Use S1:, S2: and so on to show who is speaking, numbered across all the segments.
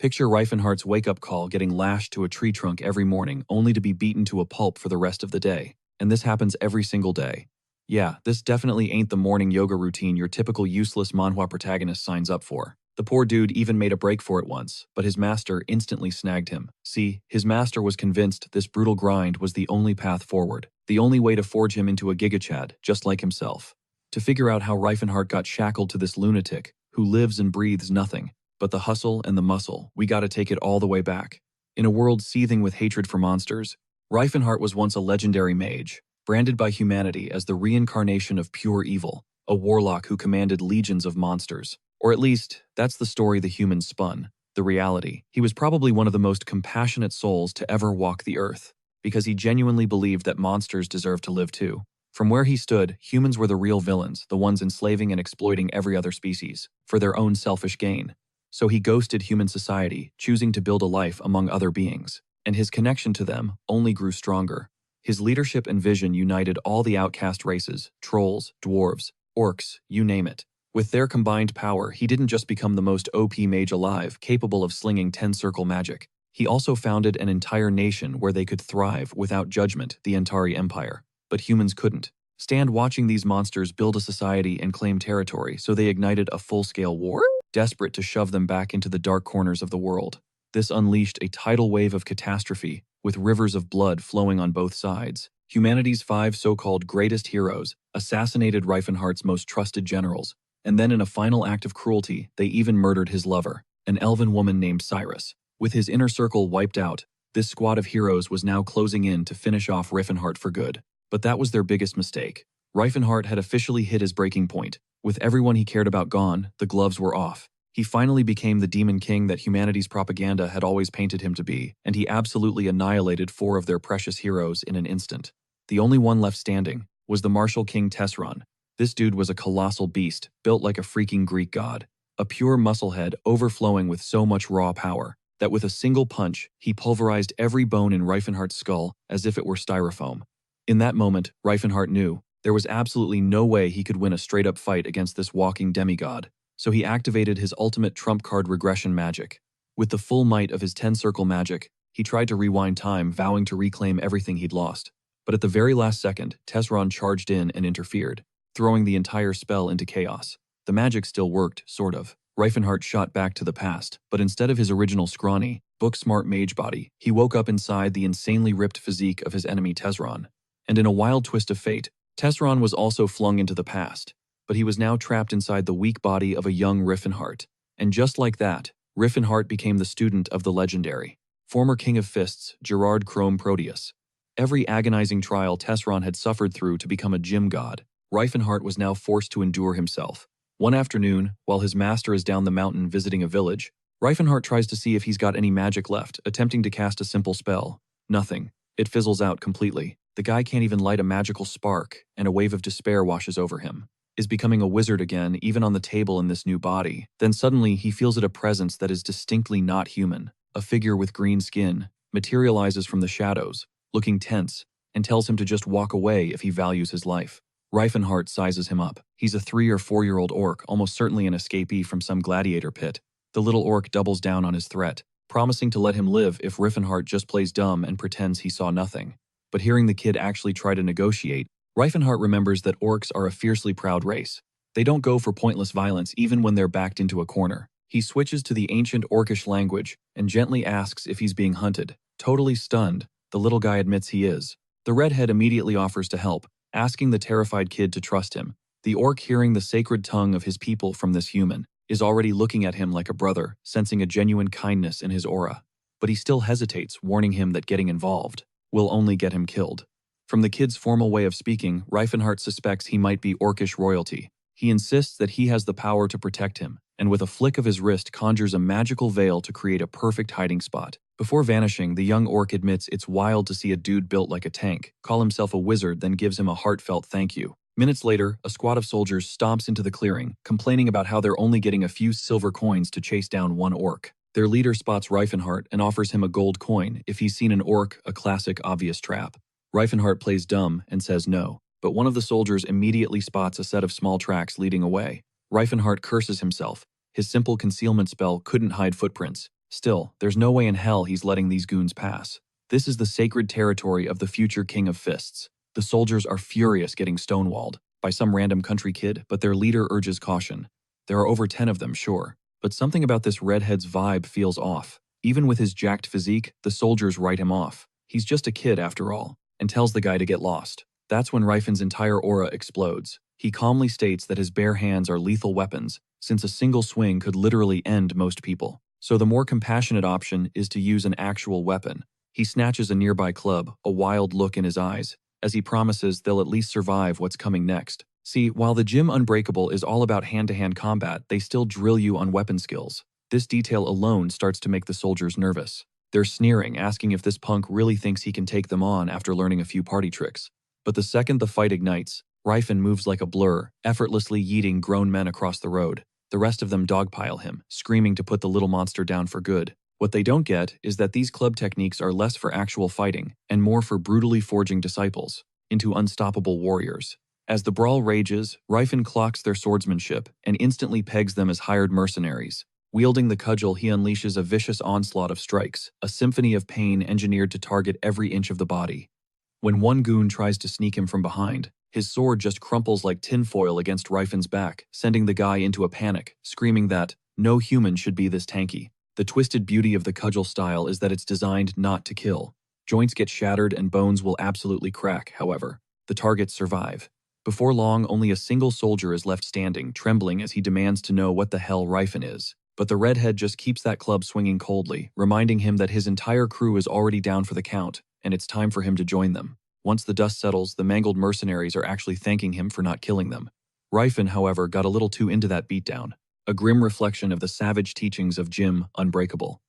S1: Picture Reifenhardt's wake-up call getting lashed to a tree trunk every morning only to be beaten to a pulp for the rest of the day. And this happens every single day. Yeah, this definitely ain't the morning yoga routine your typical useless manhwa protagonist signs up for. The poor dude even made a break for it once, but his master instantly snagged him. See, his master was convinced this brutal grind was the only path forward, the only way to forge him into a gigachad, just like himself. To figure out how Reifenhardt got shackled to this lunatic, who lives and breathes nothing but the hustle and the muscle, we gotta take it all the way back. In a world seething with hatred for monsters, Reifenhardt was once a legendary mage, branded by humanity as the reincarnation of pure evil, a warlock who commanded legions of monsters. Or at least, that's the story the humans spun. The reality, he was probably one of the most compassionate souls to ever walk the earth, because he genuinely believed that monsters deserved to live too. From where he stood, humans were the real villains, the ones enslaving and exploiting every other species, for their own selfish gain. So he ghosted human society, choosing to build a life among other beings, and his connection to them only grew stronger. His leadership and vision united all the outcast races, trolls, dwarves, orcs, you name it. With their combined power, he didn't just become the most OP mage alive, capable of slinging 10-circle magic. He also founded an entire nation where they could thrive without judgment, the Antari Empire. But humans couldn't stand watching these monsters build a society and claim territory, so they ignited a full-scale war, desperate to shove them back into the dark corners of the world. This unleashed a tidal wave of catastrophe, with rivers of blood flowing on both sides. Humanity's 5 so-called greatest heroes assassinated Reifenhardt's most trusted generals, and then in a final act of cruelty, they even murdered his lover, an elven woman named Cyrus. With his inner circle wiped out, this squad of heroes was now closing in to finish off Reifenhardt for good. But that was their biggest mistake. Reifenhardt had officially hit his breaking point. With everyone he cared about gone, the gloves were off. He finally became the demon king that humanity's propaganda had always painted him to be, and he absolutely annihilated 4 of their precious heroes in an instant. The only one left standing was the martial king Tesron. This dude was a colossal beast, built like a freaking Greek god. A pure musclehead overflowing with so much raw power that with a single punch, he pulverized every bone in Reifenhardt's skull as if it were styrofoam. In that moment, Reifenhardt knew there was absolutely no way he could win a straight-up fight against this walking demigod, so he activated his ultimate trump card regression magic. With the full might of his 10-circle magic, he tried to rewind time, vowing to reclaim everything he'd lost. But at the very last second, Tesron charged in and interfered, throwing the entire spell into chaos. The magic still worked, sort of. Reifenhardt shot back to the past, but instead of his original scrawny, book-smart mage body, he woke up inside the insanely ripped physique of his enemy Tesron. And in a wild twist of fate, Tesron was also flung into the past, but he was now trapped inside the weak body of a young Reifenhardt. And just like that, Reifenhardt became the student of the legendary former King of Fists, Gerard Chrome Proteus. Every agonizing trial Tesron had suffered through to become a gym god, Reifenhardt was now forced to endure himself. One afternoon, while his master is down the mountain visiting a village, Reifenhardt tries to see if he's got any magic left, attempting to cast a simple spell. Nothing. It fizzles out completely. The guy can't even light a magical spark, and a wave of despair washes over him. Is becoming a wizard again, even on the table in this new body. Then suddenly he feels a presence that is distinctly not human. A figure with green skin materializes from the shadows, looking tense, and tells him to just walk away if he values his life. Reifenhardt sizes him up. He's a 3 or 4-year-old orc, almost certainly an escapee from some gladiator pit. The little orc doubles down on his threat, promising to let him live if Reifenhardt just plays dumb and pretends he saw nothing. But hearing the kid actually try to negotiate, Reifenhardt remembers that orcs are a fiercely proud race. They don't go for pointless violence even when they're backed into a corner. He switches to the ancient orcish language and gently asks if he's being hunted. Totally stunned, the little guy admits he is. The redhead immediately offers to help, asking the terrified kid to trust him. The orc, hearing the sacred tongue of his people from this human, is already looking at him like a brother, sensing a genuine kindness in his aura. But he still hesitates, warning him that getting involved will only get him killed. From the kid's formal way of speaking, Reifenhardt suspects he might be orcish royalty. He insists that he has the power to protect him, and with a flick of his wrist conjures a magical veil to create a perfect hiding spot. Before vanishing, the young orc admits it's wild to see a dude built like a tank call himself a wizard, then gives him a heartfelt thank you. Minutes later, a squad of soldiers stomps into the clearing, complaining about how they're only getting a few silver coins to chase down one orc. Their leader spots Reifenhardt and offers him a gold coin if he's seen an orc, a classic obvious trap. Reifenhardt plays dumb and says no, but one of the soldiers immediately spots a set of small tracks leading away. Reifenhardt curses himself. His simple concealment spell couldn't hide footprints. Still, there's no way in hell he's letting these goons pass. This is the sacred territory of the future King of Fists. The soldiers are furious getting stonewalled by some random country kid, but their leader urges caution. There are over 10 of them, sure, but something about this redhead's vibe feels off. Even with his jacked physique, the soldiers write him off. He's just a kid after all, and tells the guy to get lost. That's when Ryfan's entire aura explodes. He calmly states that his bare hands are lethal weapons, since a single swing could literally end most people. So the more compassionate option is to use an actual weapon. He snatches a nearby club, a wild look in his eyes, as he promises they'll at least survive what's coming next. See, while the Gym Unbreakable is all about hand-to-hand combat, they still drill you on weapon skills. This detail alone starts to make the soldiers nervous. They're sneering, asking if this punk really thinks he can take them on after learning a few party tricks. But the second the fight ignites, Ryfan moves like a blur, effortlessly yeeting grown men across the road. The rest of them dogpile him, screaming to put the little monster down for good. What they don't get is that these club techniques are less for actual fighting and more for brutally forging disciples into unstoppable warriors. As the brawl rages, Ryfan clocks their swordsmanship and instantly pegs them as hired mercenaries. Wielding the cudgel, he unleashes a vicious onslaught of strikes, a symphony of pain engineered to target every inch of the body. When one goon tries to sneak him from behind, his sword just crumples like tinfoil against Ryfan's back, sending the guy into a panic, screaming that no human should be this tanky. The twisted beauty of the cudgel style is that it's designed not to kill. Joints get shattered and bones will absolutely crack, however. The targets survive. Before long, only a single soldier is left standing, trembling as he demands to know what the hell Ryfan is. But the redhead just keeps that club swinging coldly, reminding him that his entire crew is already down for the count, and it's time for him to join them. Once the dust settles, the mangled mercenaries are actually thanking him for not killing them. Ryfan, however, got a little too into that beatdown, a grim reflection of the savage teachings of Gym Unbreakable.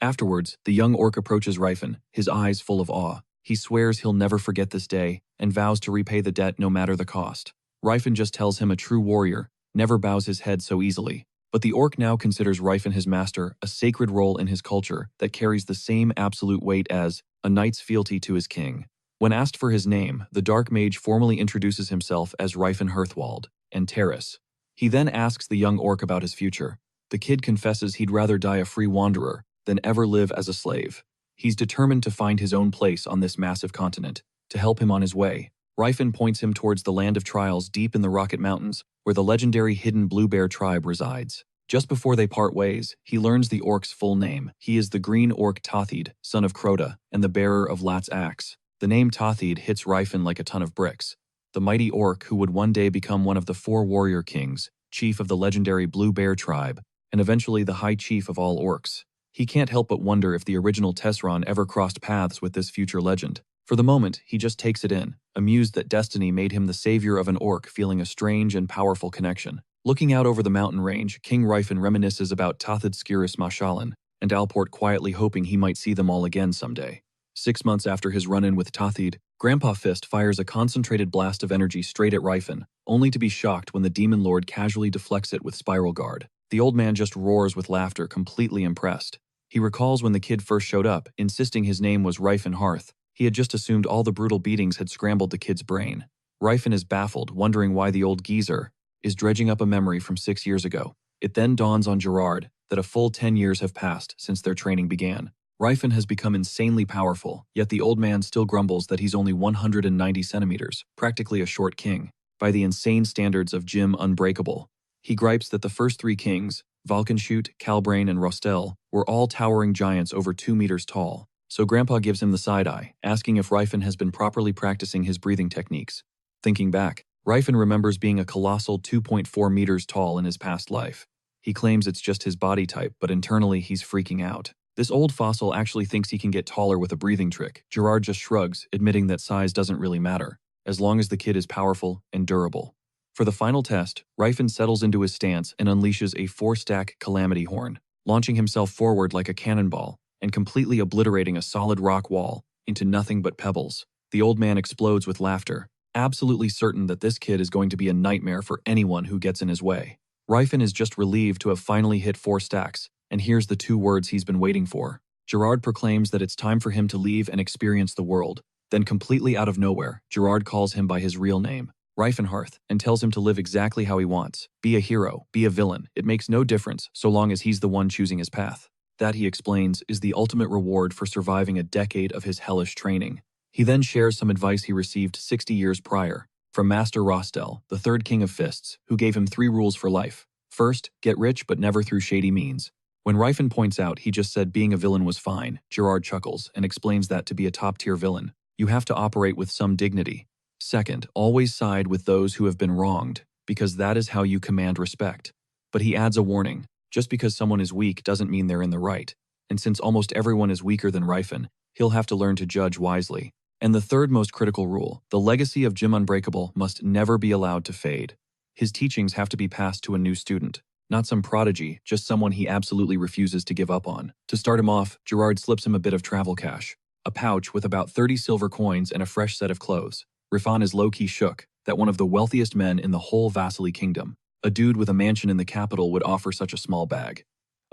S1: Afterwards, the young orc approaches Ryfan, his eyes full of awe. He swears he'll never forget this day and vows to repay the debt no matter the cost. Ryfan just tells him a true warrior never bows his head so easily. But the orc now considers Ryfan his master, a sacred role in his culture that carries the same absolute weight as a knight's fealty to his king. When asked for his name, the dark mage formally introduces himself as Ryfan Hearthwald and Terrace. He then asks the young orc about his future. The kid confesses he'd rather die a free wanderer than ever live as a slave. He's determined to find his own place on this massive continent. To help him on his way, Ryfan points him towards the land of trials deep in the Rocket Mountains, where the legendary hidden Blue Bear tribe resides. Just before they part ways, he learns the orc's full name. He is the green orc Tathid, son of Crota, and the bearer of Lat's axe. The name Tathid hits Ryfan like a ton of bricks. The mighty orc who would one day become one of the 4 warrior kings, chief of the legendary Blue Bear tribe, and eventually the high chief of all orcs. He can't help but wonder if the original Tesron ever crossed paths with this future legend. For the moment, he just takes it in, amused that destiny made him the savior of an orc feeling a strange and powerful connection. Looking out over the mountain range, King Ryfan reminisces about Tathid Skiris Mashalan, and Alport quietly hoping he might see them all again someday. 6 months after his run-in with Tathid, Grandpa Fist fires a concentrated blast of energy straight at Ryfan, only to be shocked when the Demon Lord casually deflects it with Spiral Guard. The old man just roars with laughter, completely impressed. He recalls when the kid first showed up, insisting his name was Ryfan Hearth. He had just assumed all the brutal beatings had scrambled the kid's brain. Ryfan is baffled, wondering why the old geezer is dredging up a memory from 6 years ago. It then dawns on Gerard that a full 10 years have passed since their training began. Ryfan has become insanely powerful, yet the old man still grumbles that he's only 190 centimeters, practically a short king, by the insane standards of Gym Unbreakable. He gripes that the first 3 kings, Valkenschut, Calbrain, and Rostel, were all towering giants over 2 meters tall. So Grandpa gives him the side-eye, asking if Ryfan has been properly practicing his breathing techniques. Thinking back, Ryfan remembers being a colossal 2.4 meters tall in his past life. He claims it's just his body type, but internally he's freaking out. This old fossil actually thinks he can get taller with a breathing trick. Gerard just shrugs, admitting that size doesn't really matter, as long as the kid is powerful and durable. For the final test, Ryfan settles into his stance and unleashes a 4-stack Calamity Horn, launching himself forward like a cannonball and completely obliterating a solid rock wall into nothing but pebbles. The old man explodes with laughter, absolutely certain that this kid is going to be a nightmare for anyone who gets in his way. Ryfan is just relieved to have finally hit 4 stacks, and here's the 2 words he's been waiting for. Gerard proclaims that it's time for him to leave and experience the world. Then completely out of nowhere, Gerard calls him by his real name, Ryfan Hearth, and tells him to live exactly how he wants. Be a hero, be a villain, it makes no difference so long as he's the one choosing his path. That, he explains, is the ultimate reward for surviving a decade of his hellish training. He then shares some advice he received 60 years prior from Master Rostel, the third king of fists, who gave him 3 rules for life. First, get rich but never through shady means. When Rifen points out he just said being a villain was fine, Gerard chuckles and explains that to be a top-tier villain, you have to operate with some dignity. Second, always side with those who have been wronged, because that is how you command respect. But he adds a warning. Just because someone is weak doesn't mean they're in the right. And since almost everyone is weaker than Rifen, he'll have to learn to judge wisely. And the third most critical rule, the legacy of Jim Unbreakable must never be allowed to fade. His teachings have to be passed to a new student. Not some prodigy, just someone he absolutely refuses to give up on. To start him off, Gerard slips him a bit of travel cash. A pouch with about 30 silver coins and a fresh set of clothes. Rifan is low-key shook that one of the wealthiest men in the whole Vasily kingdom, a dude with a mansion in the capital, would offer such a small bag.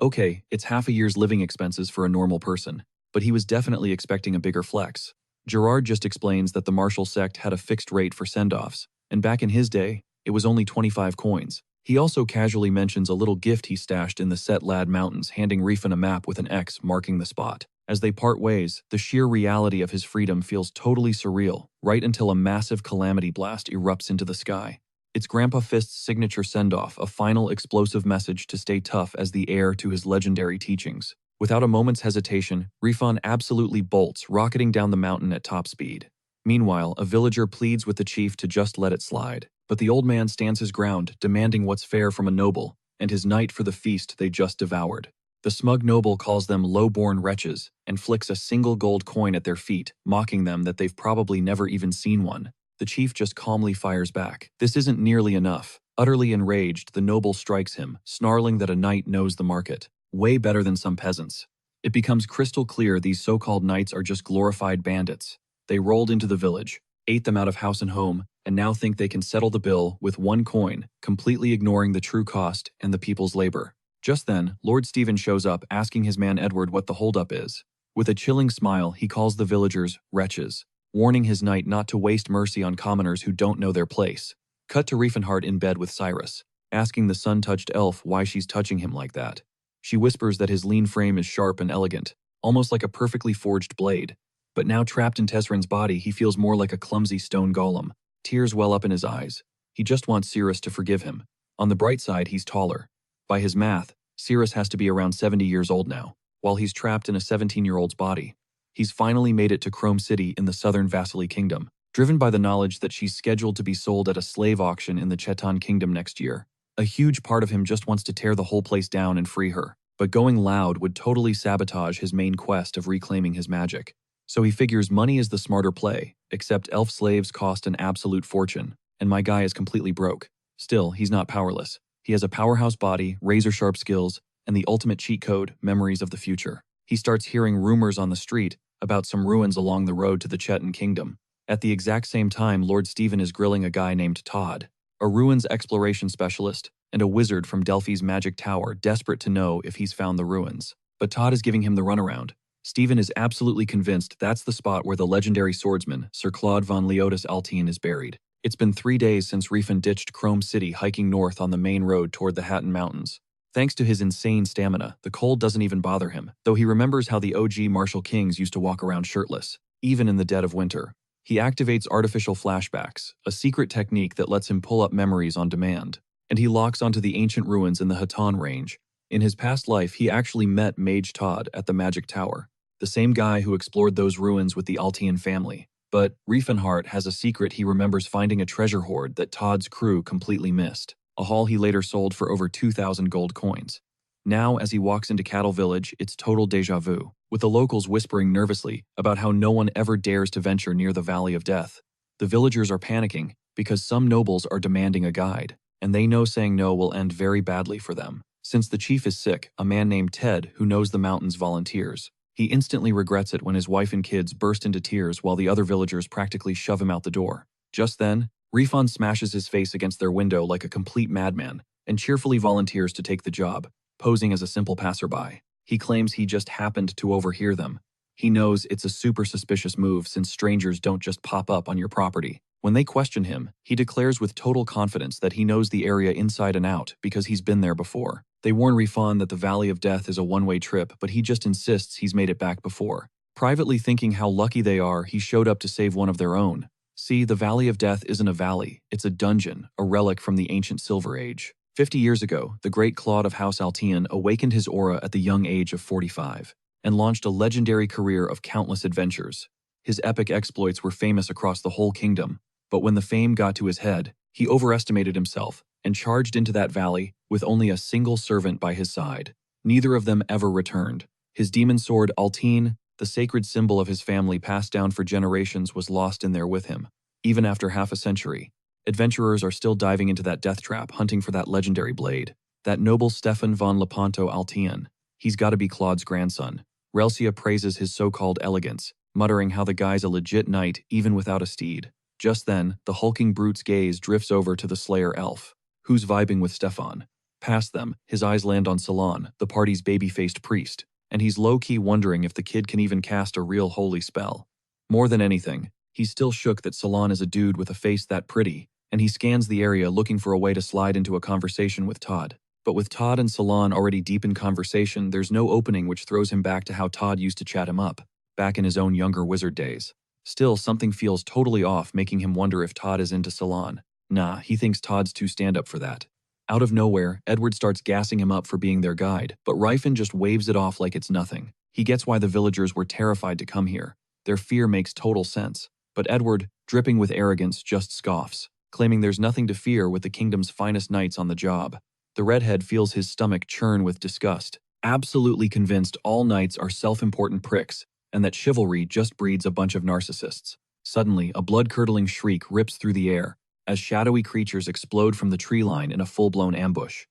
S1: Okay, it's half a year's living expenses for a normal person, but he was definitely expecting a bigger flex. Gerard just explains that the martial sect had a fixed rate for send-offs, and back in his day, it was only 25 coins. He also casually mentions a little gift he stashed in the Set Lad Mountains, handing Rifan a map with an X marking the spot. As they part ways, the sheer reality of his freedom feels totally surreal, right until a massive calamity blast erupts into the sky. It's Grandpa Fist's signature send-off, a final explosive message to stay tough as the heir to his legendary teachings. Without a moment's hesitation, Rifan absolutely bolts, rocketing down the mountain at top speed. Meanwhile, a villager pleads with the chief to just let it slide, but the old man stands his ground, demanding what's fair from a noble, and his night for the feast they just devoured. The smug noble calls them low-born wretches and flicks a single gold coin at their feet, mocking them that they've probably never even seen one. The chief just calmly fires back. This isn't nearly enough. Utterly enraged, the noble strikes him, snarling that a knight knows the market. Way better than some peasants. It becomes crystal clear these so-called knights are just glorified bandits. They rolled into the village, ate them out of house and home, and now think they can settle the bill with 1 coin, completely ignoring the true cost and the people's labor. Just then, Lord Stephen shows up, asking his man Edward what the holdup is. With a chilling smile, he calls the villagers wretches, warning his knight not to waste mercy on commoners who don't know their place. Cut to Riefenhardt in bed with Cyrus, asking the sun-touched elf why she's touching him like that. She whispers that his lean frame is sharp and elegant, almost like a perfectly forged blade. But now trapped in Tesrin's body, he feels more like a clumsy stone golem. Tears well up in his eyes. He just wants Cyrus to forgive him. On the bright side, he's taller. By his math, Cyrus has to be around 70 years old now, while he's trapped in a 17-year-old's body. He's finally made it to Chrome City in the southern Vasily kingdom, driven by the knowledge that she's scheduled to be sold at a slave auction in the Chetan kingdom next year. A huge part of him just wants to tear the whole place down and free her, but going loud would totally sabotage his main quest of reclaiming his magic. So he figures money is the smarter play, except elf slaves cost an absolute fortune, and my guy is completely broke. Still, he's not powerless. He has a powerhouse body, razor-sharp skills, and the ultimate cheat code, memories of the future. He starts hearing rumors on the street about some ruins along the road to the Chetan kingdom. At the exact same time, Lord Stephen is grilling a guy named Todd, a ruins exploration specialist, and a wizard from Delphi's magic tower, desperate to know if he's found the ruins. But Todd is giving him the runaround. Stephen is absolutely convinced that's the spot where the legendary swordsman, Sir Claude von Leotis Altine, is buried. It's been 3 days since Rifan ditched Chrome City, hiking north on the main road toward the Hatton Mountains. Thanks to his insane stamina, the cold doesn't even bother him, though he remembers how the OG martial kings used to walk around shirtless, even in the dead of winter. He activates artificial flashbacks, a secret technique that lets him pull up memories on demand, and he locks onto the ancient ruins in the Hatton range. In his past life, he actually met Mage Todd at the Magic Tower, the same guy who explored those ruins with the Altian family. But Riefenhardt has a secret. He remembers finding a treasure hoard that Todd's crew completely missed, a haul he later sold for over 2,000 gold coins. Now, as he walks into Cattle Village, it's total déjà vu, with the locals whispering nervously about how no one ever dares to venture near the Valley of Death. The villagers are panicking because some nobles are demanding a guide, and they know saying no will end very badly for them. Since the chief is sick, a man named Ted, who knows the mountains, volunteers. He instantly regrets it when his wife and kids burst into tears while the other villagers practically shove him out the door. Just then, Rifan smashes his face against their window like a complete madman and cheerfully volunteers to take the job, posing as a simple passerby. He claims he just happened to overhear them. He knows it's a super suspicious move since strangers don't just pop up on your property. When they question him, he declares with total confidence that he knows the area inside and out because he's been there before. They warn Rifan that the Valley of Death is a one-way trip, but he just insists he's made it back before. Privately thinking how lucky they are, he showed up to save one of their own. See, the Valley of Death isn't a valley, it's a dungeon, a relic from the ancient Silver Age. 50 years ago, the great Claude of House Altian awakened his aura at the young age of 45 and launched a legendary career of countless adventures. His epic exploits were famous across the whole kingdom, but when the fame got to his head, he overestimated himself and charged into that valley with only a single servant by his side. Neither of them ever returned. His demon sword, Altine, the sacred symbol of his family passed down for generations, was lost in there with him. Even after half a century, adventurers are still diving into that death trap, hunting for that legendary blade. That noble Stefan von Lepanto Altian. He's got to be Claude's grandson. Relsia praises his so-called elegance, muttering how the guy's a legit knight even without a steed. Just then, the hulking brute's gaze drifts over to the Slayer elf, who's vibing with Stefan. Past them, his eyes land on Salon, the party's baby-faced priest, and he's low-key wondering if the kid can even cast a real holy spell. More than anything, he's still shook that Salon is a dude with a face that pretty, and he scans the area looking for a way to slide into a conversation with Todd. But with Todd and Salon already deep in conversation, there's no opening, which throws him back to how Todd used to chat him up, back in his own younger wizard days. Still, something feels totally off, making him wonder if Todd is into Salon. Nah, he thinks Todd's too stand-up for that. Out of nowhere, Edward starts gassing him up for being their guide, but Rifin just waves it off like it's nothing. He gets why the villagers were terrified to come here. Their fear makes total sense. But Edward, dripping with arrogance, just scoffs, claiming there's nothing to fear with the kingdom's finest knights on the job. The redhead feels his stomach churn with disgust, absolutely convinced all knights are self-important pricks, and that chivalry just breeds a bunch of narcissists. Suddenly, a blood-curdling shriek rips through the air, as shadowy creatures explode from the tree line in a full-blown ambush.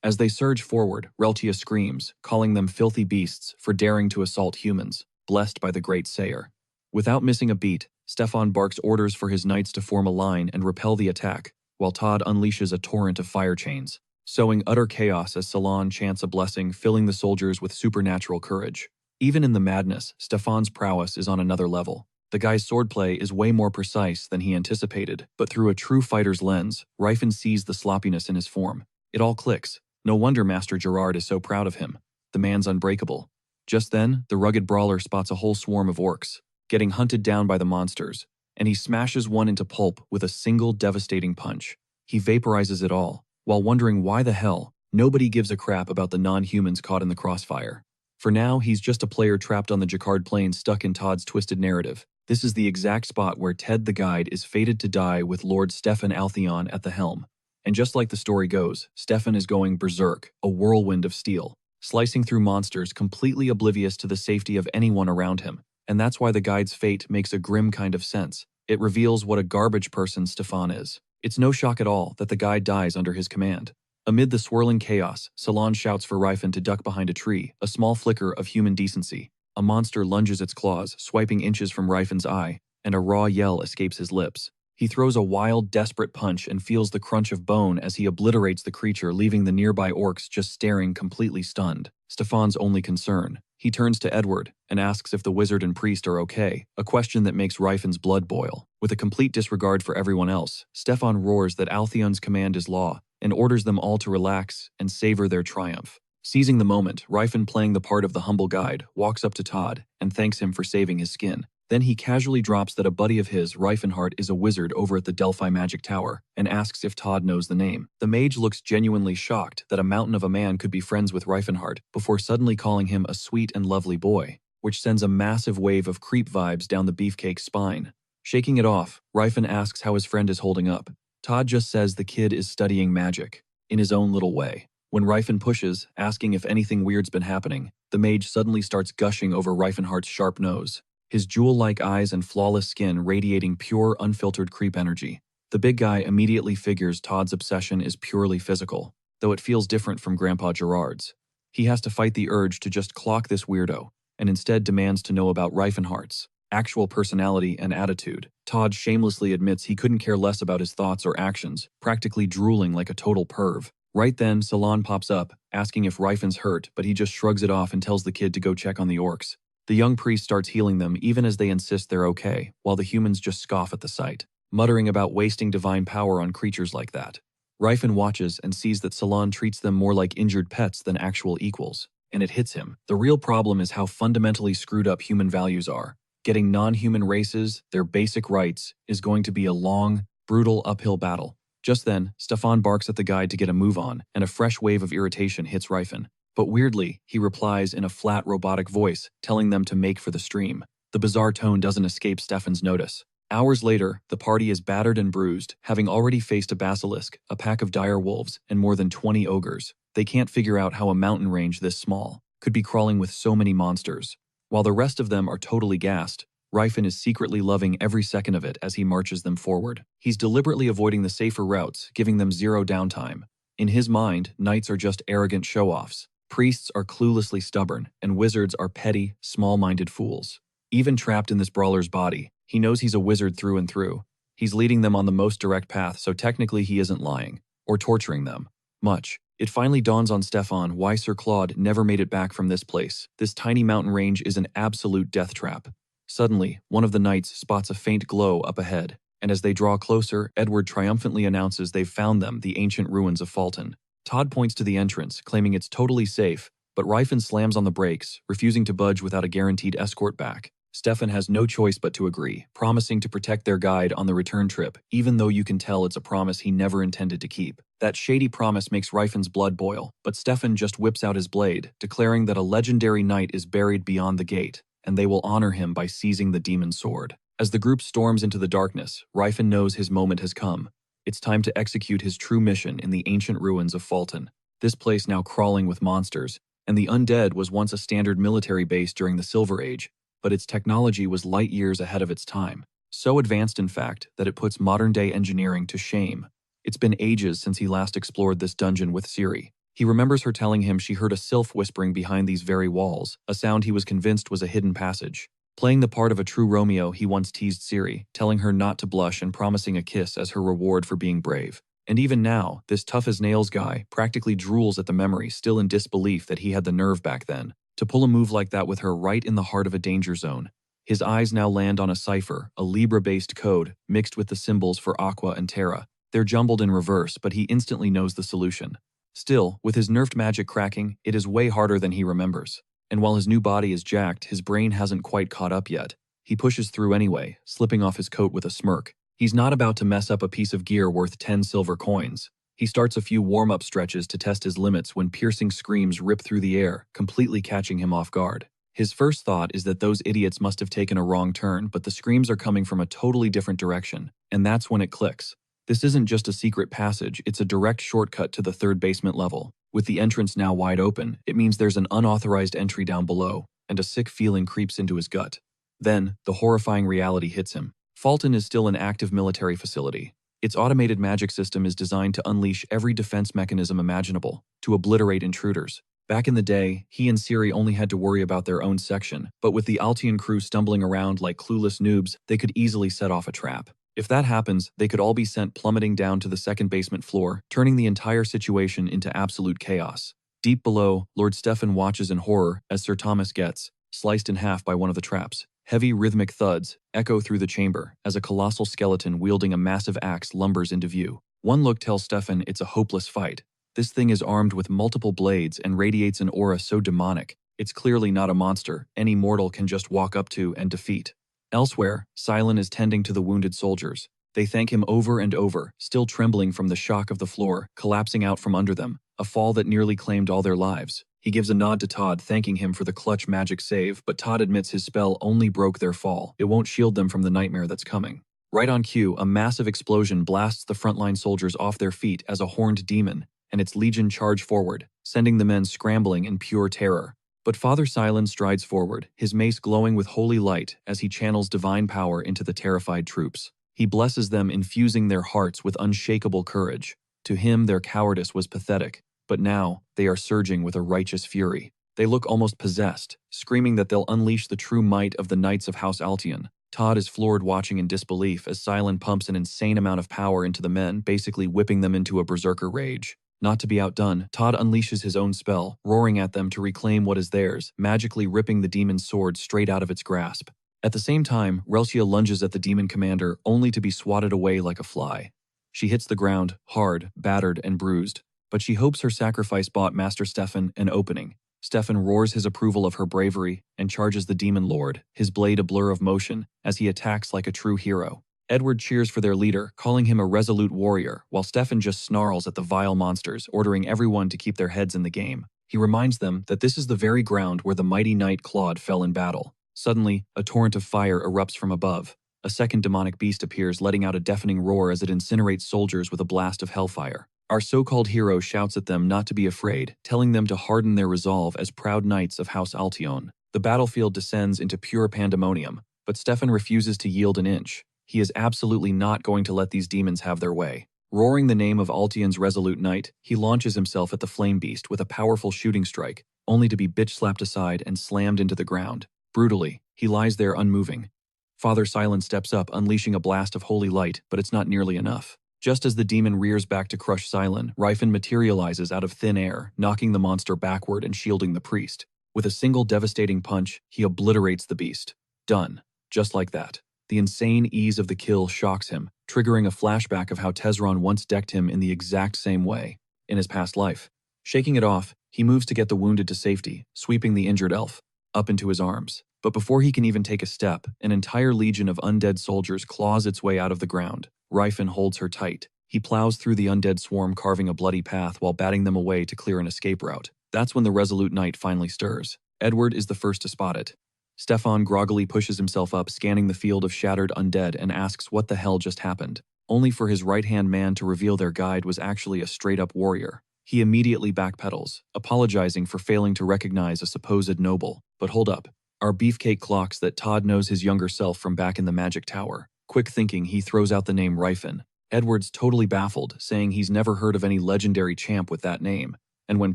S1: As they surge forward, Reltia screams, calling them filthy beasts for daring to assault humans, blessed by the great Sayer. Without missing a beat, Stefan barks orders for his knights to form a line and repel the attack, while Todd unleashes a torrent of fire chains, sowing utter chaos as Salon chants a blessing, filling the soldiers with supernatural courage. Even in the madness, Stefan's prowess is on another level. The guy's swordplay is way more precise than he anticipated, but through a true fighter's lens, Rifin sees the sloppiness in his form. It all clicks. No wonder Master Gerard is so proud of him. The man's unbreakable. Just then, the rugged brawler spots a whole swarm of orcs, getting hunted down by the monsters, and he smashes one into pulp with a single devastating punch. He vaporizes it all, while wondering why the hell nobody gives a crap about the non-humans caught in the crossfire. For now, he's just a player trapped on the Jacquard Plains, stuck in Todd's twisted narrative. This is the exact spot where Ted the Guide is fated to die with Lord Stefan Altheon at the helm. And just like the story goes, Stefan is going berserk, a whirlwind of steel, slicing through monsters, completely oblivious to the safety of anyone around him. And that's why the Guide's fate makes a grim kind of sense. It reveals what a garbage person Stefan is. It's no shock at all that the Guide dies under his command. Amid the swirling chaos, Salon shouts for Rifin to duck behind a tree, a small flicker of human decency. A monster lunges its claws, swiping inches from Rifin's eye, and a raw yell escapes his lips. He throws a wild, desperate punch and feels the crunch of bone as he obliterates the creature, leaving the nearby orcs just staring, completely stunned. Stefan's only concern. He turns to Edward and asks if the wizard and priest are okay, a question that makes Rifin's blood boil. With a complete disregard for everyone else, Stefan roars that Altheon's command is law and orders them all to relax and savor their triumph. Seizing the moment, Rifin, playing the part of the humble guide, walks up to Todd and thanks him for saving his skin. Then he casually drops that a buddy of his, Rifinheart, is a wizard over at the Delphi Magic Tower and asks if Todd knows the name. The mage looks genuinely shocked that a mountain of a man could be friends with Rifinheart before suddenly calling him a sweet and lovely boy, which sends a massive wave of creep vibes down the beefcake's spine. Shaking it off, Rifin asks how his friend is holding up. Todd just says the kid is studying magic, in his own little way. When Rifin pushes, asking if anything weird's been happening, the mage suddenly starts gushing over Rifinheart's sharp nose, his jewel-like eyes and flawless skin radiating pure, unfiltered creep energy. The big guy immediately figures Todd's obsession is purely physical, though it feels different from Grandpa Gerard's. He has to fight the urge to just clock this weirdo, and instead demands to know about Rifinheart's actual personality and attitude. Todd shamelessly admits he couldn't care less about his thoughts or actions, practically drooling like a total perv. Right then, Salon pops up, asking if Rifin's hurt, but he just shrugs it off and tells the kid to go check on the orcs. The young priest starts healing them even as they insist they're okay, while the humans just scoff at the sight, muttering about wasting divine power on creatures like that. Ryfen watches and sees that Salon treats them more like injured pets than actual equals. And it hits him. The real problem is how fundamentally screwed up human values are. Getting non-human races their basic rights is going to be a long, brutal uphill battle. Just then, Stefan barks at the guide to get a move on, and a fresh wave of irritation hits Ryfen. But weirdly, he replies in a flat, robotic voice, telling them to make for the stream. The bizarre tone doesn't escape Stefan's notice. Hours later, the party is battered and bruised, having already faced a basilisk, a pack of dire wolves, and more than 20 ogres. They can't figure out how a mountain range this small could be crawling with so many monsters. While the rest of them are totally gassed, Ryfen is secretly loving every second of it as he marches them forward. He's deliberately avoiding the safer routes, giving them zero downtime. In his mind, knights are just arrogant show-offs. Priests are cluelessly stubborn, and wizards are petty, small-minded fools. Even trapped in this brawler's body, he knows he's a wizard through and through. He's leading them on the most direct path, so technically he isn't lying, or torturing them. Much. It finally dawns on Stefan why Sir Claude never made it back from this place. This tiny mountain range is an absolute death trap. Suddenly, one of the knights spots a faint glow up ahead, and as they draw closer, Edward triumphantly announces they've found them, the ancient ruins of Fulton. Todd points to the entrance, claiming it's totally safe, but Ryfen slams on the brakes, refusing to budge without a guaranteed escort back. Stefan has no choice but to agree, promising to protect their guide on the return trip, even though you can tell it's a promise he never intended to keep. That shady promise makes Ryfen's blood boil, but Stefan just whips out his blade, declaring that a legendary knight is buried beyond the gate, and they will honor him by seizing the demon's sword. As the group storms into the darkness, Ryfen knows his moment has come. It's time to execute his true mission in the ancient ruins of Fulton. This place now crawling with monsters, and the undead was once a standard military base during the Silver Age, but its technology was light years ahead of its time. So advanced, in fact, that it puts modern-day engineering to shame. It's been ages since he last explored this dungeon with Ciri. He remembers her telling him she heard a sylph whispering behind these very walls, a sound he was convinced was a hidden passage. Playing the part of a true Romeo, he once teased Ciri, telling her not to blush and promising a kiss as her reward for being brave. And even now, this tough-as-nails guy practically drools at the memory, still in disbelief that he had the nerve back then to pull a move like that with her right in the heart of a danger zone. His eyes now land on a cipher, a Libra-based code, mixed with the symbols for Aqua and Terra. They're jumbled in reverse, but he instantly knows the solution. Still, with his nerfed magic cracking, it is way harder than he remembers. And while his new body is jacked, his brain hasn't quite caught up yet. He pushes through anyway, slipping off his coat with a smirk. He's not about to mess up a piece of gear worth 10 silver coins. He starts a few warm-up stretches to test his limits when piercing screams rip through the air, completely catching him off guard. His first thought is that those idiots must have taken a wrong turn, but the screams are coming from a totally different direction, and that's when it clicks. This isn't just a secret passage, it's a direct shortcut to the third basement level. With the entrance now wide open, it means there's an unauthorized entry down below, and a sick feeling creeps into his gut. Then, the horrifying reality hits him. Fulton is still an active military facility. Its automated magic system is designed to unleash every defense mechanism imaginable, to obliterate intruders. Back in the day, he and Ciri only had to worry about their own section, but with the Altian crew stumbling around like clueless noobs, they could easily set off a trap. If that happens, they could all be sent plummeting down to the second basement floor, turning the entire situation into absolute chaos. Deep below, Lord Stefan watches in horror as Sir Thomas gets sliced in half by one of the traps. Heavy rhythmic thuds echo through the chamber as a colossal skeleton wielding a massive axe lumbers into view. One look tells Stefan it's a hopeless fight. This thing is armed with multiple blades and radiates an aura so demonic, it's clearly not a monster any mortal can just walk up to and defeat. Elsewhere, Silent is tending to the wounded soldiers. They thank him over and over, still trembling from the shock of the floor collapsing out from under them, a fall that nearly claimed all their lives. He gives a nod to Todd, thanking him for the clutch magic save, but Todd admits his spell only broke their fall. It won't shield them from the nightmare that's coming. Right on cue, a massive explosion blasts the frontline soldiers off their feet as a horned demon and its legion charge forward, sending the men scrambling in pure terror. But Father Silent strides forward, his mace glowing with holy light as he channels divine power into the terrified troops. He blesses them, infusing their hearts with unshakable courage. To him, their cowardice was pathetic, but now they are surging with a righteous fury. They look almost possessed, screaming that they'll unleash the true might of the Knights of House Altian. Todd is floored, watching in disbelief as Silent pumps an insane amount of power into the men, basically whipping them into a berserker rage. Not to be outdone, Todd unleashes his own spell, roaring at them to reclaim what is theirs, magically ripping the demon's sword straight out of its grasp. At the same time, Relcia lunges at the demon commander, only to be swatted away like a fly. She hits the ground, hard, battered, and bruised. But she hopes her sacrifice bought Master Stefan an opening. Stefan roars his approval of her bravery and charges the demon lord, his blade a blur of motion, as he attacks like a true hero. Edward cheers for their leader, calling him a resolute warrior, while Stefan just snarls at the vile monsters, ordering everyone to keep their heads in the game. He reminds them that this is the very ground where the mighty knight Claude fell in battle. Suddenly, a torrent of fire erupts from above. A second demonic beast appears, letting out a deafening roar as it incinerates soldiers with a blast of hellfire. Our so-called hero shouts at them not to be afraid, telling them to harden their resolve as proud knights of House Altion. The battlefield descends into pure pandemonium, but Stefan refuses to yield an inch. He is absolutely not going to let these demons have their way. Roaring the name of Altion's resolute knight, he launches himself at the flame beast with a powerful shooting strike, only to be bitch-slapped aside and slammed into the ground. Brutally, he lies there unmoving. Father Silent steps up, unleashing a blast of holy light, but it's not nearly enough. Just as the demon rears back to crush Silent, Ryfin materializes out of thin air, knocking the monster backward and shielding the priest. With a single devastating punch, he obliterates the beast. Done. Just like that. The insane ease of the kill shocks him, triggering a flashback of how Tezron once decked him in the exact same way, in his past life. Shaking it off, he moves to get the wounded to safety, sweeping the injured elf up into his arms. But before he can even take a step, an entire legion of undead soldiers claws its way out of the ground. Ryfin holds her tight. He plows through the undead swarm, carving a bloody path while batting them away to clear an escape route. That's when the resolute knight finally stirs. Edward is the first to spot it. Stefan groggily pushes himself up, scanning the field of shattered undead, and asks what the hell just happened, only for his right-hand man to reveal their guide was actually a straight-up warrior. He immediately backpedals, apologizing for failing to recognize a supposed noble. But hold up. Our beefcake clocks that Todd knows his younger self from back in the magic tower. Quick thinking, he throws out the name Ryfin. Edward's totally baffled, saying he's never heard of any legendary champ with that name. And when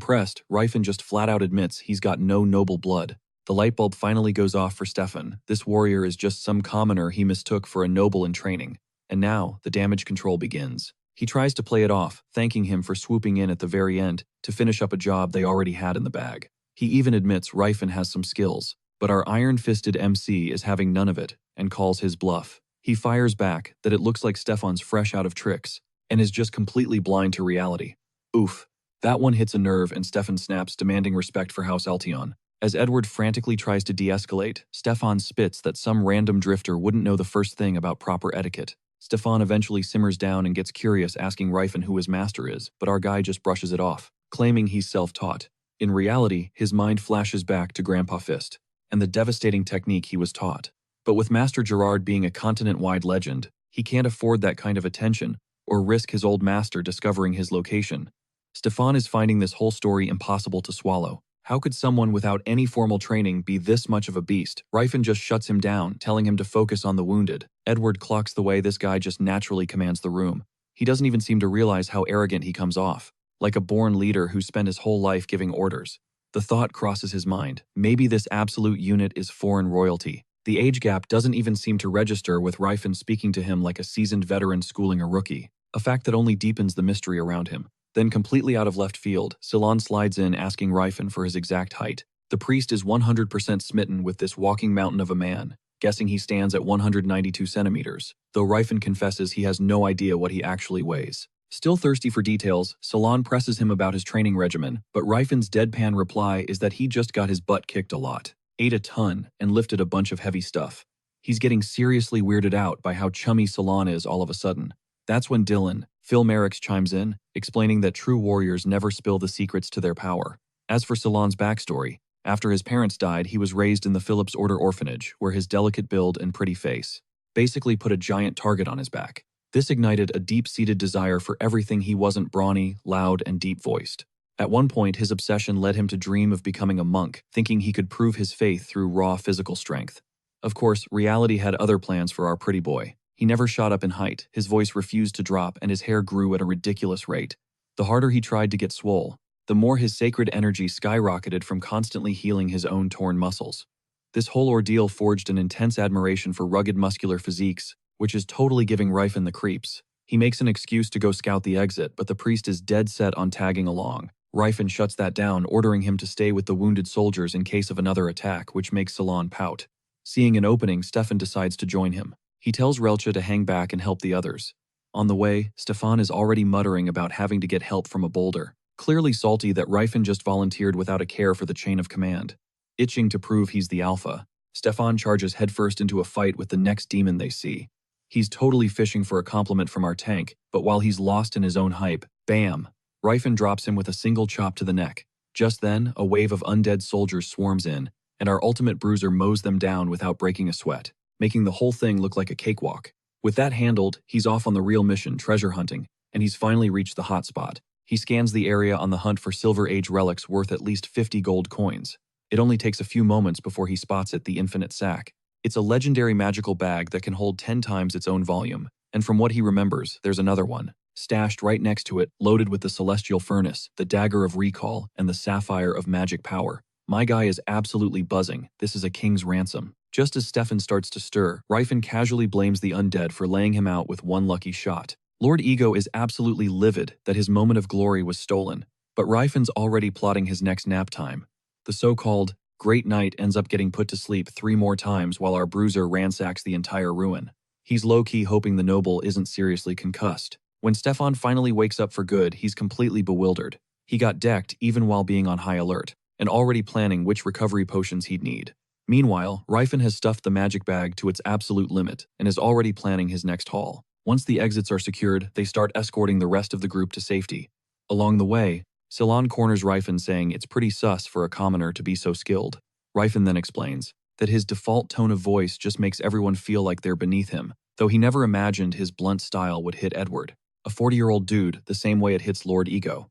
S1: pressed, Ryfin just flat-out admits he's got no noble blood. The light bulb finally goes off for Stefan. This warrior is just some commoner he mistook for a noble in training. And now, the damage control begins. He tries to play it off, thanking him for swooping in at the very end to finish up a job they already had in the bag. He even admits Ryfin has some skills, but our iron-fisted MC is having none of it and calls his bluff. He fires back that it looks like Stefan's fresh out of tricks and is just completely blind to reality. Oof. That one hits a nerve and Stefan snaps, demanding respect for House Altion. As Edward frantically tries to de-escalate, Stefan spits that some random drifter wouldn't know the first thing about proper etiquette. Stefan eventually simmers down and gets curious, asking Ryfin who his master is, but our guy just brushes it off, claiming he's self-taught. In reality, his mind flashes back to Grandpa Fist and the devastating technique he was taught. But with Master Gerard being a continent-wide legend, he can't afford that kind of attention or risk his old master discovering his location. Stefan is finding this whole story impossible to swallow. How could someone without any formal training be this much of a beast? Ryfin just shuts him down, telling him to focus on the wounded. Edward clocks the way this guy just naturally commands the room. He doesn't even seem to realize how arrogant he comes off, like a born leader who spent his whole life giving orders. The thought crosses his mind, maybe this absolute unit is foreign royalty. The age gap doesn't even seem to register, with Ryfin speaking to him like a seasoned veteran schooling a rookie, a fact that only deepens the mystery around him. Then, completely out of left field, Silon slides in, asking Ryfin for his exact height. The priest is 100% smitten with this walking mountain of a man, guessing he stands at 192 centimeters, though Ryfin confesses he has no idea what he actually weighs. Still thirsty for details, Silon presses him about his training regimen, but Ryfin's deadpan reply is that he just got his butt kicked a lot, ate a ton, and lifted a bunch of heavy stuff. He's getting seriously weirded out by how chummy Silon is all of a sudden. That's when Dylan, Phil Merrick's, chimes in, explaining that true warriors never spill the secrets to their power. As for Silon's backstory, after his parents died, he was raised in the Phillips Order orphanage, where his delicate build and pretty face basically put a giant target on his back. This ignited a deep-seated desire for everything he wasn't: brawny, loud, and deep-voiced. At one point, his obsession led him to dream of becoming a monk, thinking he could prove his faith through raw physical strength. Of course, reality had other plans for our pretty boy. He never shot up in height, his voice refused to drop, and his hair grew at a ridiculous rate. The harder he tried to get swole, the more his sacred energy skyrocketed from constantly healing his own torn muscles. This whole ordeal forged an intense admiration for rugged muscular physiques, which is totally giving Ryfin the creeps. He makes an excuse to go scout the exit, but the priest is dead set on tagging along. Ryfin shuts that down, ordering him to stay with the wounded soldiers in case of another attack, which makes Silon pout. Seeing an opening, Stefan decides to join him. He tells Relcha to hang back and help the others. On the way, Stefan is already muttering about having to get help from a boulder, clearly salty that Ryfen just volunteered without a care for the chain of command. Itching to prove he's the alpha, Stefan charges headfirst into a fight with the next demon they see. He's totally fishing for a compliment from our tank, but while he's lost in his own hype, bam! Ryfen drops him with a single chop to the neck. Just then, a wave of undead soldiers swarms in, and our ultimate bruiser mows them down without breaking a sweat, making the whole thing look like a cakewalk. With that handled, he's off on the real mission, treasure hunting, and he's finally reached the hotspot. He scans the area on the hunt for Silver Age relics worth at least 50 gold coins. It only takes a few moments before he spots it, the Infinite Sack. It's a legendary magical bag that can hold 10 times its own volume, and from what he remembers, there's another one, stashed right next to it, loaded with the Celestial Furnace, the Dagger of Recall, and the Sapphire of Magic Power. My guy is absolutely buzzing. This is a king's ransom. Just as Stefan starts to stir, Ryfen casually blames the undead for laying him out with one lucky shot. Lord Ego is absolutely livid that his moment of glory was stolen, but Ryfen's already plotting his next nap time. The so-called Great Knight ends up getting put to sleep 3 more times while our bruiser ransacks the entire ruin. He's low-key hoping the noble isn't seriously concussed. When Stefan finally wakes up for good, he's completely bewildered. He got decked even while being on high alert, and already planning which recovery potions he'd need. Meanwhile, Ryfen has stuffed the magic bag to its absolute limit and is already planning his next haul. Once the exits are secured, they start escorting the rest of the group to safety. Along the way, Silon corners Ryfen, saying it's pretty sus for a commoner to be so skilled. Ryfen then explains that his default tone of voice just makes everyone feel like they're beneath him, though he never imagined his blunt style would hit Edward, a 40-year-old dude, the same way it hits Lord Ego.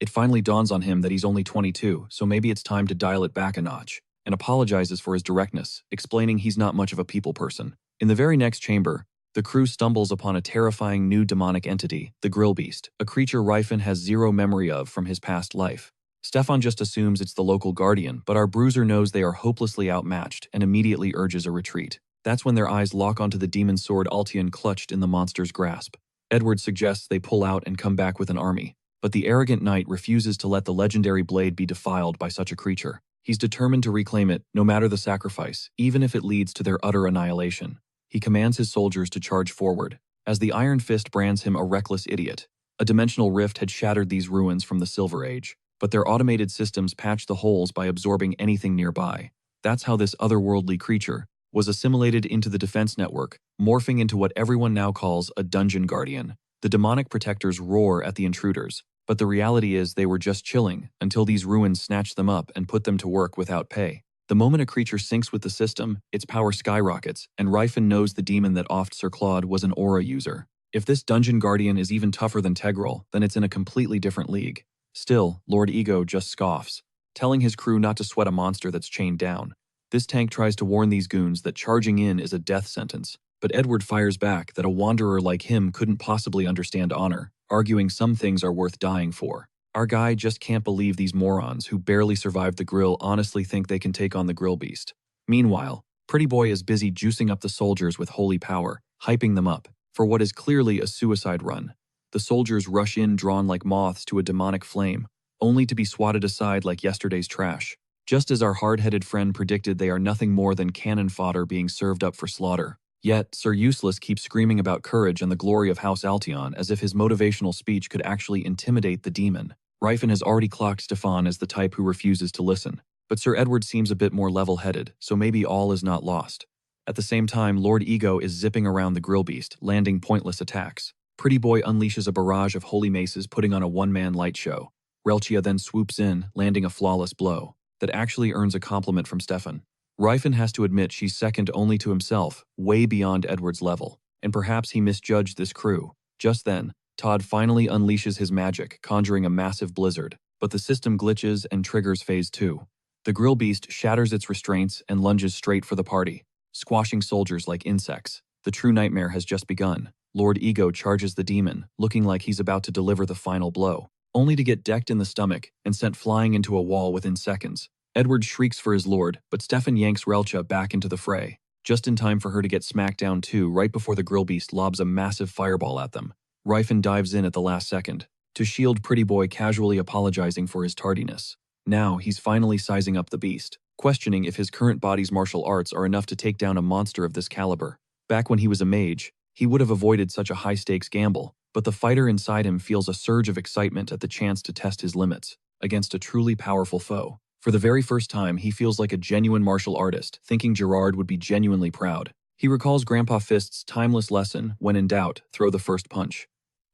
S1: It finally dawns on him that he's only 22, so maybe it's time to dial it back a notch, and apologizes for his directness, explaining he's not much of a people person. In the very next chamber, the crew stumbles upon a terrifying new demonic entity, the Grill Beast, a creature Ryfen has zero memory of from his past life. Stefan just assumes it's the local guardian, but our bruiser knows they are hopelessly outmatched and immediately urges a retreat. That's when their eyes lock onto the demon sword Altion clutched in the monster's grasp. Edward suggests they pull out and come back with an army, but the arrogant knight refuses to let the legendary blade be defiled by such a creature. He's determined to reclaim it, no matter the sacrifice, even if it leads to their utter annihilation. He commands his soldiers to charge forward, as the Iron Fist brands him a reckless idiot. A dimensional rift had shattered these ruins from the Silver Age, but their automated systems patched the holes by absorbing anything nearby. That's how this otherworldly creature was assimilated into the defense network, morphing into what everyone now calls a dungeon guardian. The demonic protectors roar at the intruders, but the reality is they were just chilling until these ruins snatched them up and put them to work without pay. The moment a creature syncs with the system, its power skyrockets, and Ryfen knows the demon that offed Sir Claude was an aura user. If this dungeon guardian is even tougher than Tegral, then it's in a completely different league. Still, Lord Ego just scoffs, telling his crew not to sweat a monster that's chained down. This tank tries to warn these goons that charging in is a death sentence, but Edward fires back that a wanderer like him couldn't possibly understand honor, arguing some things are worth dying for. Our guy just can't believe these morons who barely survived the grill honestly think they can take on the Grill Beast. Meanwhile, Pretty Boy is busy juicing up the soldiers with holy power, hyping them up for what is clearly a suicide run. The soldiers rush in drawn like moths to a demonic flame, only to be swatted aside like yesterday's trash. Just as our hard-headed friend predicted, they are nothing more than cannon fodder being served up for slaughter. Yet, Sir Useless keeps screaming about courage and the glory of House Altion as if his motivational speech could actually intimidate the demon. Ryfen has already clocked Stefan as the type who refuses to listen, but Sir Edward seems a bit more level-headed, so maybe all is not lost. At the same time, Lord Ego is zipping around the Grill Beast, landing pointless attacks. Pretty Boy unleashes a barrage of holy maces, putting on a one-man light show. Relchia then swoops in, landing a flawless blow that actually earns a compliment from Stefan. Ryfen has to admit she's second only to himself, way beyond Edward's level, and perhaps he misjudged this crew. Just then, Todd finally unleashes his magic, conjuring a massive blizzard, but the system glitches and triggers Phase 2. The Grill Beast shatters its restraints and lunges straight for the party, squashing soldiers like insects. The true nightmare has just begun. Lord Ego charges the demon, looking like he's about to deliver the final blow, only to get decked in the stomach and sent flying into a wall within seconds. Edward shrieks for his lord, but Stefan yanks Relcha back into the fray, just in time for her to get smacked down too right before the Grill Beast lobs a massive fireball at them. Ryfen dives in at the last second, to shield Pretty Boy, casually apologizing for his tardiness. Now he's finally sizing up the beast, questioning if his current body's martial arts are enough to take down a monster of this caliber. Back when he was a mage, He would have avoided such a high-stakes gamble, but the fighter inside him feels a surge of excitement at the chance to test his limits against a truly powerful foe. For the very first time, he feels like a genuine martial artist, thinking Gerard would be genuinely proud. He recalls Grandpa Fist's timeless lesson, when in doubt, throw the first punch.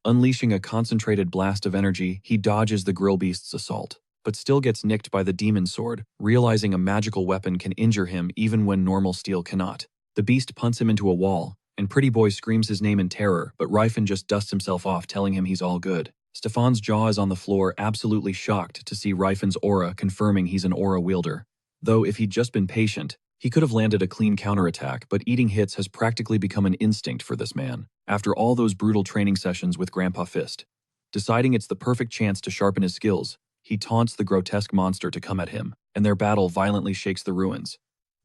S1: Unleashing a concentrated blast of energy, he dodges the grill beast's assault, but still gets nicked by the demon sword, realizing a magical weapon can injure him even when normal steel cannot. The beast punts him into a wall, and Pretty Boy screams his name in terror, but Ryfin just dusts himself off, telling him he's all good. Stefan's jaw is on the floor, absolutely shocked to see Ryfin's aura, confirming he's an aura wielder. Though if he'd just been patient, he could have landed a clean counterattack, but eating hits has practically become an instinct for this man, after all those brutal training sessions with Grandpa Fist. Deciding it's the perfect chance to sharpen his skills, he taunts the grotesque monster to come at him, and their battle violently shakes the ruins.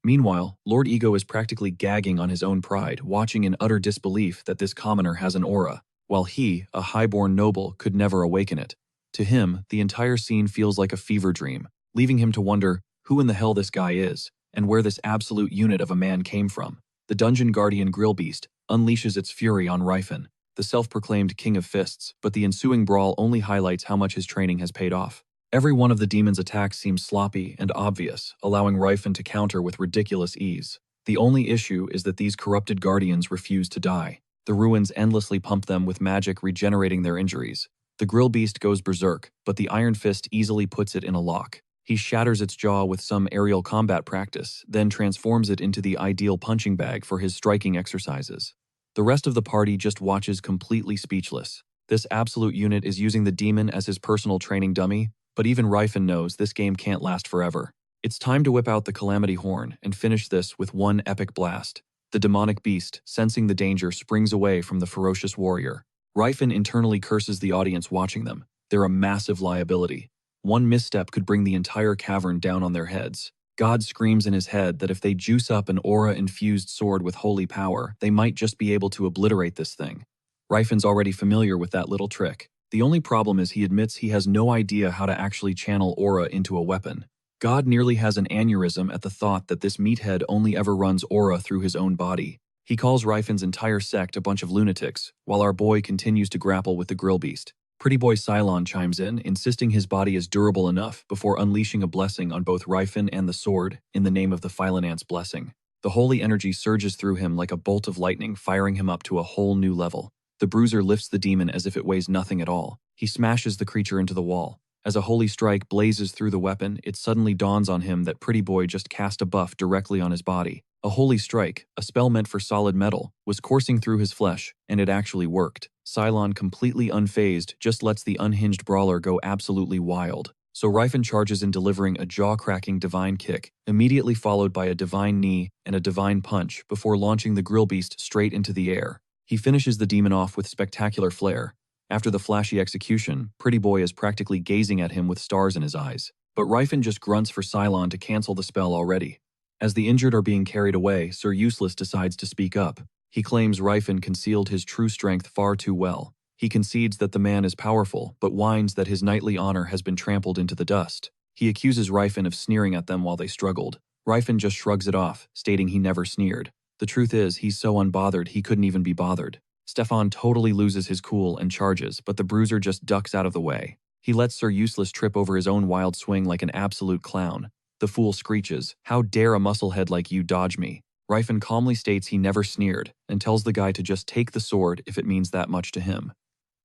S1: Meanwhile, Lord Ego is practically gagging on his own pride, watching in utter disbelief that this commoner has an aura, while he, a highborn noble, could never awaken it. To him, the entire scene feels like a fever dream, leaving him to wonder who in the hell this guy is, and where this absolute unit of a man came from. The Dungeon Guardian Grill Beast unleashes its fury on Ryfin, the self-proclaimed King of Fists, but the ensuing brawl only highlights how much his training has paid off. Every one of the demon's attacks seems sloppy and obvious, allowing Ryfin to counter with ridiculous ease. The only issue is that these corrupted guardians refuse to die. The ruins endlessly pump them with magic, regenerating their injuries. The grill beast goes berserk, but the Iron Fist easily puts it in a lock. He shatters its jaw with some aerial combat practice, then transforms it into the ideal punching bag for his striking exercises. The rest of the party just watches completely speechless. This absolute unit is using the demon as his personal training dummy, but even Ryfin knows this game can't last forever. It's time to whip out the Calamity Horn and finish this with one epic blast. The demonic beast, sensing the danger, springs away from the ferocious warrior. Ryfin internally curses the audience watching them. They're a massive liability. One misstep could bring the entire cavern down on their heads. God screams in his head that if they juice up an aura-infused sword with holy power, they might just be able to obliterate this thing. Ryfin's already familiar with that little trick. The only problem is he admits he has no idea how to actually channel aura into a weapon. God nearly has an aneurysm at the thought that this meathead only ever runs aura through his own body. He calls Ryfin's entire sect a bunch of lunatics, while our boy continues to grapple with the grill beast. Pretty Boy Cylon chimes in, insisting his body is durable enough before unleashing a blessing on both Ryfin and the sword in the name of the Phylonance blessing. The holy energy surges through him like a bolt of lightning, firing him up to a whole new level. The bruiser lifts the demon as if it weighs nothing at all. He smashes the creature into the wall. As a holy strike blazes through the weapon, it suddenly dawns on him that Pretty Boy just cast a buff directly on his body. A holy strike, a spell meant for solid metal, was coursing through his flesh, and it actually worked. Cylon, completely unfazed, just lets the unhinged brawler go absolutely wild. So Ryfin charges in, delivering a jaw-cracking divine kick, immediately followed by a divine knee and a divine punch before launching the grill beast straight into the air. He finishes the demon off with spectacular flair. After the flashy execution, Pretty Boy is practically gazing at him with stars in his eyes. But Ryfin just grunts for Cylon to cancel the spell already. As the injured are being carried away, Sir Useless decides to speak up. He claims Ryfin concealed his true strength far too well. He concedes that the man is powerful, but whines that his knightly honor has been trampled into the dust. He accuses Ryfin of sneering at them while they struggled. Ryfin just shrugs it off, stating he never sneered. The truth is, he's so unbothered he couldn't even be bothered. Stefan totally loses his cool and charges, but the bruiser just ducks out of the way. He lets Sir Useless trip over his own wild swing like an absolute clown. The fool screeches, "How dare a musclehead like you dodge me?" Ryfin calmly states he never sneered, and tells the guy to just take the sword if it means that much to him.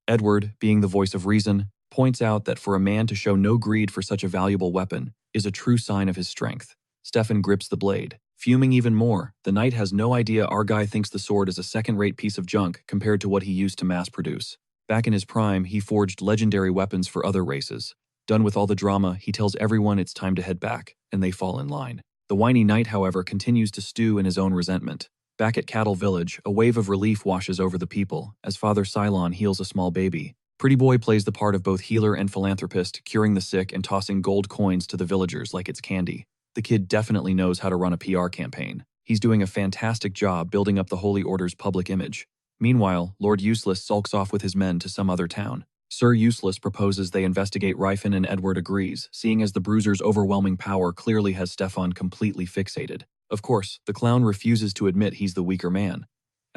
S1: Edward, being the voice of reason, points out that for a man to show no greed for such a valuable weapon is a true sign of his strength. Stefan grips the blade, fuming even more. The knight has no idea our guy thinks the sword is a second-rate piece of junk compared to what he used to mass-produce. Back in his prime, he forged legendary weapons for other races. Done with all the drama, he tells everyone it's time to head back, and they fall in line. The whiny knight, however, continues to stew in his own resentment. Back at Cattle Village, a wave of relief washes over the people as Father Cylon heals a small baby. Pretty Boy plays the part of both healer and philanthropist, curing the sick and tossing gold coins to the villagers like it's candy. The kid definitely knows how to run a PR campaign. He's doing a fantastic job building up the Holy Order's public image. Meanwhile, Lord Useless sulks off with his men to some other town. Sir Useless proposes they investigate Ryfin, and Edward agrees, seeing as the bruiser's overwhelming power clearly has Stefan completely fixated. Of course, the clown refuses to admit he's the weaker man.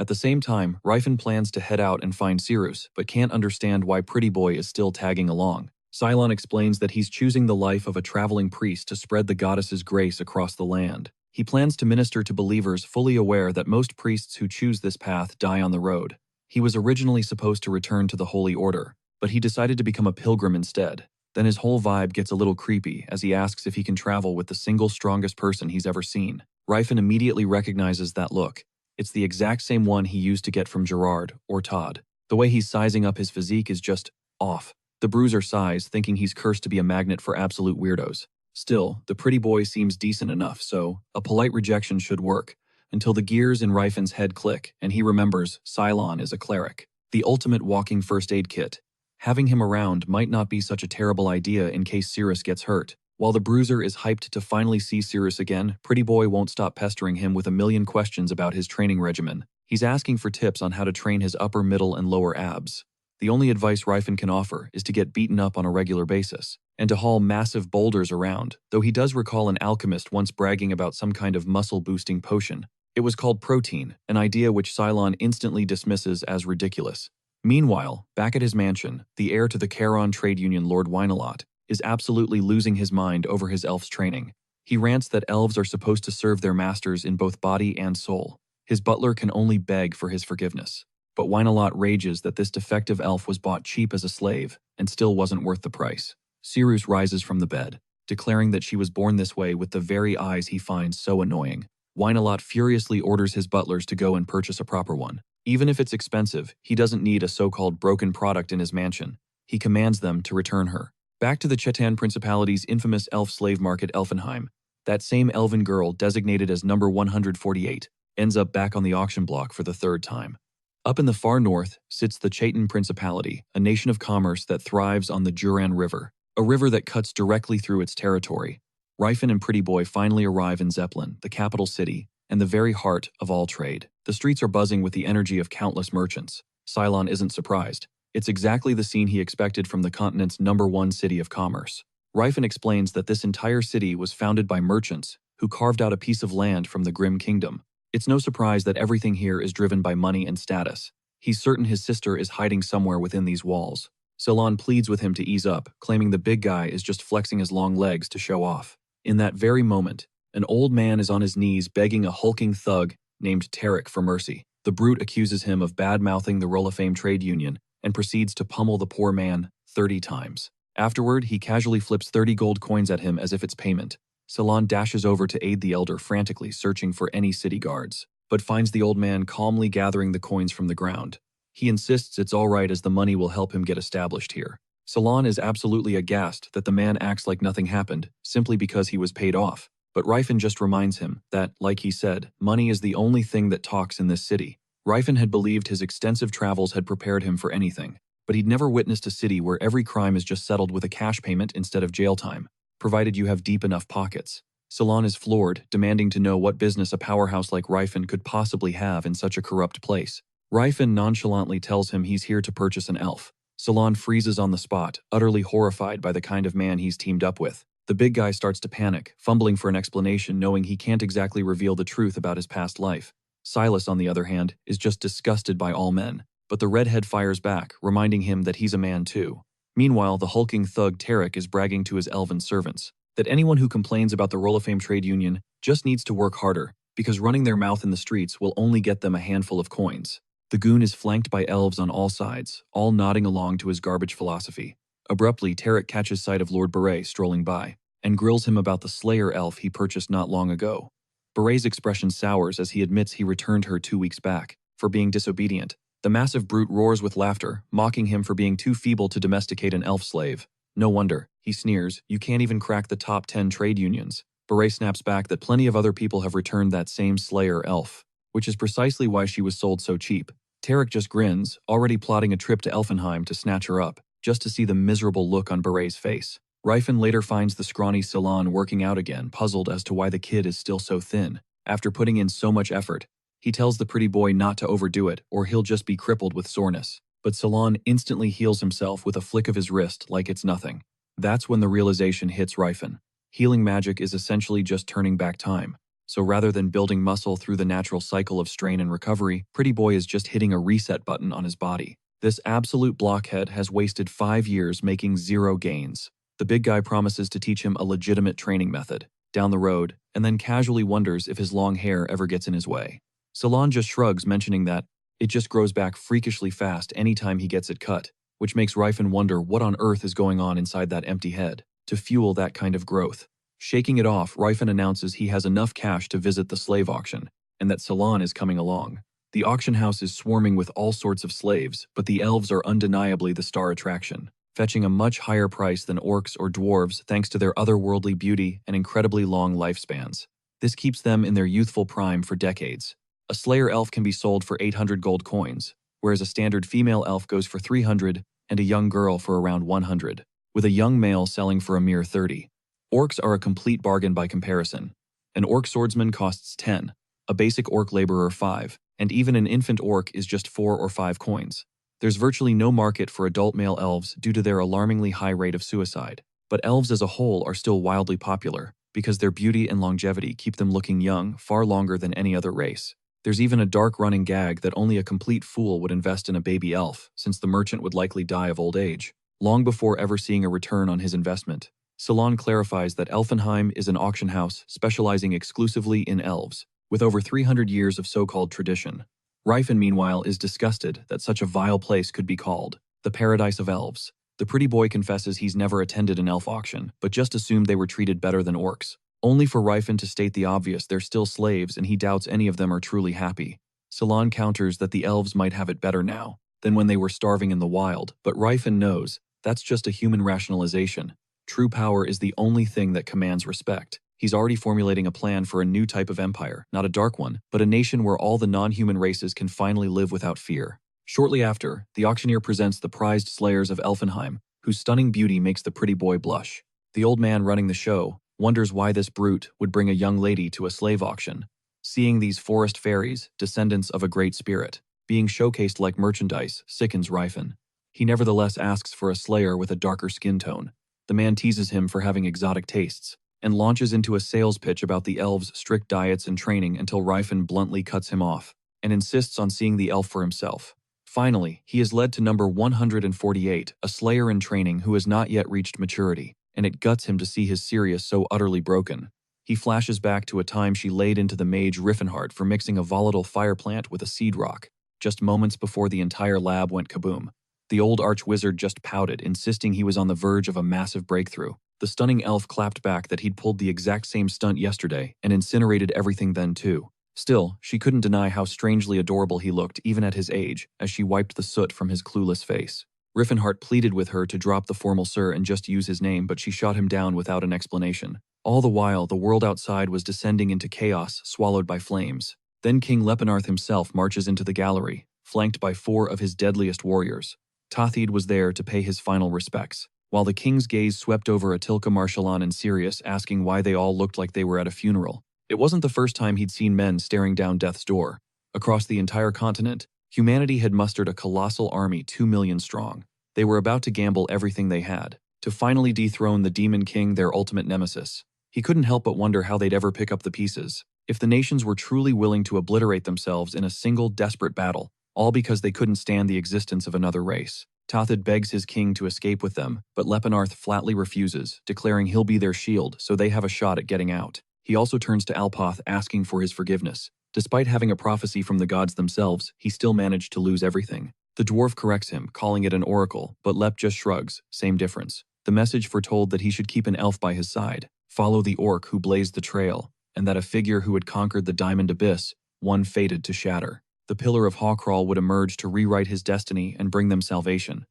S1: At the same time, Ryfen plans to head out and find Sirius, but can't understand why Pretty Boy is still tagging along. Cylon explains that he's choosing the life of a traveling priest to spread the goddess's grace across the land. He plans to minister to believers, fully aware that most priests who choose this path die on the road. He was originally supposed to return to the Holy Order, but he decided to become a pilgrim instead. Then his whole vibe gets a little creepy as he asks if he can travel with the single strongest person he's ever seen. Ryfen immediately recognizes that look. It's the exact same one he used to get from Gerard or Todd. The way he's sizing up his physique is just off. The bruiser sighs, thinking he's cursed to be a magnet for absolute weirdos. Still, the Pretty Boy seems decent enough, so a polite rejection should work, until the gears in Ryfen's head click and he remembers Cylon is a cleric. The ultimate walking first aid kit. Having him around might not be such a terrible idea in case Sirius gets hurt. While the bruiser is hyped to finally see Sirius again, Pretty Boy won't stop pestering him with a million questions about his training regimen. He's asking for tips on how to train his upper, middle, and lower abs. The only advice Ryfen can offer is to get beaten up on a regular basis, and to haul massive boulders around, though he does recall an alchemist once bragging about some kind of muscle-boosting potion. It was called protein, an idea which Cylon instantly dismisses as ridiculous. Meanwhile, back at his mansion, the heir to the Charon trade union Lord Wynalot is absolutely losing his mind over his elf's training. He rants that elves are supposed to serve their masters in both body and soul. His butler can only beg for his forgiveness. But Wynalot rages that this defective elf was bought cheap as a slave and still wasn't worth the price. Sirius rises from the bed, declaring that she was born this way with the very eyes he finds so annoying. Wynalot furiously orders his butlers to go and purchase a proper one. Even if it's expensive, he doesn't need a so-called broken product in his mansion. He commands them to return her. Back to the Chetan Principality's infamous elf slave market Elfenheim, that same elven girl designated as number 148 ends up back on the auction block for the third time. Up in the far north sits the Chetan Principality, a nation of commerce that thrives on the Juran River, a river that cuts directly through its territory. Ryfen and Pretty Boy finally arrive in Zeppelin, the capital city, and the very heart of all trade. The streets are buzzing with the energy of countless merchants. Cylon isn't surprised. It's exactly the scene he expected from the continent's #1 city of commerce. Ryfen explains that this entire city was founded by merchants who carved out a piece of land from the Grim Kingdom. It's no surprise that everything here is driven by money and status. He's certain his sister is hiding somewhere within these walls. Cylon pleads with him to ease up, claiming the big guy is just flexing his long legs to show off. In that very moment, an old man is on his knees begging a hulking thug named Tarek for mercy. The brute accuses him of bad-mouthing the Rolafame trade union and proceeds to pummel the poor man 30 times. Afterward, he casually flips 30 gold coins at him as if it's payment. Cylon dashes over to aid the elder, frantically searching for any city guards, but finds the old man calmly gathering the coins from the ground. He insists it's all right as the money will help him get established here. Cylon is absolutely aghast that the man acts like nothing happened, simply because he was paid off. But Ryfen just reminds him that, like he said, money is the only thing that talks in this city. Ryfen had believed his extensive travels had prepared him for anything, but he'd never witnessed a city where every crime is just settled with a cash payment instead of jail time, provided you have deep enough pockets. Cylon is floored, demanding to know what business a powerhouse like Ryfen could possibly have in such a corrupt place. Ryfen nonchalantly tells him he's here to purchase an elf. Cylon freezes on the spot, utterly horrified by the kind of man he's teamed up with. The big guy starts to panic, fumbling for an explanation, knowing he can't exactly reveal the truth about his past life. Silas, on the other hand, is just disgusted by all men, but the redhead fires back, reminding him that he's a man too. Meanwhile, the hulking thug Tarek is bragging to his elven servants that anyone who complains about the Rolafame trade union just needs to work harder, because running their mouth in the streets will only get them a handful of coins. The goon is flanked by elves on all sides, all nodding along to his garbage philosophy. Abruptly, Tarek catches sight of Lord Beret strolling by, and grills him about the Slayer elf he purchased not long ago. Beret's expression sours as he admits he returned her 2 weeks back, for being disobedient. The massive brute roars with laughter, mocking him for being too feeble to domesticate an elf slave. No wonder, he sneers, you can't even crack the top 10 trade unions. Beret snaps back that plenty of other people have returned that same Slayer elf, which is precisely why she was sold so cheap. Tarek just grins, already plotting a trip to Elfenheim to snatch her up, just to see the miserable look on Beret's face. Ryfen later finds the scrawny Cylon working out again, puzzled as to why the kid is still so thin. After putting in so much effort, he tells the pretty boy not to overdo it or he'll just be crippled with soreness. But Cylon instantly heals himself with a flick of his wrist like it's nothing. That's when the realization hits Ryfen. Healing magic is essentially just turning back time. So rather than building muscle through the natural cycle of strain and recovery, Pretty Boy is just hitting a reset button on his body. This absolute blockhead has wasted 5 years making zero gains. The big guy promises to teach him a legitimate training method down the road, and then casually wonders if his long hair ever gets in his way. Salon just shrugs, mentioning that it just grows back freakishly fast anytime he gets it cut, which makes Rifen wonder what on earth is going on inside that empty head to fuel that kind of growth. Shaking it off, Rifen announces he has enough cash to visit the slave auction, and that Salon is coming along. The auction house is swarming with all sorts of slaves, but the elves are undeniably the star attraction, fetching a much higher price than orcs or dwarves thanks to their otherworldly beauty and incredibly long lifespans. This keeps them in their youthful prime for decades. A Slayer elf can be sold for 800 gold coins, whereas a standard female elf goes for 300 and a young girl for around 100, with a young male selling for a mere 30. Orcs are a complete bargain by comparison. An orc swordsman costs 10, a basic orc laborer 5, and even an infant orc is just 4 or 5 coins. There's virtually no market for adult male elves due to their alarmingly high rate of suicide, but elves as a whole are still wildly popular because their beauty and longevity keep them looking young far longer than any other race. There's even a dark running gag that only a complete fool would invest in a baby elf, since the merchant would likely die of old age, long before ever seeing a return on his investment. Salon clarifies that Elfenheim is an auction house specializing exclusively in elves, with over 300 years of so-called tradition. Rifen, meanwhile, is disgusted that such a vile place could be called the paradise of elves. The pretty boy confesses he's never attended an elf auction, but just assumed they were treated better than orcs. Only for Rifen to state the obvious, they're still slaves and he doubts any of them are truly happy. Salon counters that the elves might have it better now than when they were starving in the wild, but Rifen knows that's just a human rationalization. True power is the only thing that commands respect. He's already formulating a plan for a new type of empire, not a dark one, but a nation where all the non-human races can finally live without fear. Shortly after, the auctioneer presents the prized slayers of Elfenheim, whose stunning beauty makes the pretty boy blush. The old man running the show wonders why this brute would bring a young lady to a slave auction. Seeing these forest fairies, descendants of a great spirit, being showcased like merchandise sickens Rifen. He nevertheless asks for a slayer with a darker skin tone. The man teases him for having exotic tastes, and launches into a sales pitch about the elves' strict diets and training until Rifen bluntly cuts him off, and insists on seeing the elf for himself. Finally, he is led to number 148, a slayer in training who has not yet reached maturity, and it guts him to see his Sirius so utterly broken. He flashes back to a time she laid into the mage Riffenhart for mixing a volatile fire plant with a seed rock, just moments before the entire lab went kaboom. The old arch-wizard just pouted, insisting he was on the verge of a massive breakthrough. The stunning elf clapped back that he'd pulled the exact same stunt yesterday and incinerated everything then too. Still, she couldn't deny how strangely adorable he looked even at his age as she wiped the soot from his clueless face. Riffenhart pleaded with her to drop the formal sir and just use his name, but she shot him down without an explanation. All the while, the world outside was descending into chaos, swallowed by flames. Then King Lepenarth himself marches into the gallery, flanked by 4 of his deadliest warriors. Tathid was there to pay his final respects, while the king's gaze swept over Atilka, Marshalon, and Sirius, asking why they all looked like they were at a funeral. It wasn't the first time he'd seen men staring down death's door. Across the entire continent, humanity had mustered a colossal army 2 million strong. They were about to gamble everything they had to finally dethrone the Demon King, their ultimate nemesis. He couldn't help but wonder how they'd ever pick up the pieces. If the nations were truly willing to obliterate themselves in a single desperate battle, all because they couldn't stand the existence of another race. Tathid begs his king to escape with them, but Lepenarth flatly refuses, declaring he'll be their shield so they have a shot at getting out. He also turns to Alpoth asking for his forgiveness. Despite having a prophecy from the gods themselves, he still managed to lose everything. The dwarf corrects him, calling it an oracle, but Lep just shrugs, same difference. The message foretold that he should keep an elf by his side, follow the orc who blazed the trail, and that a figure who had conquered the Diamond Abyss, one fated to shatter. The Pillar of Hawcrawl would emerge to rewrite his destiny and bring them salvation.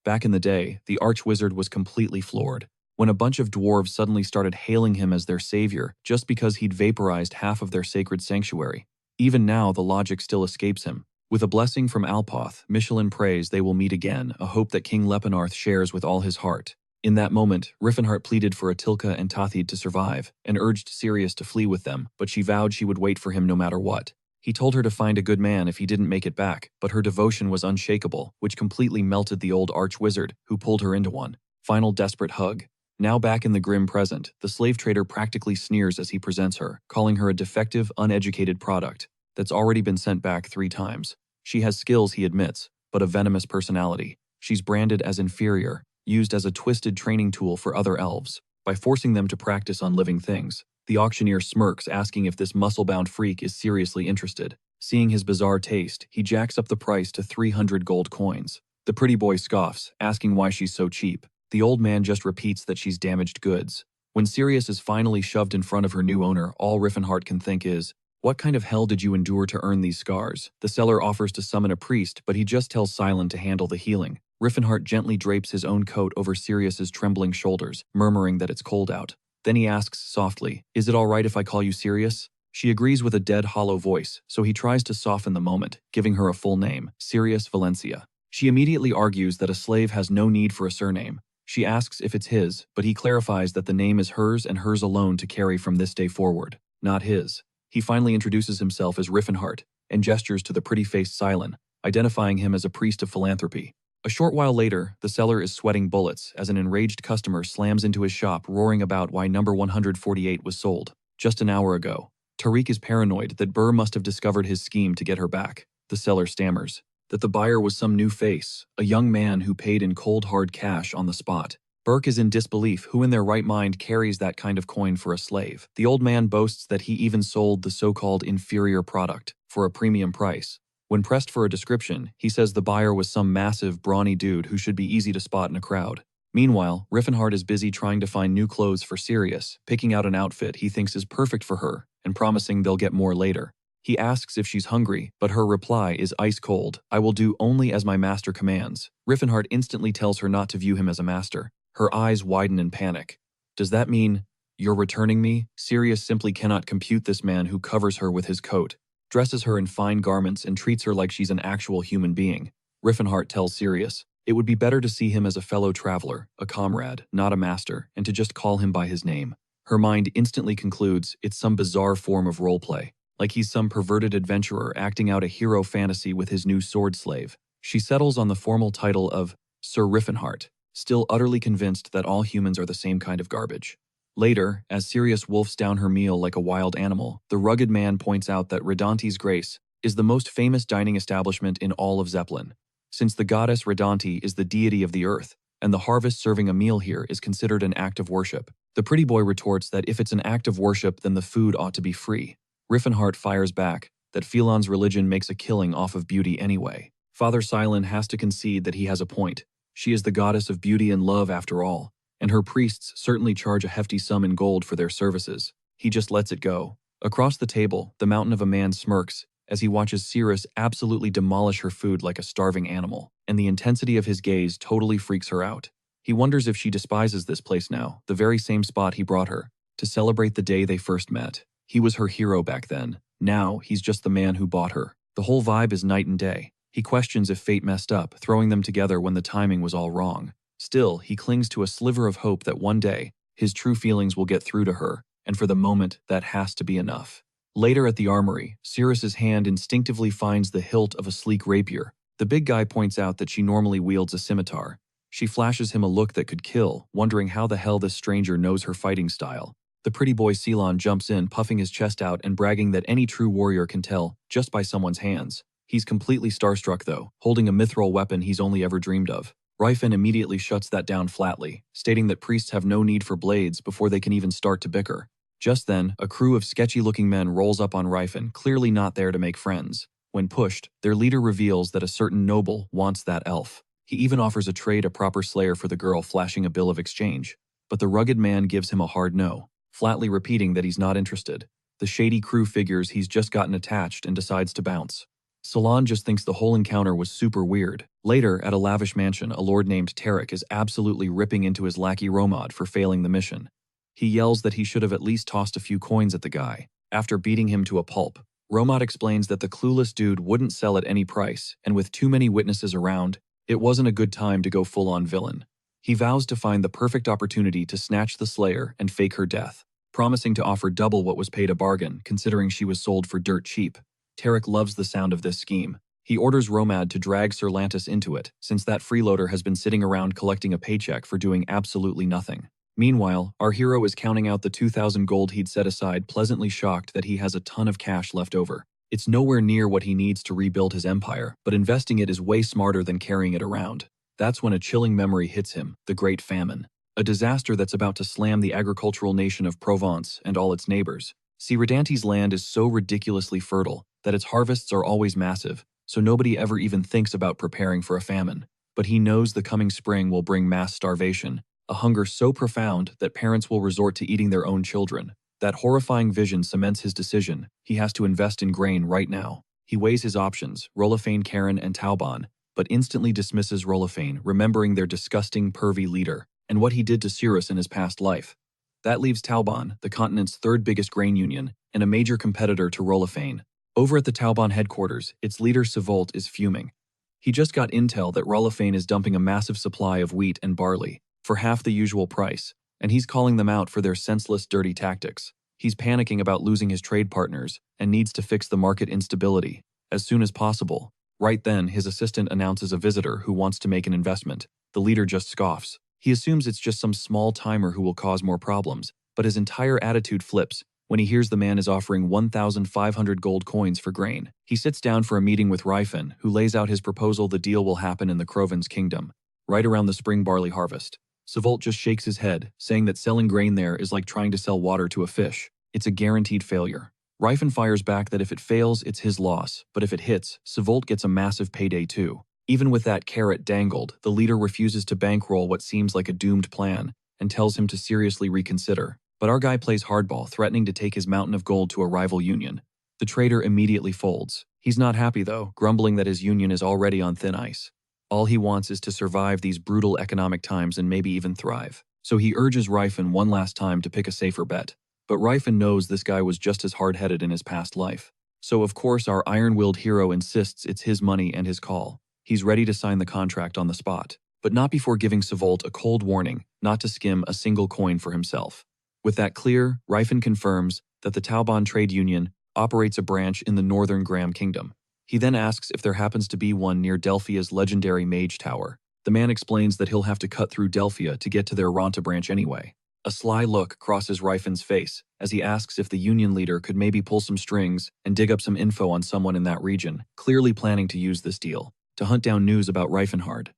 S1: Back in the day, the arch-wizard was completely floored when a bunch of dwarves suddenly started hailing him as their savior just because he'd vaporized half of their sacred sanctuary. Even now, the logic still escapes him. With a blessing from Alpoth, Michelin prays they will meet again, a hope that King Lepenarth shares with all his heart. In that moment, Riffenhart pleaded for Atilka and Tathid to survive and urged Sirius to flee with them, but she vowed she would wait for him no matter what. He told her to find a good man if he didn't make it back, but her devotion was unshakable, which completely melted the old arch-wizard, who pulled her into one final desperate hug. Now back in the grim present, the slave trader practically sneers as he presents her, calling her a defective, uneducated product that's already been sent back 3 times. She has skills, he admits, but a venomous personality. She's branded as inferior, used as a twisted training tool for other elves, by forcing them to practice on living things. The auctioneer smirks, asking if this muscle-bound freak is seriously interested. Seeing his bizarre taste, he jacks up the price to 300 gold coins. The pretty boy scoffs, asking why she's so cheap. The old man just repeats that she's damaged goods. When Sirius is finally shoved in front of her new owner, all Riffenhart can think is, "What kind of hell did you endure to earn these scars?" The seller offers to summon a priest, but he just tells Silent to handle the healing. Riffenhart gently drapes his own coat over Sirius's trembling shoulders, murmuring that it's cold out. Then he asks softly, "Is it all right if I call you Sirius?" She agrees with a dead, hollow voice, so he tries to soften the moment, giving her a full name, Sirius Valencia. She immediately argues that a slave has no need for a surname. She asks if it's his, but he clarifies that the name is hers and hers alone to carry from this day forward, not his. He finally introduces himself as Riffenhart and gestures to the pretty-faced Silent, identifying him as a priest of philanthropy. A short while later, the seller is sweating bullets as an enraged customer slams into his shop, roaring about why number 148 was sold just an hour ago. Tariq is paranoid that Burr must have discovered his scheme to get her back. The seller stammers that the buyer was some new face, a young man who paid in cold hard cash on the spot. Burke is in disbelief. Who in their right mind carries that kind of coin for a slave? The old man boasts that he even sold the so-called inferior product for a premium price. When pressed for a description, he says the buyer was some massive, brawny dude who should be easy to spot in a crowd. Meanwhile, Riffenhart is busy trying to find new clothes for Sirius, picking out an outfit he thinks is perfect for her, and promising they'll get more later. He asks if she's hungry, but her reply is ice cold. "I will do only as my master commands." Riffenhart instantly tells her not to view him as a master. Her eyes widen in panic. "Does that mean you're returning me?" Sirius simply cannot compute this man who covers her with his coat, dresses her in fine garments, and treats her like she's an actual human being. Riffenhart tells Sirius it would be better to see him as a fellow traveler, a comrade, not a master, and to just call him by his name. Her mind instantly concludes it's some bizarre form of roleplay, like he's some perverted adventurer acting out a hero fantasy with his new sword slave. She settles on the formal title of Sir Riffenhart, still utterly convinced that all humans are the same kind of garbage. Later, as Sirius wolfs down her meal like a wild animal, the rugged man points out that Redanti's Grace is the most famous dining establishment in all of Zeppelin, since the goddess Redanti is the deity of the earth, and the harvest serving a meal here is considered an act of worship. The pretty boy retorts that if it's an act of worship, then the food ought to be free. Riffenhart fires back that Philon's religion makes a killing off of beauty anyway. Father Silent has to concede that he has a point. She is the goddess of beauty and love after all, and her priests certainly charge a hefty sum in gold for their services. He just lets it go. Across the table, the mountain of a man smirks as he watches Sirius absolutely demolish her food like a starving animal, and the intensity of his gaze totally freaks her out. He wonders if she despises this place now, the very same spot he brought her, to celebrate the day they first met. He was her hero back then. Now, he's just the man who bought her. The whole vibe is night and day. He questions if fate messed up, throwing them together when the timing was all wrong. Still, he clings to a sliver of hope that one day, his true feelings will get through to her, and for the moment, that has to be enough. Later at the armory, Sirius's hand instinctively finds the hilt of a sleek rapier. The big guy points out that she normally wields a scimitar. She flashes him a look that could kill, wondering how the hell this stranger knows her fighting style. The pretty boy Ceylon jumps in, puffing his chest out and bragging that any true warrior can tell just by someone's hands. He's completely starstruck though, holding a mithril weapon he's only ever dreamed of. Rifen immediately shuts that down flatly, stating that priests have no need for blades before they can even start to bicker. Just then, a crew of sketchy-looking men rolls up on Rifen, clearly not there to make friends. When pushed, their leader reveals that a certain noble wants that elf. He even offers a trade a proper slayer for the girl, flashing a bill of exchange. But the rugged man gives him a hard no, flatly repeating that he's not interested. The shady crew figures he's just gotten attached and decides to bounce. Salon just thinks the whole encounter was super weird. Later, at a lavish mansion, a lord named Tarek is absolutely ripping into his lackey Romad for failing the mission. He yells that he should have at least tossed a few coins at the guy. After beating him to a pulp, Romad explains that the clueless dude wouldn't sell at any price, and with too many witnesses around, it wasn't a good time to go full-on villain. He vows to find the perfect opportunity to snatch the slayer and fake her death, promising to offer double what was paid a bargain, considering she was sold for dirt cheap. Tarek loves the sound of this scheme. He orders Romad to drag Sir Lantis into it, since that freeloader has been sitting around collecting a paycheck for doing absolutely nothing. Meanwhile, our hero is counting out the 2,000 gold he'd set aside, pleasantly shocked that he has a ton of cash left over. It's nowhere near what he needs to rebuild his empire, but investing it is way smarter than carrying it around. That's when a chilling memory hits him, the Great Famine. A disaster that's about to slam the agricultural nation of Provence and all its neighbors. See, Rodante's land is so ridiculously fertile that its harvests are always massive, so nobody ever even thinks about preparing for a famine. But he knows the coming spring will bring mass starvation, a hunger so profound that parents will resort to eating their own children. That horrifying vision cements his decision. He has to invest in grain right now. He weighs his options, Rolofane, Karen, and Tauban, but instantly dismisses Rolofane, remembering their disgusting, pervy leader, and what he did to Cyrus in his past life. That leaves Tauban, the continent's third biggest grain union, and a major competitor to Rolofane. Over at the Tauban headquarters, its leader Savolt is fuming. He just got intel that Rolofane is dumping a massive supply of wheat and barley, for half the usual price, and he's calling them out for their senseless, dirty tactics. He's panicking about losing his trade partners and needs to fix the market instability as soon as possible. Right then, his assistant announces a visitor who wants to make an investment. The leader just scoffs. He assumes it's just some small-timer who will cause more problems, but his entire attitude flips when he hears the man is offering 1,500 gold coins for grain. He sits down for a meeting with Ryfin, who lays out his proposal. The deal will happen in the Crovin's kingdom, right around the spring barley harvest. Savolt just shakes his head, saying that selling grain there is like trying to sell water to a fish. It's a guaranteed failure. Ryfin fires back that if it fails, it's his loss, but if it hits, Savolt gets a massive payday too. Even with that carrot dangled, the leader refuses to bankroll what seems like a doomed plan and tells him to seriously reconsider. But our guy plays hardball, threatening to take his mountain of gold to a rival union. The trader immediately folds. He's not happy though, grumbling that his union is already on thin ice. All he wants is to survive these brutal economic times and maybe even thrive. So he urges Ryfin one last time to pick a safer bet. But Ryfin knows this guy was just as hard-headed in his past life. So of course our iron-willed hero insists it's his money and his call. He's ready to sign the contract on the spot, but not before giving Savolt a cold warning not to skim a single coin for himself. With that clear, Ryfin confirms that the Tauban Trade Union operates a branch in the northern Graham Kingdom. He then asks if there happens to be one near Delphia's legendary Mage Tower. The man explains that he'll have to cut through Delphia to get to their Ronta branch anyway. A sly look crosses Ryfin's face as he asks if the union leader could maybe pull some strings and dig up some info on someone in that region, clearly planning to use this deal to hunt down news about Ryfinhard.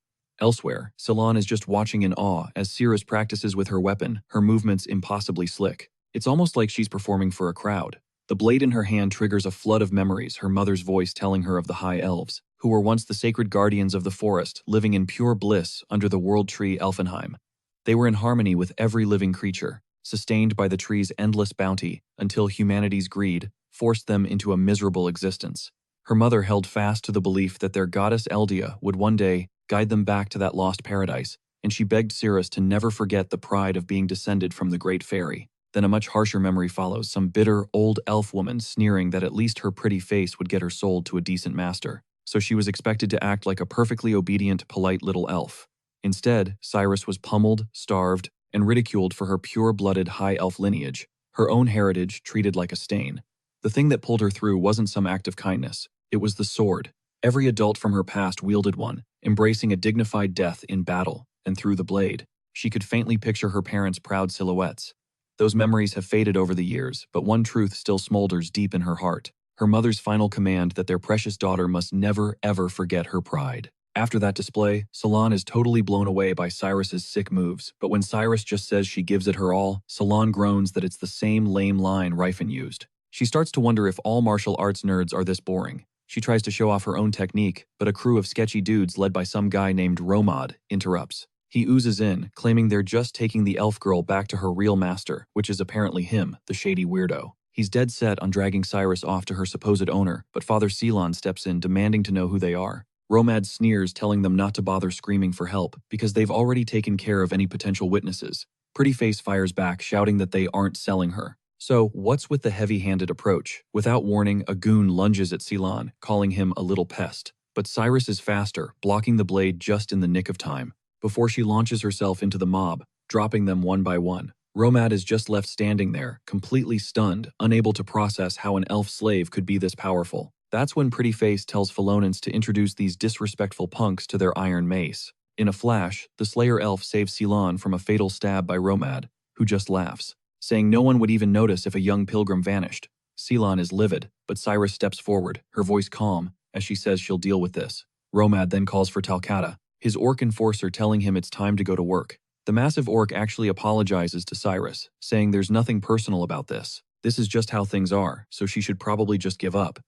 S1: Elsewhere, Salon is just watching in awe as Cirrus practices with her weapon, her movements impossibly slick. It's almost like she's performing for a crowd. The blade in her hand triggers a flood of memories, her mother's voice telling her of the High Elves, who were once the sacred guardians of the forest, living in pure bliss under the world tree Elfenheim. They were in harmony with every living creature, sustained by the tree's endless bounty until humanity's greed forced them into a miserable existence. Her mother held fast to the belief that their goddess Eldia would one day guide them back to that lost paradise, and she begged Cirrus to never forget the pride of being descended from the great fairy. Then a much harsher memory follows, some bitter, old elf woman sneering that at least her pretty face would get her sold to a decent master. So she was expected to act like a perfectly obedient, polite little elf. Instead, Cyrus was pummeled, starved, and ridiculed for her pure-blooded high elf lineage, her own heritage treated like a stain. The thing that pulled her through wasn't some act of kindness. It was the sword. Every adult from her past wielded one, embracing a dignified death in battle, and through the blade, she could faintly picture her parents' proud silhouettes. Those memories have faded over the years, but one truth still smolders deep in her heart. Her mother's final command that their precious daughter must never, ever forget her pride. After that display, Salon is totally blown away by Cyrus's sick moves, but when Cyrus just says she gives it her all, Salon groans that it's the same lame line Ryfin used. She starts to wonder if all martial arts nerds are this boring. She tries to show off her own technique, but a crew of sketchy dudes led by some guy named Romad interrupts. He oozes in, claiming they're just taking the elf girl back to her real master, which is apparently him, the shady weirdo. He's dead set on dragging Cyrus off to her supposed owner, but Father Ceylon steps in, demanding to know who they are. Romad sneers, telling them not to bother screaming for help, because they've already taken care of any potential witnesses. Pretty Face fires back, shouting that they aren't selling her. So, what's with the heavy-handed approach? Without warning, a goon lunges at Ceylon, calling him a little pest. But Cyrus is faster, blocking the blade just in the nick of time, before she launches herself into the mob, dropping them one by one. Romad is just left standing there, completely stunned, unable to process how an elf slave could be this powerful. That's when Pretty Face tells Philonins to introduce these disrespectful punks to their iron mace. In a flash, the Slayer elf saves Ceylon from a fatal stab by Romad, who just laughs, saying no one would even notice if a young pilgrim vanished. Ceylon is livid, but Cyrus steps forward, her voice calm, as she says she'll deal with this. Romad then calls for Talcata, his orc enforcer, telling him it's time to go to work. The massive orc actually apologizes to Cyrus, saying there's nothing personal about this. This is just how things are, so she should probably just give up.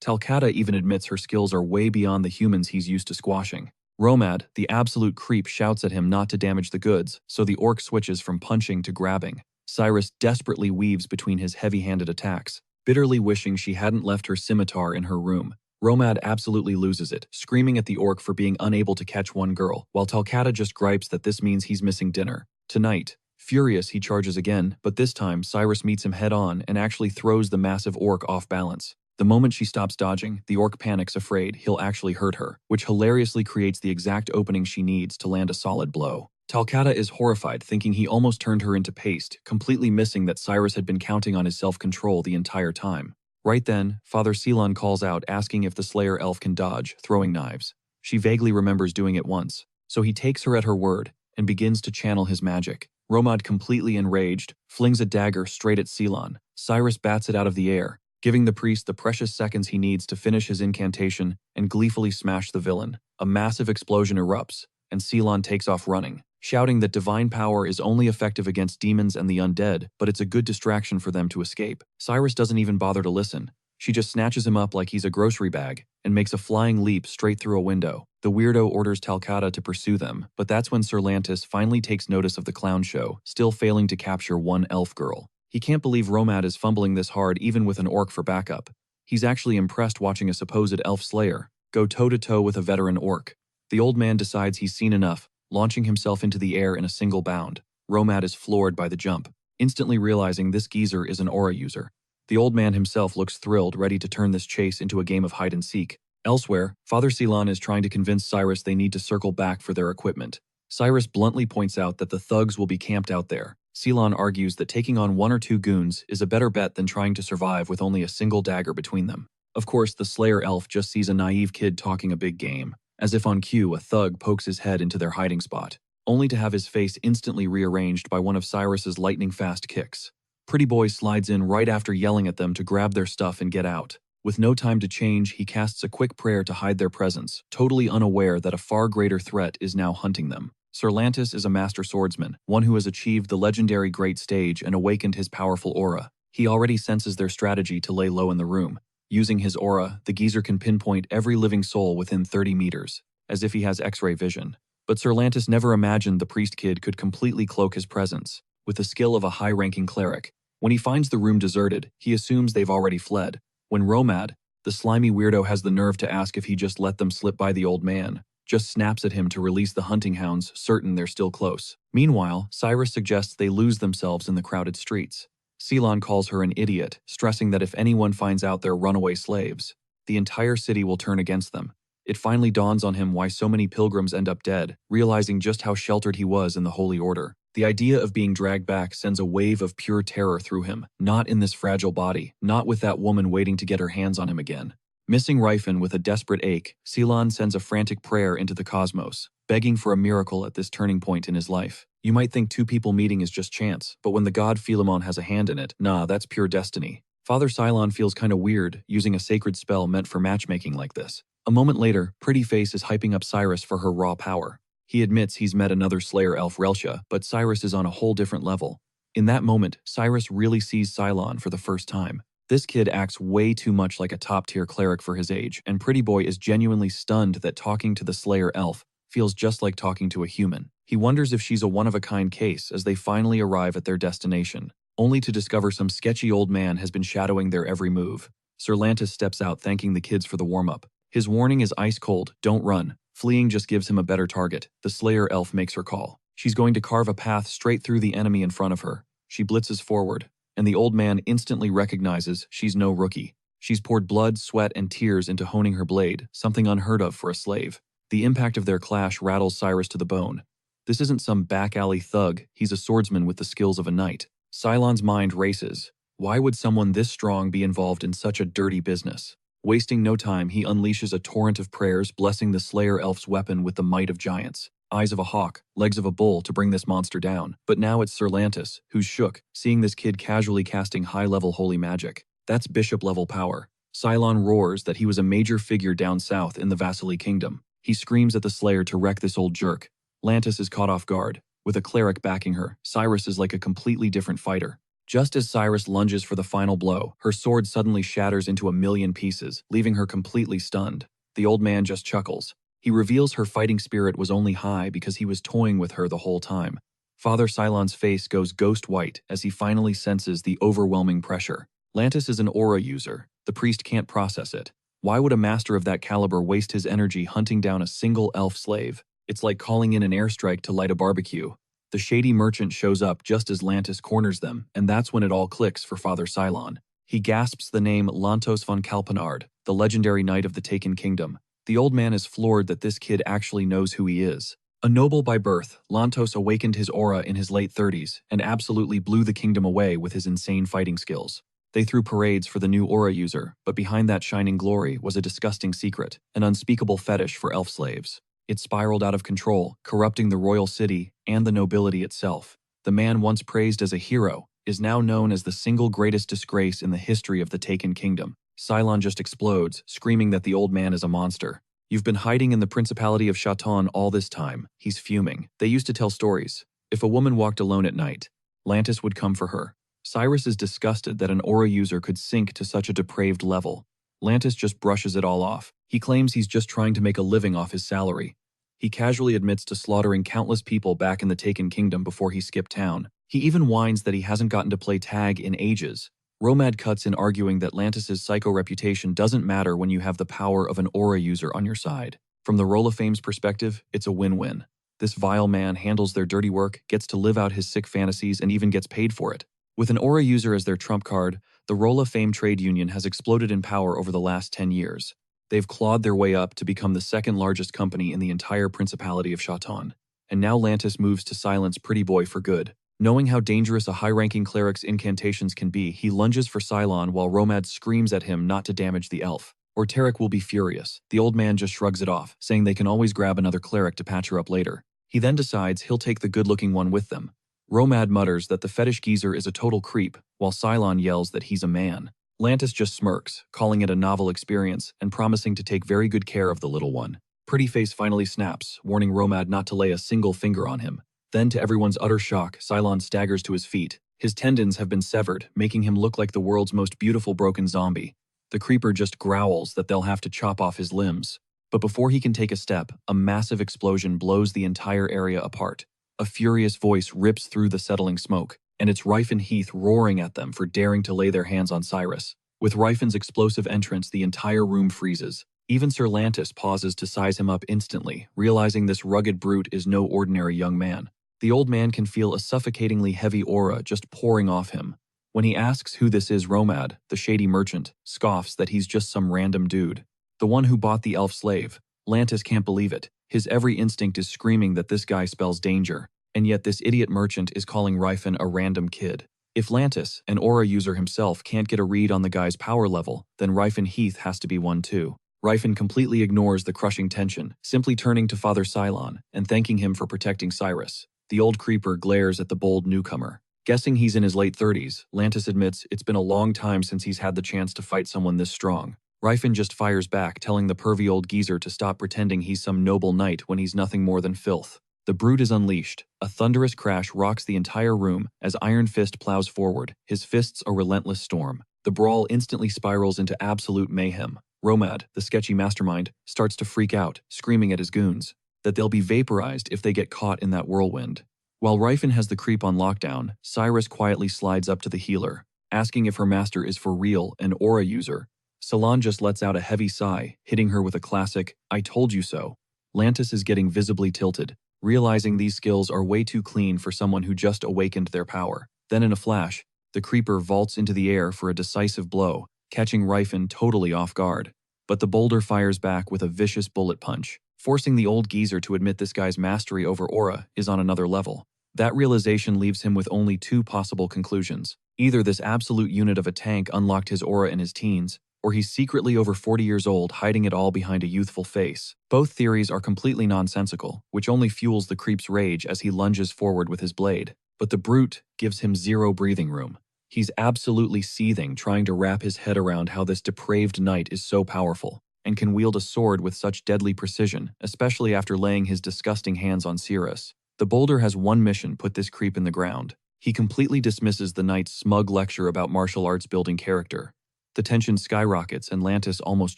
S1: Talcata even admits her skills are way beyond the humans he's used to squashing. Romad, the absolute creep, shouts at him not to damage the goods, so the orc switches from punching to grabbing. Cyrus desperately weaves between his heavy-handed attacks, bitterly wishing she hadn't left her scimitar in her room. Romad absolutely loses it, screaming at the orc for being unable to catch one girl, while Talcata just gripes that this means he's missing dinner. Tonight, furious, he charges again, but this time Cyrus meets him head-on and actually throws the massive orc off balance. The moment she stops dodging, the orc panics, afraid he'll actually hurt her, which hilariously creates the exact opening she needs to land a solid blow. Talcata is horrified, thinking he almost turned her into paste, completely missing that Cyrus had been counting on his self-control the entire time. Right then, Father Ceylon calls out, asking if the Slayer elf can dodge, throwing knives. She vaguely remembers doing it once, so he takes her at her word and begins to channel his magic. Romad, completely enraged, flings a dagger straight at Ceylon. Cyrus bats it out of the air, giving the priest the precious seconds he needs to finish his incantation and gleefully smash the villain. A massive explosion erupts, and Ceylon takes off running, shouting that divine power is only effective against demons and the undead, but it's a good distraction for them to escape. Cyrus doesn't even bother to listen. She just snatches him up like he's a grocery bag and makes a flying leap straight through a window. The weirdo orders Talcata to pursue them, but that's when Cerlantis finally takes notice of the clown show, still failing to capture one elf girl. He can't believe Romad is fumbling this hard even with an orc for backup. He's actually impressed watching a supposed elf slayer go toe-to-toe with a veteran orc. The old man decides he's seen enough, launching himself into the air in a single bound. Romad is floored by the jump, instantly realizing this geezer is an aura user. The old man himself looks thrilled, ready to turn this chase into a game of hide-and-seek. Elsewhere, Father Ceylon is trying to convince Cyrus they need to circle back for their equipment. Cyrus bluntly points out that the thugs will be camped out there. Ceylon argues that taking on one or two goons is a better bet than trying to survive with only a single dagger between them. Of course, the Slayer elf just sees a naive kid talking a big game. As if on cue, a thug pokes his head into their hiding spot, only to have his face instantly rearranged by one of Cyrus's lightning-fast kicks. Pretty Boy slides in right after yelling at them to grab their stuff and get out. With no time to change, he casts a quick prayer to hide their presence, totally unaware that a far greater threat is now hunting them. Cerlantis is a master swordsman, one who has achieved the legendary Great Stage and awakened his powerful aura. He already senses their strategy to lay low in the room. Using his aura, the geezer can pinpoint every living soul within 30 meters, as if he has X-ray vision. But Cerlantis never imagined the priest kid could completely cloak his presence, with the skill of a high-ranking cleric. When he finds the room deserted, he assumes they've already fled. When Romad, the slimy weirdo, has the nerve to ask if he just let them slip by, the old man just snaps at him to release the hunting hounds, certain they're still close. Meanwhile, Cyrus suggests they lose themselves in the crowded streets. Ceylon calls her an idiot, stressing that if anyone finds out they're runaway slaves, the entire city will turn against them. It finally dawns on him why so many pilgrims end up dead, realizing just how sheltered he was in the Holy Order. The idea of being dragged back sends a wave of pure terror through him, not in this fragile body, not with that woman waiting to get her hands on him again. Missing Ryfin with a desperate ache, Ceylon sends a frantic prayer into the cosmos, begging for a miracle at this turning point in his life. You might think two people meeting is just chance, but when the god Philemon has a hand in it, nah, that's pure destiny. Father Ceylon feels kinda weird using a sacred spell meant for matchmaking like this. A moment later, Pretty Face is hyping up Cyrus for her raw power. He admits he's met another Slayer elf, Relcia, but Cyrus is on a whole different level. In that moment, Cyrus really sees Ceylon for the first time. This kid acts way too much like a top-tier cleric for his age, and Pretty Boy is genuinely stunned that talking to the Slayer elf feels just like talking to a human. He wonders if she's a one-of-a-kind case as they finally arrive at their destination, only to discover some sketchy old man has been shadowing their every move. Cerlantis steps out, thanking the kids for the warm-up. His warning is ice cold: don't run. Fleeing just gives him a better target. The Slayer elf makes her call. She's going to carve a path straight through the enemy in front of her. She blitzes forward, and the old man instantly recognizes she's no rookie. She's poured blood, sweat, and tears into honing her blade, something unheard of for a slave. The impact of their clash rattles Cyrus to the bone. This isn't some back-alley thug, he's a swordsman with the skills of a knight. Ceylon's mind races. Why would someone this strong be involved in such a dirty business? Wasting no time, he unleashes a torrent of prayers, blessing the Slayer elf's weapon with the might of giants. eyes of a hawk, legs of a bull to bring this monster down. But now it's Sir Lantis, who's shook, seeing this kid casually casting high-level holy magic. That's bishop-level power. Cylon roars that he was a major figure down south in the Vasily Kingdom. He screams at the Slayer to wreck this old jerk. Lantis is caught off guard. With a cleric backing her, Cyrus is like a completely different fighter. Just as Cyrus lunges for the final blow, her sword suddenly shatters into a million pieces, leaving her completely stunned. The old man just chuckles. He reveals her fighting spirit was only high because he was toying with her the whole time. Father Cylon's face goes ghost white as he finally senses the overwhelming pressure. Lantis is an aura user. The priest can't process it. Why would a master of that caliber waste his energy hunting down a single elf slave? It's like calling in an airstrike to light a barbecue. The shady merchant shows up just as Lantis corners them, and that's when it all clicks for Father Cylon. He gasps the name Lantos von Kalpenard, the legendary knight of the Taken Kingdom. The old man is floored that this kid actually knows who he is. A noble by birth, Lantos awakened his aura in his late 30s and absolutely blew the kingdom away with his insane fighting skills. They threw parades for the new aura user, but behind that shining glory was a disgusting secret, an unspeakable fetish for elf slaves. It spiraled out of control, corrupting the royal city and the nobility itself. The man once praised as a hero is now known as the single greatest disgrace in the history of the Taken Kingdom. Cylon just explodes, screaming that the old man is a monster. You've been hiding in the Principality of Chaton all this time. He's fuming. They used to tell stories. If a woman walked alone at night, Lantis would come for her. Cyrus is disgusted that an aura user could sink to such a depraved level. Lantis just brushes it all off. He claims he's just trying to make a living off his salary. He casually admits to slaughtering countless people back in the Taken Kingdom before he skipped town. He even whines that he hasn't gotten to play tag in ages. Romad cuts in arguing that Lantis's psycho reputation doesn't matter when you have the power of an aura user on your side. From the Roll of Fame's perspective, it's a win-win. This vile man handles their dirty work, gets to live out his sick fantasies, and even gets paid for it. With an aura user as their trump card, the Roll of Fame trade union has exploded in power over the last 10 years. They've clawed their way up to become the second largest company in the entire Principality of Chaton. And now Lantis moves to silence Pretty Boy for good. Knowing how dangerous a high-ranking cleric's incantations can be, he lunges for Cylon while Romad screams at him not to damage the elf. Or Tarek will be furious. The old man just shrugs it off, saying they can always grab another cleric to patch her up later. He then decides he'll take the good-looking one with them. Romad mutters that the fetish geezer is a total creep, while Cylon yells that he's a man. Lantis just smirks, calling it a novel experience and promising to take very good care of the little one. Pretty Face finally snaps, warning Romad not to lay a single finger on him. Then, to everyone's utter shock, Cylon staggers to his feet. His tendons have been severed, making him look like the world's most beautiful broken zombie. The creeper just growls that they'll have to chop off his limbs. But before he can take a step, a massive explosion blows the entire area apart. A furious voice rips through the settling smoke, and it's Ryfin Heath roaring at them for daring to lay their hands on Cyrus. With Ryfin's explosive entrance, the entire room freezes. Even Sir Lantis pauses to size him up instantly, realizing this rugged brute is no ordinary young man. The old man can feel a suffocatingly heavy aura just pouring off him. When he asks who this is, Romad, the shady merchant, scoffs that he's just some random dude. The one who bought the elf slave. Lantis can't believe it. His every instinct is screaming that this guy spells danger. And yet this idiot merchant is calling Ryfin a random kid. If Lantis, an aura user himself, can't get a read on the guy's power level, then Ryfin Heath has to be one too. Ryfin completely ignores the crushing tension, simply turning to Father Cylon and thanking him for protecting Cyrus. The old creeper glares at the bold newcomer. Guessing he's in his late 30s, Lantis admits it's been a long time since he's had the chance to fight someone this strong. Ryfin just fires back, telling the pervy old geezer to stop pretending he's some noble knight when he's nothing more than filth. The brute is unleashed. A thunderous crash rocks the entire room as Iron Fist plows forward, his fists a relentless storm. The brawl instantly spirals into absolute mayhem. Romad, the sketchy mastermind, starts to freak out, screaming at his goons that they'll be vaporized if they get caught in that whirlwind. While Ryfin has the creep on lockdown, Cyrus quietly slides up to the healer, asking if her master is for real an aura user. Salon just lets out a heavy sigh, hitting her with a classic, "I told you so." Lantis is getting visibly tilted, realizing these skills are way too clean for someone who just awakened their power. Then in a flash, the creeper vaults into the air for a decisive blow, catching Ryfin totally off guard. But the boulder fires back with a vicious bullet punch, forcing the old geezer to admit this guy's mastery over aura is on another level. That realization leaves him with only two possible conclusions. Either this absolute unit of a tank unlocked his aura in his teens, or he's secretly over 40 years old hiding it all behind a youthful face. Both theories are completely nonsensical, which only fuels the creep's rage as he lunges forward with his blade. But the brute gives him zero breathing room. He's absolutely seething, trying to wrap his head around how this depraved knight is so powerful and can wield a sword with such deadly precision, especially after laying his disgusting hands on Cirrus. The boulder has one mission: put this creep in the ground. He completely dismisses the knight's smug lecture about martial arts building character. The tension skyrockets and Lantis almost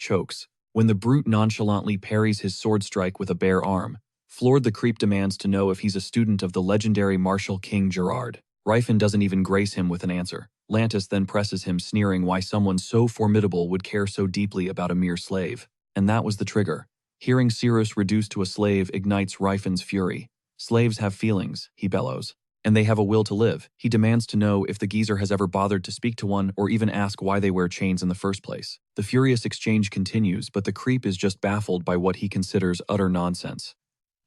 S1: chokes. When the brute nonchalantly parries his sword strike with a bare arm, floored, the creep demands to know if he's a student of the legendary martial king Gerard. Ryfin doesn't even grace him with an answer. Lantis then presses him, sneering why someone so formidable would care so deeply about a mere slave. And that was the trigger. Hearing Cirrus reduced to a slave ignites Ryfin's fury. Slaves have feelings, he bellows. And they have a will to live. He demands to know if the geezer has ever bothered to speak to one or even ask why they wear chains in the first place. The furious exchange continues, but the creep is just baffled by what he considers utter nonsense.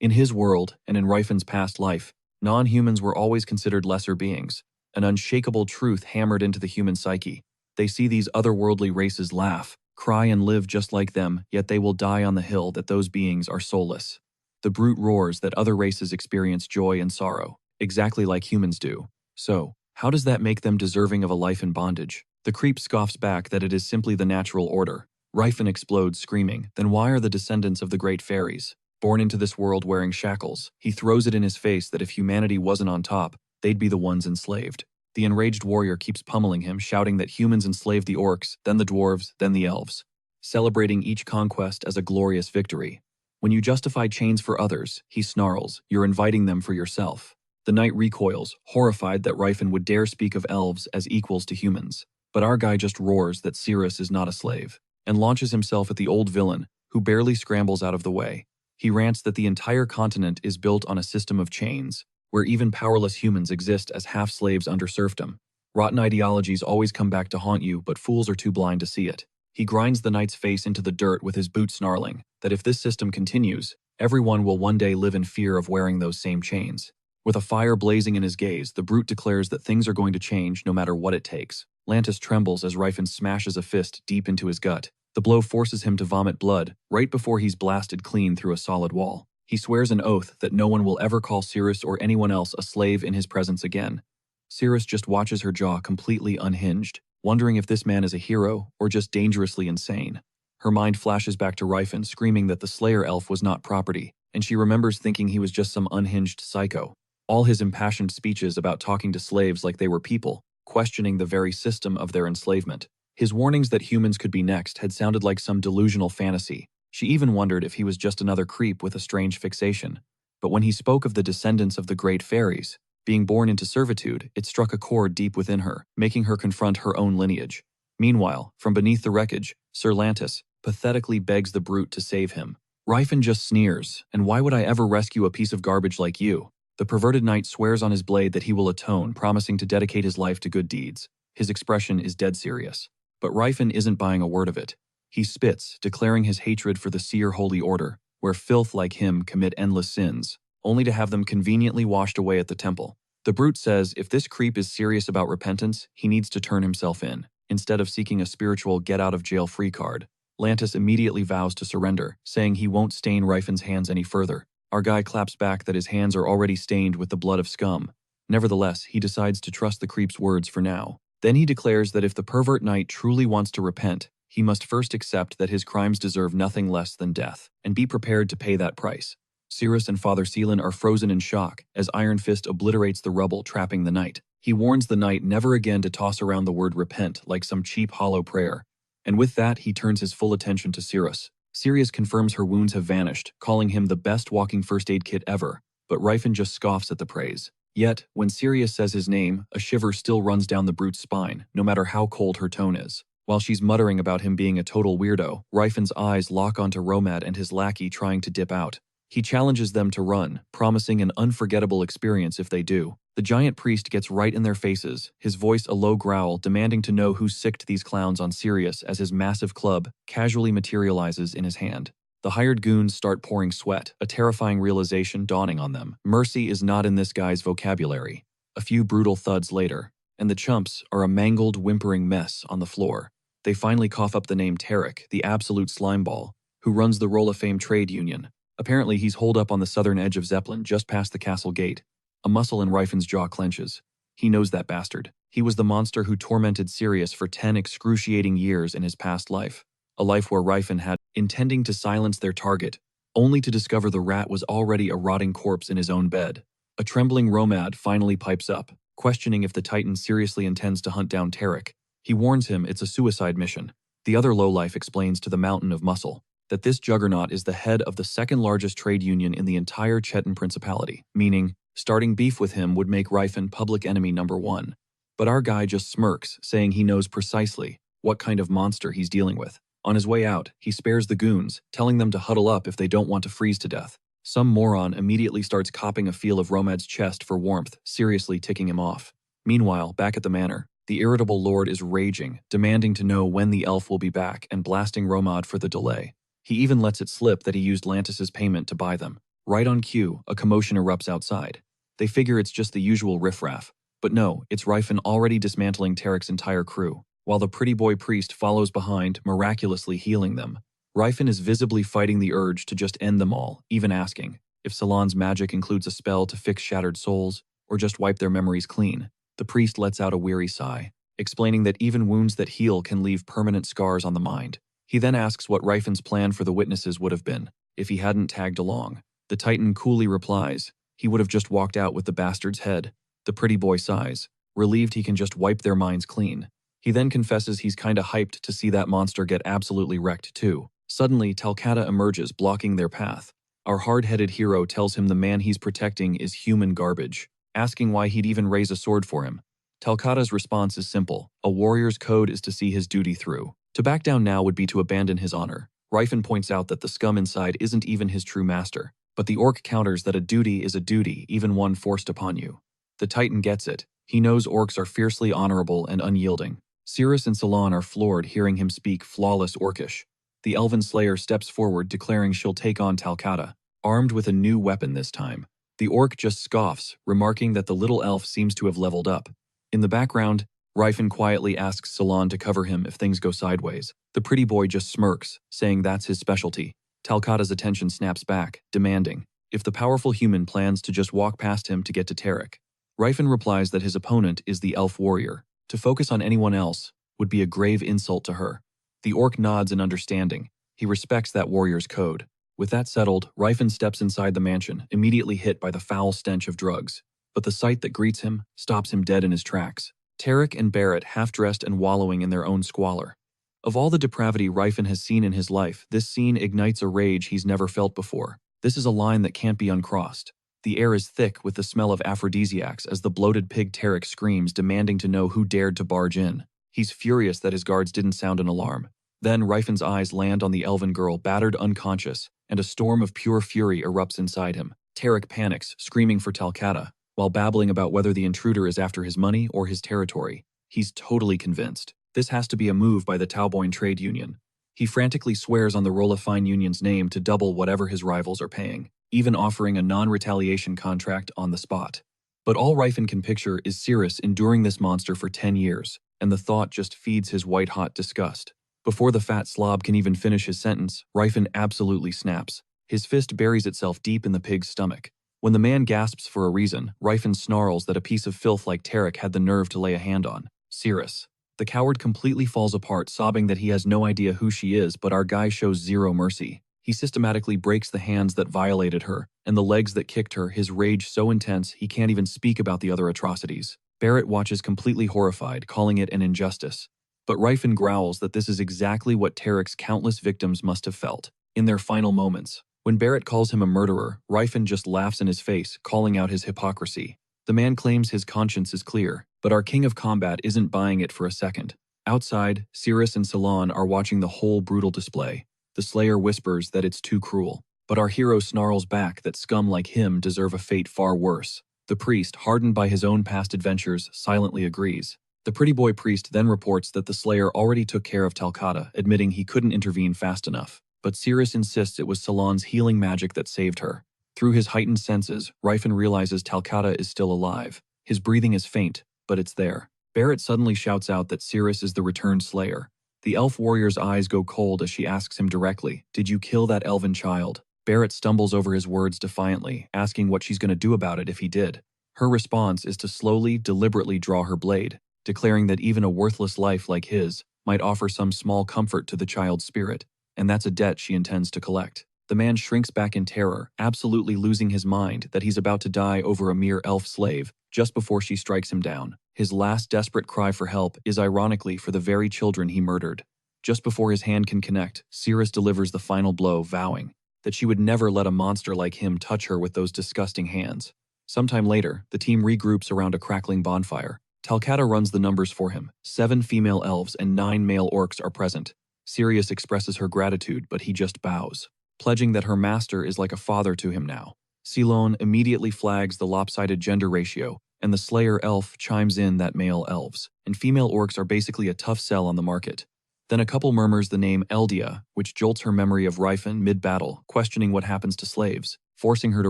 S1: In his world, and in Ryfin's past life, non-humans were always considered lesser beings, an unshakable truth hammered into the human psyche. They see these otherworldly races laugh, cry and live just like them, yet they will die on the hill that those beings are soulless. The brute roars that other races experience joy and sorrow, exactly like humans do. So, how does that make them deserving of a life in bondage? The creep scoffs back that it is simply the natural order. Ryfin explodes, screaming, then why are the descendants of the great fairies born into this world wearing shackles? He throws it in his face that if humanity wasn't on top, they'd be the ones enslaved. The enraged warrior keeps pummeling him, shouting that humans enslaved the orcs, then the dwarves, then the elves, celebrating each conquest as a glorious victory. When you justify chains for others, he snarls, you're inviting them for yourself. The knight recoils, horrified that Ryfin would dare speak of elves as equals to humans. But our guy just roars that Cirrus is not a slave, and launches himself at the old villain, who barely scrambles out of the way. He rants that the entire continent is built on a system of chains, where even powerless humans exist as half-slaves under serfdom. Rotten ideologies always come back to haunt you, but fools are too blind to see it. He grinds the knight's face into the dirt with his boot, snarling that if this system continues, everyone will one day live in fear of wearing those same chains. With a fire blazing in his gaze, the brute declares that things are going to change no matter what it takes. Lantis trembles as Ryfin smashes a fist deep into his gut. The blow forces him to vomit blood, right before he's blasted clean through a solid wall. He swears an oath that no one will ever call Cirrus or anyone else a slave in his presence again. Cirrus just watches her jaw completely unhinged, wondering if this man is a hero or just dangerously insane. Her mind flashes back to Ryfin, screaming that the Slayer elf was not property, and she remembers thinking he was just some unhinged psycho. All his impassioned speeches about talking to slaves like they were people, questioning the very system of their enslavement. His warnings that humans could be next had sounded like some delusional fantasy. She even wondered if he was just another creep with a strange fixation. But when he spoke of the descendants of the great fairies being born into servitude, it struck a chord deep within her, making her confront her own lineage. Meanwhile, from beneath the wreckage, Sir Lantis pathetically begs the brute to save him. Ryfin just sneers, and why would I ever rescue a piece of garbage like you? The perverted knight swears on his blade that he will atone, promising to dedicate his life to good deeds. His expression is dead serious. But Ryfin isn't buying a word of it. He spits, declaring his hatred for the Seer Holy Order, where filth like him commit endless sins, only to have them conveniently washed away at the temple. The brute says if this creep is serious about repentance, he needs to turn himself in, instead of seeking a spiritual get-out-of-jail-free card. Lantis immediately vows to surrender, saying he won't stain Ryfin's hands any further. Our guy claps back that his hands are already stained with the blood of scum. Nevertheless, he decides to trust the creep's words for now. Then he declares that if the pervert knight truly wants to repent, he must first accept that his crimes deserve nothing less than death, and be prepared to pay that price. Cirrus and Father Seelan are frozen in shock as Iron Fist obliterates the rubble trapping the knight. He warns the knight never again to toss around the word repent like some cheap hollow prayer. And with that, he turns his full attention to Cirrus. Sirius confirms her wounds have vanished, calling him the best walking first aid kit ever, but Ryfin just scoffs at the praise. Yet, when Sirius says his name, a shiver still runs down the brute's spine, no matter how cold her tone is. While she's muttering about him being a total weirdo, Ryfin's eyes lock onto Romad and his lackey trying to dip out. He challenges them to run, promising an unforgettable experience if they do. The giant priest gets right in their faces, his voice a low growl, demanding to know who sicked these clowns on Sirius as his massive club casually materializes in his hand. The hired goons start pouring sweat, a terrifying realization dawning on them. Mercy is not in this guy's vocabulary. A few brutal thuds later, and the chumps are a mangled, whimpering mess on the floor. They finally cough up the name Tarek, the absolute slimeball, who runs the Roll of Fame trade union. Apparently, he's holed up on the southern edge of Zeppelin just past the castle gate. A muscle in Ryfan's jaw clenches. He knows that bastard. He was the monster who tormented Sirius for 10 excruciating years in his past life. A life where Ryfan had intending to silence their target, only to discover the rat was already a rotting corpse in his own bed. A trembling Romad finally pipes up, questioning if the Titan seriously intends to hunt down Tarek. He warns him it's a suicide mission. The other lowlife explains to the Mountain of Muscle that this juggernaut is the head of the second largest trade union in the entire Chetan Principality, meaning starting beef with him would make Ryfan public enemy number one. But our guy just smirks, saying he knows precisely what kind of monster he's dealing with. On his way out, he spares the goons, telling them to huddle up if they don't want to freeze to death. Some moron immediately starts copping a feel of Romad's chest for warmth, seriously ticking him off. Meanwhile, back at the manor, the irritable lord is raging, demanding to know when the elf will be back and blasting Romad for the delay. He even lets it slip that he used Lantis's payment to buy them. Right on cue, a commotion erupts outside. They figure it's just the usual riffraff, but no, it's Ryfan already dismantling Tarek's entire crew, while the pretty boy priest follows behind, miraculously healing them. Ryfan is visibly fighting the urge to just end them all, even asking if Salon's magic includes a spell to fix shattered souls, or just wipe their memories clean. The priest lets out a weary sigh, explaining that even wounds that heal can leave permanent scars on the mind. He then asks what Ryfan's plan for the witnesses would have been, if he hadn't tagged along. The Titan coolly replies, he would have just walked out with the bastard's head. The pretty boy sighs, relieved he can just wipe their minds clean. He then confesses he's kinda hyped to see that monster get absolutely wrecked too. Suddenly, Talcata emerges, blocking their path. Our hard-headed hero tells him the man he's protecting is human garbage, asking why he'd even raise a sword for him. Talcata's response is simple. A warrior's code is to see his duty through. To back down now would be to abandon his honor. Ryfan points out that the scum inside isn't even his true master, but the orc counters that a duty is a duty, even one forced upon you. The Titan gets it. He knows orcs are fiercely honorable and unyielding. Cirrus and Salon are floored hearing him speak flawless orcish. The Elven Slayer steps forward, declaring she'll take on Talcata, armed with a new weapon this time. The orc just scoffs, remarking that the little elf seems to have leveled up. In the background, Ryfan quietly asks Salon to cover him if things go sideways. The pretty boy just smirks, saying that's his specialty. Talcata's attention snaps back, demanding if the powerful human plans to just walk past him to get to Tarek. Ryfan replies that his opponent is the elf warrior. To focus on anyone else would be a grave insult to her. The orc nods in understanding. He respects that warrior's code. With that settled, Ryfan steps inside the mansion, immediately hit by the foul stench of drugs. But the sight that greets him stops him dead in his tracks. Tarek and Barrett half-dressed and wallowing in their own squalor. Of all the depravity Ryfan has seen in his life, this scene ignites a rage he's never felt before. This is a line that can't be uncrossed. The air is thick with the smell of aphrodisiacs as the bloated pig Tarek screams, demanding to know who dared to barge in. He's furious that his guards didn't sound an alarm. Then Ryfan's eyes land on the elven girl, battered unconscious, and a storm of pure fury erupts inside him. Tarek panics, screaming for Talcata, while babbling about whether the intruder is after his money or his territory. He's totally convinced. This has to be a move by the Tauboin Trade Union. He frantically swears on the Rollafine Union's name to double whatever his rivals are paying, even offering a non-retaliation contract on the spot. But all Ryfan can picture is Cirrus enduring this monster for 10 years, and the thought just feeds his white-hot disgust. Before the fat slob can even finish his sentence, Ryfan absolutely snaps. His fist buries itself deep in the pig's stomach. When the man gasps for a reason, Ryfan snarls that a piece of filth like Tarek had the nerve to lay a hand on Cirrus. The coward completely falls apart, sobbing that he has no idea who she is, but our guy shows zero mercy. He systematically breaks the hands that violated her, and the legs that kicked her, his rage so intense he can't even speak about the other atrocities. Barrett watches completely horrified, calling it an injustice. But Ryfan growls that this is exactly what Tarek's countless victims must have felt in their final moments. When Barrett calls him a murderer, Ryfan just laughs in his face, calling out his hypocrisy. The man claims his conscience is clear, but our king of combat isn't buying it for a second. Outside, Cirrus and Salon are watching the whole brutal display. The Slayer whispers that it's too cruel, but our hero snarls back that scum like him deserve a fate far worse. The priest, hardened by his own past adventures, silently agrees. The pretty boy priest then reports that the Slayer already took care of Talcata, admitting he couldn't intervene fast enough. But Cirrus insists it was Salon's healing magic that saved her. Through his heightened senses, Ryfan realizes Talcata is still alive. His breathing is faint, but it's there. Barrett suddenly shouts out that Cirrus is the returned Slayer. The elf warrior's eyes go cold as she asks him directly, "Did you kill that elven child?" Barrett stumbles over his words defiantly, asking what she's going to do about it if he did. Her response is to slowly, deliberately draw her blade, declaring that even a worthless life like his might offer some small comfort to the child's spirit, and that's a debt she intends to collect. The man shrinks back in terror, absolutely losing his mind that he's about to die over a mere elf slave, just before she strikes him down. His last desperate cry for help is ironically for the very children he murdered. Just before his hand can connect, Cirrus delivers the final blow, vowing that she would never let a monster like him touch her with those disgusting hands. Sometime later, the team regroups around a crackling bonfire. Talcata runs the numbers for him. 7 female elves and 9 male orcs are present. Sirius expresses her gratitude, but he just bows, pledging that her master is like a father to him now. Ceylon immediately flags the lopsided gender ratio, and the Slayer elf chimes in that male elves and female orcs are basically a tough sell on the market. Then a couple murmurs the name Eldia, which jolts her memory of Ryfin mid-battle, questioning what happens to slaves, forcing her to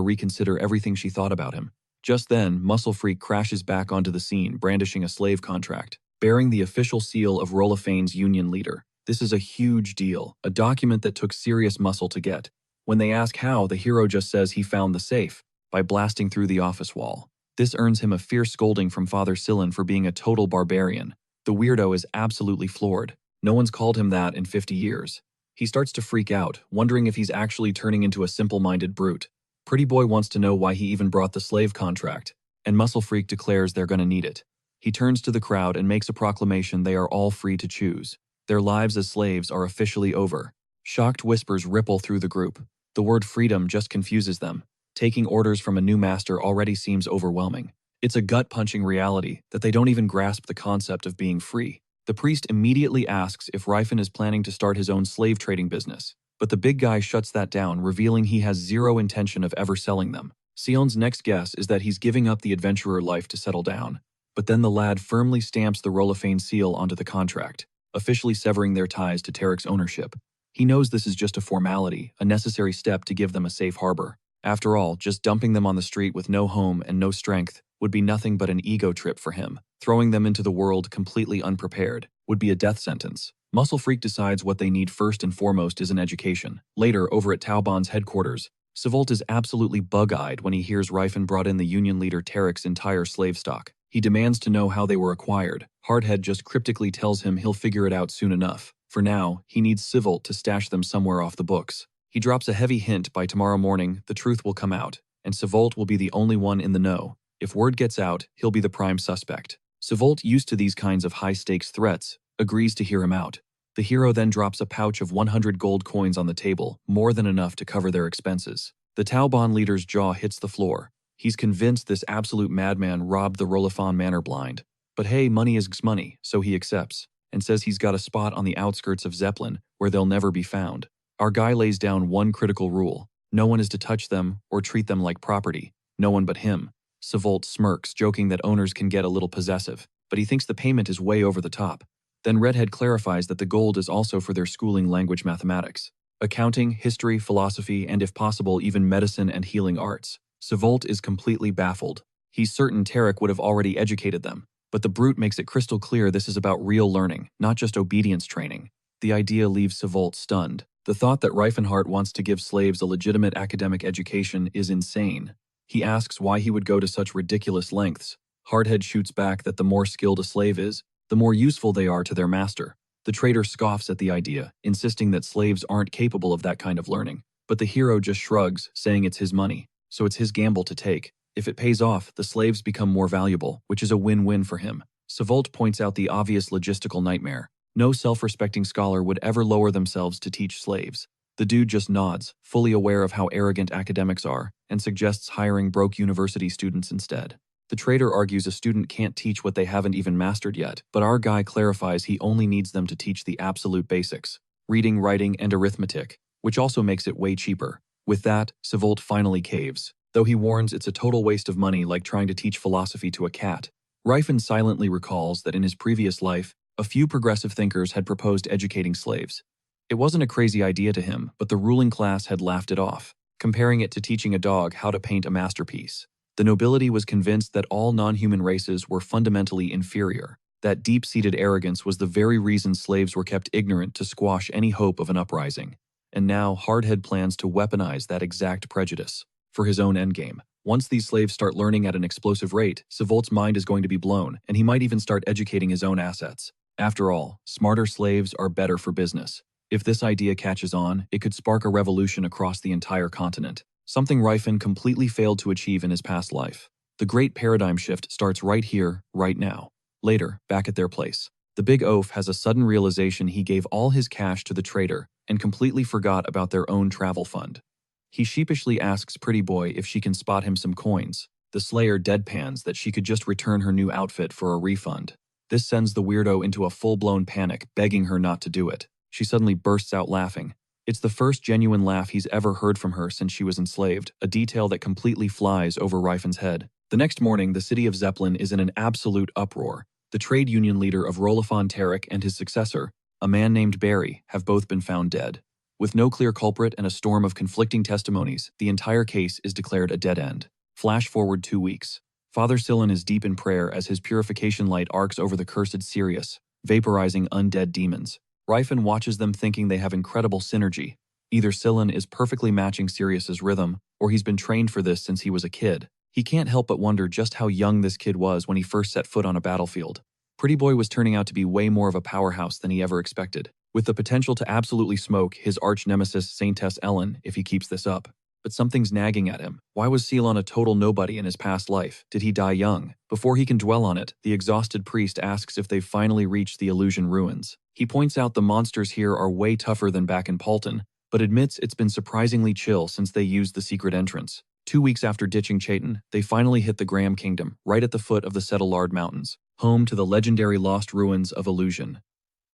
S1: reconsider everything she thought about him. Just then, Muscle Freak crashes back onto the scene, brandishing a slave contract, bearing the official seal of Rolophane's union leader. This is a huge deal, a document that took serious muscle to get. When they ask how, the hero just says he found the safe by blasting through the office wall. This earns him a fierce scolding from Father Sillin for being a total barbarian. The weirdo is absolutely floored. No one's called him that in 50 years. He starts to freak out, wondering if he's actually turning into a simple-minded brute. Pretty Boy wants to know why he even brought the slave contract, and Muscle Freak declares they're gonna need it. He turns to the crowd and makes a proclamation they are all free to choose. Their lives as slaves are officially over. Shocked whispers ripple through the group. The word freedom just confuses them. Taking orders from a new master already seems overwhelming. It's a gut-punching reality that they don't even grasp the concept of being free. The priest immediately asks if Ryfin is planning to start his own slave trading business, but the big guy shuts that down, revealing he has zero intention of ever selling them. Sion's next guess is that he's giving up the adventurer life to settle down, but then the lad firmly stamps the Rolofane seal onto the contract, officially severing their ties to Tarek's ownership. He knows this is just a formality, a necessary step to give them a safe harbor. After all, just dumping them on the street with no home and no strength would be nothing but an ego trip for him. Throwing them into the world completely unprepared would be a death sentence. Muscle Freak decides what they need first and foremost is an education. Later, over at Taubon's headquarters, Savolt is absolutely bug-eyed when he hears Ryfin brought in the union leader Tarek's entire slave stock. He demands to know how they were acquired. Hardhead just cryptically tells him he'll figure it out soon enough. For now, he needs Savolt to stash them somewhere off the books. He drops a heavy hint by tomorrow morning the truth will come out, and Savolt will be the only one in the know. If word gets out, he'll be the prime suspect. Savolt, used to these kinds of high-stakes threats, agrees to hear him out. The hero then drops a pouch of 100 gold coins on the table, more than enough to cover their expenses. The Taubon leader's jaw hits the floor. He's convinced this absolute madman robbed the Rolofan Manor blind. But hey, money is money, so he accepts, and says he's got a spot on the outskirts of Zeppelin where they'll never be found. Our guy lays down one critical rule. No one is to touch them or treat them like property. No one but him. Savolt smirks, joking that owners can get a little possessive, but he thinks the payment is way over the top. Then Redhead clarifies that the gold is also for their schooling language mathematics, accounting, history, philosophy, and if possible even medicine and healing arts. Savolt is completely baffled. He's certain Tarek would have already educated them, but the brute makes it crystal clear this is about real learning, not just obedience training. The idea leaves Savolt stunned. The thought that Reifenhardt wants to give slaves a legitimate academic education is insane. He asks why he would go to such ridiculous lengths. Hardhead shoots back that the more skilled a slave is, the more useful they are to their master. The trader scoffs at the idea, insisting that slaves aren't capable of that kind of learning. But the hero just shrugs, saying it's his money, so it's his gamble to take. If it pays off, the slaves become more valuable, which is a win-win for him. Savolt points out the obvious logistical nightmare. No self-respecting scholar would ever lower themselves to teach slaves. The dude just nods, fully aware of how arrogant academics are, and suggests hiring broke university students instead. The trader argues a student can't teach what they haven't even mastered yet, but our guy clarifies he only needs them to teach the absolute basics: reading, writing, and arithmetic, which also makes it way cheaper. With that, Savolt finally caves, though he warns it's a total waste of money, like trying to teach philosophy to a cat. Ryfin silently recalls that in his previous life, a few progressive thinkers had proposed educating slaves. It wasn't a crazy idea to him, but the ruling class had laughed it off, comparing it to teaching a dog how to paint a masterpiece. The nobility was convinced that all non-human races were fundamentally inferior. That deep-seated arrogance was the very reason slaves were kept ignorant to squash any hope of an uprising. And now Hardhead plans to weaponize that exact prejudice for his own endgame. Once these slaves start learning at an explosive rate, Savolt's mind is going to be blown, and he might even start educating his own assets. After all, smarter slaves are better for business. If this idea catches on, it could spark a revolution across the entire continent, something Ryfin completely failed to achieve in his past life. The great paradigm shift starts right here, right now. Later, back at their place, the big oaf has a sudden realization he gave all his cash to the trader and completely forgot about their own travel fund. He sheepishly asks Pretty Boy if she can spot him some coins. The Slayer deadpans that she could just return her new outfit for a refund. This sends the weirdo into a full-blown panic, begging her not to do it. She suddenly bursts out laughing. It's the first genuine laugh he's ever heard from her since she was enslaved, a detail that completely flies over Ryfin's head. The next morning, the city of Zeppelin is in an absolute uproar. The trade union leader of Rolifon Tarek and his successor, a man named Barry, have both been found dead. With no clear culprit and a storm of conflicting testimonies, the entire case is declared a dead end. Flash forward 2 weeks. Father Sillin is deep in prayer as his purification light arcs over the cursed Sirius, vaporizing undead demons. Ryfin watches them thinking they have incredible synergy. Either Sillin is perfectly matching Sirius's rhythm, or he's been trained for this since he was a kid. He can't help but wonder just how young this kid was when he first set foot on a battlefield. Pretty Boy was turning out to be way more of a powerhouse than he ever expected, with the potential to absolutely smoke his arch-nemesis Saintess Ellen if he keeps this up. But something's nagging at him. Why was Ceylon a total nobody in his past life? Did he die young? Before he can dwell on it, the exhausted priest asks if they've finally reached the Illusion Ruins. He points out the monsters here are way tougher than back in Palton, but admits it's been surprisingly chill since they used the secret entrance. 2 weeks after ditching Chaitin, they finally hit the Graham Kingdom, right at the foot of the Settlard Mountains, home to the legendary lost ruins of Illusion.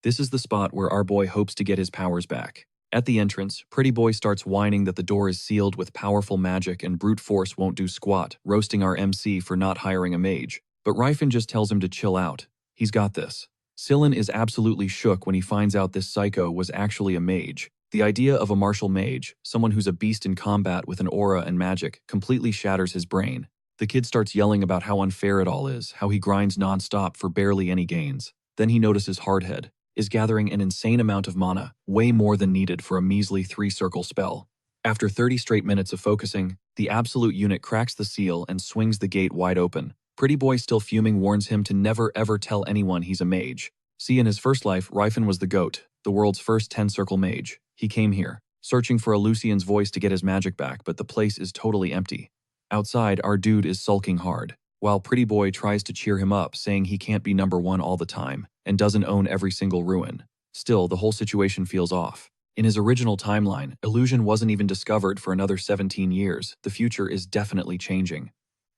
S1: This is the spot where our boy hopes to get his powers back. At the entrance, Pretty Boy starts whining that the door is sealed with powerful magic and brute force won't do squat, roasting our MC for not hiring a mage. But Ryfin just tells him to chill out. He's got this. Sillin is absolutely shook when he finds out this psycho was actually a mage. The idea of a martial mage, someone who's a beast in combat with an aura and magic, completely shatters his brain. The kid starts yelling about how unfair it all is, how he grinds non-stop for barely any gains. Then he notices Hardhead is gathering an insane amount of mana, way more than needed for a measly 3-circle spell. After 30 straight minutes of focusing, the absolute unit cracks the seal and swings the gate wide open. Pretty Boy, still fuming, warns him to never ever tell anyone he's a mage. See, in his first life, Ryfin was the GOAT, the world's first 10-circle mage. He came here, searching for a Lucian's voice to get his magic back, but the place is totally empty. Outside, our dude is sulking hard, while Pretty Boy tries to cheer him up, saying he can't be number one all the time, and doesn't own every single ruin. Still, the whole situation feels off. In his original timeline, illusion wasn't even discovered for another 17 years. The future is definitely changing.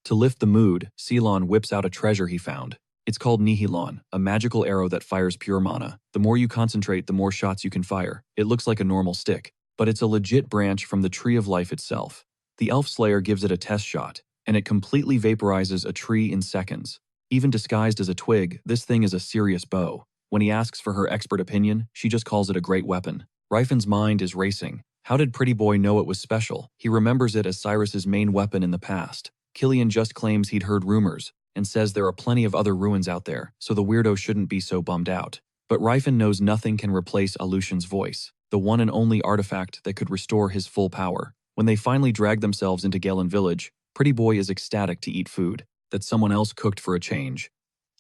S1: To lift the mood, Ceylon whips out a treasure he found. It's called Nihilon, a magical arrow that fires pure mana. The more you concentrate, the more shots you can fire. It looks like a normal stick, but it's a legit branch from the Tree of Life itself. The Elf Slayer gives it a test shot, and it completely vaporizes a tree in seconds. Even disguised as a twig, this thing is a serious bow. When he asks for her expert opinion, she just calls it a great weapon. Ryfin's mind is racing. How did Pretty Boy know it was special? He remembers it as Cyrus's main weapon in the past. Killian just claims he'd heard rumors, and says there are plenty of other ruins out there, so the weirdo shouldn't be so bummed out. But Ryfin knows nothing can replace Aleutian's voice, the one and only artifact that could restore his full power. When they finally drag themselves into Galen Village, Pretty Boy is ecstatic to eat food that someone else cooked for a change.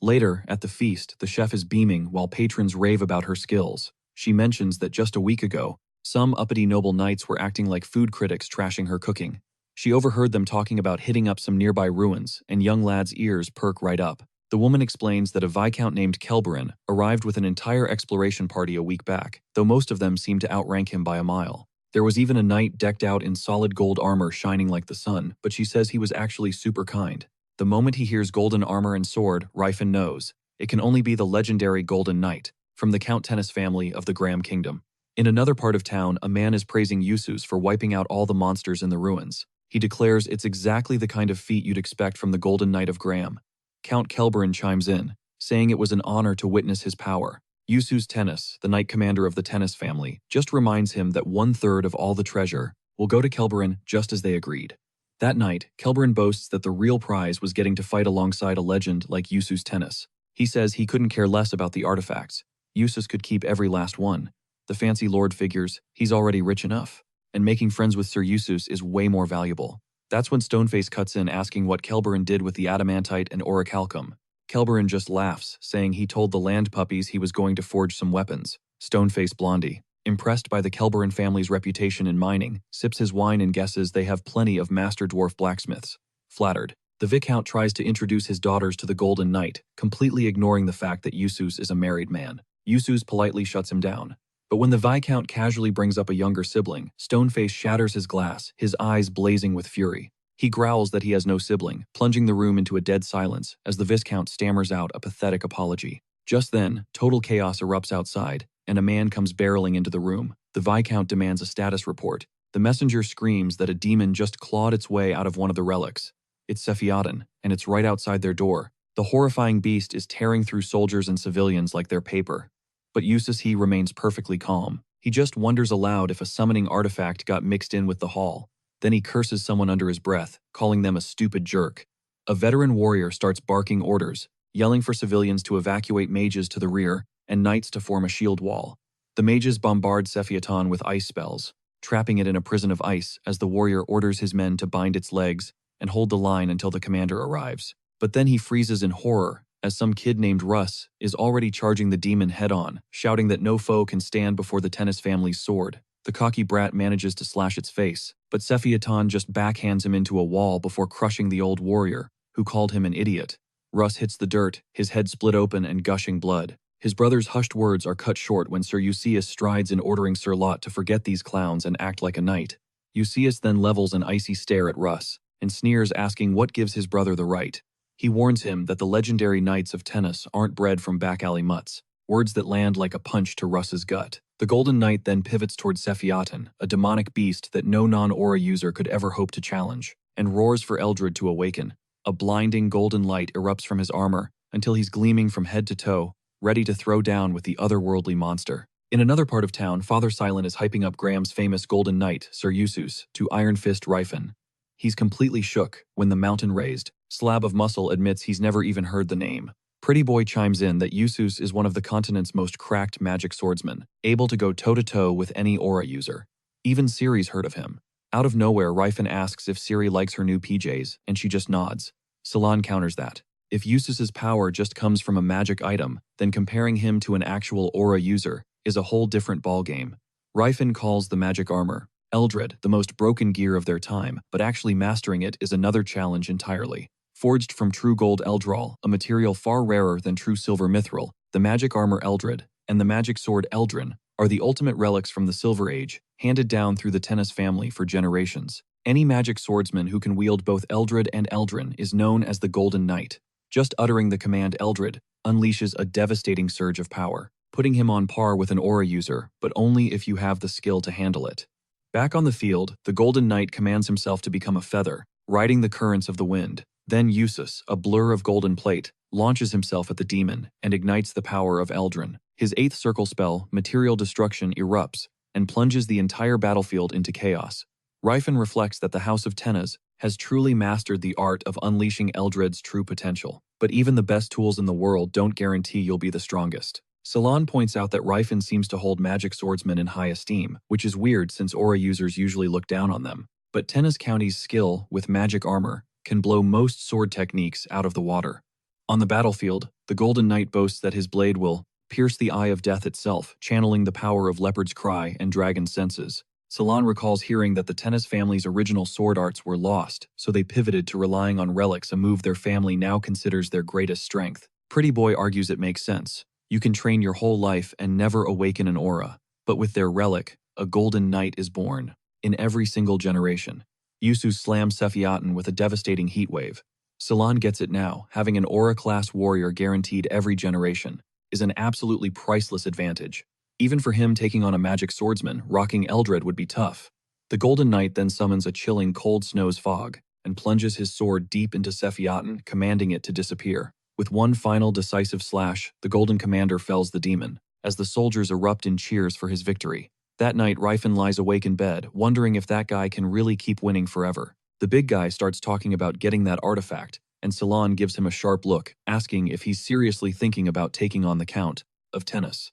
S1: Later, at the feast, the chef is beaming while patrons rave about her skills. She mentions that just a week ago, some uppity noble knights were acting like food critics trashing her cooking. She overheard them talking about hitting up some nearby ruins, and young lads' ears perk right up. The woman explains that a viscount named Kelberin arrived with an entire exploration party a week back, though most of them seemed to outrank him by a mile. There was even a knight decked out in solid gold armor shining like the sun, but she says he was actually super kind. The moment he hears golden armor and sword, Ryfin knows it can only be the legendary Golden Knight from the Count Tennis family of the Graham Kingdom. In another part of town, a man is praising Yusus for wiping out all the monsters in the ruins. He declares it's exactly the kind of feat you'd expect from the Golden Knight of Graham. Count Kelberin chimes in, saying it was an honor to witness his power. Yusus Tennis, the knight commander of the Tennis family, just reminds him that 1/3 of all the treasure will go to Kelberin just as they agreed. That night, Kelberin boasts that the real prize was getting to fight alongside a legend like Yusus Tennis. He says he couldn't care less about the artifacts. Yusus could keep every last one. The fancy lord figures he's already rich enough. And making friends with Sir Yusus is way more valuable. That's when Stoneface cuts in asking what Kelberin did with the adamantite and orichalcum. Kelberin just laughs, saying he told the land puppies he was going to forge some weapons. Stoneface Blondie, impressed by the Kelberin family's reputation in mining, sips his wine and guesses they have plenty of master dwarf blacksmiths. Flattered, the Viscount tries to introduce his daughters to the Golden Knight, completely ignoring the fact that Yusus is a married man. Yusus politely shuts him down. But when the Viscount casually brings up a younger sibling, Stoneface shatters his glass, his eyes blazing with fury. He growls that he has no sibling, plunging the room into a dead silence as the Viscount stammers out a pathetic apology. Just then, total chaos erupts outside, and a man comes barreling into the room. The Viscount demands a status report. The messenger screams that a demon just clawed its way out of one of the relics. It's Sephiatin, and it's right outside their door. The horrifying beast is tearing through soldiers and civilians like they're paper. But Yusus remains perfectly calm. He just wonders aloud if a summoning artifact got mixed in with the haul. Then he curses someone under his breath, calling them a stupid jerk. A veteran warrior starts barking orders, yelling for civilians to evacuate mages to the rear and knights to form a shield wall. The mages bombard Sephiatin with ice spells, trapping it in a prison of ice as the warrior orders his men to bind its legs and hold the line until the commander arrives. But then he freezes in horror as some kid named Russ is already charging the demon head-on, shouting that no foe can stand before the Tennis family's sword. The cocky brat manages to slash its face, but Sephiatin just backhands him into a wall before crushing the old warrior, who called him an idiot. Russ hits the dirt, his head split open and gushing blood. His brother's hushed words are cut short when Sir Euseus strides in ordering Sir Lot to forget these clowns and act like a knight. Euseus then levels an icy stare at Russ, and sneers asking what gives his brother the right. He warns him that the legendary knights of Tennis aren't bred from back-alley mutts, words that land like a punch to Russ's gut. The Golden Knight then pivots toward Sephiatin, a demonic beast that no non-aura user could ever hope to challenge, and roars for Eldred to awaken. A blinding golden light erupts from his armor until he's gleaming from head to toe, ready to throw down with the otherworldly monster. In another part of town, Father Silent is hyping up Graham's famous Golden Knight, Sir Yusus, to Iron Fist Ryfin. He's completely shook when the mountain-raised slab of muscle admits he's never even heard the name. Pretty Boy chimes in that Yusus is one of the continent's most cracked magic swordsmen, able to go toe-to-toe with any aura user. Even Ciri's heard of him. Out of nowhere, Ryfin asks if Ciri likes her new PJs, and she just nods. Salon counters that. If Yusus's power just comes from a magic item, then comparing him to an actual aura user is a whole different ballgame. Ryfin calls the magic armor Eldred the most broken gear of their time, but actually mastering it is another challenge entirely. Forged from true gold Eldral, a material far rarer than true silver mithril, the magic armor Eldred and the magic sword Eldrin are the ultimate relics from the Silver Age, handed down through the Tennis family for generations. Any magic swordsman who can wield both Eldred and Eldrin is known as the Golden Knight. Just uttering the command Eldred unleashes a devastating surge of power, putting him on par with an aura user, but only if you have the skill to handle it. Back on the field, the Golden Knight commands himself to become a feather, riding the currents of the wind. Then Yusus, a blur of golden plate, launches himself at the demon and ignites the power of Eldrin. His 8th circle spell, Material Destruction, erupts and plunges the entire battlefield into chaos. Ryfin reflects that the House of Tennis has truly mastered the art of unleashing Eldred's true potential, but even the best tools in the world don't guarantee you'll be the strongest. Salon points out that Ryfin seems to hold magic swordsmen in high esteem, which is weird since aura users usually look down on them. But Tennis County's skill with magic armor can blow most sword techniques out of the water. On the battlefield, the Golden Knight boasts that his blade will pierce the eye of death itself, channeling the power of Leopard's Cry and Dragon's Senses. Salon recalls hearing that the Tennis family's original sword arts were lost, so they pivoted to relying on relics, a move their family now considers their greatest strength. Pretty Boy argues it makes sense. You can train your whole life and never awaken an aura, but with their relic, a Golden Knight is born, in every single generation. Yusus slams Sephiatin with a devastating heatwave. Salon gets it now, having an aura-class warrior guaranteed every generation is an absolutely priceless advantage. Even for him, taking on a magic swordsman, rocking Eldred would be tough. The Golden Knight then summons a chilling cold snow's fog and plunges his sword deep into Sephiatin, commanding it to disappear. With one final decisive slash, the Golden Commander fells the demon, as the soldiers erupt in cheers for his victory. That night, Ryfin lies awake in bed, wondering if that guy can really keep winning forever. The big guy starts talking about getting that artifact, and Salon gives him a sharp look, asking if he's seriously thinking about taking on the Count of Tennis.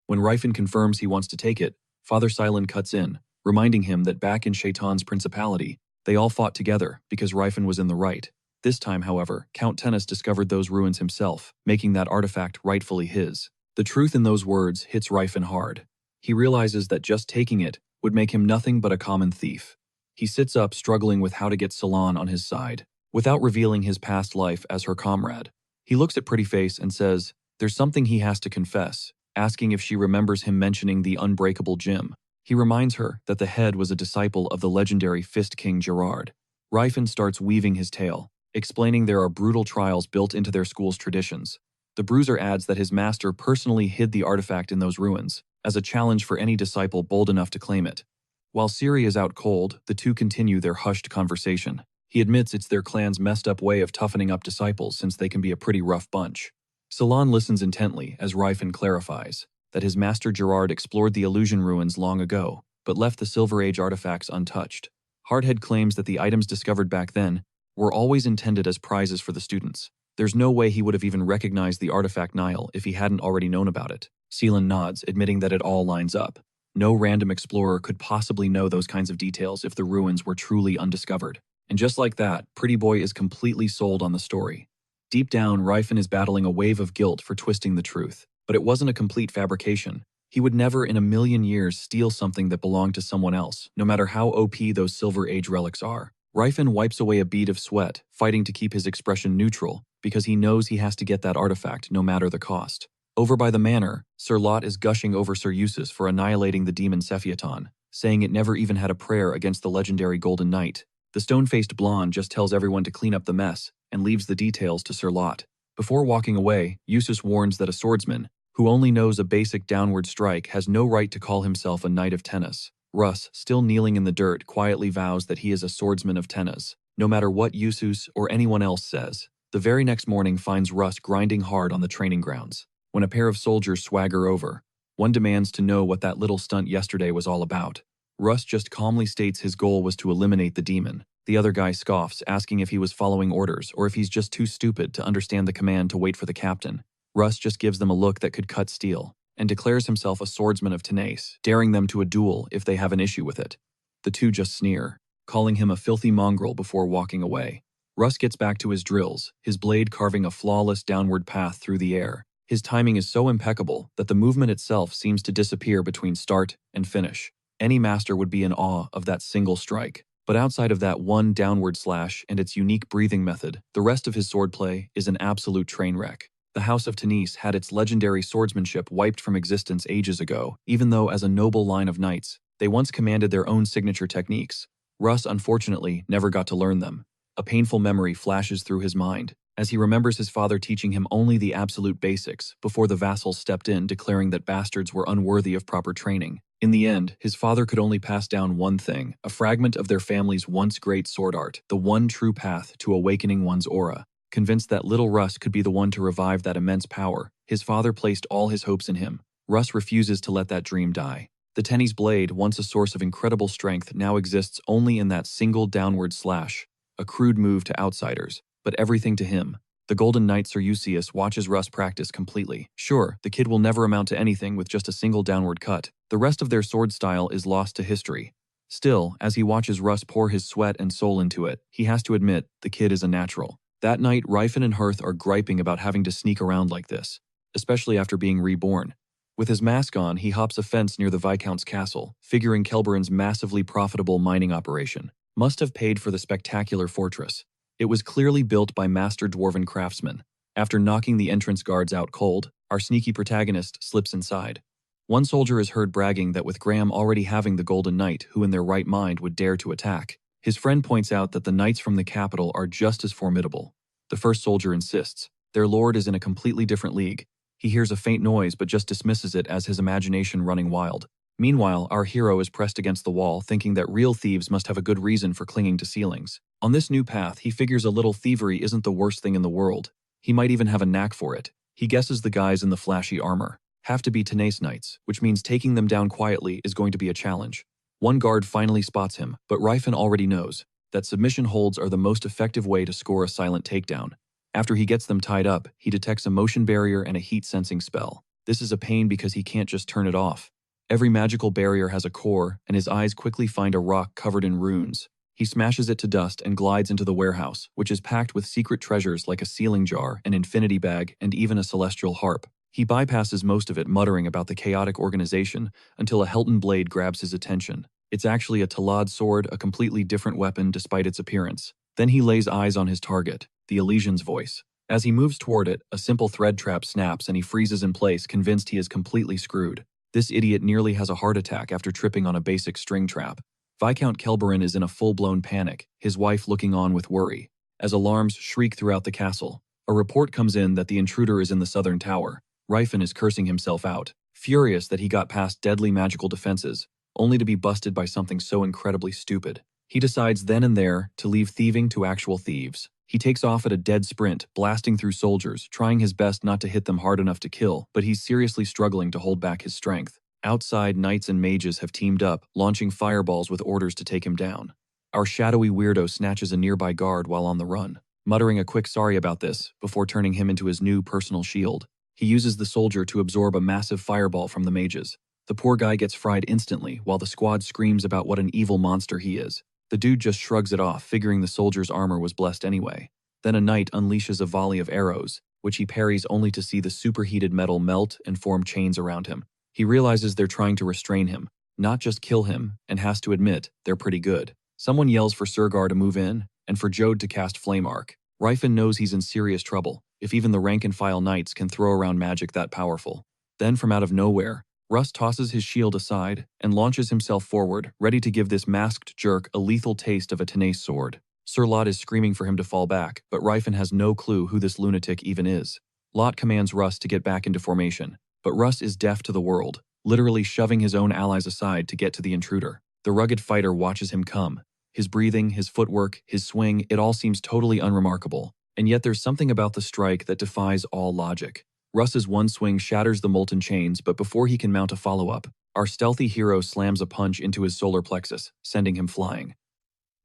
S1: When Rifen confirms he wants to take it, Father Silent cuts in, reminding him that back in Shaitan's principality, they all fought together because Rifen was in the right. This time, however, Count Tennis discovered those ruins himself, making that artifact rightfully his. The truth in those words hits Rifen hard. He realizes that just taking it would make him nothing but a common thief. He sits up, struggling with how to get Salon on his side, without revealing his past life as her comrade. He looks at Pretty Face and says, there's something he has to confess, asking if she remembers him mentioning the unbreakable gym. He reminds her that the head was a disciple of the legendary Fist King Gerard. Rifen starts weaving his tale, explaining there are brutal trials built into their school's traditions. The bruiser adds that his master personally hid the artifact in those ruins, as a challenge for any disciple bold enough to claim it. While Siri is out cold, the two continue their hushed conversation. He admits it's their clan's messed up way of toughening up disciples since they can be a pretty rough bunch. Salon listens intently as Rifen clarifies that his master Gerard explored the illusion ruins long ago, but left the Silver Age artifacts untouched. Hardhead claims that the items discovered back then were always intended as prizes for the students. There's no way he would have even recognized the artifact Nile if he hadn't already known about it. Seelan nods, admitting that it all lines up. No random explorer could possibly know those kinds of details if the ruins were truly undiscovered. And just like that, Pretty Boy is completely sold on the story. Deep down, Rifen is battling a wave of guilt for twisting the truth. But it wasn't a complete fabrication. He would never in a million years steal something that belonged to someone else, no matter how OP those Silver Age relics are. Rifen wipes away a bead of sweat, fighting to keep his expression neutral, because he knows he has to get that artifact no matter the cost. Over by the manor, Sir Lot is gushing over Sir Eustace for annihilating the demon Sephiaton, saying it never even had a prayer against the legendary Golden Knight. The stone-faced blonde just tells everyone to clean up the mess and leaves the details to Sir Lot. Before walking away, Eustace warns that a swordsman, who only knows a basic downward strike, has no right to call himself a knight of tennis. Russ, still kneeling in the dirt, quietly vows that he is a swordsman of tennis, no matter what Eustace or anyone else says. The very next morning finds Russ grinding hard on the training grounds. When a pair of soldiers swagger over, one demands to know what that little stunt yesterday was all about. Russ just calmly states his goal was to eliminate the demon. The other guy scoffs, asking if he was following orders or if he's just too stupid to understand the command to wait for the captain. Russ just gives them a look that could cut steel, and declares himself a swordsman of Tenace, daring them to a duel if they have an issue with it. The two just sneer, calling him a filthy mongrel before walking away. Russ gets back to his drills, his blade carving a flawless downward path through the air. His timing is so impeccable that the movement itself seems to disappear between start and finish. Any master would be in awe of that single strike. But outside of that one downward slash and its unique breathing method, the rest of his swordplay is an absolute train wreck. The House of Tenace had its legendary swordsmanship wiped from existence ages ago, even though as a noble line of knights, they once commanded their own signature techniques. Russ, unfortunately, never got to learn them. A painful memory flashes through his mind, as he remembers his father teaching him only the absolute basics before the vassals stepped in, declaring that bastards were unworthy of proper training. In the end, his father could only pass down one thing, a fragment of their family's once great sword art, the one true path to awakening one's aura. Convinced that little Russ could be the one to revive that immense power, his father placed all his hopes in him. Russ refuses to let that dream die. The Tenny's blade, once a source of incredible strength, now exists only in that single downward slash, a crude move to outsiders, but everything to him. The Golden Knight Sir Eustace watches Russ practice completely. Sure, the kid will never amount to anything with just a single downward cut. The rest of their sword style is lost to history. Still, as he watches Russ pour his sweat and soul into it, he has to admit the kid is a natural. That night, Rifen and Hearth are griping about having to sneak around like this, especially after being reborn. With his mask on, he hops a fence near the Viscount's castle, figuring Kelberon's massively profitable mining operation must have paid for the spectacular fortress. It was clearly built by master dwarven craftsmen. After knocking the entrance guards out cold, our sneaky protagonist slips inside. One soldier is heard bragging that with Graham already having the Golden Knight, who in their right mind would dare to attack. His friend points out that the knights from the capital are just as formidable. The first soldier insists. Their lord is in a completely different league. He hears a faint noise but just dismisses it as his imagination running wild. Meanwhile, our hero is pressed against the wall, thinking that real thieves must have a good reason for clinging to ceilings. On this new path, he figures a little thievery isn't the worst thing in the world. He might even have a knack for it. He guesses the guys in the flashy armor have to be Tenace Knights, which means taking them down quietly is going to be a challenge. One guard finally spots him, but Rifen already knows that submission holds are the most effective way to score a silent takedown. After he gets them tied up, he detects a motion barrier and a heat-sensing spell. This is a pain because he can't just turn it off. Every magical barrier has a core, and his eyes quickly find a rock covered in runes. He smashes it to dust and glides into the warehouse, which is packed with secret treasures like a sealing jar, an infinity bag, and even a celestial harp. He bypasses most of it, muttering about the chaotic organization, until a Helton blade grabs his attention. It's actually a Talad sword, a completely different weapon despite its appearance. Then he lays eyes on his target, the Elysian's voice. As he moves toward it, a simple thread trap snaps and he freezes in place, convinced he is completely screwed. This idiot nearly has a heart attack after tripping on a basic string trap. Viscount Kelberin is in a full-blown panic, his wife looking on with worry. As alarms shriek throughout the castle, a report comes in that the intruder is in the southern tower. Ryfin is cursing himself out, furious that he got past deadly magical defenses, only to be busted by something so incredibly stupid. He decides then and there to leave thieving to actual thieves. He takes off at a dead sprint, blasting through soldiers, trying his best not to hit them hard enough to kill, but he's seriously struggling to hold back his strength. Outside, knights and mages have teamed up, launching fireballs with orders to take him down. Our shadowy weirdo snatches a nearby guard while on the run, muttering a quick sorry about this before turning him into his new personal shield. He uses the soldier to absorb a massive fireball from the mages. The poor guy gets fried instantly while the squad screams about what an evil monster he is. The dude just shrugs it off, figuring the soldier's armor was blessed anyway. Then a knight unleashes a volley of arrows, which he parries only to see the superheated metal melt and form chains around him. He realizes they're trying to restrain him, not just kill him, and has to admit, they're pretty good. Someone yells for Surgar to move in, and for Jode to cast Flame Arc. Ryfin knows he's in serious trouble, if even the rank-and-file knights can throw around magic that powerful. Then from out of nowhere, Russ tosses his shield aside and launches himself forward, ready to give this masked jerk a lethal taste of a tenace sword. Sir Lot is screaming for him to fall back, but Ryfin has no clue who this lunatic even is. Lot commands Russ to get back into formation, but Russ is deaf to the world, literally shoving his own allies aside to get to the intruder. The rugged fighter watches him come. His breathing, his footwork, his swing, it all seems totally unremarkable. And yet there's something about the strike that defies all logic. Russ's one swing shatters the molten chains, but before he can mount a follow-up, our stealthy hero slams a punch into his solar plexus, sending him flying.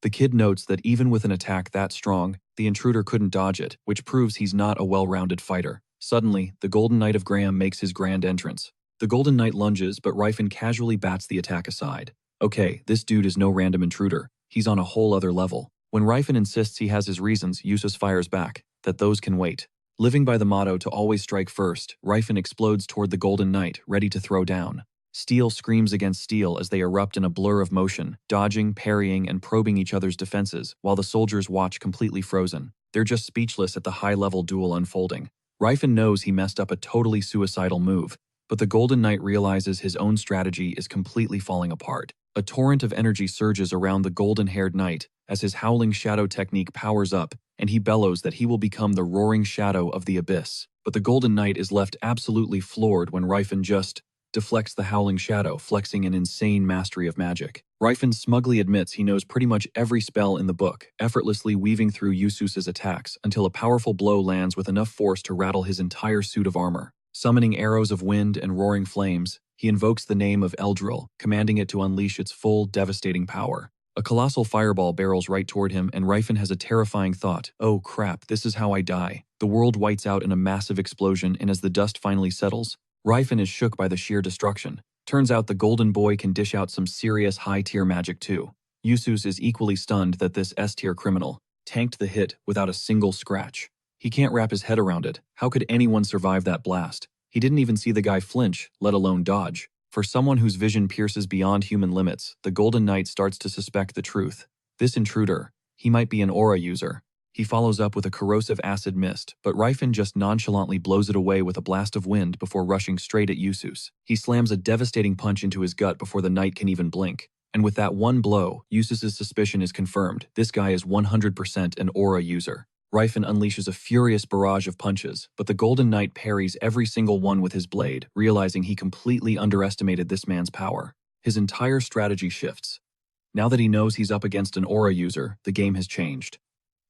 S1: The kid notes that even with an attack that strong, the intruder couldn't dodge it, which proves he's not a well-rounded fighter. Suddenly, the Golden Knight of Graham makes his grand entrance. The Golden Knight lunges, but Ryfin casually bats the attack aside. Okay, this dude is no random intruder. He's on a whole other level. When Ryfin insists he has his reasons, Eustace fires back, that those can wait. Living by the motto to always strike first, Ryfin explodes toward the Golden Knight, ready to throw down. Steel screams against steel as they erupt in a blur of motion, dodging, parrying, and probing each other's defenses, while the soldiers watch completely frozen. They're just speechless at the high-level duel unfolding. Ryfin knows he messed up a totally suicidal move, but the Golden Knight realizes his own strategy is completely falling apart. A torrent of energy surges around the golden-haired knight as his howling shadow technique powers up, and he bellows that he will become the roaring shadow of the abyss. But the Golden Knight is left absolutely floored when Ryfin just deflects the howling shadow, flexing an insane mastery of magic. Ryfin smugly admits he knows pretty much every spell in the book, effortlessly weaving through Eustace's attacks until a powerful blow lands with enough force to rattle his entire suit of armor. Summoning arrows of wind and roaring flames, he invokes the name of Eldril, commanding it to unleash its full, devastating power. A colossal fireball barrels right toward him, and Ryfin has a terrifying thought. Oh crap, this is how I die. The world whites out in a massive explosion, and as the dust finally settles, Ryfin is shook by the sheer destruction. Turns out the Golden Boy can dish out some serious high-tier magic too. Eustace is equally stunned that this S-tier criminal tanked the hit without a single scratch. He can't wrap his head around it. How could anyone survive that blast? He didn't even see the guy flinch, let alone dodge. For someone whose vision pierces beyond human limits, the Golden Knight starts to suspect the truth. This intruder, he might be an aura user. He follows up with a corrosive acid mist, but Ryfin just nonchalantly blows it away with a blast of wind before rushing straight at Eustace. He slams a devastating punch into his gut before the knight can even blink. And with that one blow, Eustace's suspicion is confirmed. This guy is 100% an aura user. Ryfin unleashes a furious barrage of punches, but the Golden Knight parries every single one with his blade, realizing he completely underestimated this man's power. His entire strategy shifts. Now that he knows he's up against an aura user, the game has changed.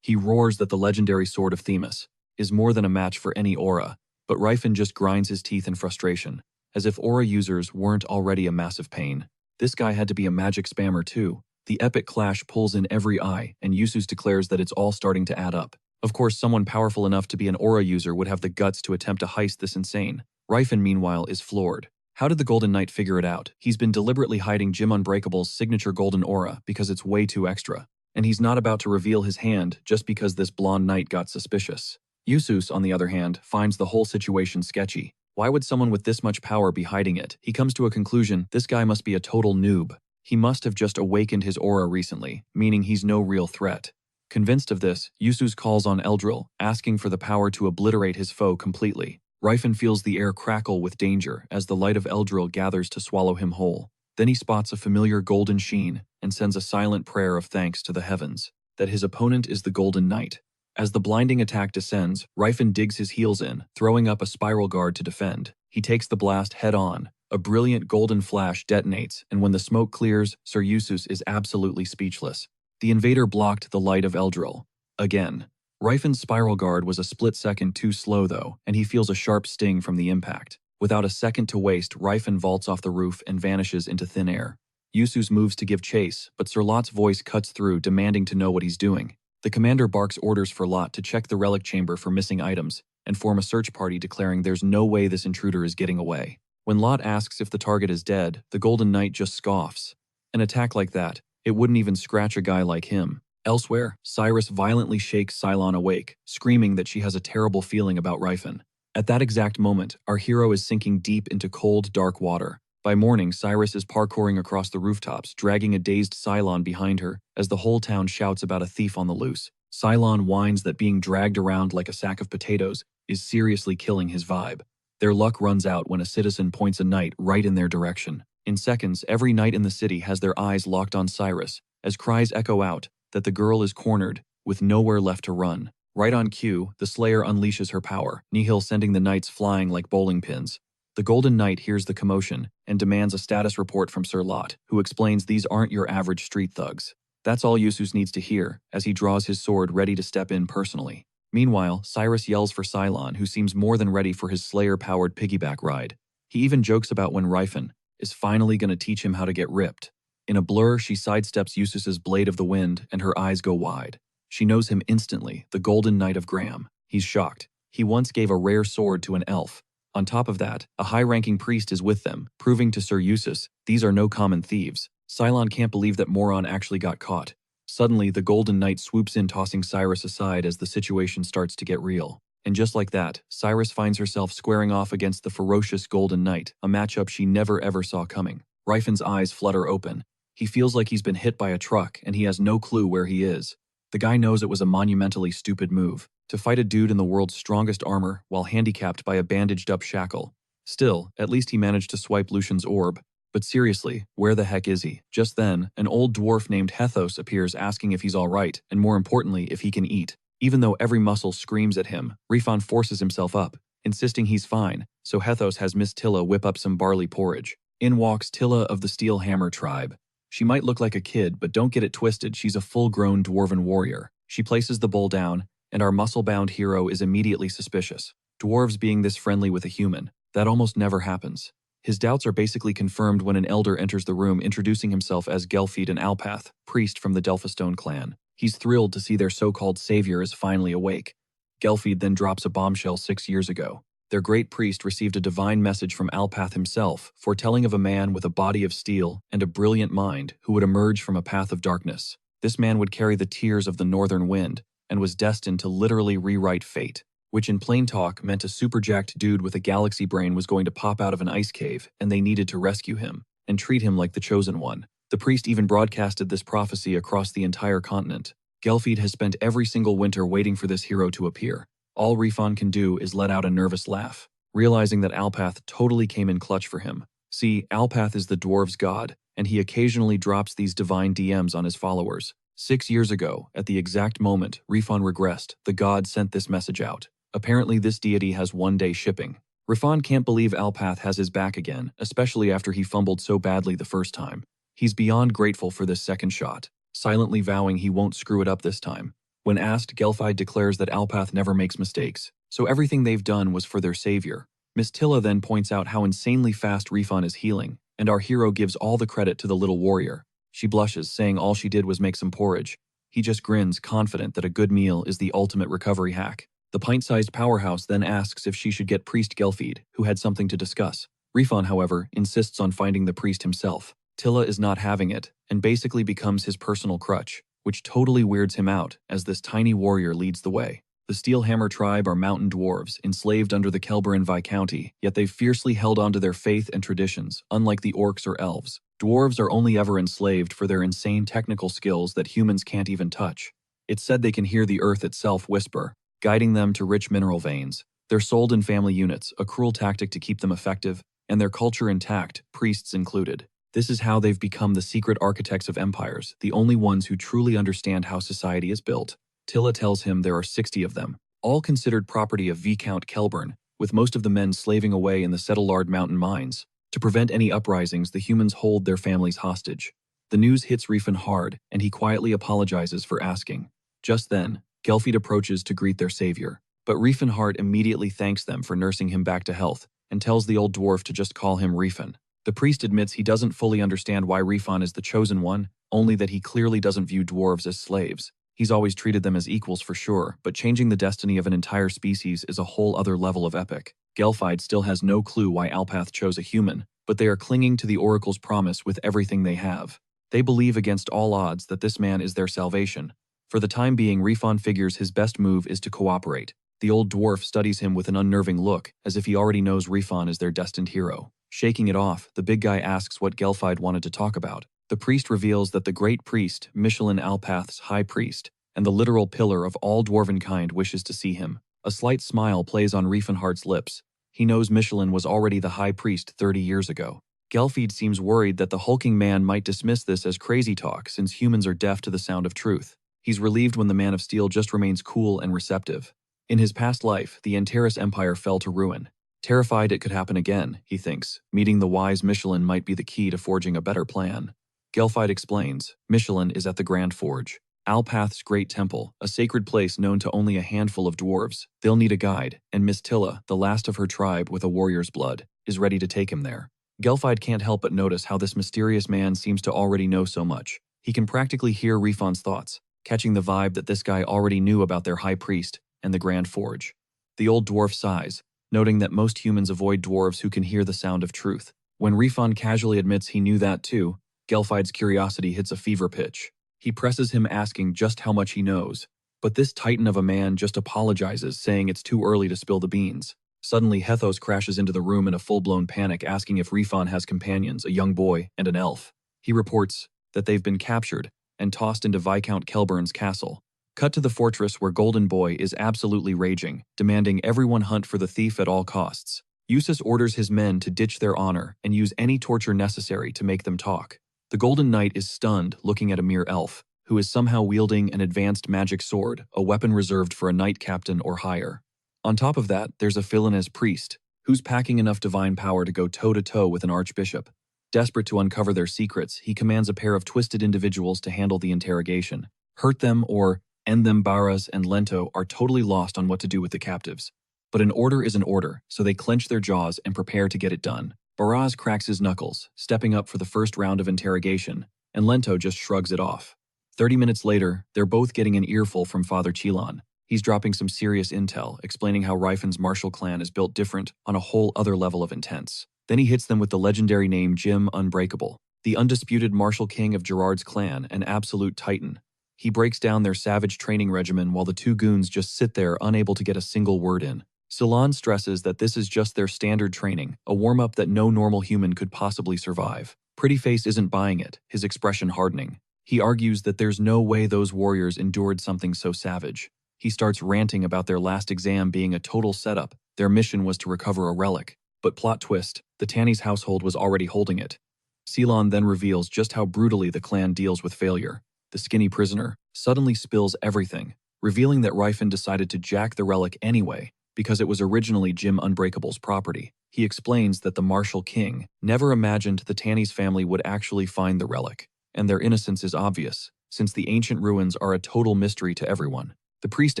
S1: He roars that the legendary Sword of Themis is more than a match for any aura, but Ryfin just grinds his teeth in frustration, as if aura users weren't already a massive pain. This guy had to be a magic spammer too. The epic clash pulls in every eye, and Yusus declares that it's all starting to add up. Of course, someone powerful enough to be an aura user would have the guts to attempt to heist this insane. Rifen, meanwhile, is floored. How did the Golden Knight figure it out? He's been deliberately hiding Jim Unbreakable's signature golden aura because it's way too extra. And he's not about to reveal his hand just because this blonde knight got suspicious. Yusus, on the other hand, finds the whole situation sketchy. Why would someone with this much power be hiding it? He comes to a conclusion: this guy must be a total noob. He must have just awakened his aura recently, meaning he's no real threat. Convinced of this, Yusus calls on Eldril, asking for the power to obliterate his foe completely. Rifen feels the air crackle with danger as the light of Eldril gathers to swallow him whole. Then he spots a familiar golden sheen and sends a silent prayer of thanks to the heavens that his opponent is the Golden Knight. As the blinding attack descends, Rifen digs his heels in, throwing up a spiral guard to defend. He takes the blast head-on. A brilliant golden flash detonates, and when the smoke clears, Sir Yusus is absolutely speechless. The invader blocked the light of Eldril. Again. Rifen's spiral guard was a split second too slow though, and he feels a sharp sting from the impact. Without a second to waste, Rifen vaults off the roof and vanishes into thin air. Yusus moves to give chase, but Sir Lot's voice cuts through, demanding to know what he's doing. The commander barks orders for Lot to check the relic chamber for missing items and form a search party, declaring there's no way this intruder is getting away. When Lot asks if the target is dead, the Golden Knight just scoffs. An attack like that, it wouldn't even scratch a guy like him. Elsewhere, Cyrus violently shakes Cylon awake, screaming that she has a terrible feeling about Rifen. At that exact moment, our hero is sinking deep into cold, dark water. By morning, Cyrus is parkouring across the rooftops, dragging a dazed Cylon behind her as the whole town shouts about a thief on the loose. Cylon whines that being dragged around like a sack of potatoes is seriously killing his vibe. Their luck runs out when a citizen points a knight right in their direction. In seconds, every knight in the city has their eyes locked on Cyrus, as cries echo out that the girl is cornered, with nowhere left to run. Right on cue, the Slayer unleashes her power, Nihil sending the knights flying like bowling pins. The Golden Knight hears the commotion and demands a status report from Sir Lot, who explains these aren't your average street thugs. That's all Yusus needs to hear, as he draws his sword ready to step in personally. Meanwhile, Cyrus yells for Cylon, who seems more than ready for his Slayer-powered piggyback ride. He even jokes about when Rifen is finally going to teach him how to get ripped. In a blur, she sidesteps Yusus's Blade of the Wind, and her eyes go wide. She knows him instantly, the Golden Knight of Graham. He's shocked. He once gave a rare sword to an elf. On top of that, a high-ranking priest is with them, proving to Sir Yusus these are no common thieves. Cylon can't believe that moron actually got caught. Suddenly, the Golden Knight swoops in, tossing Cyrus aside as the situation starts to get real. And just like that, Cyrus finds herself squaring off against the ferocious Golden Knight, a matchup she never ever saw coming. Rifen's eyes flutter open. He feels like he's been hit by a truck, and he has no clue where he is. The guy knows it was a monumentally stupid move, to fight a dude in the world's strongest armor while handicapped by a bandaged-up shackle. Still, at least he managed to swipe Lucian's orb. But seriously, where the heck is he? Just then, an old dwarf named Hethos appears, asking if he's alright, and more importantly, if he can eat. Even though every muscle screams at him, Rifan forces himself up, insisting he's fine, so Hethos has Miss Tilla whip up some barley porridge. In walks Tilla of the Steel Hammer tribe. She might look like a kid, but don't get it twisted, she's a full-grown dwarven warrior. She places the bowl down, and our muscle-bound hero is immediately suspicious. Dwarves being this friendly with a human, that almost never happens. His doubts are basically confirmed when an elder enters the room, introducing himself as Gelfid, an Alpath, priest from the Delphistone clan. He's thrilled to see their so-called savior is finally awake. Gelfid then drops a bombshell 6 years ago. Their great priest received a divine message from Alpath himself, foretelling of a man with a body of steel and a brilliant mind who would emerge from a path of darkness. This man would carry the tears of the northern wind and was destined to literally rewrite fate, which in plain talk meant a super-jacked dude with a galaxy brain was going to pop out of an ice cave, and they needed to rescue him and treat him like the chosen one. The priest even broadcasted this prophecy across the entire continent. Gelfid has spent every single winter waiting for this hero to appear. All Rifan can do is let out a nervous laugh, realizing that Alpath totally came in clutch for him. See, Alpath is the dwarves' god, and he occasionally drops these divine DMs on his followers. 6 years ago, at the exact moment Rifan regressed, the god sent this message out. Apparently this deity has one-day shipping. Rifan can't believe Alpath has his back again, especially after he fumbled so badly the first time. He's beyond grateful for this second shot, silently vowing he won't screw it up this time. When asked, Gelfid declares that Alpath never makes mistakes, so everything they've done was for their savior. Miss Tilla then points out how insanely fast Rifan is healing, and our hero gives all the credit to the little warrior. She blushes, saying all she did was make some porridge. He just grins, confident that a good meal is the ultimate recovery hack. The pint-sized powerhouse then asks if she should get Priest Gelfeed, who had something to discuss. Rifan, however, insists on finding the priest himself. Tilla is not having it, and basically becomes his personal crutch, which totally weirds him out as this tiny warrior leads the way. The Steelhammer tribe are mountain dwarves, enslaved under the Kelberan Viscounty, yet they've fiercely held onto their faith and traditions, unlike the orcs or elves. Dwarves are only ever enslaved for their insane technical skills that humans can't even touch. It's said they can hear the earth itself whisper, guiding them to rich mineral veins. They're sold in family units, a cruel tactic to keep them effective, and their culture intact, priests included. This is how they've become the secret architects of empires, the only ones who truly understand how society is built. Tilla tells him there are 60 of them, all considered property of Viscount Kelburn, with most of the men slaving away in the Settlard mountain mines. To prevent any uprisings, the humans hold their families hostage. The news hits Rifan hard, and he quietly apologizes for asking. Just then, Gelfeed approaches to greet their savior, but Rifan Hart immediately thanks them for nursing him back to health, and tells the old dwarf to just call him Rifan. The priest admits he doesn't fully understand why Rifan is the chosen one, only that he clearly doesn't view dwarves as slaves. He's always treated them as equals for sure, but changing the destiny of an entire species is a whole other level of epic. Gelfeid still has no clue why Alpath chose a human, but they are clinging to the Oracle's promise with everything they have. They believe against all odds that this man is their salvation. For the time being, Rifan figures his best move is to cooperate. The old dwarf studies him with an unnerving look, as if he already knows Rifan is their destined hero. Shaking it off, the big guy asks what Gelfeid wanted to talk about. The priest reveals that the great priest, Michelin Alpath's high priest, and the literal pillar of all dwarven kind wishes to see him. A slight smile plays on Riefenhardt's lips. He knows Michelin was already the high priest 30 years ago. Gelfeid seems worried that the hulking man might dismiss this as crazy talk since humans are deaf to the sound of truth. He's relieved when the Man of Steel just remains cool and receptive. In his past life, the Antares Empire fell to ruin. Terrified it could happen again, he thinks, meeting the wise Michelin might be the key to forging a better plan. Gelfeid explains, Michelin is at the Grand Forge, Alpath's great temple, a sacred place known to only a handful of dwarves. They'll need a guide, and Miss Tilla, the last of her tribe with a warrior's blood, is ready to take him there. Gelfeid can't help but notice how this mysterious man seems to already know so much. He can practically hear Rifan's thoughts, catching the vibe that this guy already knew about their high priest and the Grand Forge. The old dwarf sighs, noting that most humans avoid dwarves who can hear the sound of truth. When Rifan casually admits he knew that too, Gelfeid's curiosity hits a fever pitch. He presses him, asking just how much he knows. But this titan of a man just apologizes, saying it's too early to spill the beans. Suddenly, Hethos crashes into the room in a full-blown panic, asking if Rifan has companions, a young boy and an elf. He reports that they've been captured and tossed into Viscount Kelburn's castle. Cut to the fortress where Golden Boy is absolutely raging, demanding everyone hunt for the thief at all costs. Eustace orders his men to ditch their honor and use any torture necessary to make them talk. The Golden Knight is stunned, looking at a mere elf, who is somehow wielding an advanced magic sword, a weapon reserved for a knight captain or higher. On top of that, there's a villainous priest, who's packing enough divine power to go toe-to-toe with an archbishop. Desperate to uncover their secrets, he commands a pair of twisted individuals to handle the interrogation. Hurt them or end them. Barras and Lento are totally lost on what to do with the captives. But an order is an order, so they clench their jaws and prepare to get it done. Barras cracks his knuckles, stepping up for the first round of interrogation, and Lento just shrugs it off. 30 minutes later, they're both getting an earful from Father Chilan. He's dropping some serious intel, explaining how Rifan's martial clan is built different on a whole other level of intense. Then he hits them with the legendary name Jim Unbreakable, the undisputed martial king of Gerard's clan, an absolute titan. He breaks down their savage training regimen while the two goons just sit there unable to get a single word in. Silan stresses that this is just their standard training, a warm-up that no normal human could possibly survive. Prettyface isn't buying it, his expression hardening. He argues that there's no way those warriors endured something so savage. He starts ranting about their last exam being a total setup. Their mission was to recover a relic. But plot twist, the Tanny's household was already holding it. Silan then reveals just how brutally the clan deals with failure. The skinny prisoner suddenly spills everything, revealing that Rifan decided to jack the relic anyway, because it was originally Jim Unbreakable's property. He explains that the martial king never imagined the Tanny's family would actually find the relic, and their innocence is obvious, since the ancient ruins are a total mystery to everyone. The priest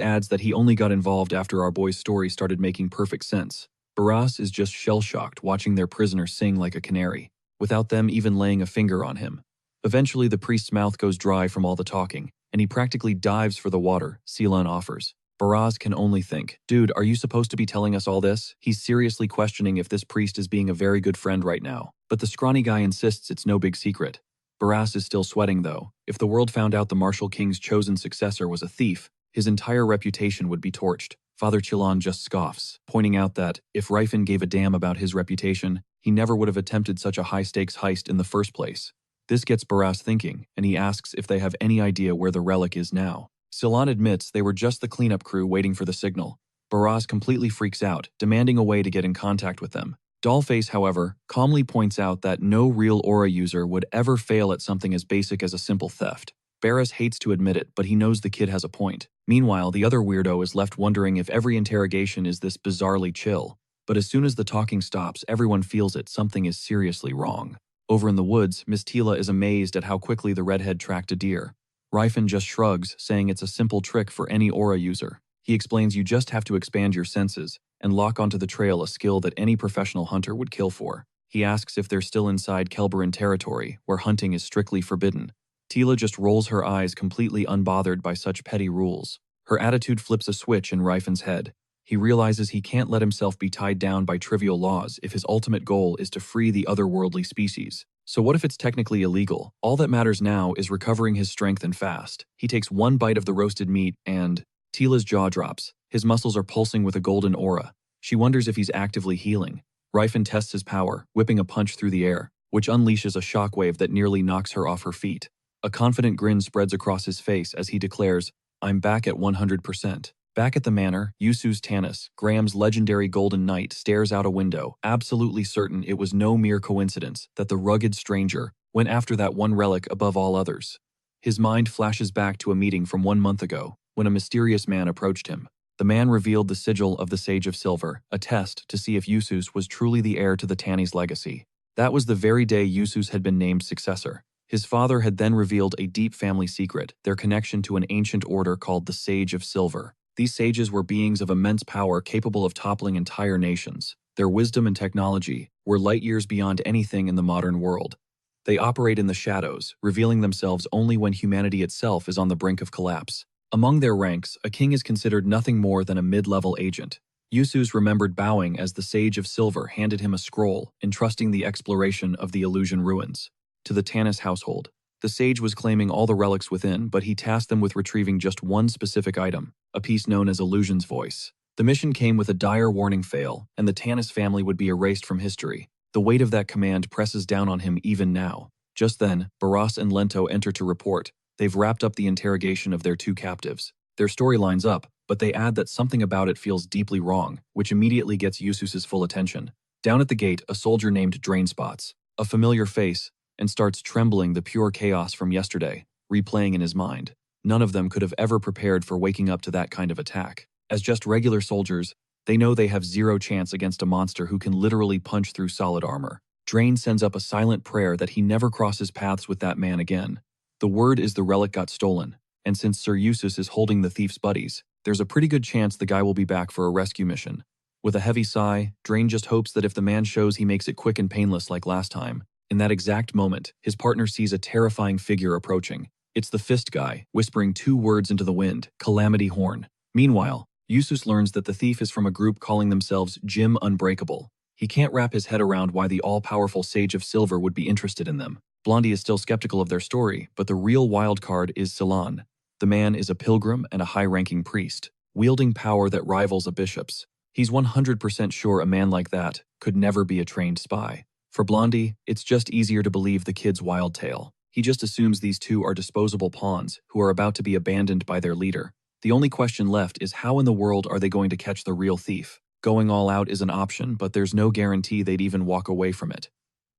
S1: adds that he only got involved after our boy's story started making perfect sense. Barras is just shell-shocked watching their prisoner sing like a canary, without them even laying a finger on him. Eventually, the priest's mouth goes dry from all the talking, and he practically dives for the water Seelan offers. Baraz can only think, dude, are you supposed to be telling us all this? He's seriously questioning if this priest is being a very good friend right now. But the scrawny guy insists it's no big secret. Baraz is still sweating though. If the world found out the martial king's chosen successor was a thief, his entire reputation would be torched. Father Chilan just scoffs, pointing out that, if Ryfin gave a damn about his reputation, he never would have attempted such a high-stakes heist in the first place. This gets Baraz thinking, and he asks if they have any idea where the relic is now. Silan admits they were just the cleanup crew waiting for the signal. Baraz completely freaks out, demanding a way to get in contact with them. Dollface, however, calmly points out that no real aura user would ever fail at something as basic as a simple theft. Barris hates to admit it, but he knows the kid has a point. Meanwhile, the other weirdo is left wondering if every interrogation is this bizarrely chill. But as soon as the talking stops, everyone feels it, something is seriously wrong. Over in the woods, Miss Tila is amazed at how quickly the redhead tracked a deer. Ryfin just shrugs, saying it's a simple trick for any aura user. He explains you just have to expand your senses and lock onto the trail, a skill that any professional hunter would kill for. He asks if they're still inside Kelberin territory, where hunting is strictly forbidden. Tila just rolls her eyes, completely unbothered by such petty rules. Her attitude flips a switch in Ryfin's head. He realizes he can't let himself be tied down by trivial laws if his ultimate goal is to free the otherworldly species. So what if it's technically illegal? All that matters now is recovering his strength and fast. He takes one bite of the roasted meat and… Tila's jaw drops. His muscles are pulsing with a golden aura. She wonders if he's actively healing. Ryfin tests his power, whipping a punch through the air, which unleashes a shockwave that nearly knocks her off her feet. A confident grin spreads across his face as he declares, "I'm back at 100%. Back at the manor, Yusu's Tanis, Graham's legendary golden knight, stares out a window, absolutely certain it was no mere coincidence that the rugged stranger went after that one relic above all others. His mind flashes back to a meeting from 1 month ago, when a mysterious man approached him. The man revealed the sigil of the Sage of Silver, a test to see if Yusus was truly the heir to the Tani's legacy. That was the very day Yusus had been named successor. His father had then revealed a deep family secret, their connection to an ancient order called the Sage of Silver. These sages were beings of immense power capable of toppling entire nations. Their wisdom and technology were light years beyond anything in the modern world. They operate in the shadows, revealing themselves only when humanity itself is on the brink of collapse. Among their ranks, a king is considered nothing more than a mid-level agent. Yusus remembered bowing as the Sage of Silver handed him a scroll, entrusting the exploration of the illusion ruins to the Tanis household. The sage was claiming all the relics within, but he tasked them with retrieving just one specific item, a piece known as Illusion's Voice. The mission came with a dire warning fail, and the Tanis family would be erased from history. The weight of that command presses down on him even now. Just then, Barras and Lento enter to report. They've wrapped up the interrogation of their two captives. Their story lines up, but they add that something about it feels deeply wrong, which immediately gets Yusus's full attention. Down at the gate, a soldier named Drainspots, a familiar face, and starts trembling the pure chaos from yesterday, replaying in his mind. None of them could have ever prepared for waking up to that kind of attack. As just regular soldiers, they know they have zero chance against a monster who can literally punch through solid armor. Drain sends up a silent prayer that he never crosses paths with that man again. The word is the relic got stolen, and since Sir Yusus is holding the thief's buddies, there's a pretty good chance the guy will be back for a rescue mission. With a heavy sigh, Drain just hopes that if the man shows, he makes it quick and painless like last time. In that exact moment, his partner sees a terrifying figure approaching. It's the fist guy, whispering two words into the wind, Calamity Horn. Meanwhile, Yusus learns that the thief is from a group calling themselves Jim Unbreakable. He can't wrap his head around why the all-powerful Sage of Silver would be interested in them. Blondie is still skeptical of their story, but the real wild card is Silan. The man is a pilgrim and a high-ranking priest, wielding power that rivals a bishop's. He's 100% sure a man like that could never be a trained spy. For Blondie, it's just easier to believe the kid's wild tale. He just assumes these two are disposable pawns who are about to be abandoned by their leader. The only question left is how in the world are they going to catch the real thief? Going all out is an option, but there's no guarantee they'd even walk away from it.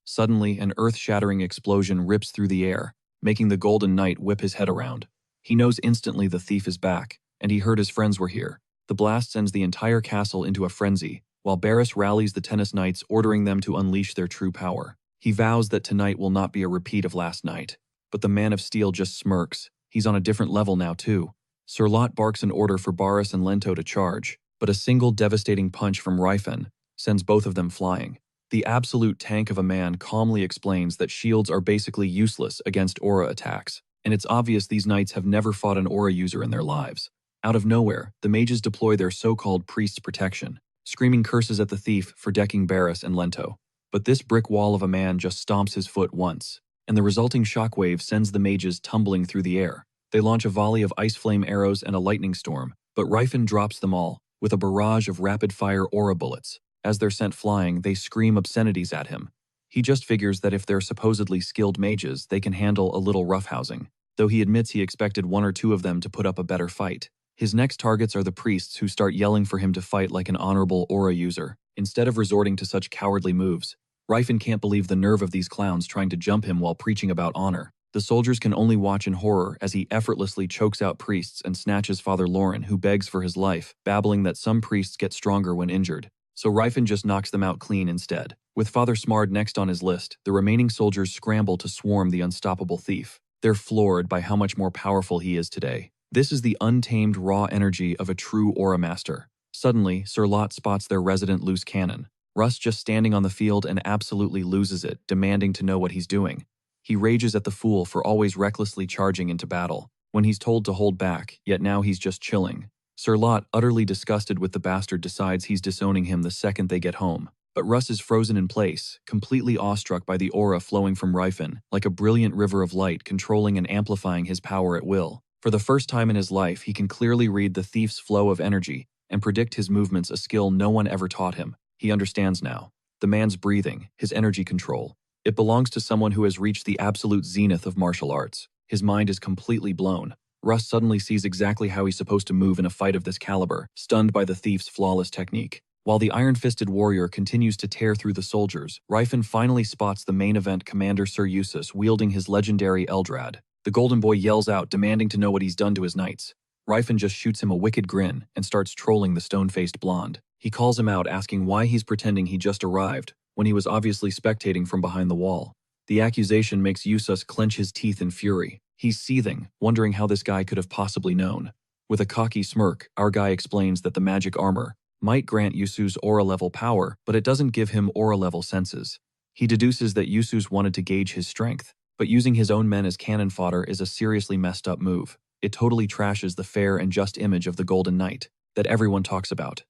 S1: Suddenly, an earth-shattering explosion rips through the air, making the Golden Knight whip his head around. He knows instantly the thief is back, and he heard his friends were here. The blast sends the entire castle into a frenzy, while Barris rallies the Tennis Knights, ordering them to unleash their true power. He vows that tonight will not be a repeat of last night. But the Man of Steel just smirks. He's on a different level now too. Sir Lot barks an order for Barris and Lento to charge, but a single devastating punch from Ryfen sends both of them flying. The absolute tank of a man calmly explains that shields are basically useless against aura attacks, and it's obvious these knights have never fought an aura user in their lives. Out of nowhere, the mages deploy their so-called priest's protection, screaming curses at the thief for decking Barris and Lento. But this brick wall of a man just stomps his foot once, and the resulting shockwave sends the mages tumbling through the air. They launch a volley of ice flame arrows and a lightning storm, but Ryfin drops them all, with a barrage of rapid-fire aura bullets. As they're sent flying, they scream obscenities at him. He just figures that if they're supposedly skilled mages, they can handle a little roughhousing, though he admits he expected one or two of them to put up a better fight. His next targets are the priests, who start yelling for him to fight like an honorable aura user, instead of resorting to such cowardly moves. Ryfin can't believe the nerve of these clowns trying to jump him while preaching about honor. The soldiers can only watch in horror as he effortlessly chokes out priests and snatches Father Lauren, who begs for his life, babbling that some priests get stronger when injured. So Ryfin just knocks them out clean instead. With Father Smard next on his list, the remaining soldiers scramble to swarm the unstoppable thief. They're floored by how much more powerful he is today. This is the untamed raw energy of a true aura master. Suddenly, Sir Lot spots their resident loose cannon. Russ just standing on the field and absolutely loses it, demanding to know what he's doing. He rages at the fool for always recklessly charging into battle, when he's told to hold back, yet now he's just chilling. Sir Lot, utterly disgusted with the bastard, decides he's disowning him the second they get home. But Russ is frozen in place, completely awestruck by the aura flowing from Ryfin, like a brilliant river of light controlling and amplifying his power at will. For the first time in his life, he can clearly read the thief's flow of energy and predict his movements, a skill no one ever taught him. He understands now. The man's breathing, his energy control. It belongs to someone who has reached the absolute zenith of martial arts. His mind is completely blown. Russ suddenly sees exactly how he's supposed to move in a fight of this caliber, stunned by the thief's flawless technique. While the iron-fisted warrior continues to tear through the soldiers, Ryfin finally spots the main event commander Sir Eustace wielding his legendary Eldrad. The Golden Boy yells out, demanding to know what he's done to his knights. Ryfin just shoots him a wicked grin and starts trolling the stone-faced blonde. He calls him out, asking why he's pretending he just arrived, when he was obviously spectating from behind the wall. The accusation makes Eustace clench his teeth in fury. He's seething, wondering how this guy could have possibly known. With a cocky smirk, our guy explains that the magic armor might grant Yusu's aura-level power, but it doesn't give him aura-level senses. He deduces that Yusu's wanted to gauge his strength, but using his own men as cannon fodder is a seriously messed up move. It totally trashes the fair and just image of the Golden Knight that everyone talks about.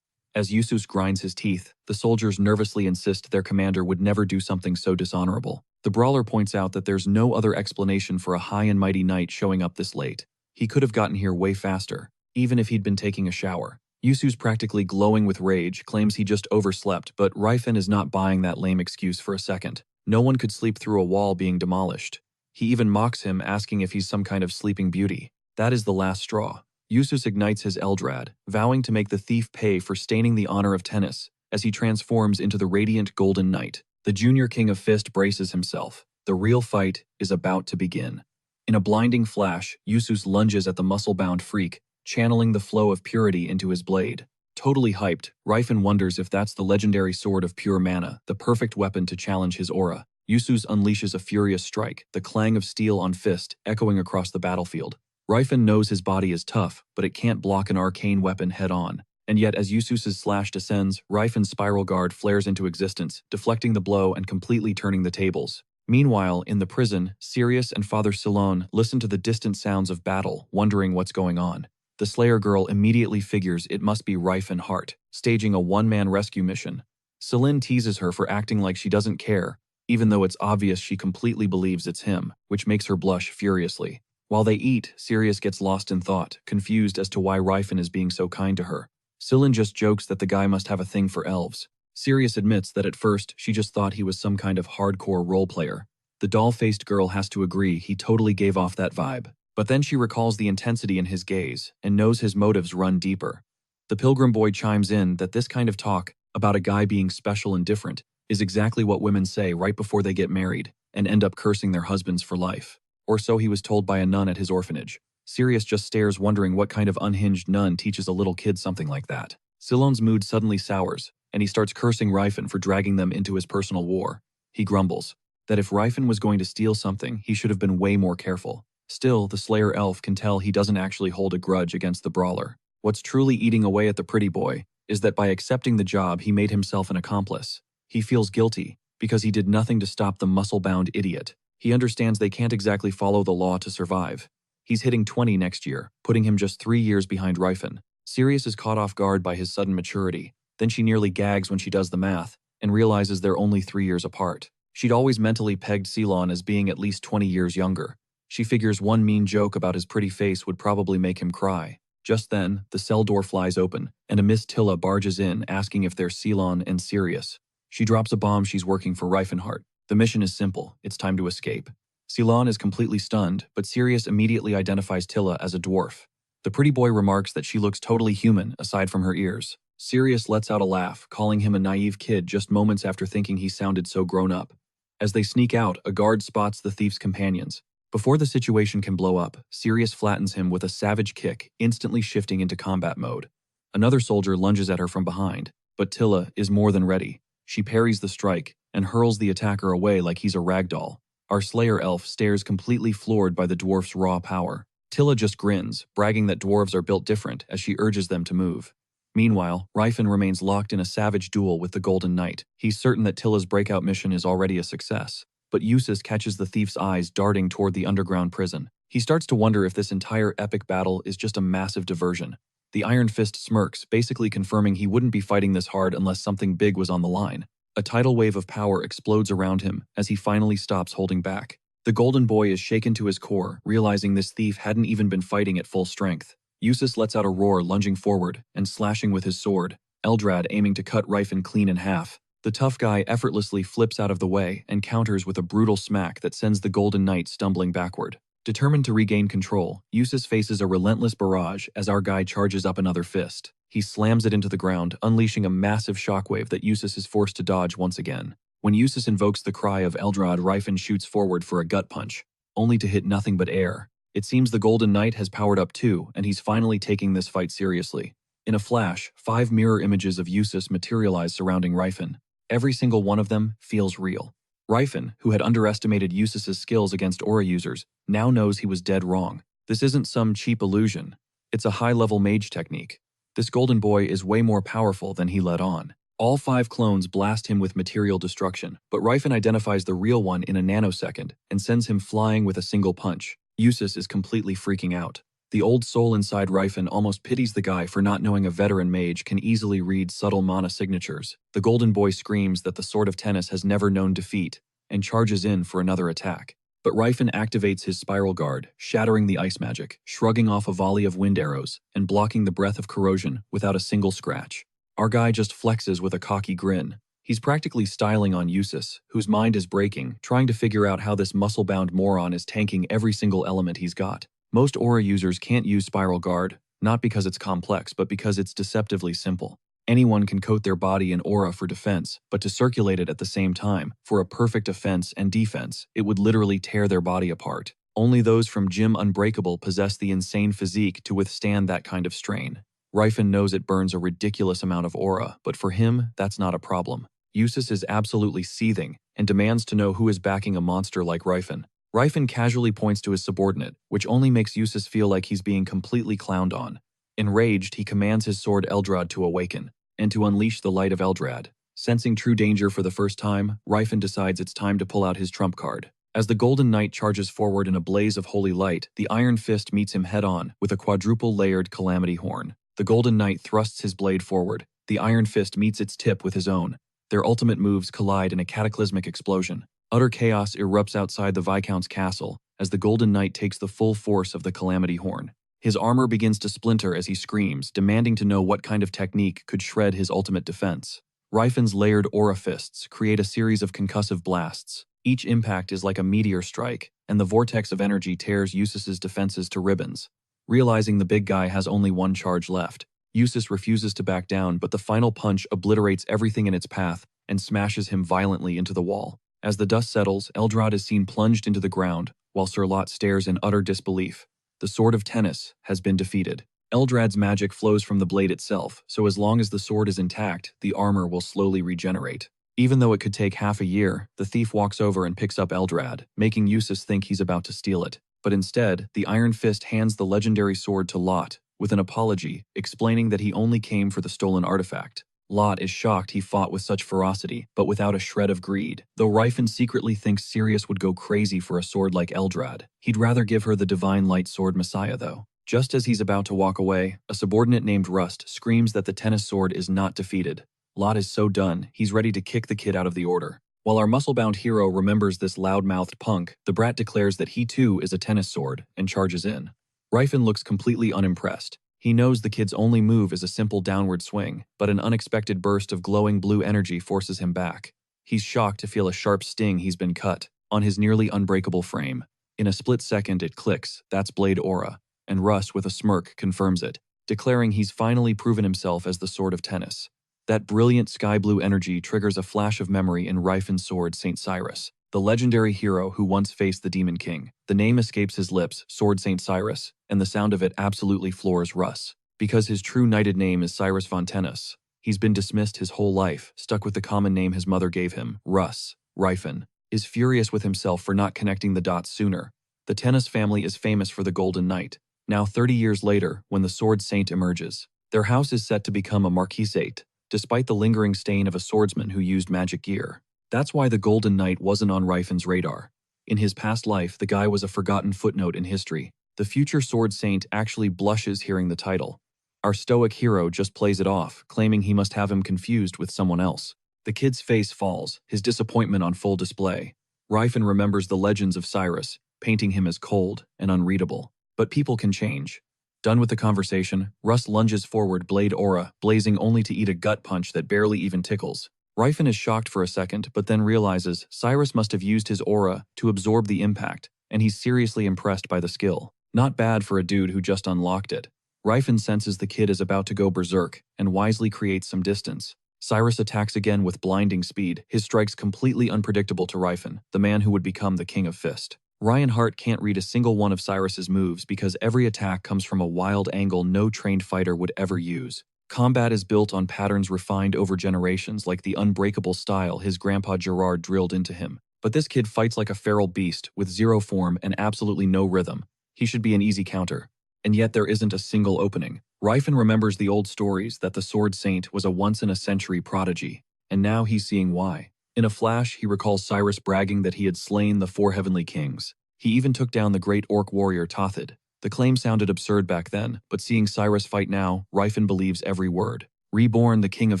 S1: As Yusus grinds his teeth, the soldiers nervously insist their commander would never do something so dishonorable. The brawler points out that there's no other explanation for a high and mighty knight showing up this late. He could have gotten here way faster, even if he'd been taking a shower. Yusu's practically glowing with rage, claims he just overslept, but Ryfin is not buying that lame excuse for a second. No one could sleep through a wall being demolished. He even mocks him, asking if he's some kind of sleeping beauty. That is the last straw. Yusus ignites his Eldrad, vowing to make the thief pay for staining the honor of tennis, as he transforms into the radiant Golden Knight. The junior king of Fist braces himself. The real fight is about to begin. In a blinding flash, Yusus lunges at the muscle-bound freak, channeling the flow of purity into his blade. Totally hyped, Ryfin wonders if that's the legendary sword of pure mana, the perfect weapon to challenge his aura. Yusus unleashes a furious strike, the clang of steel on Fist echoing across the battlefield. Ryfin knows his body is tough, but it can't block an arcane weapon head-on. And yet, as Yusus's slash descends, Ryfin's spiral guard flares into existence, deflecting the blow and completely turning the tables. Meanwhile, in the prison, Sirius and Father Silone listen to the distant sounds of battle, wondering what's going on. The Slayer girl immediately figures it must be Ryfin Hart, staging a one-man rescue mission. Celine teases her for acting like she doesn't care, even though it's obvious she completely believes it's him, which makes her blush furiously. While they eat, Sirius gets lost in thought, confused as to why Ryfin is being so kind to her. Celine just jokes that the guy must have a thing for elves. Sirius admits that at first she just thought he was some kind of hardcore role player. The doll-faced girl has to agree he totally gave off that vibe. But then she recalls the intensity in his gaze and knows his motives run deeper. The Pilgrim Boy chimes in that this kind of talk about a guy being special and different is exactly what women say right before they get married and end up cursing their husbands for life. Or so he was told by a nun at his orphanage. Sirius just stares, wondering what kind of unhinged nun teaches a little kid something like that. Silone's mood suddenly sours, and he starts cursing Ryfin for dragging them into his personal war. He grumbles that if Ryfin was going to steal something, he should have been way more careful. Still, the Slayer elf can tell he doesn't actually hold a grudge against the brawler. What's truly eating away at the pretty boy is that by accepting the job, he made himself an accomplice. He feels guilty, because he did nothing to stop the muscle-bound idiot. He understands they can't exactly follow the law to survive. He's hitting 20 next year, putting him just 3 years behind Rifen. Sirius is caught off guard by his sudden maturity. Then she nearly gags when she does the math, and realizes they're only 3 years apart. She'd always mentally pegged Ceylon as being at least 20 years younger. She figures one mean joke about his pretty face would probably make him cry. Just then, the cell door flies open, and a Miss Tilla barges in asking if they're Ceylon and Sirius. She drops a bomb she's working for Reifenhart. The mission is simple, it's time to escape. Ceylon is completely stunned, but Sirius immediately identifies Tilla as a dwarf. The pretty boy remarks that she looks totally human, aside from her ears. Sirius lets out a laugh, calling him a naive kid just moments after thinking he sounded so grown up. As they sneak out, a guard spots the thief's companions. Before the situation can blow up, Sirius flattens him with a savage kick, instantly shifting into combat mode. Another soldier lunges at her from behind, but Tilla is more than ready. She parries the strike and hurls the attacker away like he's a ragdoll. Our Slayer elf stares completely floored by the dwarf's raw power. Tilla just grins, bragging that dwarves are built different as she urges them to move. Meanwhile, Rifen remains locked in a savage duel with the Golden Knight. He's certain that Tilla's breakout mission is already a success. But Eustace catches the thief's eyes darting toward the underground prison. He starts to wonder if this entire epic battle is just a massive diversion. The Iron Fist smirks, basically confirming he wouldn't be fighting this hard unless something big was on the line. A tidal wave of power explodes around him as he finally stops holding back. The Golden Boy is shaken to his core, realizing this thief hadn't even been fighting at full strength. Eustace lets out a roar, lunging forward and slashing with his sword, Eldrad aiming to cut Rifen clean in half. The tough guy effortlessly flips out of the way and counters with a brutal smack that sends the Golden Knight stumbling backward. Determined to regain control, Eustace faces a relentless barrage as our guy charges up another fist. He slams it into the ground, unleashing a massive shockwave that Eustace is forced to dodge once again. When Eustace invokes the cry of Eldrad, Rifen shoots forward for a gut punch, only to hit nothing but air. It seems the Golden Knight has powered up too, and he's finally taking this fight seriously. In a flash, 5 mirror images of Eustace materialize surrounding Rifen. Every single one of them feels real. Rifen, who had underestimated Eustace's skills against aura users, now knows he was dead wrong. This isn't some cheap illusion. It's a high-level mage technique. This Golden Boy is way more powerful than he let on. All 5 clones blast him with material destruction, but Rifen identifies the real one in a nanosecond and sends him flying with a single punch. Eustace is completely freaking out. The old soul inside Rifen almost pities the guy for not knowing a veteran mage can easily read subtle mana signatures. The Golden Boy screams that the Sword of Tennis has never known defeat and charges in for another attack. But Rifen activates his Spiral Guard, shattering the ice magic, shrugging off a volley of wind arrows, and blocking the breath of corrosion without a single scratch. Our guy just flexes with a cocky grin. He's practically styling on Eustace, whose mind is breaking, trying to figure out how this muscle-bound moron is tanking every single element he's got. Most aura users can't use Spiral Guard, not because it's complex, but because it's deceptively simple. Anyone can coat their body in aura for defense, but to circulate it at the same time, for a perfect offense and defense, it would literally tear their body apart. Only those from Gym Unbreakable possess the insane physique to withstand that kind of strain. Rifen knows it burns a ridiculous amount of aura, but for him, that's not a problem. Eustace is absolutely seething and demands to know who is backing a monster like Rifen. Rifen casually points to his subordinate, which only makes Eustace feel like he's being completely clowned on. Enraged, he commands his sword Eldrad to awaken, and to unleash the light of Eldrad. Sensing true danger for the first time, Rifen decides it's time to pull out his trump card. As the Golden Knight charges forward in a blaze of holy light, the Iron Fist meets him head-on with a quadruple-layered Calamity Horn. The Golden Knight thrusts his blade forward. The Iron Fist meets its tip with his own. Their ultimate moves collide in a cataclysmic explosion. Utter chaos erupts outside the Viscount's castle as the Golden Knight takes the full force of the Calamity Horn. His armor begins to splinter as he screams, demanding to know what kind of technique could shred his ultimate defense. Rifen's layered aura fists create a series of concussive blasts. Each impact is like a meteor strike, and the vortex of energy tears Eustace's defenses to ribbons. Realizing the big guy has only one charge left, Eustace refuses to back down, but the final punch obliterates everything in its path and smashes him violently into the wall. As the dust settles, Eldrad is seen plunged into the ground, while Sir Lot stares in utter disbelief. The Sword of Tennis has been defeated. Eldrad's magic flows from the blade itself, so as long as the sword is intact, the armor will slowly regenerate. Even though it could take half a year, the thief walks over and picks up Eldrad, making Eustace think he's about to steal it. But instead, the Iron Fist hands the legendary sword to Lot, with an apology, explaining that he only came for the stolen artifact. Lot is shocked he fought with such ferocity, but without a shred of greed. Though Ryfen secretly thinks Sirius would go crazy for a sword like Eldrad, he'd rather give her the divine light sword Messiah though. Just as he's about to walk away, a subordinate named Rust screams that the tennis sword is not defeated. Lot is so done, he's ready to kick the kid out of the order. While our muscle-bound hero remembers this loud-mouthed punk, the brat declares that he too is a tennis sword and charges in. Ryfen looks completely unimpressed. He knows the kid's only move is a simple downward swing, but an unexpected burst of glowing blue energy forces him back. He's shocked to feel a sharp sting he's been cut on his nearly unbreakable frame. In a split second it clicks, that's blade aura, and Russ with a smirk confirms it, declaring he's finally proven himself as the sword of tennis. That brilliant sky blue energy triggers a flash of memory in Ryfen's sword St. Cyrus, the legendary hero who once faced the Demon King. The name escapes his lips, Sword St. Cyrus, and the sound of it absolutely floors Russ. Because his true knighted name is Cyrus von Tennis, he's been dismissed his whole life, stuck with the common name his mother gave him, Russ. Ryfen is furious with himself for not connecting the dots sooner. The Tennis family is famous for the Golden Knight. Now 30 years later, when the Sword Saint emerges, their house is set to become a marquisate, despite the lingering stain of a swordsman who used magic gear. That's why the Golden Knight wasn't on Ryfen's radar. In his past life, the guy was a forgotten footnote in history. The future Sword Saint actually blushes hearing the title. Our stoic hero just plays it off, claiming he must have him confused with someone else. The kid's face falls, his disappointment on full display. Ryfen remembers the legends of Cyrus, painting him as cold and unreadable. But people can change. Done with the conversation, Russ lunges forward, blade aura, blazing only to eat a gut punch that barely even tickles. Ryfen is shocked for a second, but then realizes Cyrus must have used his aura to absorb the impact, and he's seriously impressed by the skill. Not bad for a dude who just unlocked it. Ryfen senses the kid is about to go berserk, and wisely creates some distance. Cyrus attacks again with blinding speed, his strikes completely unpredictable to Ryfen, the man who would become the King of Fist. Ryan Hart can't read a single one of Cyrus's moves because every attack comes from a wild angle no trained fighter would ever use. Combat is built on patterns refined over generations like the unbreakable style his grandpa Gerard drilled into him. But this kid fights like a feral beast with zero form and absolutely no rhythm. He should be an easy counter. And yet there isn't a single opening. Ryfen remembers the old stories that the Sword Saint was a once-in-a-century prodigy, and now he's seeing why. In a flash, he recalls Cyrus bragging that he had slain the 4 heavenly kings. He even took down the great orc warrior Tothid. The claim sounded absurd back then, but seeing Cyrus fight now, Ryfen believes every word. Reborn, the King of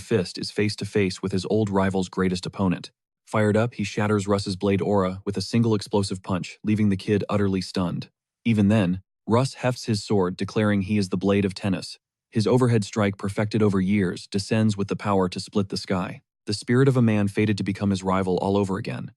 S1: Fist is face-to-face with his old rival's greatest opponent. Fired up, he shatters Russ's blade aura with a single explosive punch, leaving the kid utterly stunned. Even then, Russ hefts his sword, declaring he is the blade of tennis. His overhead strike, perfected over years, descends with the power to split the sky. The spirit of a man fated to become his rival all over again.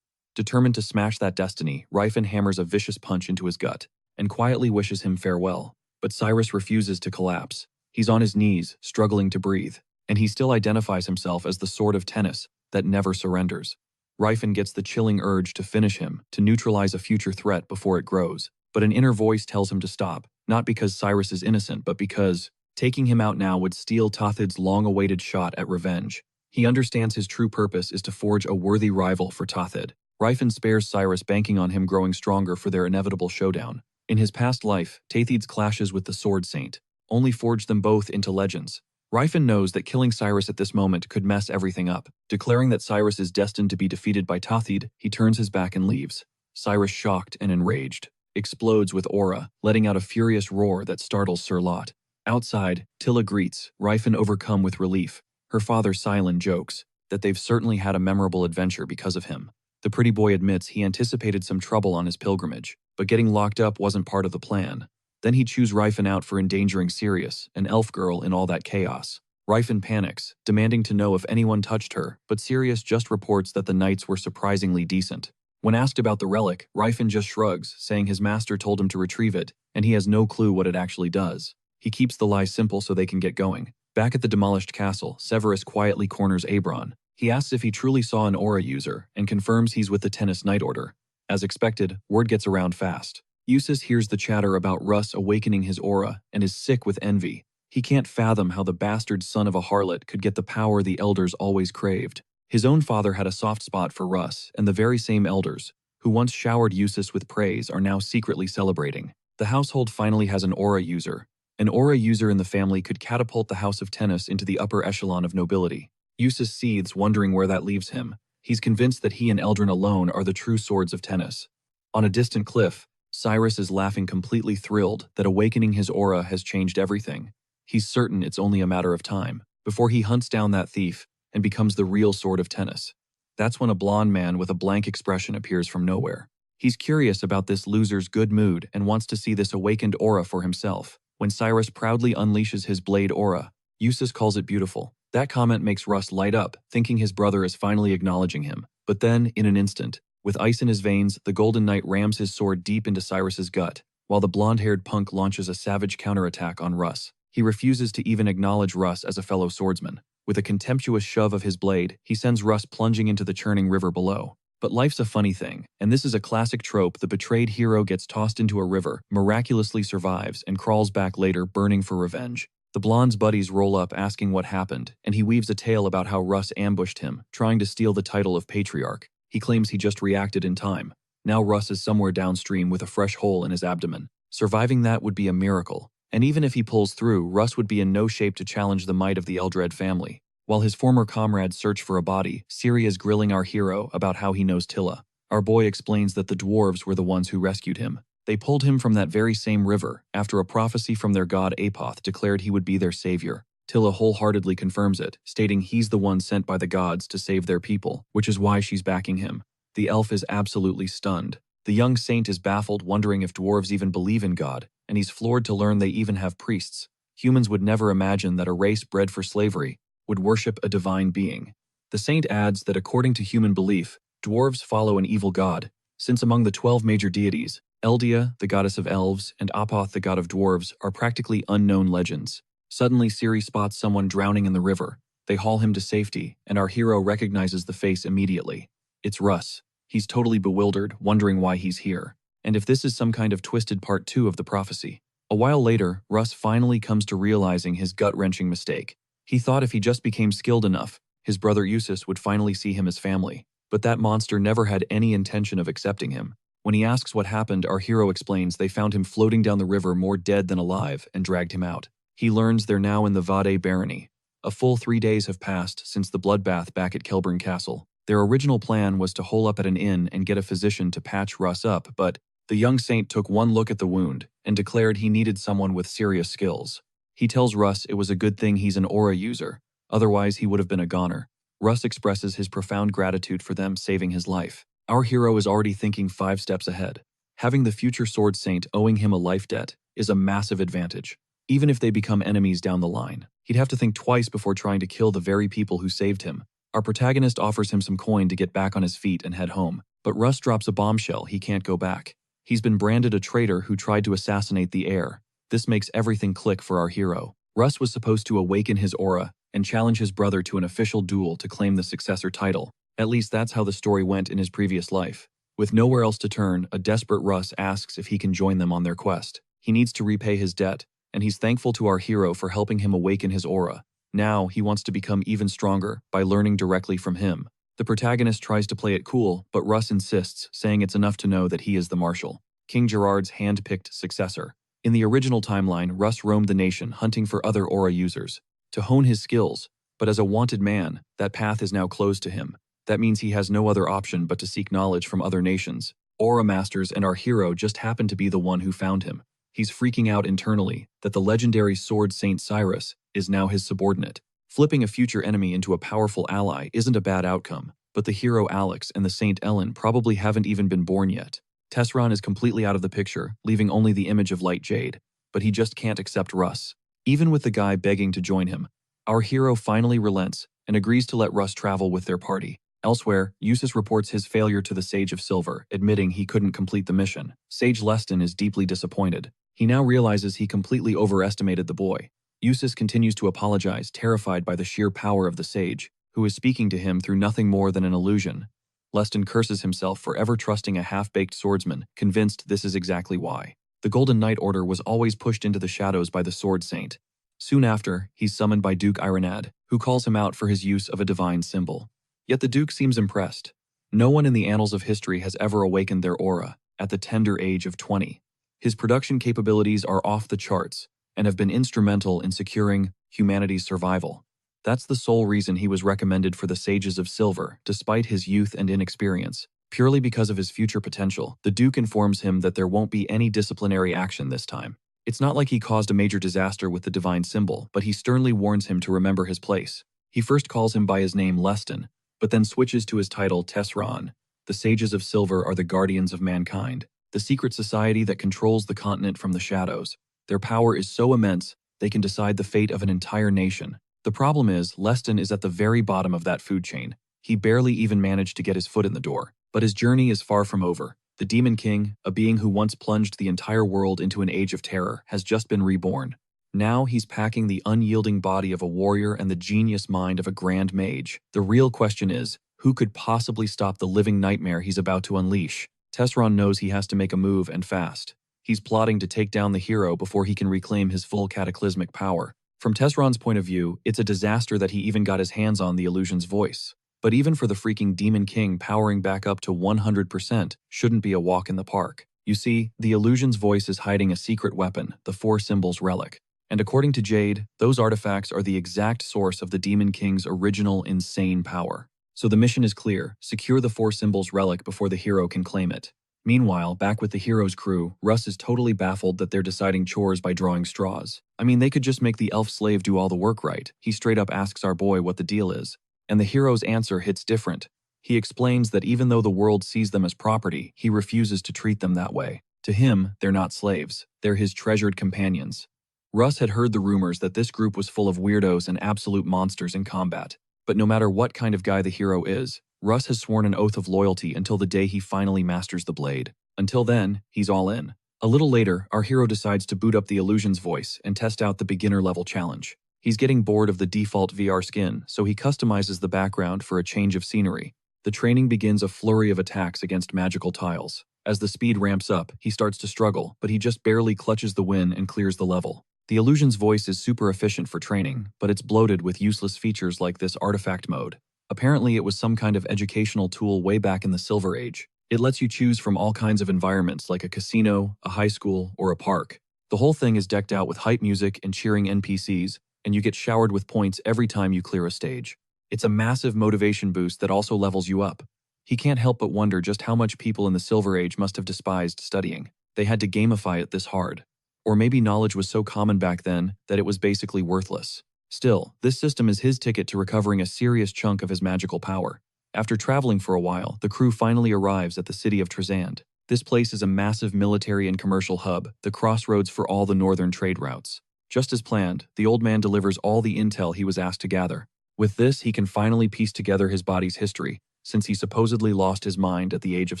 S1: Determined to smash that destiny, Ryfen hammers a vicious punch into his gut and quietly wishes him farewell. But Cyrus refuses to collapse. He's on his knees, struggling to breathe, and he still identifies himself as the sword of tennis that never surrenders. Ryfen gets the chilling urge to finish him, to neutralize a future threat before it grows. But an inner voice tells him to stop, not because Cyrus is innocent, but because taking him out now would steal Tothid's long-awaited shot at revenge. He understands his true purpose is to forge a worthy rival for Tothid. Ryfen spares Cyrus, banking on him growing stronger for their inevitable showdown. In his past life, Tathid's clashes with the Sword Saint only forged them both into legends. Ryfen knows that killing Cyrus at this moment could mess everything up. Declaring that Cyrus is destined to be defeated by Tothid, he turns his back and leaves. Cyrus, shocked and enraged, explodes with aura, letting out a furious roar that startles Sir Lot. Outside, Tilla greets, Ryfen overcome with relief. Her father Silent jokes that they've certainly had a memorable adventure because of him. The pretty boy admits he anticipated some trouble on his pilgrimage, but getting locked up wasn't part of the plan. Then he chews Ryfen out for endangering Sirius, an elf girl in all that chaos. Ryfen panics, demanding to know if anyone touched her, but Sirius just reports that the knights were surprisingly decent. When asked about the relic, Ryfen just shrugs, saying his master told him to retrieve it, and he has no clue what it actually does. He keeps the lie simple so they can get going. Back at the demolished castle, Severus quietly corners Abron. He asks if he truly saw an aura user, and confirms he's with the Tennis Knight Order. As expected, word gets around fast. Eustace hears the chatter about Russ awakening his aura, and is sick with envy. He can't fathom how the bastard son of a harlot could get the power the elders always craved. His own father had a soft spot for Russ, and the very same elders, who once showered Eustace with praise, are now secretly celebrating. The household finally has an aura user, An aura user in the family could catapult the House of Tennis into the upper echelon of nobility. Eustace seethes, wondering where that leaves him. He's convinced that he and Eldrin alone are the true swords of tennis. On a distant cliff, Cyrus is laughing, completely thrilled that awakening his aura has changed everything. He's certain it's only a matter of time before he hunts down that thief and becomes the real sword of tennis. That's when a blonde man with a blank expression appears from nowhere. He's curious about this loser's good mood and wants to see this awakened aura for himself. When Cyrus proudly unleashes his blade aura, Eustace calls it beautiful. That comment makes Russ light up, thinking his brother is finally acknowledging him. But then, in an instant, with ice in his veins, the Golden Knight rams his sword deep into Cyrus's gut, while the blonde-haired punk launches a savage counterattack on Russ. He refuses to even acknowledge Russ as a fellow swordsman. With a contemptuous shove of his blade, he sends Russ plunging into the churning river below. But life's a funny thing, and this is a classic trope. The betrayed hero gets tossed into a river, miraculously survives, and crawls back later, burning for revenge. The blonde's buddies roll up asking what happened, and he weaves a tale about how Russ ambushed him, trying to steal the title of patriarch. He claims he just reacted in time. Now Russ is somewhere downstream with a fresh hole in his abdomen. Surviving that would be a miracle. And even if he pulls through, Russ would be in no shape to challenge the might of the Eldred family. While his former comrades search for a body, Siri is grilling our hero about how he knows Tilla. Our boy explains that the dwarves were the ones who rescued him. They pulled him from that very same river after a prophecy from their god Apoth declared he would be their savior. Tilla wholeheartedly confirms it, stating he's the one sent by the gods to save their people, which is why she's backing him. The elf is absolutely stunned. The young saint is baffled, wondering if dwarves even believe in God, and he's floored to learn they even have priests. Humans would never imagine that a race bred for slavery would worship a divine being. The saint adds that according to human belief, dwarves follow an evil god, since among the 12 major deities, Eldia, the goddess of elves, and Apoth, the god of dwarves, are practically unknown legends. Suddenly, Siri spots someone drowning in the river. They haul him to safety, and our hero recognizes the face immediately. It's Russ. He's totally bewildered, wondering why he's here, and if this is some kind of twisted part 2 of the prophecy. A while later, Russ finally comes to realizing his gut-wrenching mistake. He thought if he just became skilled enough, his brother Eustace would finally see him as family. But that monster never had any intention of accepting him. When he asks what happened, our hero explains they found him floating down the river more dead than alive and dragged him out. He learns they're now in the Vade barony. A full 3 days have passed since the bloodbath back at Kelburn Castle. Their original plan was to hole up at an inn and get a physician to patch Russ up, but the young saint took one look at the wound and declared he needed someone with serious skills. He tells Russ it was a good thing he's an aura user, otherwise he would have been a goner. Russ expresses his profound gratitude for them saving his life. Our hero is already thinking 5 steps ahead. Having the future sword saint owing him a life debt is a massive advantage. Even if they become enemies down the line, he'd have to think twice before trying to kill the very people who saved him. Our protagonist offers him some coin to get back on his feet and head home, but Russ drops a bombshell: he can't go back. He's been branded a traitor who tried to assassinate the heir. This makes everything click for our hero. Russ was supposed to awaken his aura and challenge his brother to an official duel to claim the successor title. At least that's how the story went in his previous life. With nowhere else to turn, a desperate Russ asks if he can join them on their quest. He needs to repay his debt, and he's thankful to our hero for helping him awaken his aura. Now, he wants to become even stronger by learning directly from him. The protagonist tries to play it cool, but Russ insists, saying it's enough to know that he is the Marshal, King Gerard's hand-picked successor. In the original timeline, Russ roamed the nation hunting for other aura users to hone his skills, but as a wanted man, that path is now closed to him. That means he has no other option but to seek knowledge from other nations. Aura masters, and our hero just happened to be the one who found him. He's freaking out internally that the legendary sword Saint Cyrus is now his subordinate. Flipping a future enemy into a powerful ally isn't a bad outcome, but the hero Alex and the Saint Ellen probably haven't even been born yet. Tesseron is completely out of the picture, leaving only the image of Light Jade, but he just can't accept Russ. Even with the guy begging to join him, our hero finally relents and agrees to let Russ travel with their party. Elsewhere, Eustace reports his failure to the Sage of Silver, admitting he couldn't complete the mission. Sage Leston is deeply disappointed. He now realizes he completely overestimated the boy. Eustace continues to apologize, terrified by the sheer power of the sage, who is speaking to him through nothing more than an illusion. Leston curses himself for ever trusting a half-baked swordsman, convinced this is exactly why. The Golden Knight Order was always pushed into the shadows by the Sword Saint. Soon after, he's summoned by Duke Ironad, who calls him out for his use of a divine symbol. Yet the Duke seems impressed. No one in the annals of history has ever awakened their aura at the tender age of 20. His production capabilities are off the charts, and have been instrumental in securing humanity's survival. That's the sole reason he was recommended for the Sages of Silver, despite his youth and inexperience. Purely because of his future potential, the Duke informs him that there won't be any disciplinary action this time. It's not like he caused a major disaster with the divine symbol, but he sternly warns him to remember his place. He first calls him by his name Leston, but then switches to his title Tesron. The Sages of Silver are the guardians of mankind, the secret society that controls the continent from the shadows. Their power is so immense, they can decide the fate of an entire nation. The problem is, Leston is at the very bottom of that food chain. He barely even managed to get his foot in the door. But his journey is far from over. The Demon King, a being who once plunged the entire world into an age of terror, has just been reborn. Now he's packing the unyielding body of a warrior and the genius mind of a grand mage. The real question is, who could possibly stop the living nightmare he's about to unleash? Tesron knows he has to make a move, and fast. He's plotting to take down the hero before he can reclaim his full cataclysmic power. From Tesron's point of view, it's a disaster that he even got his hands on the illusion's voice. But even for the freaking Demon King, powering back up to 100% shouldn't be a walk in the park. You see, the illusion's voice is hiding a secret weapon, the Four Symbols relic. And according to Jade, those artifacts are the exact source of the Demon King's original insane power. So the mission is clear: secure the Four Symbols relic before the hero can claim it. Meanwhile, back with the hero's crew, Russ is totally baffled that they're deciding chores by drawing straws. I mean, they could just make the elf slave do all the work, right? He straight up asks our boy what the deal is. And the hero's answer hits different. He explains that even though the world sees them as property, he refuses to treat them that way. To him, they're not slaves. They're his treasured companions. Russ had heard the rumors that this group was full of weirdos and absolute monsters in combat. But no matter what kind of guy the hero is, Russ has sworn an oath of loyalty until the day he finally masters the blade. Until then, he's all in. A little later, our hero decides to boot up the illusion's voice and test out the beginner-level challenge. He's getting bored of the default VR skin, so he customizes the background for a change of scenery. The training begins a flurry of attacks against magical tiles. As the speed ramps up, he starts to struggle, but he just barely clutches the win and clears the level. The illusion's voice is super efficient for training, but it's bloated with useless features like this artifact mode. Apparently, it was some kind of educational tool way back in the Silver Age. It lets you choose from all kinds of environments like a casino, a high school, or a park. The whole thing is decked out with hype music and cheering NPCs, and you get showered with points every time you clear a stage. It's a massive motivation boost that also levels you up. He can't help but wonder just how much people in the Silver Age must have despised studying. They had to gamify it this hard. Or maybe knowledge was so common back then that it was basically worthless. Still, this system is his ticket to recovering a serious chunk of his magical power. After traveling for a while, the crew finally arrives at the city of Trezand. This place is a massive military and commercial hub, the crossroads for all the northern trade routes. Just as planned, the old man delivers all the intel he was asked to gather. With this, he can finally piece together his body's history, since he supposedly lost his mind at the age of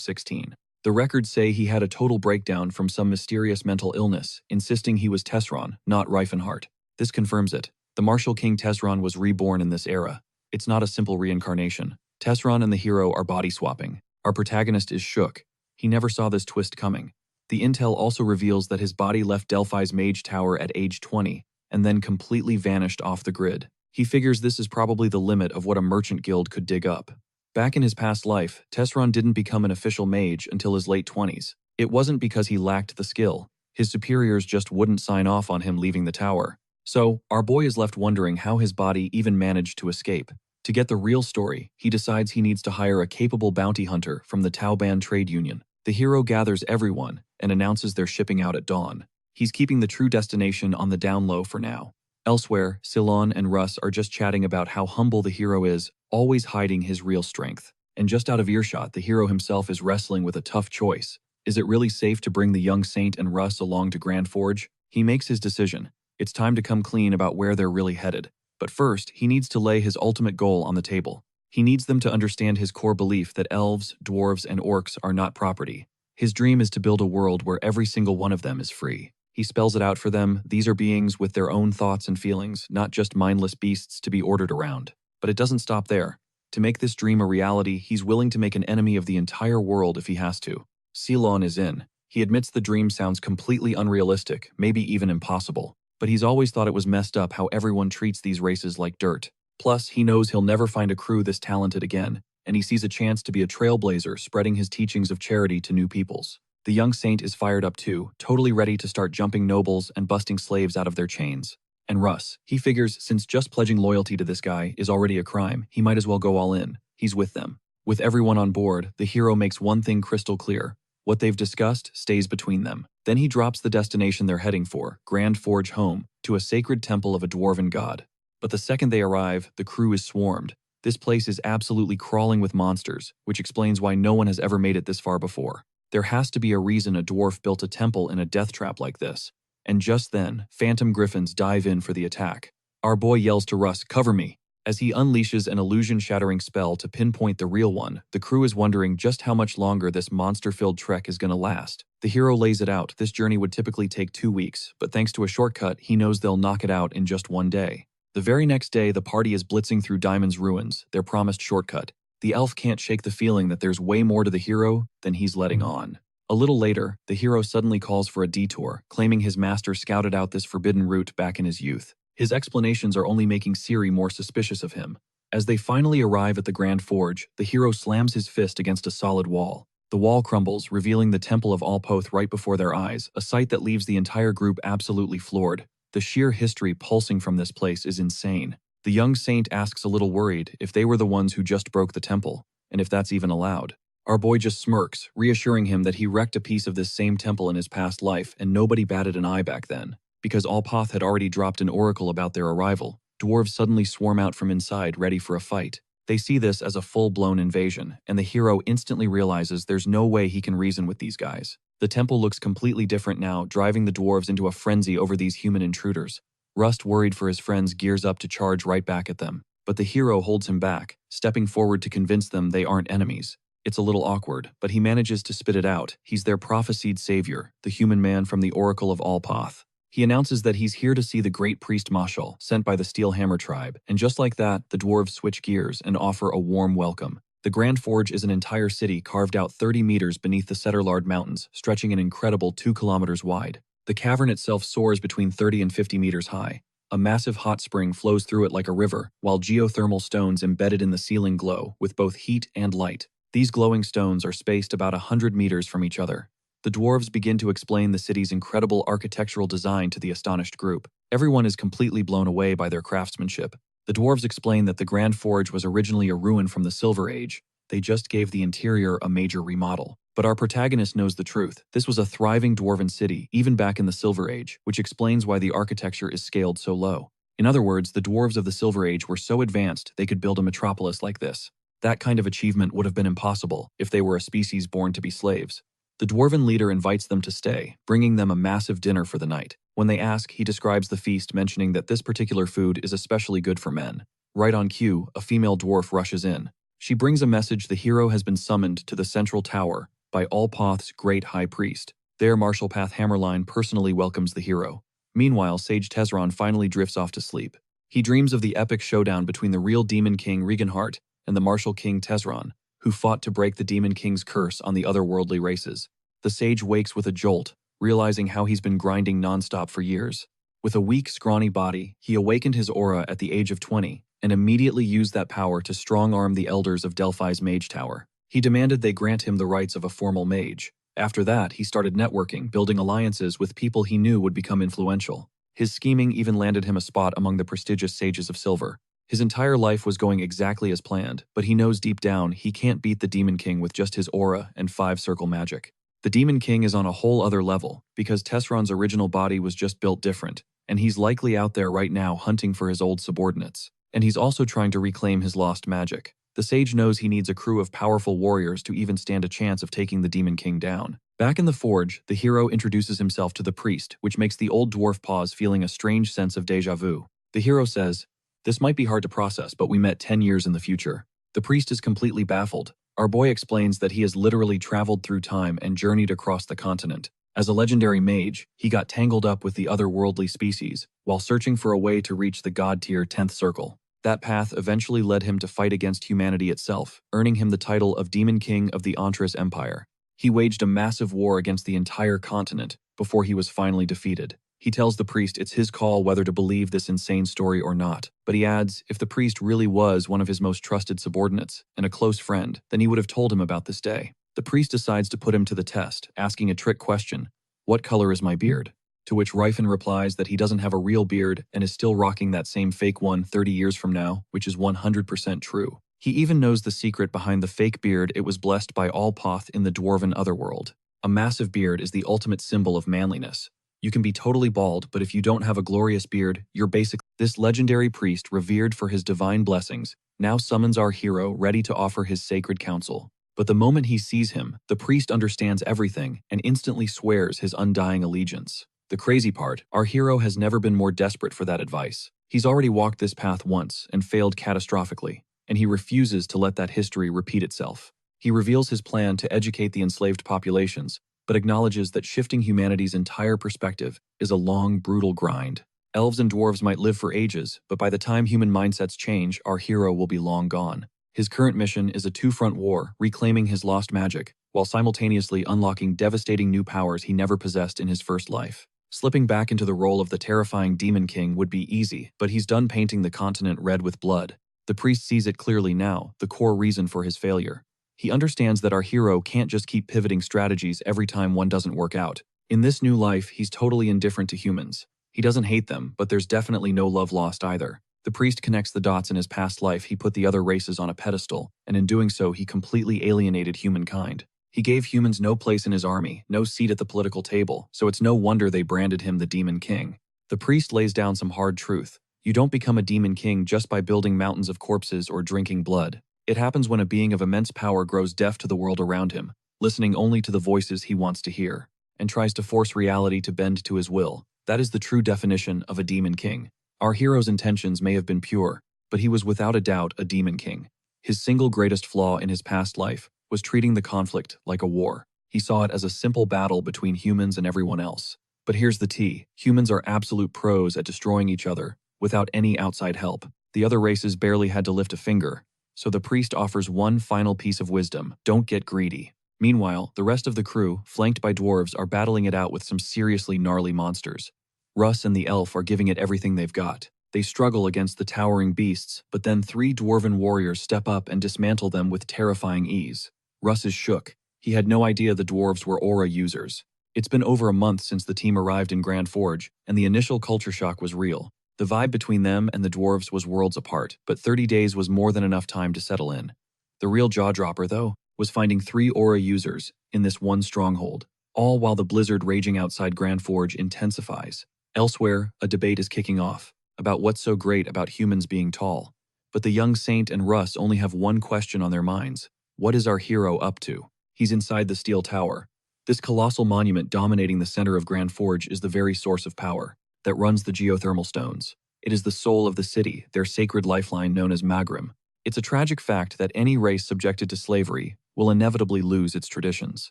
S1: 16. The records say he had a total breakdown from some mysterious mental illness, insisting he was Tesron, not Reifenhart. This confirms it. The Martial King Tesron was reborn in this era. It's not a simple reincarnation. Tesron and the hero are body swapping. Our protagonist is shook. He never saw this twist coming. The intel also reveals that his body left Delphi's Mage Tower at age 20, and then completely vanished off the grid. He figures this is probably the limit of what a merchant guild could dig up. Back in his past life, Tesron didn't become an official mage until his late 20s. It wasn't because he lacked the skill. His superiors just wouldn't sign off on him leaving the tower. So, our boy is left wondering how his body even managed to escape. To get the real story, he decides he needs to hire a capable bounty hunter from the Tauban trade union. The hero gathers everyone and announces they're shipping out at dawn. He's keeping the true destination on the down low for now. Elsewhere, Silon and Russ are just chatting about how humble the hero is, always hiding his real strength. And just out of earshot, the hero himself is wrestling with a tough choice. Is it really safe to bring the young Saint and Russ along to Grand Forge? He makes his decision. It's time to come clean about where they're really headed. But first, he needs to lay his ultimate goal on the table. He needs them to understand his core belief that elves, dwarves, and orcs are not property. His dream is to build a world where every single one of them is free. He spells it out for them. These are beings with their own thoughts and feelings, not just mindless beasts to be ordered around. But it doesn't stop there. To make this dream a reality, he's willing to make an enemy of the entire world if he has to. Silon is in. He admits the dream sounds completely unrealistic, maybe even impossible. But he's always thought it was messed up how everyone treats these races like dirt. Plus, he knows he'll never find a crew this talented again, and he sees a chance to be a trailblazer spreading his teachings of charity to new peoples. The young saint is fired up too, totally ready to start jumping nobles and busting slaves out of their chains. And Russ, he figures since just pledging loyalty to this guy is already a crime, he might as well go all in. He's with them. With everyone on board, the hero makes one thing crystal clear. What they've discussed stays between them. Then he drops the destination they're heading for, Grand Forge home, to a sacred temple of a dwarven god. But the second they arrive, the crew is swarmed. This place is absolutely crawling with monsters, which explains why no one has ever made it this far before. There has to be a reason a dwarf built a temple in a death trap like this. And just then, phantom griffins dive in for the attack. Our boy yells to Russ, "Cover me!" As he unleashes an illusion-shattering spell to pinpoint the real one, the crew is wondering just how much longer this monster-filled trek is going to last. The hero lays it out. This journey would typically take 2 weeks, but thanks to a shortcut, he knows they'll knock it out in just 1 day. The very next day, the party is blitzing through Diamond's ruins, their promised shortcut. The elf can't shake the feeling that there's way more to the hero than he's letting on. A little later, the hero suddenly calls for a detour, claiming his master scouted out this forbidden route back in his youth. His explanations are only making Ciri more suspicious of him. As they finally arrive at the Grand Forge, the hero slams his fist against a solid wall. The wall crumbles, revealing the Temple of Alpoth right before their eyes, a sight that leaves the entire group absolutely floored. The sheer history pulsing from this place is insane. The young saint asks a little worried if they were the ones who just broke the temple, and if that's even allowed. Our boy just smirks, reassuring him that he wrecked a piece of this same temple in his past life and nobody batted an eye back then. Because Alpoth had already dropped an oracle about their arrival, dwarves suddenly swarm out from inside, ready for a fight. They see this as a full-blown invasion, and the hero instantly realizes there's no way he can reason with these guys. The temple looks completely different now, driving the dwarves into a frenzy over these human intruders. Rust, worried for his friends, gears up to charge right back at them. But the hero holds him back, stepping forward to convince them they aren't enemies. It's a little awkward, but he manages to spit it out. He's their prophesied savior, the human man from the Oracle of Alpoth. He announces that he's here to see the great priest Mashal, sent by the Steelhammer tribe, and just like that, the dwarves switch gears and offer a warm welcome. The Grand Forge is an entire city carved out 30 meters beneath the Setterlard Mountains, stretching an incredible 2 kilometers wide. The cavern itself soars between 30 and 50 meters high. A massive hot spring flows through it like a river, while geothermal stones embedded in the ceiling glow, with both heat and light. These glowing stones are spaced about 100 meters from each other. The dwarves begin to explain the city's incredible architectural design to the astonished group. Everyone is completely blown away by their craftsmanship. The dwarves explain that the Grand Forge was originally a ruin from the Silver Age. They just gave the interior a major remodel. But our protagonist knows the truth. This was a thriving dwarven city, even back in the Silver Age, which explains why the architecture is scaled so low. In other words, the dwarves of the Silver Age were so advanced they could build a metropolis like this. That kind of achievement would have been impossible if they were a species born to be slaves. The dwarven leader invites them to stay, bringing them a massive dinner for the night. When they ask, he describes the feast, mentioning that this particular food is especially good for men. Right on cue, a female dwarf rushes in. She brings a message: the hero has been summoned to the central tower by Alpoth's great high priest. There, Marshalpath Hammerline personally welcomes the hero. Meanwhile, Sage Tezron finally drifts off to sleep. He dreams of the epic showdown between the real Demon King Reganhart and the Martial King Tezron, who fought to break the Demon King's curse on the otherworldly races. The sage wakes with a jolt, realizing how he's been grinding nonstop for years. With a weak, scrawny body, he awakened his aura at the age of 20 and immediately used that power to strong-arm the elders of Delphi's Mage Tower. He demanded they grant him the rights of a formal mage. After that, he started networking, building alliances with people he knew would become influential. His scheming even landed him a spot among the prestigious Sages of Silver. His entire life was going exactly as planned, but he knows deep down he can't beat the Demon King with just his aura and 5-circle magic. The Demon King is on a whole other level, because Tessron's original body was just built different, and he's likely out there right now hunting for his old subordinates. And he's also trying to reclaim his lost magic. The sage knows he needs a crew of powerful warriors to even stand a chance of taking the Demon King down. Back in the forge, the hero introduces himself to the priest, which makes the old dwarf pause, feeling a strange sense of déjà vu. The hero says, "This might be hard to process, but we met 10 years in the future." The priest is completely baffled. Our boy explains that he has literally traveled through time and journeyed across the continent. As a legendary mage, he got tangled up with the otherworldly species, while searching for a way to reach the god-tier 10th circle. That path eventually led him to fight against humanity itself, earning him the title of Demon King of the Antris Empire. He waged a massive war against the entire continent before he was finally defeated. He tells the priest it's his call whether to believe this insane story or not, but he adds if the priest really was one of his most trusted subordinates and a close friend, then he would have told him about this day. The priest decides to put him to the test, asking a trick question: "What color is my beard?" To which Ryfin replies that he doesn't have a real beard and is still rocking that same fake one 30 years from now, which is 100% true. He even knows the secret behind the fake beard. It was blessed by Allpoth in the dwarven otherworld. A massive beard is the ultimate symbol of manliness. You can be totally bald, but if you don't have a glorious beard, you're basically... This legendary priest, revered for his divine blessings, now summons our hero, ready to offer his sacred counsel. But the moment he sees him, the priest understands everything and instantly swears his undying allegiance. The crazy part, our hero has never been more desperate for that advice. He's already walked this path once and failed catastrophically, and he refuses to let that history repeat itself. He reveals his plan to educate the enslaved populations, but acknowledges that shifting humanity's entire perspective is a long, brutal grind. Elves and dwarves might live for ages, but by the time human mindsets change, our hero will be long gone. His current mission is a two-front war, reclaiming his lost magic, while simultaneously unlocking devastating new powers he never possessed in his first life. Slipping back into the role of the terrifying Demon King would be easy, but he's done painting the continent red with blood. The priest sees it clearly now, the core reason for his failure. He understands that our hero can't just keep pivoting strategies every time one doesn't work out. In this new life, he's totally indifferent to humans. He doesn't hate them, but there's definitely no love lost either. The priest connects the dots. In his past life, he put the other races on a pedestal, and in doing so, he completely alienated humankind. He gave humans no place in his army, no seat at the political table, so it's no wonder they branded him the Demon King. The priest lays down some hard truth. You don't become a Demon King just by building mountains of corpses or drinking blood. It happens when a being of immense power grows deaf to the world around him, listening only to the voices he wants to hear, and tries to force reality to bend to his will. That is the true definition of a Demon King. Our hero's intentions may have been pure, but he was without a doubt a Demon King. His single greatest flaw in his past life was treating the conflict like a war. He saw it as a simple battle between humans and everyone else. But here's the tea: humans are absolute pros at destroying each other, without any outside help. The other races barely had to lift a finger. So the priest offers one final piece of wisdom: don't get greedy. Meanwhile, the rest of the crew, flanked by dwarves, are battling it out with some seriously gnarly monsters. Russ and the elf are giving it everything they've got. They struggle against the towering beasts, but then 3 dwarven warriors step up and dismantle them with terrifying ease. Russ is shook. He had no idea the dwarves were aura users. It's been over a month since the team arrived in Grand Forge, and the initial culture shock was real. The vibe between them and the dwarves was worlds apart, but 30 days was more than enough time to settle in. The real jaw-dropper, though, was finding 3 aura users in this one stronghold, all while the blizzard raging outside Grand Forge intensifies. Elsewhere, a debate is kicking off about what's so great about humans being tall. But the young Saint and Russ only have one question on their minds: what is our hero up to? He's inside the Steel Tower. This colossal monument dominating the center of Grand Forge is the very source of power that runs the geothermal stones. It is the soul of the city, their sacred lifeline known as Magrim. It's a tragic fact that any race subjected to slavery will inevitably lose its traditions.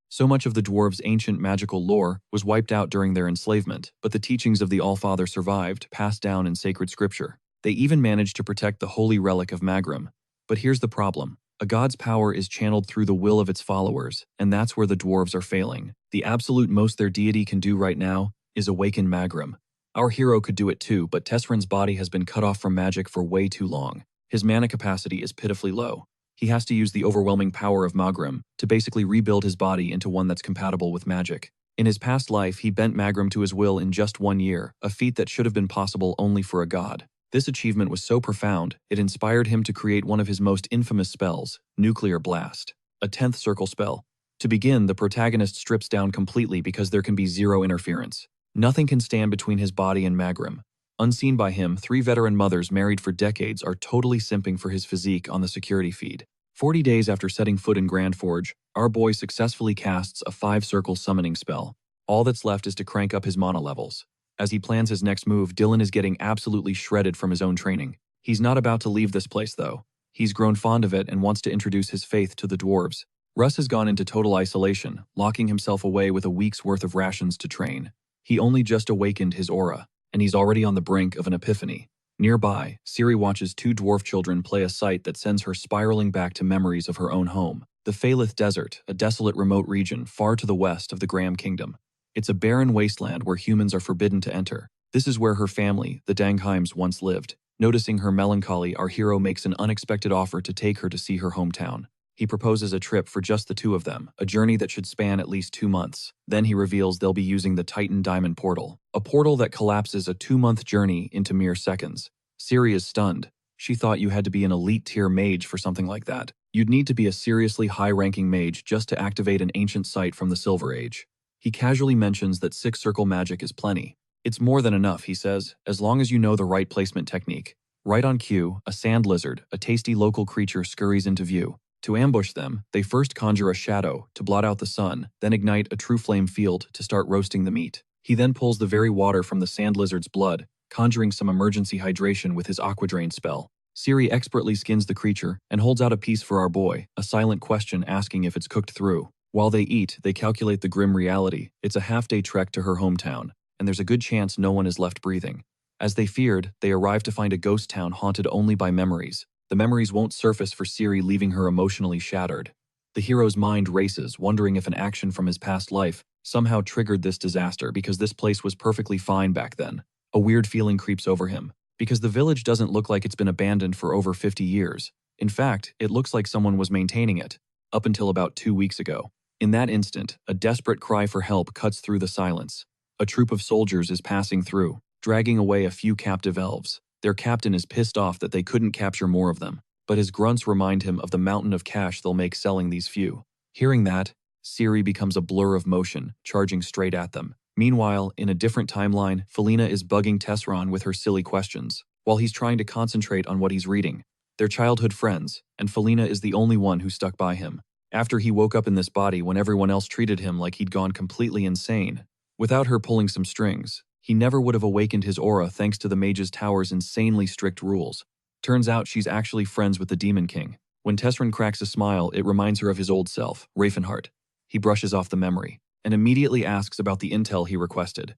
S1: So much of the dwarves' ancient magical lore was wiped out during their enslavement, but the teachings of the Allfather survived, passed down in sacred scripture. They even managed to protect the holy relic of Magrim. But here's the problem: a god's power is channeled through the will of its followers, and that's where the dwarves are failing. The absolute most their deity can do right now is awaken Magrim. Our hero could do it too, but Tessrin's body has been cut off from magic for way too long. His mana capacity is pitifully low. He has to use the overwhelming power of Magrim to basically rebuild his body into one that's compatible with magic. In his past life, he bent Magrim to his will in just 1 year, a feat that should have been possible only for a god. This achievement was so profound, it inspired him to create one of his most infamous spells, Nuclear Blast, a 10th circle spell. To begin, the protagonist strips down completely because there can be zero interference. Nothing can stand between his body and Magrim. Unseen by him, 3 veteran mothers married for decades are totally simping for his physique on the security feed. 40 days after setting foot in Grand Forge, our boy successfully casts a 5-circle summoning spell. All that's left is to crank up his mana levels. As he plans his next move, Dylan is getting absolutely shredded from his own training. He's not about to leave this place, though. He's grown fond of it and wants to introduce his faith to the dwarves. Russ has gone into total isolation, locking himself away with a week's worth of rations to train. He only just awakened his aura, and he's already on the brink of an epiphany. Nearby, Ciri watches 2 dwarf children play a sight that sends her spiraling back to memories of her own home, the Phalith Desert, a desolate remote region far to the west of the Graham Kingdom. It's a barren wasteland where humans are forbidden to enter. This is where her family, the Dangheims, once lived. Noticing her melancholy, our hero makes an unexpected offer to take her to see her hometown. He proposes a trip for just the two of them, a journey that should span at least 2 months. Then he reveals they'll be using the Titan Diamond Portal, a portal that collapses a 2-month journey into mere seconds. Siri is stunned. She thought you had to be an elite-tier mage for something like that. You'd need to be a seriously high-ranking mage just to activate an ancient site from the Silver Age. He casually mentions that 6-circle magic is plenty. It's more than enough, he says, as long as you know the right placement technique. Right on cue, a sand lizard, a tasty local creature, scurries into view. To ambush them, they first conjure a shadow to blot out the sun, then ignite a true flame field to start roasting the meat. He then pulls the very water from the sand lizard's blood, conjuring some emergency hydration with his aqua drain spell. Siri expertly skins the creature and holds out a piece for our boy, a silent question asking if it's cooked through. While they eat, they calculate the grim reality. It's a half-day trek to her hometown, and there's a good chance no one is left breathing. As they feared, they arrive to find a ghost town haunted only by memories. The memories won't surface for Siri, leaving her emotionally shattered. The hero's mind races, wondering if an action from his past life somehow triggered this disaster because this place was perfectly fine back then. A weird feeling creeps over him, because the village doesn't look like it's been abandoned for over 50 years. In fact, it looks like someone was maintaining it, up until about 2 weeks ago. In that instant, a desperate cry for help cuts through the silence. A troop of soldiers is passing through, dragging away a few captive elves. Their captain is pissed off that they couldn't capture more of them, but his grunts remind him of the mountain of cash they'll make selling these few. Hearing that, Siri becomes a blur of motion, charging straight at them. Meanwhile, in a different timeline, Felina is bugging Tesseron with her silly questions, while he's trying to concentrate on what he's reading. They're childhood friends, and Felina is the only one who stuck by him. After he woke up in this body when everyone else treated him like he'd gone completely insane. Without her pulling some strings, he never would have awakened his aura thanks to the Mage's Tower's insanely strict rules. Turns out she's actually friends with the Demon King. When Tesseron cracks a smile, it reminds her of his old self, Ravenheart. He brushes off the memory, and immediately asks about the intel he requested.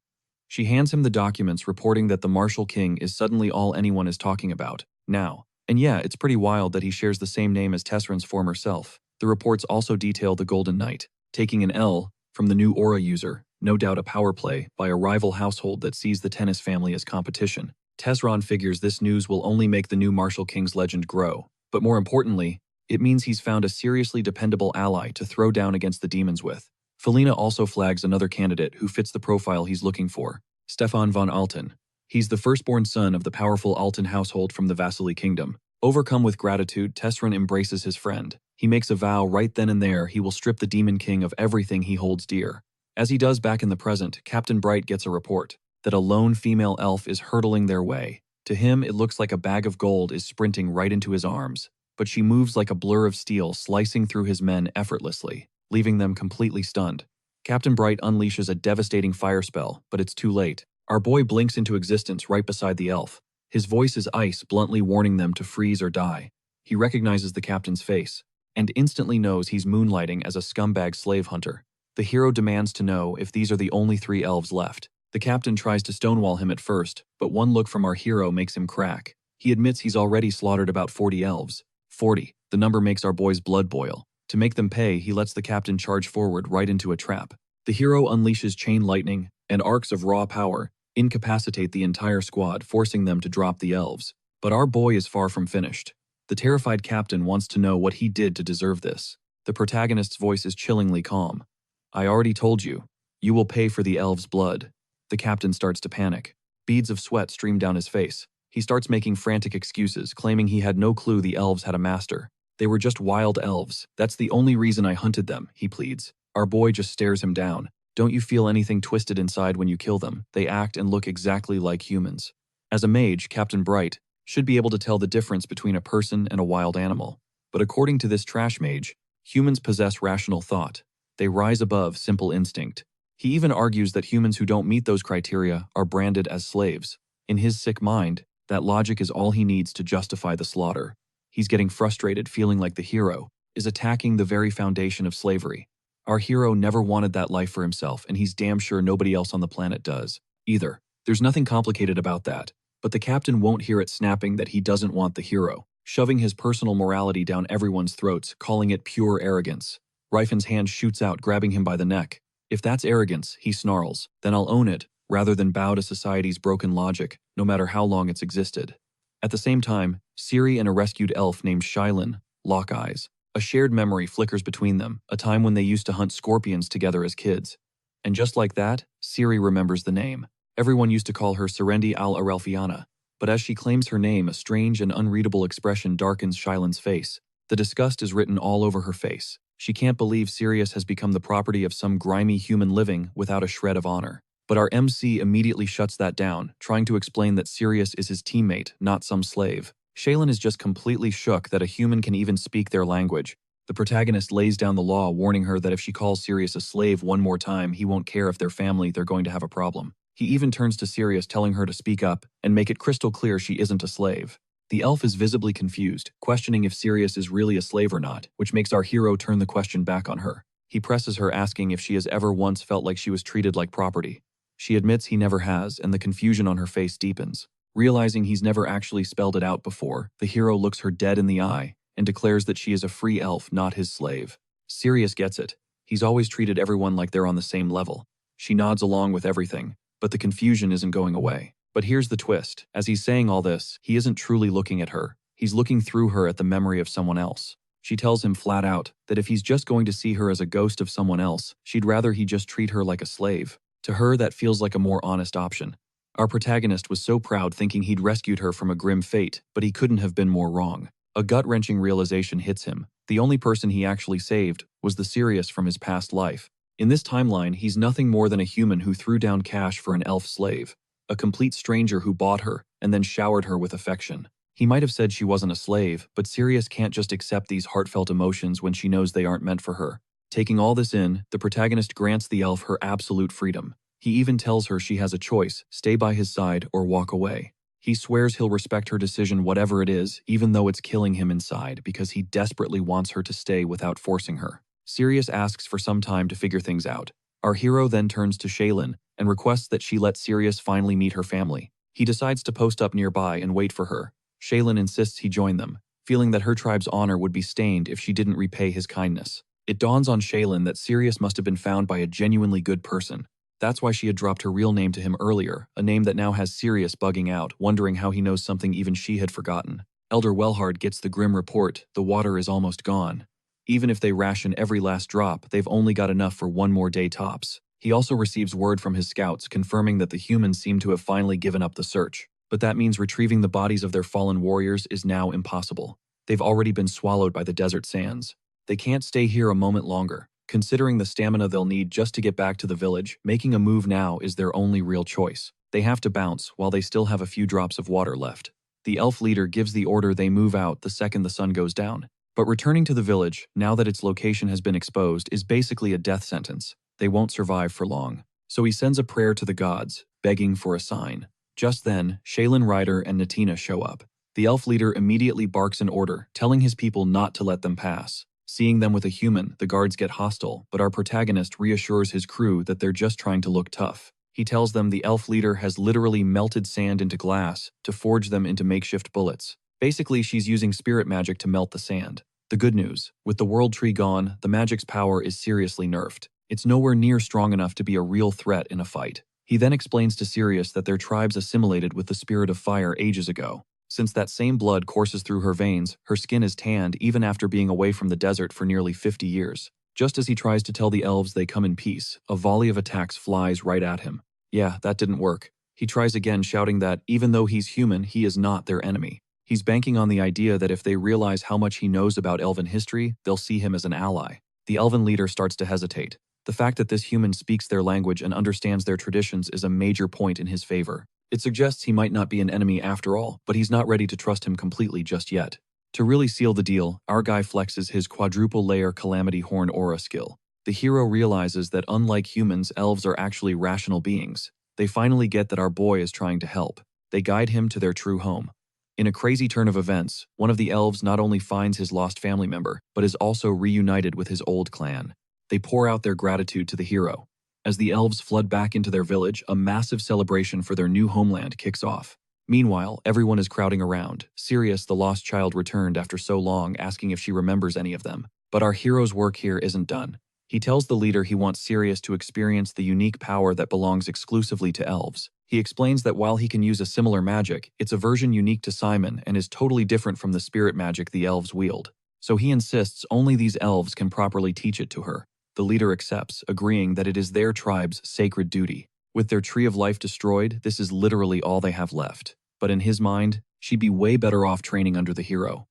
S1: She hands him the documents reporting that the Martial King is suddenly all anyone is talking about now. And yeah, it's pretty wild that he shares the same name as Tesseron's former self. The reports also detail the Golden Knight, taking an L from the new aura user, no doubt a power play by a rival household that sees the Tennis family as competition. Tesseron figures this news will only make the new Martial King's legend grow, but more importantly, it means he's found a seriously dependable ally to throw down against the demons with. Felina also flags another candidate who fits the profile he's looking for, Stefan von Alten. He's the firstborn son of the powerful Alten household from the Vasily Kingdom. Overcome with gratitude, Tesseron embraces his friend. He makes a vow right then and there he will strip the Demon King of everything he holds dear. As he does back in the present, Captain Bright gets a report that a lone female elf is hurtling their way. To him, it looks like a bag of gold is sprinting right into his arms, but she moves like a blur of steel, slicing through his men effortlessly, leaving them completely stunned. Captain Bright unleashes a devastating fire spell, but it's too late. Our boy blinks into existence right beside the elf. His voice is ice, bluntly warning them to freeze or die. He recognizes the captain's face, and instantly knows he's moonlighting as a scumbag slave hunter. The hero demands to know if these are the only 3 elves left. The captain tries to stonewall him at first, but one look from our hero makes him crack. He admits he's already slaughtered about 40 elves. 40. The number makes our boy's blood boil. To make them pay, he lets the captain charge forward right into a trap. The hero unleashes chain lightning, and arcs of raw power incapacitate the entire squad, forcing them to drop the elves. But our boy is far from finished. The terrified captain wants to know what he did to deserve this. The protagonist's voice is chillingly calm. I already told you. You will pay for the elves' blood. The captain starts to panic. Beads of sweat stream down his face. He starts making frantic excuses, claiming he had no clue the elves had a master. They were just wild elves. That's the only reason I hunted them, he pleads. Our boy just stares him down. Don't you feel anything twisted inside when you kill them? They act and look exactly like humans. As a mage, Captain Bright should be able to tell the difference between a person and a wild animal. But according to this trash mage, humans possess rational thought. They rise above simple instinct. He even argues that humans who don't meet those criteria are branded as slaves. In his sick mind, that logic is all he needs to justify the slaughter. He's getting frustrated, feeling like the hero is attacking the very foundation of slavery. Our hero never wanted that life for himself, and he's damn sure nobody else on the planet does, either. There's nothing complicated about that, but the captain won't hear it snapping that he doesn't want the hero, shoving his personal morality down everyone's throats, calling it pure arrogance. Ryfan's hand shoots out, grabbing him by the neck. If that's arrogance, he snarls, then I'll own it, rather than bow to society's broken logic, no matter how long it's existed. At the same time, Siri and a rescued elf named Shylin lock eyes. A shared memory flickers between them, a time when they used to hunt scorpions together as kids. And just like that, Siri remembers the name. Everyone used to call her Serendi al-Aralfiana, but as she claims her name, a strange and unreadable expression darkens Shailen's face. The disgust is written all over her face. She can't believe Sirius has become the property of some grimy human living without a shred of honor. But our MC immediately shuts that down, trying to explain that Sirius is his teammate, not some slave. Shailen is just completely shook that a human can even speak their language. The protagonist lays down the law, warning her that if she calls Sirius a slave one more time, he won't care if they're family, they're going to have a problem. He even turns to Sirius, telling her to speak up and make it crystal clear she isn't a slave. The elf is visibly confused, questioning if Sirius is really a slave or not, which makes our hero turn the question back on her. He presses her, asking if she has ever once felt like she was treated like property. She admits he never has, and the confusion on her face deepens. Realizing he's never actually spelled it out before, the hero looks her dead in the eye and declares that she is a free elf, not his slave. Sirius gets it. He's always treated everyone like they're on the same level. She nods along with everything, but the confusion isn't going away. But here's the twist. As he's saying all this, he isn't truly looking at her. He's looking through her at the memory of someone else. She tells him flat out that if he's just going to see her as a ghost of someone else, she'd rather he just treat her like a slave. To her, that feels like a more honest option. Our protagonist was so proud, thinking he'd rescued her from a grim fate, but he couldn't have been more wrong. A gut-wrenching realization hits him. The only person he actually saved was the Sirius from his past life. In this timeline, he's nothing more than a human who threw down cash for an elf slave. A complete stranger who bought her and then showered her with affection. He might have said she wasn't a slave, but Sirius can't just accept these heartfelt emotions when she knows they aren't meant for her. Taking all this in, the protagonist grants the elf her absolute freedom. He even tells her she has a choice: stay by his side or walk away. He swears he'll respect her decision, whatever it is, even though it's killing him inside, because he desperately wants her to stay without forcing her. Sirius asks for some time to figure things out. Our hero then turns to Shailen and requests that she let Sirius finally meet her family. He decides to post up nearby and wait for her. Shailen insists he join them, feeling that her tribe's honor would be stained if she didn't repay his kindness. It dawns on Shailen that Sirius must have been found by a genuinely good person. That's why she had dropped her real name to him earlier, a name that now has Sirius bugging out, wondering how he knows something even she had forgotten. Elder Wellhard gets the grim report: the water is almost gone. Even if they ration every last drop, they've only got enough for one more day tops. He also receives word from his scouts confirming that the humans seem to have finally given up the search. But that means retrieving the bodies of their fallen warriors is now impossible. They've already been swallowed by the desert sands. They can't stay here a moment longer. Considering the stamina they'll need just to get back to the village, making a move now is their only real choice. They have to bounce while they still have a few drops of water left. The elf leader gives the order they move out the second the sun goes down. But returning to the village, now that its location has been exposed, is basically a death sentence. They won't survive for long. So he sends a prayer to the gods, begging for a sign. Just then, Shailen Ryder and Natina show up. The elf leader immediately barks an order, telling his people not to let them pass. Seeing them with a human, the guards get hostile, but our protagonist reassures his crew that they're just trying to look tough. He tells them the elf leader has literally melted sand into glass to forge them into makeshift bullets. Basically, she's using spirit magic to melt the sand. The good news: with the world tree gone, the magic's power is seriously nerfed. It's nowhere near strong enough to be a real threat in a fight. He then explains to Sirius that their tribes assimilated with the spirit of fire ages ago. Since that same blood courses through her veins, her skin is tanned even after being away from the desert for nearly 50 years. Just as he tries to tell the elves they come in peace, a volley of attacks flies right at him. Yeah, that didn't work. He tries again, shouting that, even though he's human, he is not their enemy. He's banking on the idea that if they realize how much he knows about elven history, they'll see him as an ally. The elven leader starts to hesitate. The fact that this human speaks their language and understands their traditions is a major point in his favor. It suggests he might not be an enemy after all, but he's not ready to trust him completely just yet. To really seal the deal, our guy flexes his quadruple-layer Calamity Horn aura skill. The hero realizes that unlike humans, elves are actually rational beings. They finally get that our boy is trying to help. They guide him to their true home. In a crazy turn of events, one of the elves not only finds his lost family member, but is also reunited with his old clan. They pour out their gratitude to the hero. As the elves flood back into their village, a massive celebration for their new homeland kicks off. Meanwhile, everyone is crowding around. Sirius, the lost child, returned after so long, asking if she remembers any of them. But our hero's work here isn't done. He tells the leader he wants Sirius to experience the unique power that belongs exclusively to elves. He explains that while he can use a similar magic, it's a version unique to Simon and is totally different from the spirit magic the elves wield. so he insists only these elves can properly teach it to her. The leader accepts, agreeing that it is their tribe's sacred duty. With their tree of life destroyed, this is literally all they have left. But in his mind, she'd be way better off training under the hero.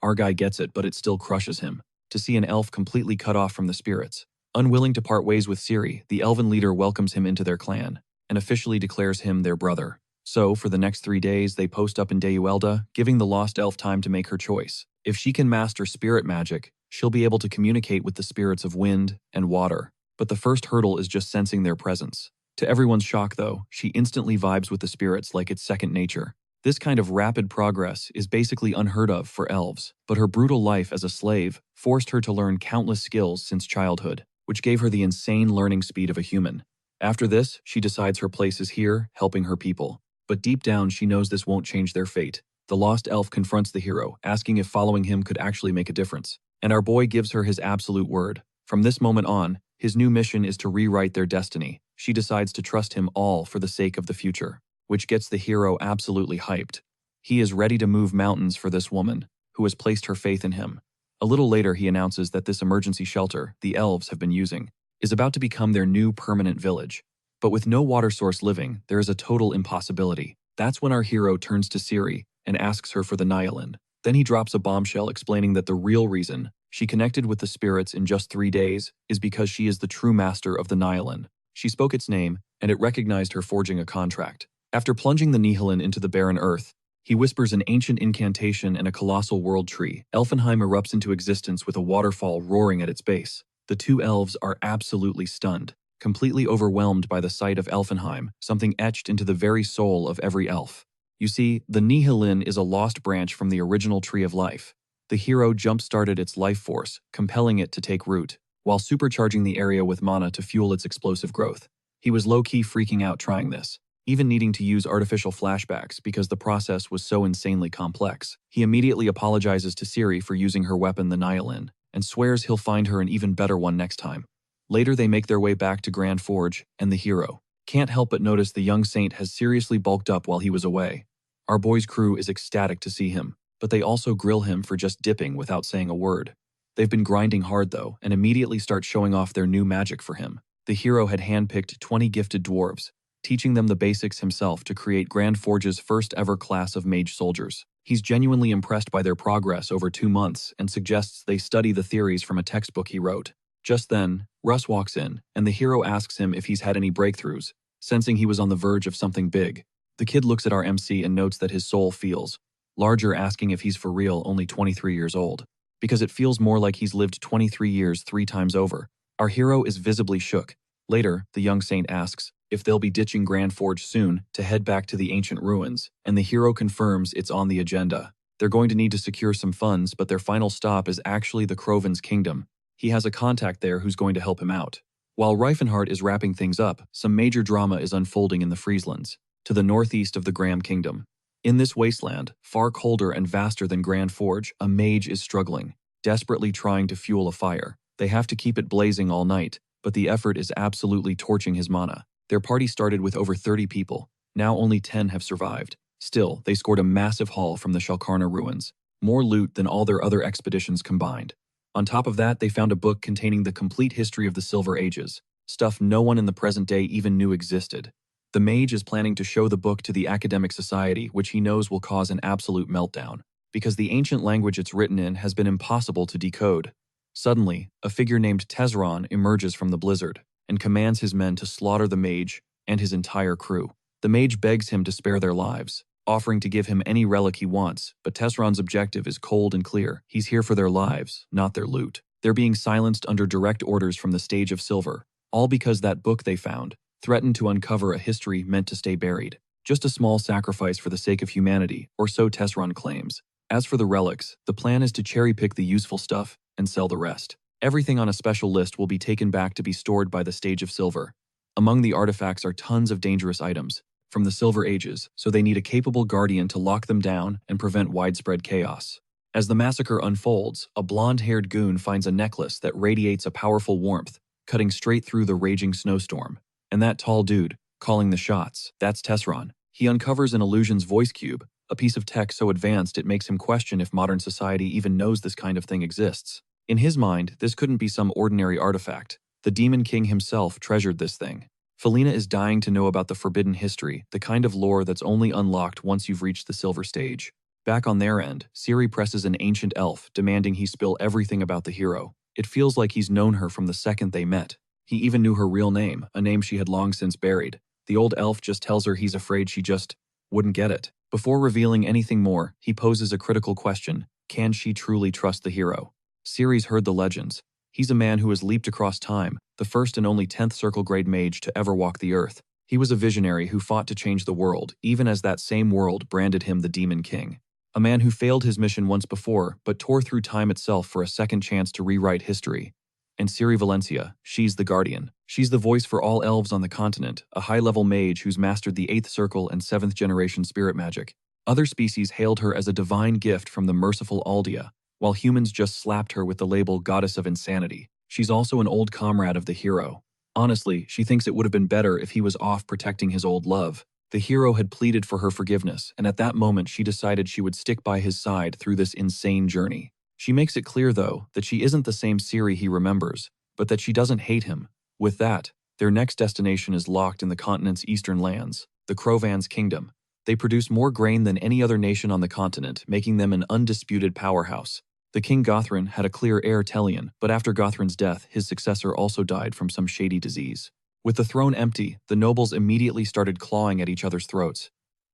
S1: Our guy gets it, but it still crushes him. To see an elf completely cut off from the spirits. Unwilling to part ways with Ciri, the elven leader welcomes him into their clan, and officially declares him their brother. So, for the next 3 days, they post up in Deuelda, giving the lost elf time to make her choice. If she can master spirit magic, she'll be able to communicate with the spirits of wind and water. But the first hurdle is just sensing their presence. To everyone's shock, though, she instantly vibes with the spirits like it's second nature. This kind of rapid progress is basically unheard of for elves, but her brutal life as a slave forced her to learn countless skills since childhood, which gave her the insane learning speed of a human. After this, she decides her place is here, helping her people. But deep down, she knows this won't change their fate. The lost elf confronts the hero, asking if following him could actually make a difference. And our boy gives her his absolute word. From this moment on, his new mission is to rewrite their destiny. She decides to trust him all for the sake of the future, which gets the hero absolutely hyped. He is ready to move mountains for this woman, who has placed her faith in him. A little later, he announces that this emergency shelter the elves have been using is about to become their new permanent village. But with no water source living, there is a total impossibility. That's when our hero turns to Ciri and asks her for the Nihilin. Then he drops a bombshell explaining that the real reason she connected with the spirits in just 3 days is because she is the true master of the Nihilin. She spoke its name, and it recognized her forging a contract. After plunging the Nihilin into the barren earth, he whispers an ancient incantation and a colossal world tree. Elfenheim erupts into existence with a waterfall roaring at its base. The two elves are absolutely stunned, completely overwhelmed by the sight of Elfenheim, something etched into the very soul of every elf. You see, the Nihilin is a lost branch from the original Tree of Life. The hero jump-started its life force, compelling it to take root, while supercharging the area with mana to fuel its explosive growth. He was low-key freaking out trying this, even needing to use artificial flashbacks because the process was so insanely complex. He immediately apologizes to Ciri for using her weapon, the Nihilin, and swears he'll find her an even better one next time. Later, they make their way back to Grand Forge, and the hero can't help but notice the young saint has seriously bulked up while he was away. Our boy's crew is ecstatic to see him, but they also grill him for just dipping without saying a word. They've been grinding hard, though, and immediately start showing off their new magic for him. The hero had handpicked 20 gifted dwarves, teaching them the basics himself to create Grand Forge's first ever class of mage soldiers. He's genuinely impressed by their progress over 2 months and suggests they study the theories from a textbook he wrote. Just then, Russ walks in, and the hero asks him if he's had any breakthroughs, sensing he was on the verge of something big. The kid looks at our MC and notes that his soul feels larger, asking if he's for real only 23 years old, because it feels more like he's lived 23 years 3 times over. Our hero is visibly shook. Later, the young saint asks if they'll be ditching Grand Forge soon to head back to the ancient ruins, and the hero confirms it's on the agenda. They're going to need to secure some funds, but their final stop is actually the Crovin's kingdom. He has a contact there who's going to help him out. While Reifenhardt is wrapping things up, some major drama is unfolding in the Frieslands, to the northeast of the Graham Kingdom. In this wasteland, far colder and vaster than Grand Forge, a mage is struggling, desperately trying to fuel a fire. They have to keep it blazing all night, but the effort is absolutely torching his mana. Their party started with over 30 people. Now only 10 have survived. Still, they scored a massive haul from the Shalkarna ruins, more loot than all their other expeditions combined. On top of that, they found a book containing the complete history of the Silver Ages, stuff no one in the present day even knew existed. The mage is planning to show the book to the academic society, which he knows will cause an absolute meltdown, because the ancient language it's written in has been impossible to decode. Suddenly, a figure named Tesron emerges from the blizzard and commands his men to slaughter the mage and his entire crew. The mage begs him to spare their lives, offering to give him any relic he wants, but Tesron's objective is cold and clear. He's here for their lives, not their loot. They're being silenced under direct orders from the Stage of Silver, all because that book they found threatened to uncover a history meant to stay buried. Just a small sacrifice for the sake of humanity, or so Tesron claims. As for the relics, the plan is to cherry-pick the useful stuff and sell the rest. Everything on a special list will be taken back to be stored by the Stage of Silver. Among the artifacts are tons of dangerous items from the Silver Ages, so they need a capable guardian to lock them down and prevent widespread chaos. As the massacre unfolds, a blonde-haired goon finds a necklace that radiates a powerful warmth, cutting straight through the raging snowstorm. And that tall dude, calling the shots, that's Tesron. He uncovers an illusion's voice cube, a piece of tech so advanced it makes him question if modern society even knows this kind of thing exists. In his mind, this couldn't be some ordinary artifact. The Demon King himself treasured this thing. Felina is dying to know about the forbidden history, the kind of lore that's only unlocked once you've reached the silver stage. Back on their end, Ciri presses an ancient elf, demanding he spill everything about the hero. It feels like he's known her from the second they met. He even knew her real name, a name she had long since buried. The old elf just tells her he's afraid she just wouldn't get it. Before revealing anything more, he poses a critical question. Can she truly trust the hero? Ciri's heard the legends. He's a man who has leaped across time, the first and only 10th circle grade mage to ever walk the earth. He was a visionary who fought to change the world, even as that same world branded him the Demon King. A man who failed his mission once before, but tore through time itself for a second chance to rewrite history. And Ciri Valencia, she's the guardian. She's the voice for all elves on the continent, a high-level mage who's mastered the 8th circle and 7th generation spirit magic. Other species hailed her as a divine gift from the merciful Aldea, while humans just slapped her with the label Goddess of Insanity. She's also an old comrade of the hero. Honestly, she thinks it would have been better if he was off protecting his old love. The hero had pleaded for her forgiveness, and at that moment she decided she would stick by his side through this insane journey. She makes it clear, though, that she isn't the same Ciri he remembers, but that she doesn't hate him. With that, their next destination is locked in the continent's eastern lands, the Crovan's kingdom. They produce more grain than any other nation on the continent, making them an undisputed powerhouse. The King Gothrin had a clear heir Telion, but after Gothrin's death, his successor also died from some shady disease. With the throne empty, the nobles immediately started clawing at each other's throats.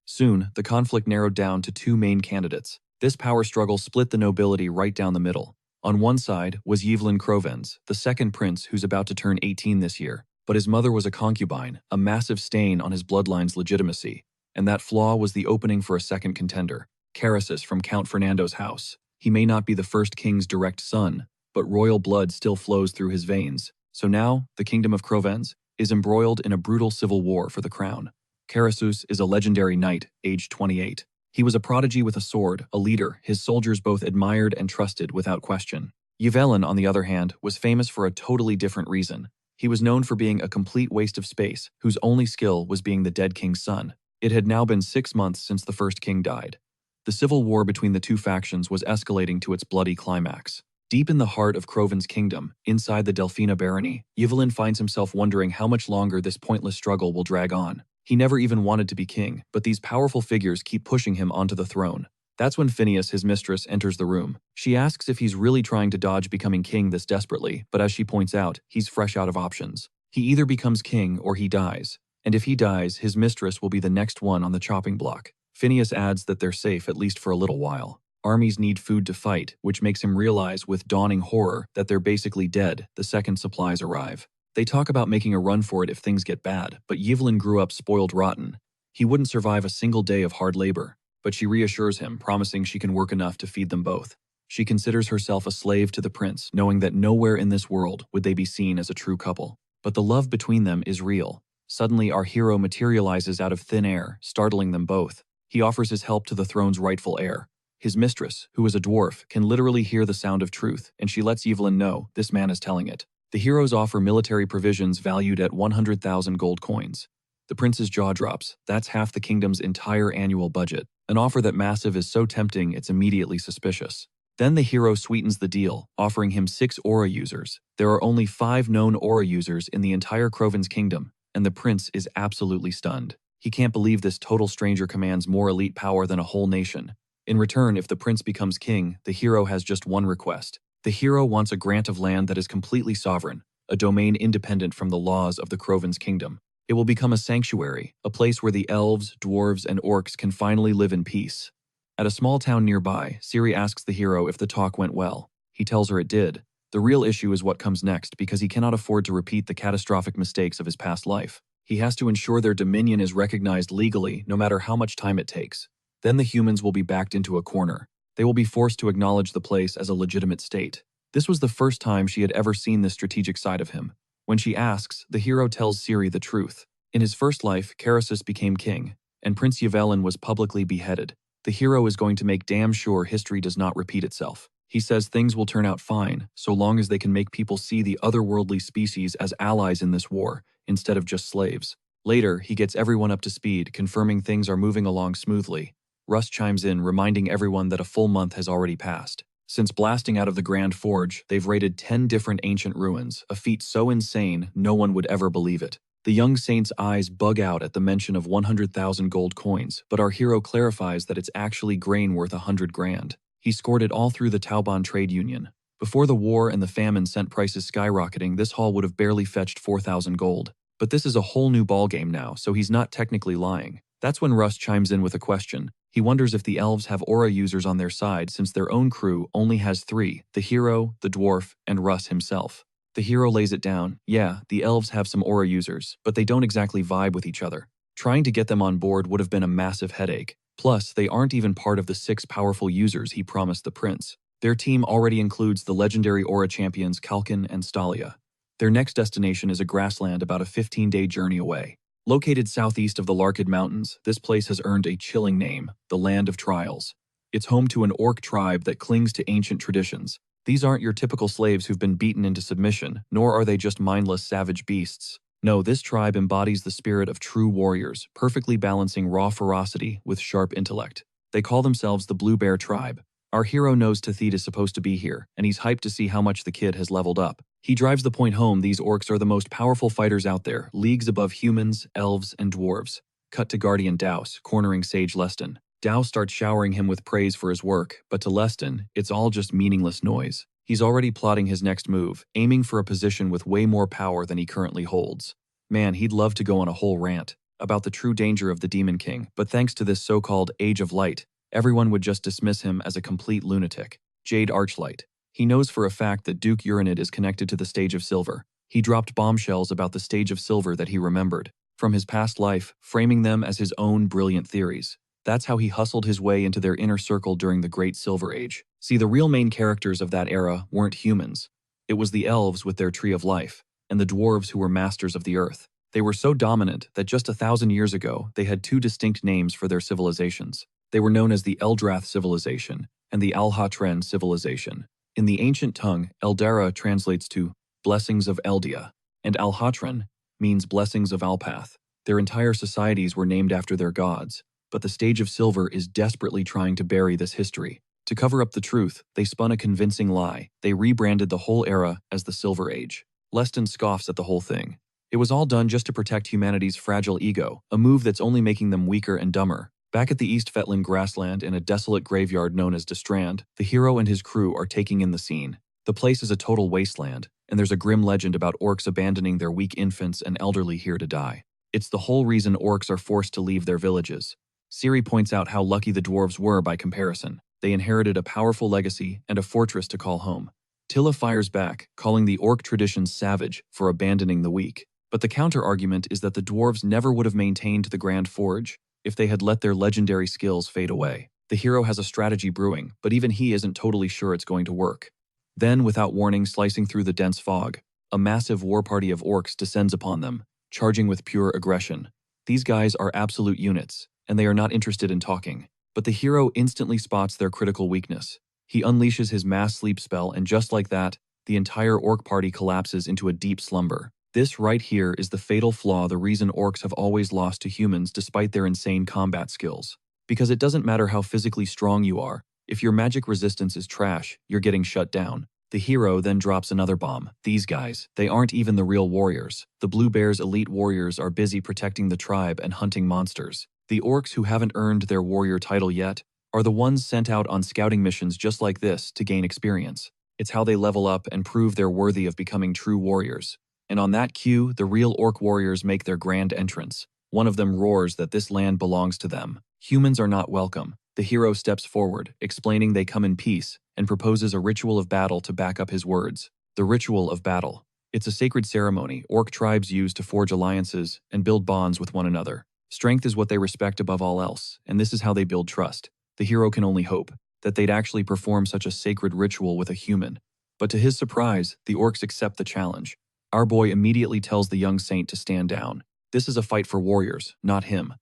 S1: Soon, the conflict narrowed down to two main candidates. This power struggle split the nobility right down the middle. On one side was Yvelin Crovens, the second prince who's about to turn 18 this year, but his mother was a concubine, a massive stain on his bloodline's legitimacy. And that flaw was the opening for a second contender, Carasus from Count Fernando's house. He may not be the first king's direct son, but royal blood still flows through his veins. So now, the kingdom of Crovens is embroiled in a brutal civil war for the crown. Carasus is a legendary knight, aged 28. He was a prodigy with a sword, a leader his soldiers both admired and trusted without question. Yvelin, on the other hand, was famous for a totally different reason. He was known for being a complete waste of space, whose only skill was being the dead king's son. It had now been 6 months since the first king died. The civil war between the two factions was escalating to its bloody climax. Deep in the heart of Croven's kingdom, inside the Delphina barony, Yvelin finds himself wondering how much longer this pointless struggle will drag on. He never even wanted to be king, but these powerful figures keep pushing him onto the throne. That's when Phineas, his mistress, enters the room. She asks if he's really trying to dodge becoming king this desperately, but as she points out, he's fresh out of options. He either becomes king or he dies. And if he dies, his mistress will be the next one on the chopping block. Phineas adds that they're safe at least for a little while. Armies need food to fight, which makes him realize with dawning horror that they're basically dead the second supplies arrive. They talk about making a run for it if things get bad, but Yvelin grew up spoiled rotten. He wouldn't survive a single day of hard labor, but she reassures him, promising she can work enough to feed them both. She considers herself a slave to the prince, knowing that nowhere in this world would they be seen as a true couple. But the love between them is real. Suddenly, our hero materializes out of thin air, startling them both. He offers his help to the throne's rightful heir. His mistress, who is a dwarf, can literally hear the sound of truth, and she lets Yvelin know this man is telling it. The heroes offer military provisions valued at 100,000 gold coins. The prince's jaw drops. That's half the kingdom's entire annual budget. An offer that massive is so tempting it's immediately suspicious. Then the hero sweetens the deal, offering him 6 aura users. There are only 5 known aura users in the entire Croven's kingdom, and the prince is absolutely stunned. He can't believe this total stranger commands more elite power than a whole nation. In return, if the prince becomes king, the hero has just one request. The hero wants a grant of land that is completely sovereign, a domain independent from the laws of the Croven's kingdom. It will become a sanctuary, a place where the elves, dwarves, and orcs can finally live in peace. At a small town nearby, Ciri asks the hero if the talk went well. He tells her it did. The real issue is what comes next because he cannot afford to repeat the catastrophic mistakes of his past life. He has to ensure their dominion is recognized legally, no matter how much time it takes. Then the humans will be backed into a corner. They will be forced to acknowledge the place as a legitimate state. This was the first time she had ever seen this strategic side of him. When she asks, the hero tells Ciri the truth. In his first life, Carasus became king, and Prince Yvelin was publicly beheaded. The hero is going to make damn sure history does not repeat itself. He says things will turn out fine, so long as they can make people see the otherworldly species as allies in this war, instead of just slaves. Later, he gets everyone up to speed, confirming things are moving along smoothly. Russ chimes in, reminding everyone that a full month has already passed. Since blasting out of the Grand Forge, they've raided 10 different ancient ruins, a feat so insane no one would ever believe it. The young saint's eyes bug out at the mention of 100,000 gold coins, but our hero clarifies that it's actually grain worth 100 grand. He scored it all through the Taoban trade union. Before the war and the famine sent prices skyrocketing, this haul would have barely fetched 4,000 gold. But this is a whole new ballgame now, so he's not technically lying. That's when Russ chimes in with a question. He wonders if the elves have aura users on their side since their own crew only has 3, the hero, the dwarf, and Russ himself. The hero lays it down. Yeah, the elves have some aura users, but they don't exactly vibe with each other. Trying to get them on board would have been a massive headache. Plus, they aren't even part of the 6 powerful users he promised the prince. Their team already includes the legendary aura champions Kalkin and Stalia. Their next destination is a grassland about a 15-day journey away. Located southeast of the Larkid Mountains, this place has earned a chilling name, the Land of Trials. It's home to an orc tribe that clings to ancient traditions. These aren't your typical slaves who've been beaten into submission, nor are they just mindless savage beasts. No, this tribe embodies the spirit of true warriors, perfectly balancing raw ferocity with sharp intellect. They call themselves the Blue Bear Tribe. Our hero knows Tathit is supposed to be here, and he's hyped to see how much the kid has leveled up. He drives the point home these orcs are the most powerful fighters out there, leagues above humans, elves, and dwarves. Cut to Guardian Daus, cornering Sage Leston. Daus starts showering him with praise for his work, but to Leston, it's all just meaningless noise. He's already plotting his next move, aiming for a position with way more power than he currently holds. Man, he'd love to go on a whole rant about the true danger of the Demon King, but thanks to this so-called Age of Light, everyone would just dismiss him as a complete lunatic. Jade Archlight. He knows for a fact that Duke Uranid is connected to the Stage of Silver. He dropped bombshells about the Stage of Silver that he remembered from his past life, framing them as his own brilliant theories. That's how he hustled his way into their inner circle during the Great Silver Age. See, the real main characters of that era weren't humans. It was the elves with their Tree of Life, and the dwarves who were masters of the earth. They were so dominant that just 1,000 years ago, they had 2 distinct names for their civilizations. They were known as the Eldrath civilization and the Alhatren civilization. In the ancient tongue, Eldera translates to blessings of Eldia, and Alhatren means blessings of Alpath. Their entire societies were named after their gods, but the Stage of Silver is desperately trying to bury this history. To cover up the truth, they spun a convincing lie. They rebranded the whole era as the Silver Age. Leston scoffs at the whole thing. It was all done just to protect humanity's fragile ego, a move that's only making them weaker and dumber. Back at the East Fetland grassland in a desolate graveyard known as Destrand, the hero and his crew are taking in the scene. The place is a total wasteland, and there's a grim legend about orcs abandoning their weak infants and elderly here to die. It's the whole reason orcs are forced to leave their villages. Ciri points out how lucky the dwarves were by comparison. They inherited a powerful legacy and a fortress to call home. Tilla fires back, calling the orc traditions savage for abandoning the weak. But the counter-argument is that the dwarves never would have maintained the Grand Forge if they had let their legendary skills fade away. The hero has a strategy brewing, but even he isn't totally sure it's going to work. Then, without warning, slicing through the dense fog, a massive war party of orcs descends upon them, charging with pure aggression. These guys are absolute units, and they are not interested in talking. But the hero instantly spots their critical weakness. He unleashes his mass sleep spell, and just like that, the entire orc party collapses into a deep slumber. This right here is the fatal flaw, the reason orcs have always lost to humans despite their insane combat skills. Because it doesn't matter how physically strong you are, if your magic resistance is trash, you're getting shut down. The hero then drops another bomb. These guys, they aren't even the real warriors. The Blue Bear's elite warriors are busy protecting the tribe and hunting monsters. The orcs who haven't earned their warrior title yet are the ones sent out on scouting missions just like this to gain experience. It's how they level up and prove they're worthy of becoming true warriors. And on that cue, the real orc warriors make their grand entrance. One of them roars that this land belongs to them. Humans are not welcome. The hero steps forward, explaining they come in peace, and proposes a ritual of battle to back up his words. The ritual of battle. It's a sacred ceremony orc tribes use to forge alliances and build bonds with one another. Strength is what they respect above all else, and this is how they build trust. The hero can only hope that they'd actually perform such a sacred ritual with a human. But to his surprise, the orcs accept the challenge. Our boy immediately tells the young saint to stand down. This is a fight for warriors, not him.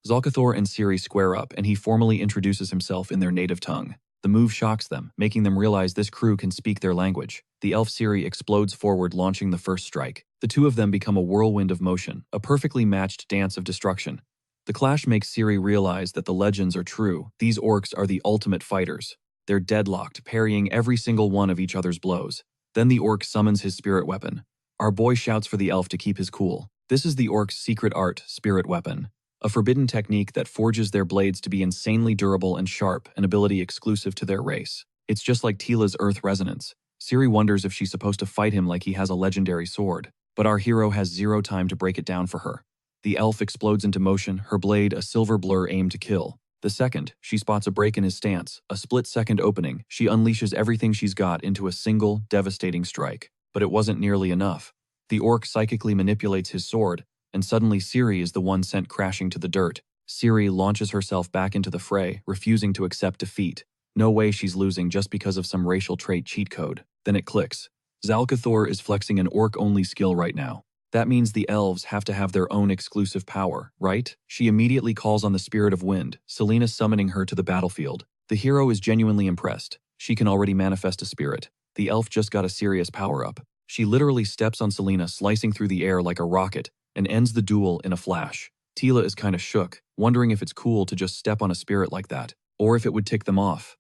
S1: Zalcathor and Ciri square up, and he formally introduces himself in their native tongue. The move shocks them, making them realize this crew can speak their language. The elf Ciri explodes forward, launching the first strike. The two of them become a whirlwind of motion, a perfectly matched dance of destruction. The clash makes Siri realize that the legends are true. These orcs are the ultimate fighters. They're deadlocked, parrying every single one of each other's blows. Then the orc summons his spirit weapon. Our boy shouts for the elf to keep his cool. This is the orc's secret art, spirit weapon. A forbidden technique that forges their blades to be insanely durable and sharp, an ability exclusive to their race. It's just like Tila's earth resonance. Siri wonders if she's supposed to fight him like he has a legendary sword. But our hero has zero time to break it down for her. The elf explodes into motion, her blade a silver blur aimed to kill. The second, she spots a break in his stance, a split-second opening, she unleashes everything she's got into a single, devastating strike. But it wasn't nearly enough. The orc psychically manipulates his sword, and suddenly Siri is the one sent crashing to the dirt. Siri launches herself back into the fray, refusing to accept defeat. No way she's losing just because of some racial trait cheat code. Then it clicks. Zalcathor is flexing an orc-only skill right now. That means the elves have to have their own exclusive power, right? She immediately calls on the Spirit of Wind, Selena summoning her to the battlefield. The hero is genuinely impressed. She can already manifest a spirit. The elf just got a serious power-up. She literally steps on Selena, slicing through the air like a rocket, and ends the duel in a flash. Tila is kinda shook, wondering if it's cool to just step on a spirit like that, or if it would tick them off.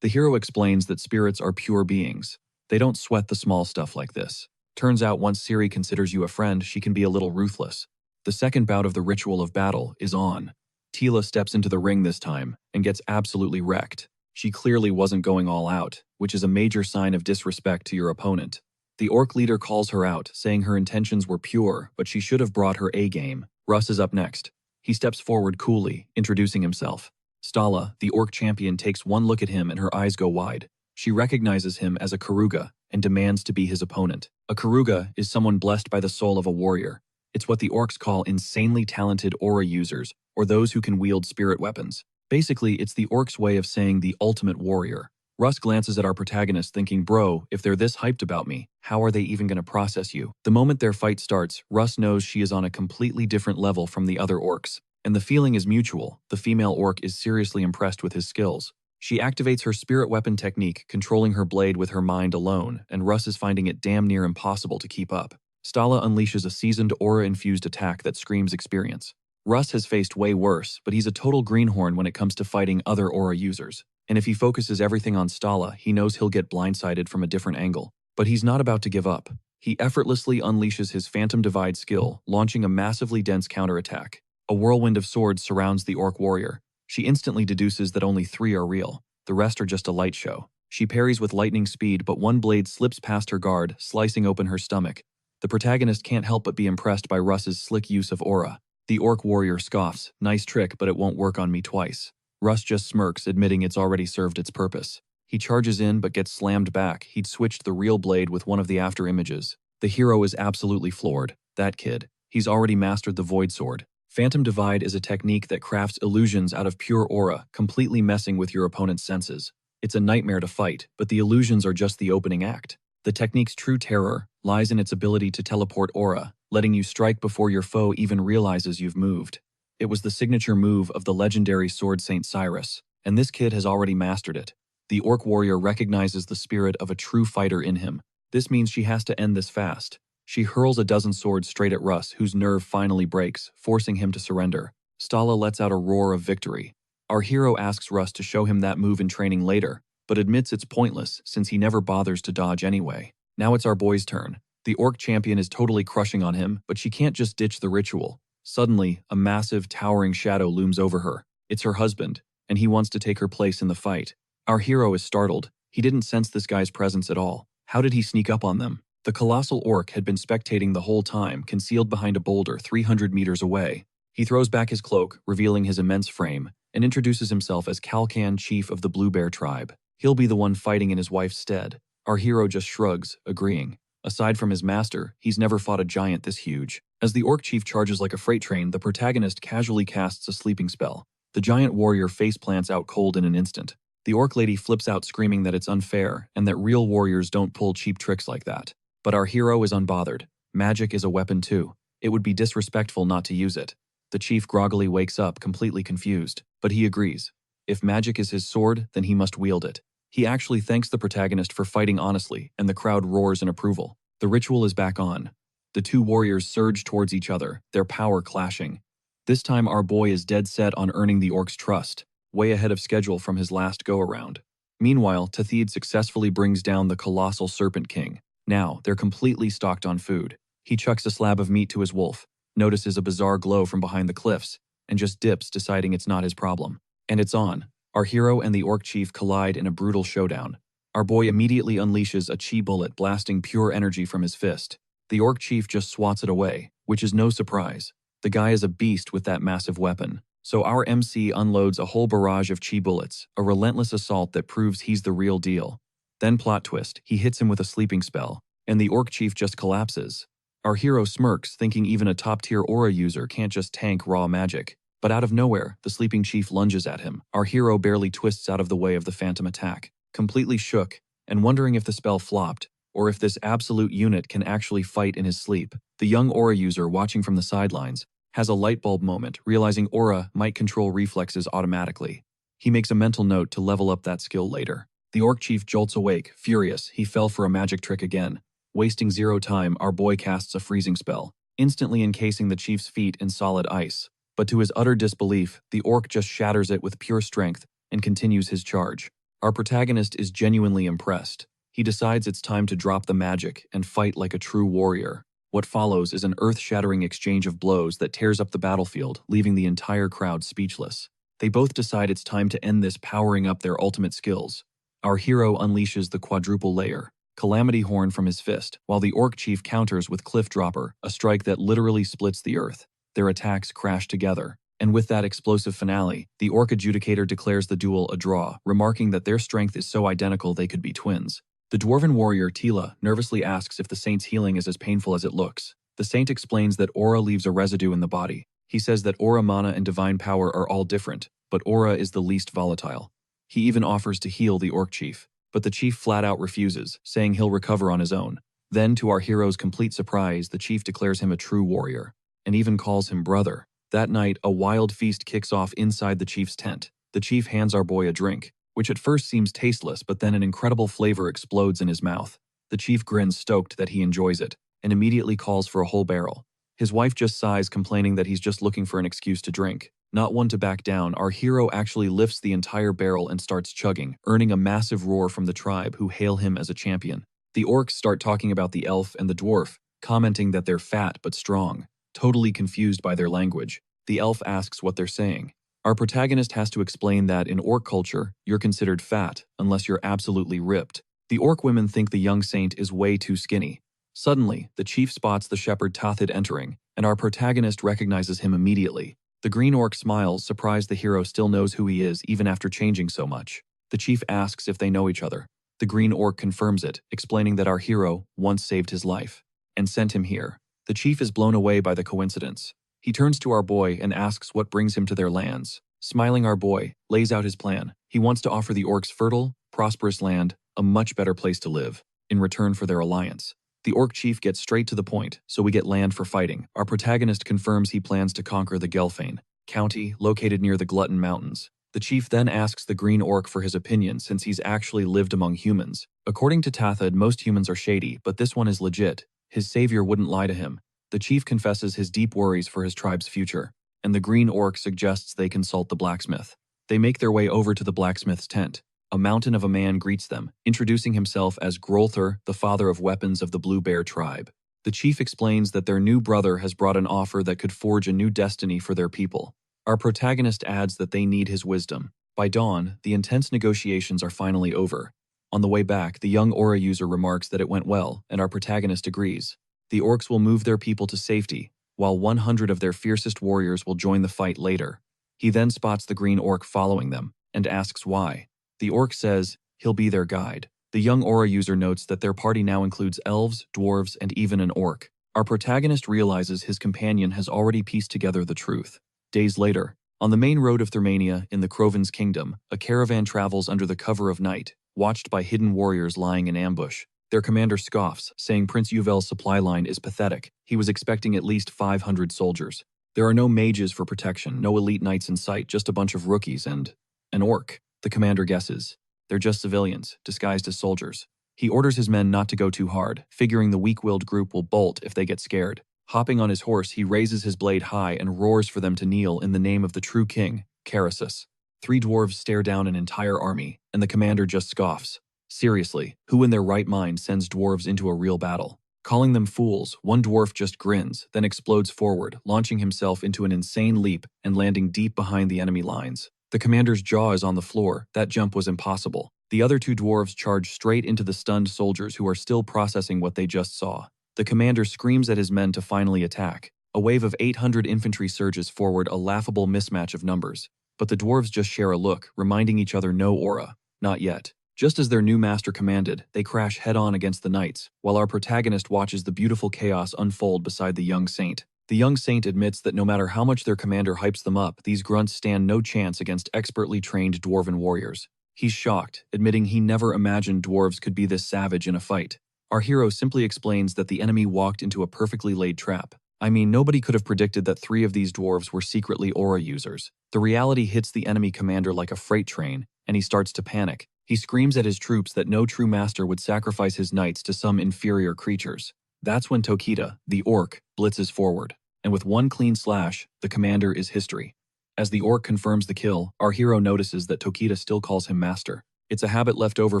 S1: The hero explains that spirits are pure beings. They don't sweat the small stuff like this. Turns out once Siri considers you a friend, she can be a little ruthless. The second bout of the ritual of battle is on. Tila steps into the ring this time and gets absolutely wrecked. She clearly wasn't going all out, which is a major sign of disrespect to your opponent. The orc leader calls her out, saying her intentions were pure, but she should have brought her A-game. Russ is up next. He steps forward coolly, introducing himself. Stala, the orc champion, takes one look at him and her eyes go wide. She recognizes him as a Karuga and demands to be his opponent. A Karuga is someone blessed by the soul of a warrior. It's what the orcs call insanely talented aura users, or those who can wield spirit weapons. Basically, it's the orcs' way of saying the ultimate warrior. Russ glances at our protagonist thinking, bro, if they're this hyped about me, how are they even gonna process you? The moment their fight starts, Russ knows she is on a completely different level from the other orcs. And the feeling is mutual. The female orc is seriously impressed with his skills. She activates her spirit weapon technique, controlling her blade with her mind alone, and Russ is finding it damn near impossible to keep up. Stala unleashes a seasoned aura-infused attack that screams experience. Russ has faced way worse, but he's a total greenhorn when it comes to fighting other aura users. And if he focuses everything on Stala, he knows he'll get blindsided from a different angle. But he's not about to give up. He effortlessly unleashes his Phantom Divide skill, launching a massively dense counterattack. A whirlwind of swords surrounds the orc warrior. She instantly deduces that only 3 are real. The rest are just a light show. She parries with lightning speed, but one blade slips past her guard, slicing open her stomach. The protagonist can't help but be impressed by Russ's slick use of aura. The orc warrior scoffs, nice trick, but it won't work on me twice. Russ just smirks, admitting it's already served its purpose. He charges in but gets slammed back. He'd switched the real blade with one of the after images. The hero is absolutely floored. That kid. He's already mastered the Void Sword. Phantom Divide is a technique that crafts illusions out of pure aura, completely messing with your opponent's senses. It's a nightmare to fight, but the illusions are just the opening act. The technique's true terror lies in its ability to teleport aura, letting you strike before your foe even realizes you've moved. It was the signature move of the legendary sword Saint Cyrus, and this kid has already mastered it. The orc warrior recognizes the spirit of a true fighter in him. This means she has to end this fast. She hurls a dozen swords straight at Russ, whose nerve finally breaks, forcing him to surrender. Stala lets out a roar of victory. Our hero asks Russ to show him that move in training later, but admits it's pointless since he never bothers to dodge anyway. Now it's our boy's turn. The orc champion is totally crushing on him, but she can't just ditch the ritual. Suddenly, a massive, towering shadow looms over her. It's her husband, and he wants to take her place in the fight. Our hero is startled. He didn't sense this guy's presence at all. How did he sneak up on them? The colossal orc had been spectating the whole time, concealed behind a boulder 300 meters away. He throws back his cloak, revealing his immense frame, and introduces himself as Kalkan, chief of the Blue Bear tribe. He'll be the one fighting in his wife's stead. Our hero just shrugs, agreeing. Aside from his master, he's never fought a giant this huge. As the orc chief charges like a freight train, the protagonist casually casts a sleeping spell. The giant warrior face plants out cold in an instant. The orc lady flips out screaming that it's unfair and that real warriors don't pull cheap tricks like that. But our hero is unbothered. Magic is a weapon too. It would be disrespectful not to use it. The chief groggily wakes up, completely confused, but he agrees. If magic is his sword, then he must wield it. He actually thanks the protagonist for fighting honestly, and the crowd roars in approval. The ritual is back on. The two warriors surge towards each other, their power clashing. This time our boy is dead set on earning the orc's trust, way ahead of schedule from his last go-around. Meanwhile, Tathid successfully brings down the colossal Serpent King. Now, they're completely stocked on food. He chucks a slab of meat to his wolf, notices a bizarre glow from behind the cliffs, and just dips, deciding it's not his problem. And it's on. Our hero and the orc chief collide in a brutal showdown. Our boy immediately unleashes a chi bullet, blasting pure energy from his fist. The orc chief just swats it away, which is no surprise. The guy is a beast with that massive weapon. So our MC unloads a whole barrage of chi bullets, a relentless assault that proves he's the real deal. Then plot twist, he hits him with a sleeping spell, and the orc chief just collapses. Our hero smirks, thinking even a top-tier aura user can't just tank raw magic. But out of nowhere, the sleeping chief lunges at him. Our hero barely twists out of the way of the phantom attack, completely shook, and wondering if the spell flopped, or if this absolute unit can actually fight in his sleep. The young aura user, watching from the sidelines, has a light bulb moment, realizing aura might control reflexes automatically. He makes a mental note to level up that skill later. The orc chief jolts awake, furious. He fell for a magic trick again. Wasting zero time, our boy casts a freezing spell, instantly encasing the chief's feet in solid ice. But to his utter disbelief, the orc just shatters it with pure strength and continues his charge. Our protagonist is genuinely impressed. He decides it's time to drop the magic and fight like a true warrior. What follows is an earth-shattering exchange of blows that tears up the battlefield, leaving the entire crowd speechless. They both decide it's time to end this, powering up their ultimate skills. Our hero unleashes the quadruple layer, Calamity Horn, from his fist, while the orc chief counters with Cliff Dropper, a strike that literally splits the earth. Their attacks crash together, and with that explosive finale, the orc adjudicator declares the duel a draw, remarking that their strength is so identical they could be twins. The dwarven warrior Tila nervously asks if the saint's healing is as painful as it looks. The saint explains that aura leaves a residue in the body. He says that aura, mana, and divine power are all different, but aura is the least volatile. He even offers to heal the orc chief, but the chief flat out refuses, saying he'll recover on his own. Then, to our hero's complete surprise, the chief declares him a true warrior, and even calls him brother. That night, a wild feast kicks off inside the chief's tent. The chief hands our boy a drink, which at first seems tasteless, but then an incredible flavor explodes in his mouth. The chief grins, stoked that he enjoys it, and immediately calls for a whole barrel. His wife just sighs, complaining that he's just looking for an excuse to drink. Not one to back down, our hero actually lifts the entire barrel and starts chugging, earning a massive roar from the tribe, who hail him as a champion. The orcs start talking about the elf and the dwarf, commenting that they're fat but strong. Totally confused by their language, the elf asks what they're saying. Our protagonist has to explain that in orc culture, you're considered fat unless you're absolutely ripped. The orc women think the young saint is way too skinny. Suddenly, the chief spots the shepherd Tathid entering, and our protagonist recognizes him immediately. The green orc smiles, surprised the hero still knows who he is even after changing so much. The chief asks if they know each other. The green orc confirms it, explaining that our hero once saved his life and sent him here. The chief is blown away by the coincidence. He turns to our boy and asks what brings him to their lands. Smiling, our boy lays out his plan. He wants to offer the orcs fertile, prosperous land, a much better place to live, in return for their alliance. The orc chief gets straight to the point, so we get land for fighting. Our protagonist confirms he plans to conquer the Gelfane county, located near the Glutton Mountains. The chief then asks the green orc for his opinion, since he's actually lived among humans. According to Tathid, most humans are shady, but this one is legit. His savior wouldn't lie to him. The chief confesses his deep worries for his tribe's future, and the green orc suggests they consult the blacksmith. They make their way over to the blacksmith's tent. A mountain of a man greets them, introducing himself as Grolthur, the father of weapons of the Blue Bear tribe. The chief explains that their new brother has brought an offer that could forge a new destiny for their people. Our protagonist adds that they need his wisdom. By dawn, the intense negotiations are finally over. On the way back, the young aura user remarks that it went well, and our protagonist agrees. The orcs will move their people to safety, while 100 of their fiercest warriors will join the fight later. He then spots the green orc following them, and asks why. The orc says he'll be their guide. The young aura user notes that their party now includes elves, dwarves, and even an orc. Our protagonist realizes his companion has already pieced together the truth. Days later, on the main road of Thermania in the Crovin's kingdom, a caravan travels under the cover of night, watched by hidden warriors lying in ambush. Their commander scoffs, saying Prince Yuvel's supply line is pathetic. He was expecting at least 500 soldiers. There are no mages for protection, no elite knights in sight, just a bunch of rookies and an orc. The commander guesses. They're just civilians, disguised as soldiers. He orders his men not to go too hard, figuring the weak-willed group will bolt if they get scared. Hopping on his horse, he raises his blade high and roars for them to kneel in the name of the true king, Karasus. 3 dwarves stare down an entire army, and the commander just scoffs. Seriously, who in their right mind sends dwarves into a real battle? Calling them fools, one dwarf just grins, then explodes forward, launching himself into an insane leap and landing deep behind the enemy lines. The commander's jaw is on the floor. That jump was impossible. The other 2 dwarves charge straight into the stunned soldiers who are still processing what they just saw. The commander screams at his men to finally attack. A wave of 800 infantry surges forward, a laughable mismatch of numbers. But the dwarves just share a look, reminding each other no aura. Not yet. Just as their new master commanded, they crash head-on against the knights, while our protagonist watches the beautiful chaos unfold beside the young saint. The young saint admits that no matter how much their commander hypes them up, these grunts stand no chance against expertly trained dwarven warriors. He's shocked, admitting he never imagined dwarves could be this savage in a fight. Our hero simply explains that the enemy walked into a perfectly laid trap. I mean, nobody could have predicted that 3 of these dwarves were secretly aura users. The reality hits the enemy commander like a freight train, and he starts to panic. He screams at his troops that no true master would sacrifice his knights to some inferior creatures. That's when Tokita, the orc, blitzes forward, and with one clean slash, the commander is history. As the orc confirms the kill, our hero notices that Tokita still calls him master. It's a habit left over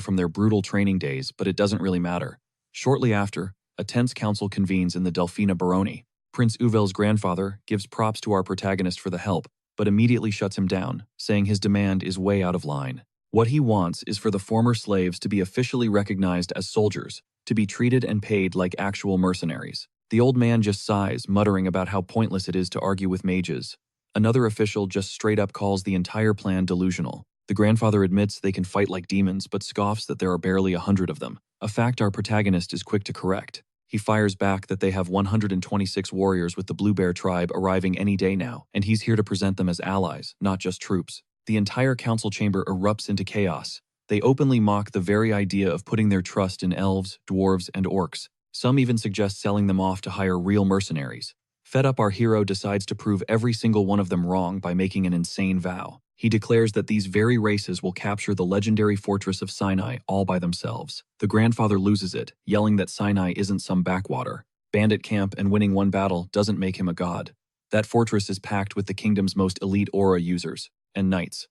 S1: from their brutal training days, but it doesn't really matter. Shortly after, a tense council convenes in the Delphina Baroni. Prince Uvel's grandfather gives props to our protagonist for the help, but immediately shuts him down, saying his demand is way out of line. What he wants is for the former slaves to be officially recognized as soldiers, to be treated and paid like actual mercenaries. The old man just sighs, muttering about how pointless it is to argue with mages. Another official just straight up calls the entire plan delusional. The grandfather admits they can fight like demons, but scoffs that there are barely 100 of them, a fact our protagonist is quick to correct. He fires back that they have 126 warriors with the Blue Bear tribe arriving any day now, and he's here to present them as allies, not just troops. The entire council chamber erupts into chaos. They openly mock the very idea of putting their trust in elves, dwarves, and orcs. Some even suggest selling them off to hire real mercenaries. Fed up, our hero decides to prove every single one of them wrong by making an insane vow. He declares that these very races will capture the legendary fortress of Sinai all by themselves. The grandfather loses it, yelling that Sinai isn't some backwater bandit camp, and winning one battle doesn't make him a god. That fortress is packed with the kingdom's most elite aura users and knights.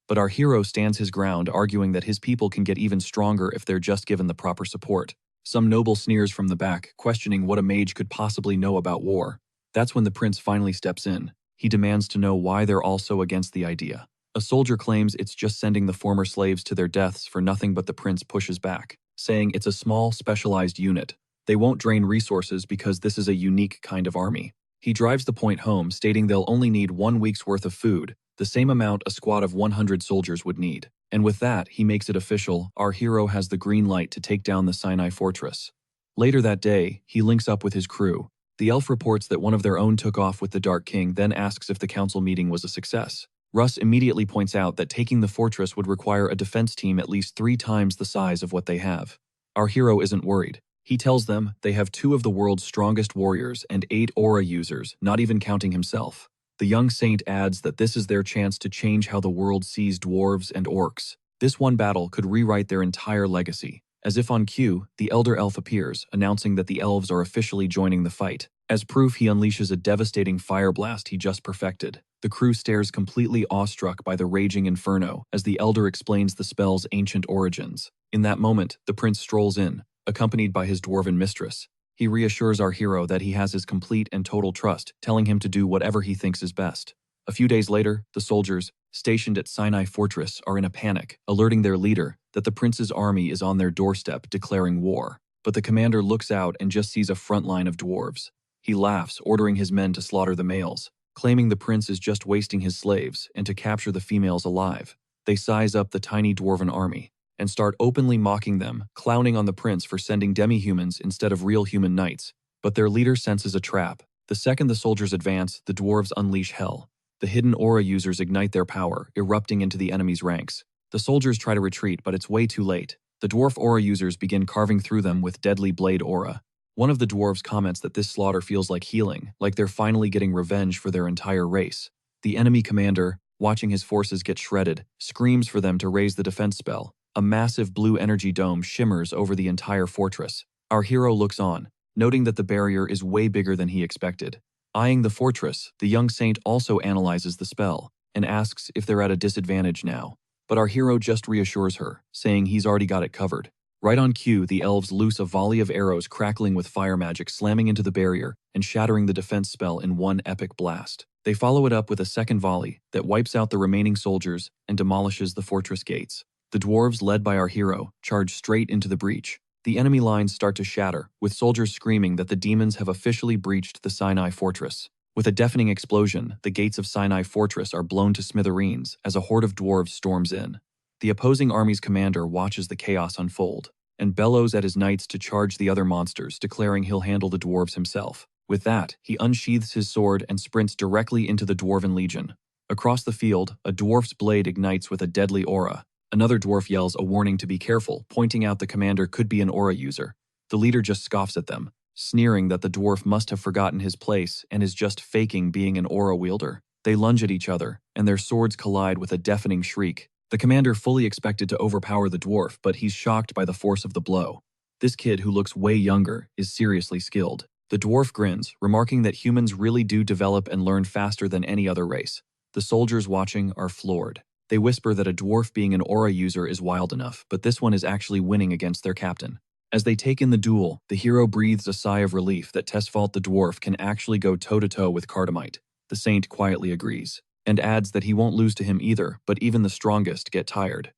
S1: But our hero stands his ground, arguing that his people can get even stronger if they're just given the proper support. Some noble sneers from the back, questioning what a mage could possibly know about war. That's when the prince finally steps in. He demands to know why they're all so against the idea. A soldier claims it's just sending the former slaves to their deaths for nothing, but the prince pushes back, saying it's a small, specialized unit. They won't drain resources because this is a unique kind of army. He drives the point home, stating they'll only need 1 week's worth of food, the same amount a squad of 100 soldiers would need. And with that, he makes it official. Our hero has the green light to take down the Sinai fortress. Later that day, he links up with his crew. The elf reports that one of their own took off with the Dark King, then asks if the council meeting was a success. Russ immediately points out that taking the fortress would require a defense team at least 3 times the size of what they have. Our hero isn't worried. He tells them they have 2 of the world's strongest warriors and 8 aura users, not even counting himself. The young saint adds that this is their chance to change how the world sees dwarves and orcs. This one battle could rewrite their entire legacy. As if on cue, the elder elf appears, announcing that the elves are officially joining the fight. As proof, he unleashes a devastating fire blast he just perfected. The crew stares completely awestruck by the raging inferno as the elder explains the spell's ancient origins. In that moment, the prince strolls in, accompanied by his dwarven mistress. He reassures our hero that he has his complete and total trust, telling him to do whatever he thinks is best. A few days later, the soldiers, stationed at Sinai Fortress, are in a panic, alerting their leader that the prince's army is on their doorstep declaring war. But the commander looks out and just sees a front line of dwarves. He laughs, ordering his men to slaughter the males, claiming the prince is just wasting his slaves and to capture the females alive. They size up the tiny dwarven army and start openly mocking them, clowning on the prince for sending demi-humans instead of real human knights. But their leader senses a trap. The second the soldiers advance, the dwarves unleash hell. The hidden aura users ignite their power, erupting into the enemy's ranks. The soldiers try to retreat, but it's way too late. The dwarf aura users begin carving through them with deadly blade aura. One of the dwarves comments that this slaughter feels like healing, like they're finally getting revenge for their entire race. The enemy commander, watching his forces get shredded, screams for them to raise the defense spell. A massive blue energy dome shimmers over the entire fortress. Our hero looks on, noting that the barrier is way bigger than he expected. Eyeing the fortress, the young saint also analyzes the spell and asks if they're at a disadvantage now. But our hero just reassures her, saying he's already got it covered. Right on cue, the elves loose a volley of arrows crackling with fire magic, slamming into the barrier and shattering the defense spell in one epic blast. They follow it up with a second volley that wipes out the remaining soldiers and demolishes the fortress gates. The dwarves, led by our hero, charge straight into the breach. The enemy lines start to shatter, with soldiers screaming that the demons have officially breached the Sinai fortress. With a deafening explosion, the gates of Sinai fortress are blown to smithereens as a horde of dwarves storms in. The opposing army's commander watches the chaos unfold and bellows at his knights to charge the other monsters, declaring he'll handle the dwarves himself. With that, he unsheathes his sword and sprints directly into the dwarven legion. Across the field, a dwarf's blade ignites with a deadly aura. Another dwarf yells a warning to be careful, pointing out the commander could be an aura user. The leader just scoffs at them, sneering that the dwarf must have forgotten his place and is just faking being an aura wielder. They lunge at each other, and their swords collide with a deafening shriek. The commander fully expected to overpower the dwarf, but he's shocked by the force of the blow. This kid, who looks way younger, is seriously skilled. The dwarf grins, remarking that humans really do develop and learn faster than any other race. The soldiers watching are floored. They whisper that a dwarf being an aura user is wild enough, but this one is actually winning against their captain. As they take in the duel, the hero breathes a sigh of relief that Tesfault the dwarf can actually go toe-to-toe with Cardamite. The saint quietly agrees, and adds that he won't lose to him either, but even the strongest get tired.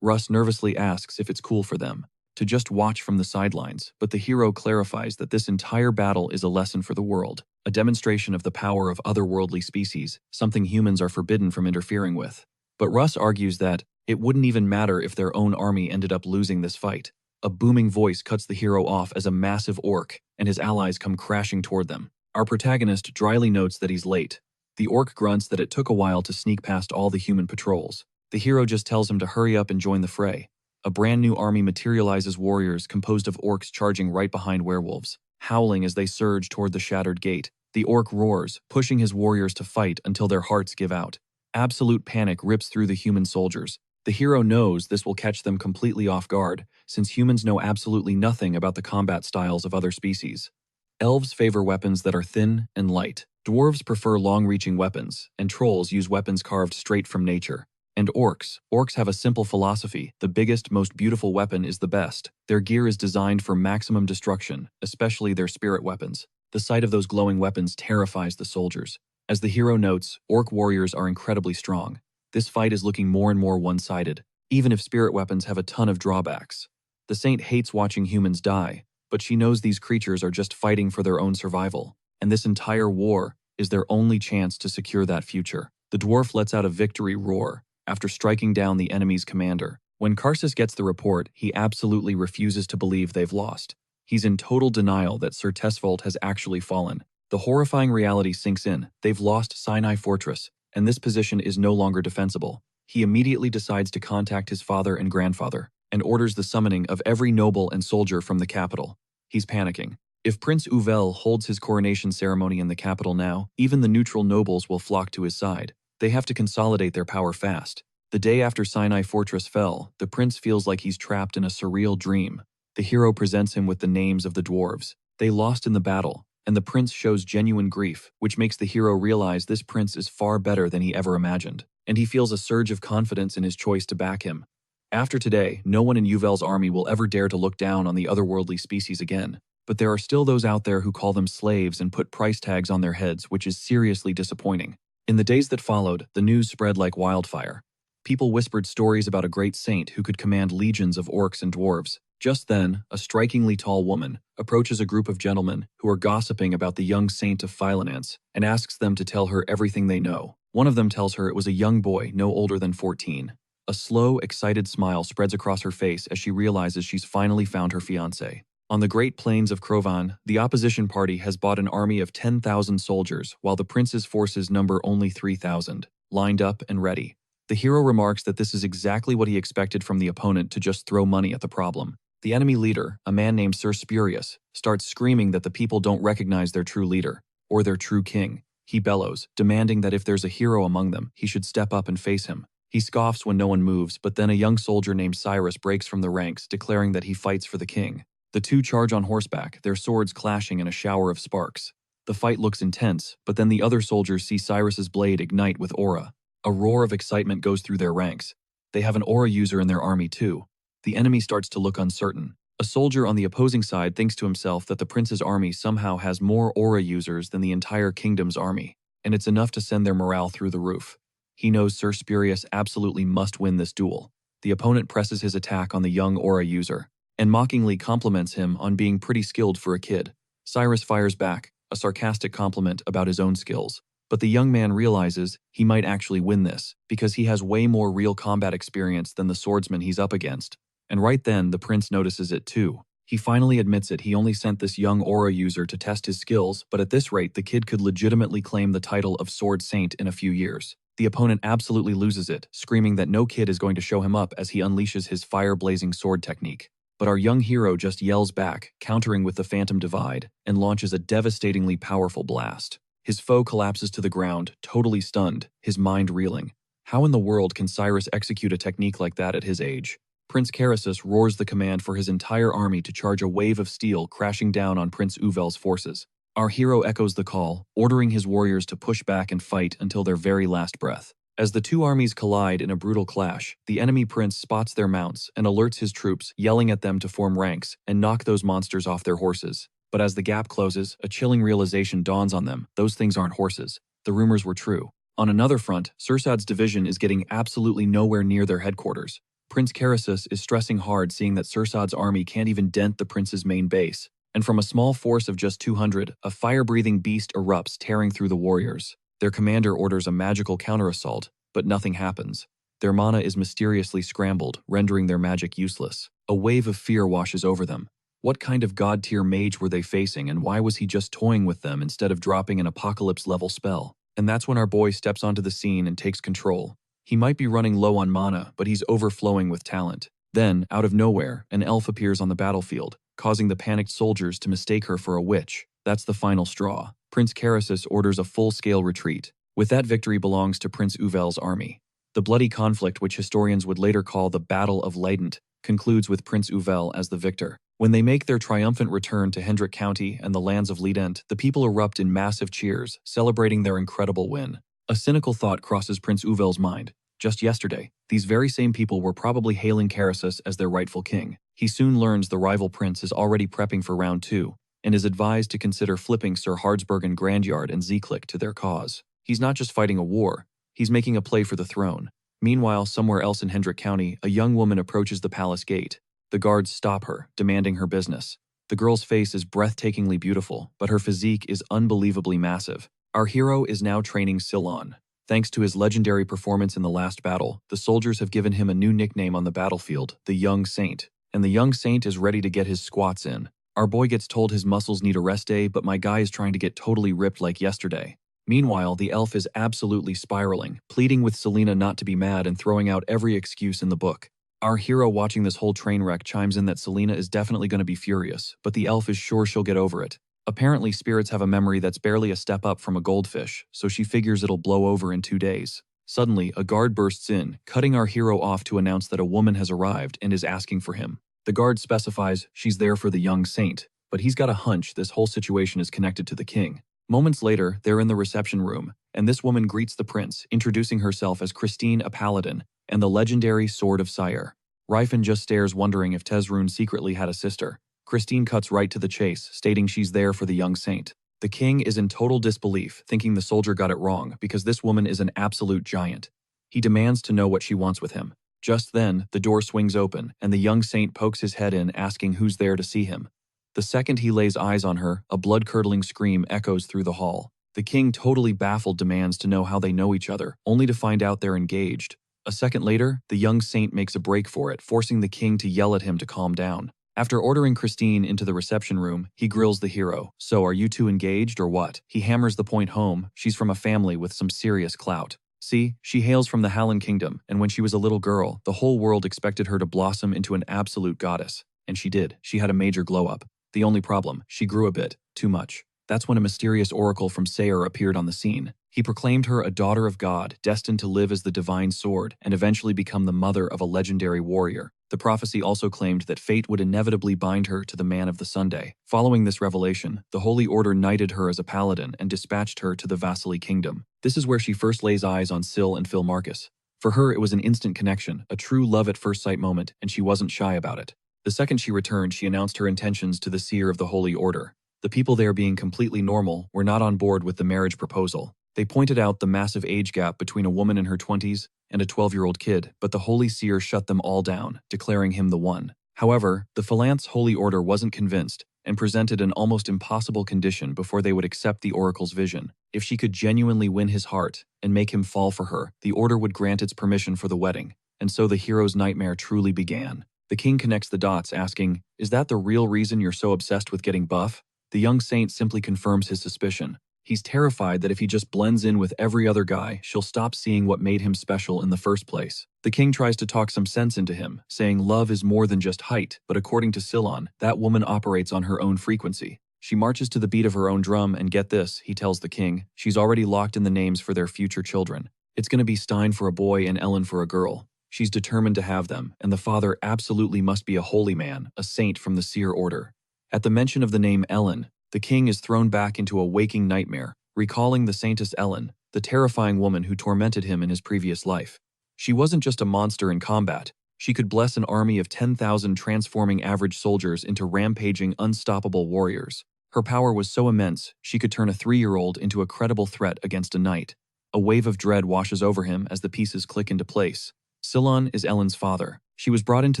S1: Russ nervously asks if it's cool for them to just watch from the sidelines, but the hero clarifies that this entire battle is a lesson for the world, a demonstration of the power of otherworldly species, something humans are forbidden from interfering with. But Russ argues that it wouldn't even matter if their own army ended up losing this fight. A booming voice cuts the hero off as a massive orc and his allies come crashing toward them. Our protagonist dryly notes that he's late. The orc grunts that it took a while to sneak past all the human patrols. The hero just tells him to hurry up and join the fray. A brand new army materializes, warriors composed of orcs charging right behind werewolves, howling as they surge toward the shattered gate. The orc roars, pushing his warriors to fight until their hearts give out. Absolute panic rips through the human soldiers. The hero knows this will catch them completely off guard, since humans know absolutely nothing about the combat styles of other species. Elves favor weapons that are thin and light. Dwarves prefer long-reaching weapons, and trolls use weapons carved straight from nature. And orcs have a simple philosophy: the biggest, most beautiful weapon is the best. Their gear is designed for maximum destruction, especially their spirit weapons. The sight of those glowing weapons terrifies the soldiers. As the hero notes, orc warriors are incredibly strong. This fight is looking more and more one-sided, even if spirit weapons have a ton of drawbacks. The saint hates watching humans die, but she knows these creatures are just fighting for their own survival, and this entire war is their only chance to secure that future. The dwarf lets out a victory roar after striking down the enemy's commander. When Karsus gets the report, he absolutely refuses to believe they've lost. He's in total denial that Sir Tesfault has actually fallen. The horrifying reality sinks in. They've lost Sinai Fortress, and this position is no longer defensible. He immediately decides to contact his father and grandfather, and orders the summoning of every noble and soldier from the capital. He's panicking. If Prince Uvel holds his coronation ceremony in the capital now, even the neutral nobles will flock to his side. They have to consolidate their power fast. The day after Sinai Fortress fell, the prince feels like he's trapped in a surreal dream. The hero presents him with the names of the dwarves. They lost in the battle, and the prince shows genuine grief, which makes the hero realize this prince is far better than he ever imagined, and he feels a surge of confidence in his choice to back him. After today, no one in Uvel's army will ever dare to look down on the otherworldly species again, but there are still those out there who call them slaves and put price tags on their heads, which is seriously disappointing. In the days that followed, the news spread like wildfire. People whispered stories about a great saint who could command legions of orcs and dwarves. Just then, a strikingly tall woman approaches a group of gentlemen who are gossiping about the young saint of Philonance and asks them to tell her everything they know. One of them tells her it was a young boy no older than 14. A slow, excited smile spreads across her face as she realizes she's finally found her fiancé. On the Great Plains of Crovan, the opposition party has bought an army of 10,000 soldiers, while the prince's forces number only 3,000, lined up and ready. The hero remarks that this is exactly what he expected from the opponent, to just throw money at the problem. The enemy leader, a man named Sir Spurius, starts screaming that the people don't recognize their true leader, or their true king. He bellows, demanding that if there's a hero among them, he should step up and face him. He scoffs when no one moves, but then a young soldier named Cyrus breaks from the ranks, declaring that he fights for the king. The two charge on horseback, their swords clashing in a shower of sparks. The fight looks intense, but then the other soldiers see Cyrus's blade ignite with aura. A roar of excitement goes through their ranks. They have an aura user in their army too. The enemy starts to look uncertain. A soldier on the opposing side thinks to himself that the prince's army somehow has more aura users than the entire kingdom's army, and it's enough to send their morale through the roof. He knows Sir Spurius absolutely must win this duel. The opponent presses his attack on the young aura user, and mockingly compliments him on being pretty skilled for a kid. Cyrus fires back, a sarcastic compliment about his own skills. But the young man realizes he might actually win this, because he has way more real combat experience than the swordsman he's up against. And right then, the prince notices it too. He finally admits it. He only sent this young aura user to test his skills, but at this rate, the kid could legitimately claim the title of Sword Saint in a few years. The opponent absolutely loses it, screaming that no kid is going to show him up as he unleashes his fire-blazing sword technique. But our young hero just yells back, countering with the Phantom Divide, and launches a devastatingly powerful blast. His foe collapses to the ground, totally stunned, his mind reeling. How in the world can Cyrus execute a technique like that at his age? Prince Karasus roars the command for his entire army to charge a wave of steel crashing down on Prince Uvel's forces. Our hero echoes the call, ordering his warriors to push back and fight until their very last breath. As the two armies collide in a brutal clash, the enemy prince spots their mounts and alerts his troops, yelling at them to form ranks and knock those monsters off their horses. But as the gap closes, a chilling realization dawns on them. Those things aren't horses. The rumors were true. On another front, Sursad's division is getting absolutely nowhere near their headquarters. Prince Karasus is stressing hard, seeing that Sursad's army can't even dent the prince's main base. And from a small force of just 200, a fire-breathing beast erupts, tearing through the warriors. Their commander orders a magical counterassault, but nothing happens. Their mana is mysteriously scrambled, rendering their magic useless. A wave of fear washes over them. What kind of god-tier mage were they facing, and why was he just toying with them instead of dropping an apocalypse-level spell? And that's when our boy steps onto the scene and takes control. He might be running low on mana, but he's overflowing with talent. Then, out of nowhere, an elf appears on the battlefield, causing the panicked soldiers to mistake her for a witch. That's the final straw. Prince Karasus orders a full-scale retreat. With that, victory belongs to Prince Uvel's army. The bloody conflict, which historians would later call the Battle of Leident, concludes with Prince Uvel as the victor. When they make their triumphant return to Hendrik County and the lands of Leident, the people erupt in massive cheers, celebrating their incredible win. A cynical thought crosses Prince Uvel's mind. Just yesterday, these very same people were probably hailing Karasus as their rightful king. He soon learns the rival prince is already prepping for round 2, and is advised to consider flipping Sir Hardsbergen Grandyard and Zeklik to their cause. He's not just fighting a war, he's making a play for the throne. Meanwhile, somewhere else in Hendrik County, a young woman approaches the palace gate. The guards stop her, demanding her business. The girl's face is breathtakingly beautiful, but her physique is unbelievably massive. Our hero is now training Sillon. Thanks to his legendary performance in the last battle, the soldiers have given him a new nickname on the battlefield, the Young Saint. And the Young Saint is ready to get his squats in. Our boy gets told his muscles need a rest day, but my guy is trying to get totally ripped like yesterday. Meanwhile, the elf is absolutely spiraling, pleading with Selena not to be mad and throwing out every excuse in the book. Our hero watching this whole train wreck chimes in that Selena is definitely going to be furious, but the elf is sure she'll get over it. Apparently, spirits have a memory that's barely a step up from a goldfish, so she figures it'll blow over in 2 days. Suddenly, a guard bursts in, cutting our hero off to announce that a woman has arrived and is asking for him. The guard specifies she's there for the Young Saint, but he's got a hunch this whole situation is connected to the king. Moments later, they're in the reception room, and this woman greets the prince, introducing herself as Christine a Paladin and the legendary Sword of Sire. Ryfin just stares, wondering if Tezrune secretly had a sister. Christine cuts right to the chase, stating she's there for the Young Saint. The king is in total disbelief, thinking the soldier got it wrong because this woman is an absolute giant. He demands to know what she wants with him. Just then, the door swings open, and the Young Saint pokes his head in, asking who's there to see him. The second he lays eyes on her, a blood-curdling scream echoes through the hall. The king, totally baffled, demands to know how they know each other, only to find out they're engaged. A second later, the Young Saint makes a break for it, forcing the king to yell at him to calm down. After ordering Christine into the reception room, he grills the hero. So, are you two engaged or what? He hammers the point home. She's from a family with some serious clout. See, she hails from the Hallan Kingdom, and when she was a little girl, the whole world expected her to blossom into an absolute goddess. And she did. She had a major glow-up. The only problem, she grew a bit. Too much. That's when a mysterious oracle from Sayre appeared on the scene. He proclaimed her a daughter of God, destined to live as the divine sword, and eventually become the mother of a legendary warrior. The prophecy also claimed that fate would inevitably bind her to the man of the Sunday. Following this revelation, the Holy Order knighted her as a paladin and dispatched her to the Vasily Kingdom. This is where she first lays eyes on Syl and Phil Marcus. For her, it was an instant connection, a true love-at-first-sight moment, and she wasn't shy about it. The second she returned, she announced her intentions to the seer of the Holy Order. The people there, being completely normal, were not on board with the marriage proposal. They pointed out the massive age gap between a woman in her 20s and a 12-year-old kid, but the Holy Seer shut them all down, declaring him the one. However, the Phalanx Holy Order wasn't convinced and presented an almost impossible condition before they would accept the Oracle's vision. If she could genuinely win his heart and make him fall for her, the Order would grant its permission for the wedding. And so the hero's nightmare truly began. The king connects the dots, asking, "Is that the real reason you're so obsessed with getting buff?" The young saint simply confirms his suspicion. He's terrified that if he just blends in with every other guy, she'll stop seeing what made him special in the first place. The king tries to talk some sense into him, saying love is more than just height, but according to Sillon, that woman operates on her own frequency. She marches to the beat of her own drum, and get this, he tells the king, she's already locked in the names for their future children. It's going to be Stein for a boy and Ellen for a girl. She's determined to have them, and the father absolutely must be a holy man, a saint from the seer order. At the mention of the name Ellen, the king is thrown back into a waking nightmare, recalling the saintess Ellen, the terrifying woman who tormented him in his previous life. She wasn't just a monster in combat. She could bless an army of 10,000 transforming average soldiers into rampaging, unstoppable warriors. Her power was so immense, she could turn a 3-year-old into a credible threat against a knight. A wave of dread washes over him as the pieces click into place. Sillon is Ellen's father. She was brought into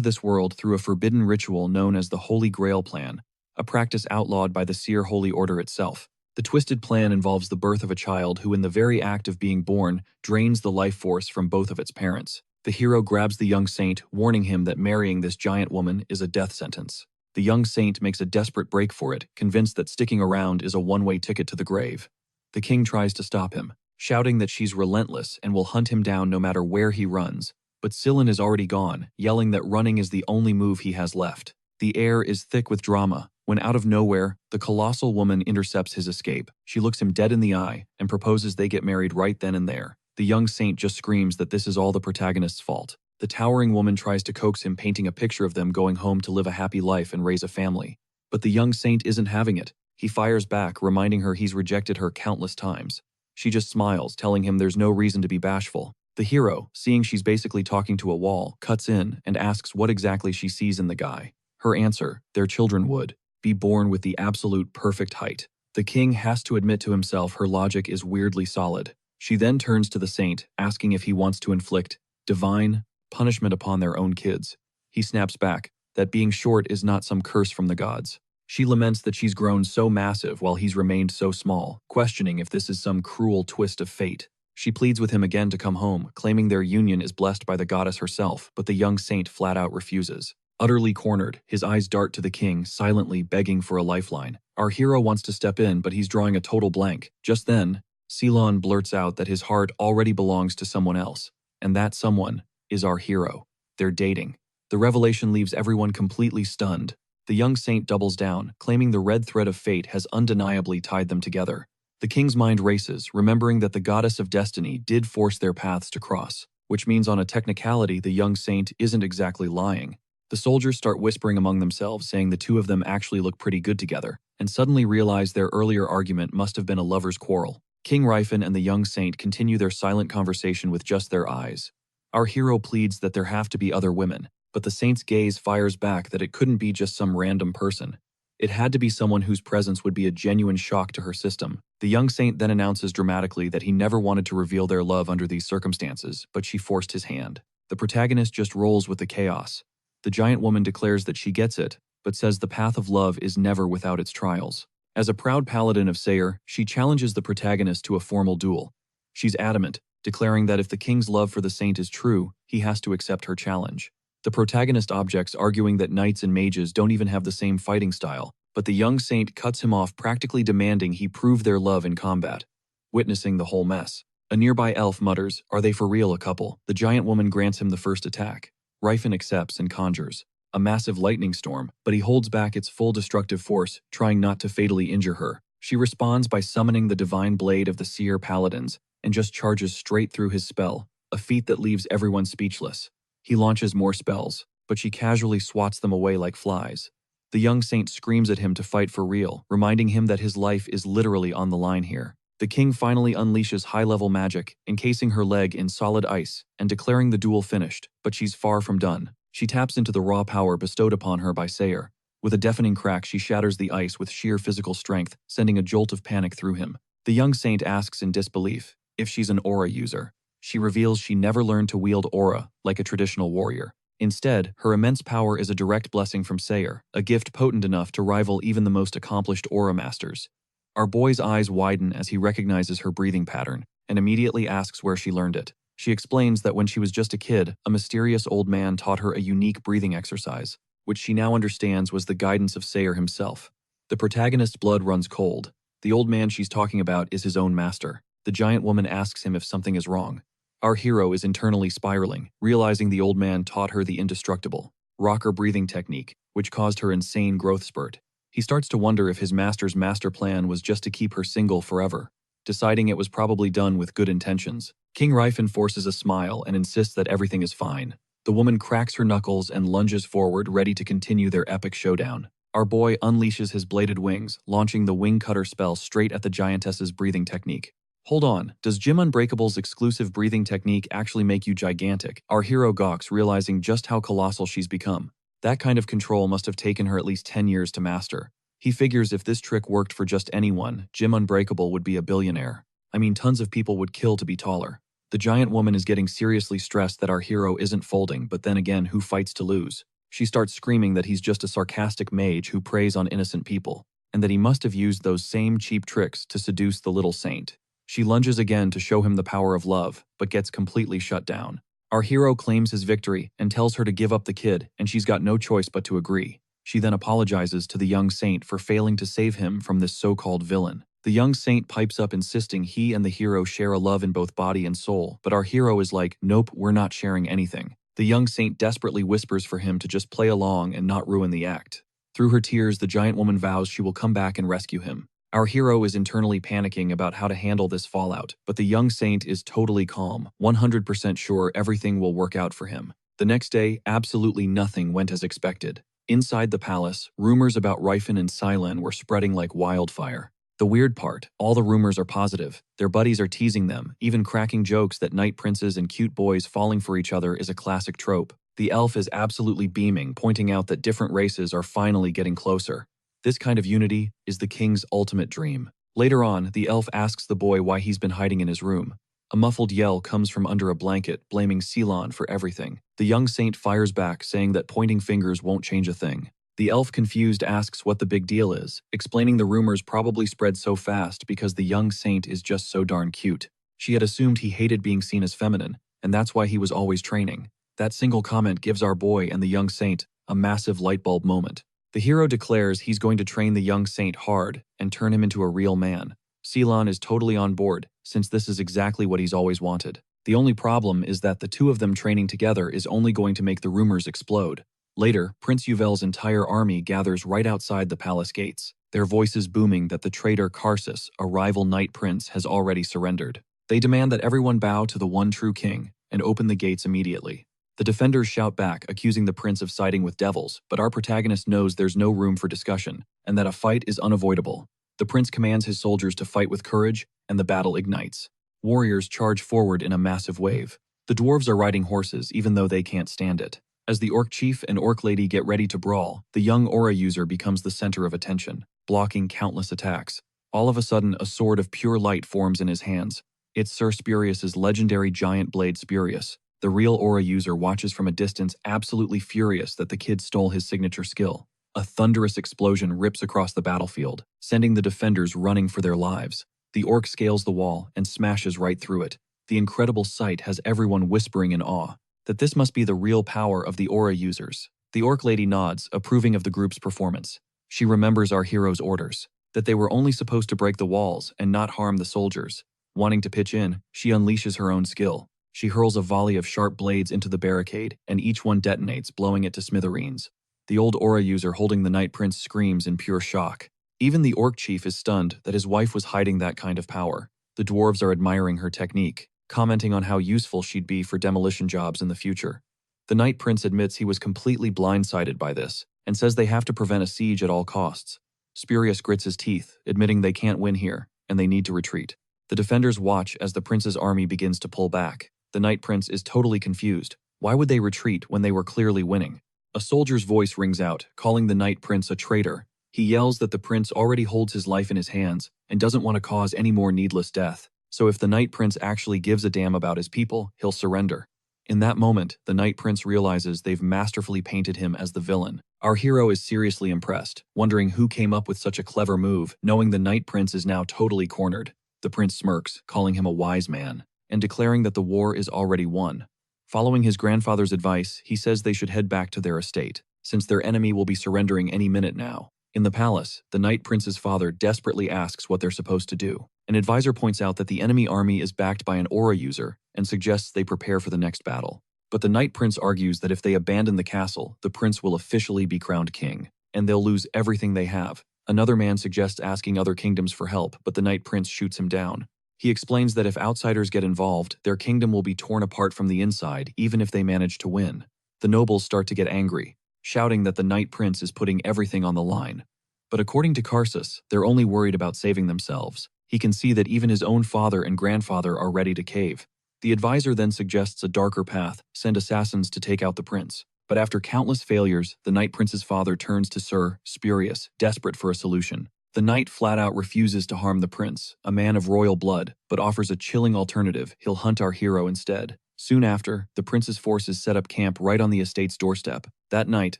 S1: this world through a forbidden ritual known as the Holy Grail Plan, a practice outlawed by the Seer Holy Order itself. The twisted plan involves the birth of a child who, in the very act of being born, drains the life force from both of its parents. The hero grabs the young saint, warning him that marrying this giant woman is a death sentence. The young saint makes a desperate break for it, convinced that sticking around is a one-way ticket to the grave. The king tries to stop him, shouting that she's relentless and will hunt him down no matter where he runs. But Sillon is already gone, yelling that running is the only move he has left. The air is thick with drama, when out of nowhere, the colossal woman intercepts his escape. She looks him dead in the eye and proposes they get married right then and there. The young saint just screams that this is all the protagonist's fault. The towering woman tries to coax him, painting a picture of them going home to live a happy life and raise a family. But the young saint isn't having it. He fires back, reminding her he's rejected her countless times. She just smiles, telling him there's no reason to be bashful. The hero, seeing she's basically talking to a wall, cuts in and asks what exactly she sees in the guy. Her answer, their children would be born with the absolute perfect height. The king has to admit to himself her logic is weirdly solid. She then turns to the saint, asking if he wants to inflict divine punishment upon their own kids. He snaps back that being short is not some curse from the gods. She laments that she's grown so massive while he's remained so small, questioning if this is some cruel twist of fate. She pleads with him again to come home, claiming their union is blessed by the goddess herself, but the young saint flat out refuses. Utterly cornered, his eyes dart to the king, silently begging for a lifeline. Our hero wants to step in, but he's drawing a total blank. Just then, Sillon blurts out that his heart already belongs to someone else, and that someone is our hero. They're dating. The revelation leaves everyone completely stunned. The young saint doubles down, claiming the red thread of fate has undeniably tied them together. The king's mind races, remembering that the goddess of destiny did force their paths to cross, which means on a technicality the young saint isn't exactly lying. The soldiers start whispering among themselves, saying the two of them actually look pretty good together, and suddenly realize their earlier argument must have been a lover's quarrel. King Ryfin and the young saint continue their silent conversation with just their eyes. Our hero pleads that there have to be other women, but the saint's gaze fires back that it couldn't be just some random person. It had to be someone whose presence would be a genuine shock to her system. The young saint then announces dramatically that he never wanted to reveal their love under these circumstances, but she forced his hand. The protagonist just rolls with the chaos. The giant woman declares that she gets it, but says the path of love is never without its trials. As a proud paladin of Sayre, she challenges the protagonist to a formal duel. She's adamant, declaring that if the king's love for the saint is true, he has to accept her challenge. The protagonist objects, arguing that knights and mages don't even have the same fighting style, but the young saint cuts him off, practically demanding he prove their love in combat. Witnessing the whole mess, a nearby elf mutters, "Are they for real a couple?" The giant woman grants him the first attack. Ryfin accepts and conjures a massive lightning storm, but he holds back its full destructive force, trying not to fatally injure her. She responds by summoning the divine blade of the seer paladins and just charges straight through his spell, a feat that leaves everyone speechless. He launches more spells, but she casually swats them away like flies. The young saint screams at him to fight for real, reminding him that his life is literally on the line here. The king finally unleashes high-level magic, encasing her leg in solid ice and declaring the duel finished, but she's far from done. She taps into the raw power bestowed upon her by Sayer. With a deafening crack, she shatters the ice with sheer physical strength, sending a jolt of panic through him. The young saint asks in disbelief if she's an aura user. She reveals she never learned to wield aura like a traditional warrior. Instead, her immense power is a direct blessing from Sayer, a gift potent enough to rival even the most accomplished aura masters. Our boy's eyes widen as he recognizes her breathing pattern and immediately asks where she learned it. She explains that when she was just a kid, a mysterious old man taught her a unique breathing exercise, which she now understands was the guidance of Sayer himself. The protagonist's blood runs cold. The old man she's talking about is his own master. The giant woman asks him if something is wrong. Our hero is internally spiraling, realizing the old man taught her the indestructible rocker breathing technique, which caused her insane growth spurt. He starts to wonder if his master's master plan was just to keep her single forever, deciding it was probably done with good intentions. King Ryfin forces a smile and insists that everything is fine. The woman cracks her knuckles and lunges forward, ready to continue their epic showdown. Our boy unleashes his bladed wings, launching the wing cutter spell straight at the giantess's breathing technique. Hold on, does Jim Unbreakable's exclusive breathing technique actually make you gigantic? Our hero gawks, realizing just how colossal she's become. That kind of control must have taken her at least 10 years to master. He figures if this trick worked for just anyone, Jim Unbreakable would be a billionaire. I mean, tons of people would kill to be taller. The giant woman is getting seriously stressed that our hero isn't folding, but then again, who fights to lose? She starts screaming that he's just a sarcastic mage who preys on innocent people, and that he must have used those same cheap tricks to seduce the little saint. She lunges again to show him the power of love, but gets completely shut down. Our hero claims his victory and tells her to give up the kid, and she's got no choice but to agree. She then apologizes to the young saint for failing to save him from this so-called villain. The young saint pipes up insisting he and the hero share a love in both body and soul, but our hero is like, nope, we're not sharing anything. The young saint desperately whispers for him to just play along and not ruin the act. Through her tears, the giant woman vows she will come back and rescue him. Our hero is internally panicking about how to handle this fallout, but the young saint is totally calm, 100% sure everything will work out for him. The next day, absolutely nothing went as expected. Inside the palace, rumors about Ryfin and Silen were spreading like wildfire. The weird part, all the rumors are positive. Their buddies are teasing them, even cracking jokes that night princes and cute boys falling for each other is a classic trope. The elf is absolutely beaming, pointing out that different races are finally getting closer. This kind of unity is the king's ultimate dream. Later on, the elf asks the boy why he's been hiding in his room. A muffled yell comes from under a blanket, blaming Ceylon for everything. The young saint fires back, saying that pointing fingers won't change a thing. The elf, confused, asks what the big deal is, explaining the rumors probably spread so fast because the young saint is just so darn cute. She had assumed he hated being seen as feminine, and that's why he was always training. That single comment gives our boy and the young saint a massive light bulb moment. The hero declares he's going to train the young saint hard and turn him into a real man. Ceylon is totally on board, since this is exactly what he's always wanted. The only problem is that the two of them training together is only going to make the rumors explode. Later, Prince Yuvel's entire army gathers right outside the palace gates, their voices booming that the traitor Karsus, a rival knight prince, has already surrendered. They demand that everyone bow to the one true king and open the gates immediately. The defenders shout back, accusing the prince of siding with devils, but our protagonist knows there's no room for discussion, and that a fight is unavoidable. The prince commands his soldiers to fight with courage, and the battle ignites. Warriors charge forward in a massive wave. The dwarves are riding horses, even though they can't stand it. As the orc chief and orc lady get ready to brawl, the young aura user becomes the center of attention, blocking countless attacks. All of a sudden, a sword of pure light forms in his hands. It's Sir Spurius's legendary giant blade Spurius. The real aura user watches from a distance, absolutely furious that the kid stole his signature skill. A thunderous explosion rips across the battlefield, sending the defenders running for their lives. The orc scales the wall and smashes right through it. The incredible sight has everyone whispering in awe that this must be the real power of the aura users. The orc lady nods, approving of the group's performance. She remembers our hero's orders, that they were only supposed to break the walls and not harm the soldiers. Wanting to pitch in, she unleashes her own skill. She hurls a volley of sharp blades into the barricade, and each one detonates, blowing it to smithereens. The old aura user holding the Night Prince screams in pure shock. Even the orc chief is stunned that his wife was hiding that kind of power. The dwarves are admiring her technique, commenting on how useful she'd be for demolition jobs in the future. The Night Prince admits he was completely blindsided by this and says they have to prevent a siege at all costs. Spurious grits his teeth, admitting they can't win here and they need to retreat. The defenders watch as the prince's army begins to pull back. The Night Prince is totally confused. Why would they retreat when they were clearly winning? A soldier's voice rings out, calling the Night Prince a traitor. He yells that the prince already holds his life in his hands and doesn't want to cause any more needless death. So if the Night Prince actually gives a damn about his people, he'll surrender. In that moment, the Night Prince realizes they've masterfully painted him as the villain. Our hero is seriously impressed, wondering who came up with such a clever move, knowing the Night Prince is now totally cornered. The prince smirks, calling him a wise man, and declaring that the war is already won. Following his grandfather's advice, he says they should head back to their estate, since their enemy will be surrendering any minute now. In the palace, the Night Prince's father desperately asks what they're supposed to do. An advisor points out that the enemy army is backed by an aura user and suggests they prepare for the next battle. But the Night Prince argues that if they abandon the castle, the prince will officially be crowned king, and they'll lose everything they have. Another man suggests asking other kingdoms for help, but the Night Prince shoots him down. He explains that if outsiders get involved, their kingdom will be torn apart from the inside, even if they manage to win. The nobles start to get angry, shouting that the Night Prince is putting everything on the line. But according to Karsus, they're only worried about saving themselves. He can see that even his own father and grandfather are ready to cave. The advisor then suggests a darker path, send assassins to take out the prince. But after countless failures, the Night Prince's father turns to Sir Spurious, desperate for a solution. The knight flat out refuses to harm the prince, a man of royal blood, but offers a chilling alternative: he'll hunt our hero instead. Soon after, the prince's forces set up camp right on the estate's doorstep. That night,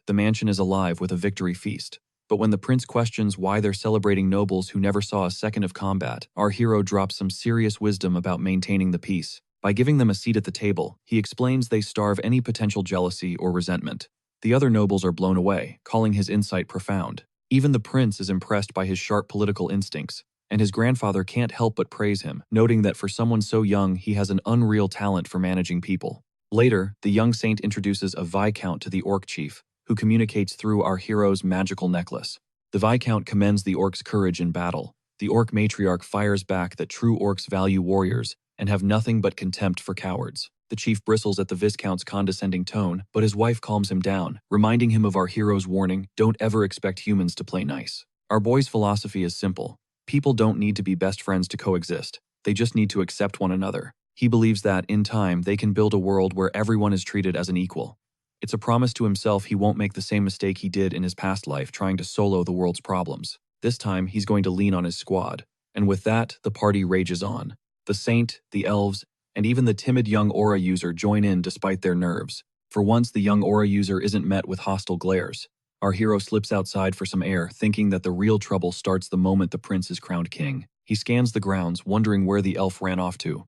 S1: the mansion is alive with a victory feast. But when the prince questions why they're celebrating nobles who never saw a second of combat, our hero drops some serious wisdom about maintaining the peace. By giving them a seat at the table, he explains they starve any potential jealousy or resentment. The other nobles are blown away, calling his insight profound. Even the prince is impressed by his sharp political instincts, and his grandfather can't help but praise him, noting that for someone so young, he has an unreal talent for managing people. Later, the young saint introduces a viscount to the orc chief, who communicates through our hero's magical necklace. The viscount commends the orc's courage in battle. The orc matriarch fires back that true orcs value warriors and have nothing but contempt for cowards. The chief bristles at the viscount's condescending tone, but his wife calms him down, reminding him of our hero's warning: don't ever expect humans to play nice. Our boy's philosophy is simple. People don't need to be best friends to coexist. They just need to accept one another. He believes that, in time, they can build a world where everyone is treated as an equal. It's a promise to himself he won't make the same mistake he did in his past life trying to solo the world's problems. This time, he's going to lean on his squad. And with that, the party rages on. The saint, the elves, and even the timid young aura user join in despite their nerves. For once, the young aura user isn't met with hostile glares. Our hero slips outside for some air, thinking that the real trouble starts the moment the prince is crowned king. He scans the grounds, wondering where the elf ran off to.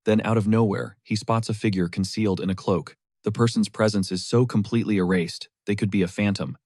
S1: Then, out of nowhere, he spots a figure concealed in a cloak. The person's presence is so completely erased, they could be a phantom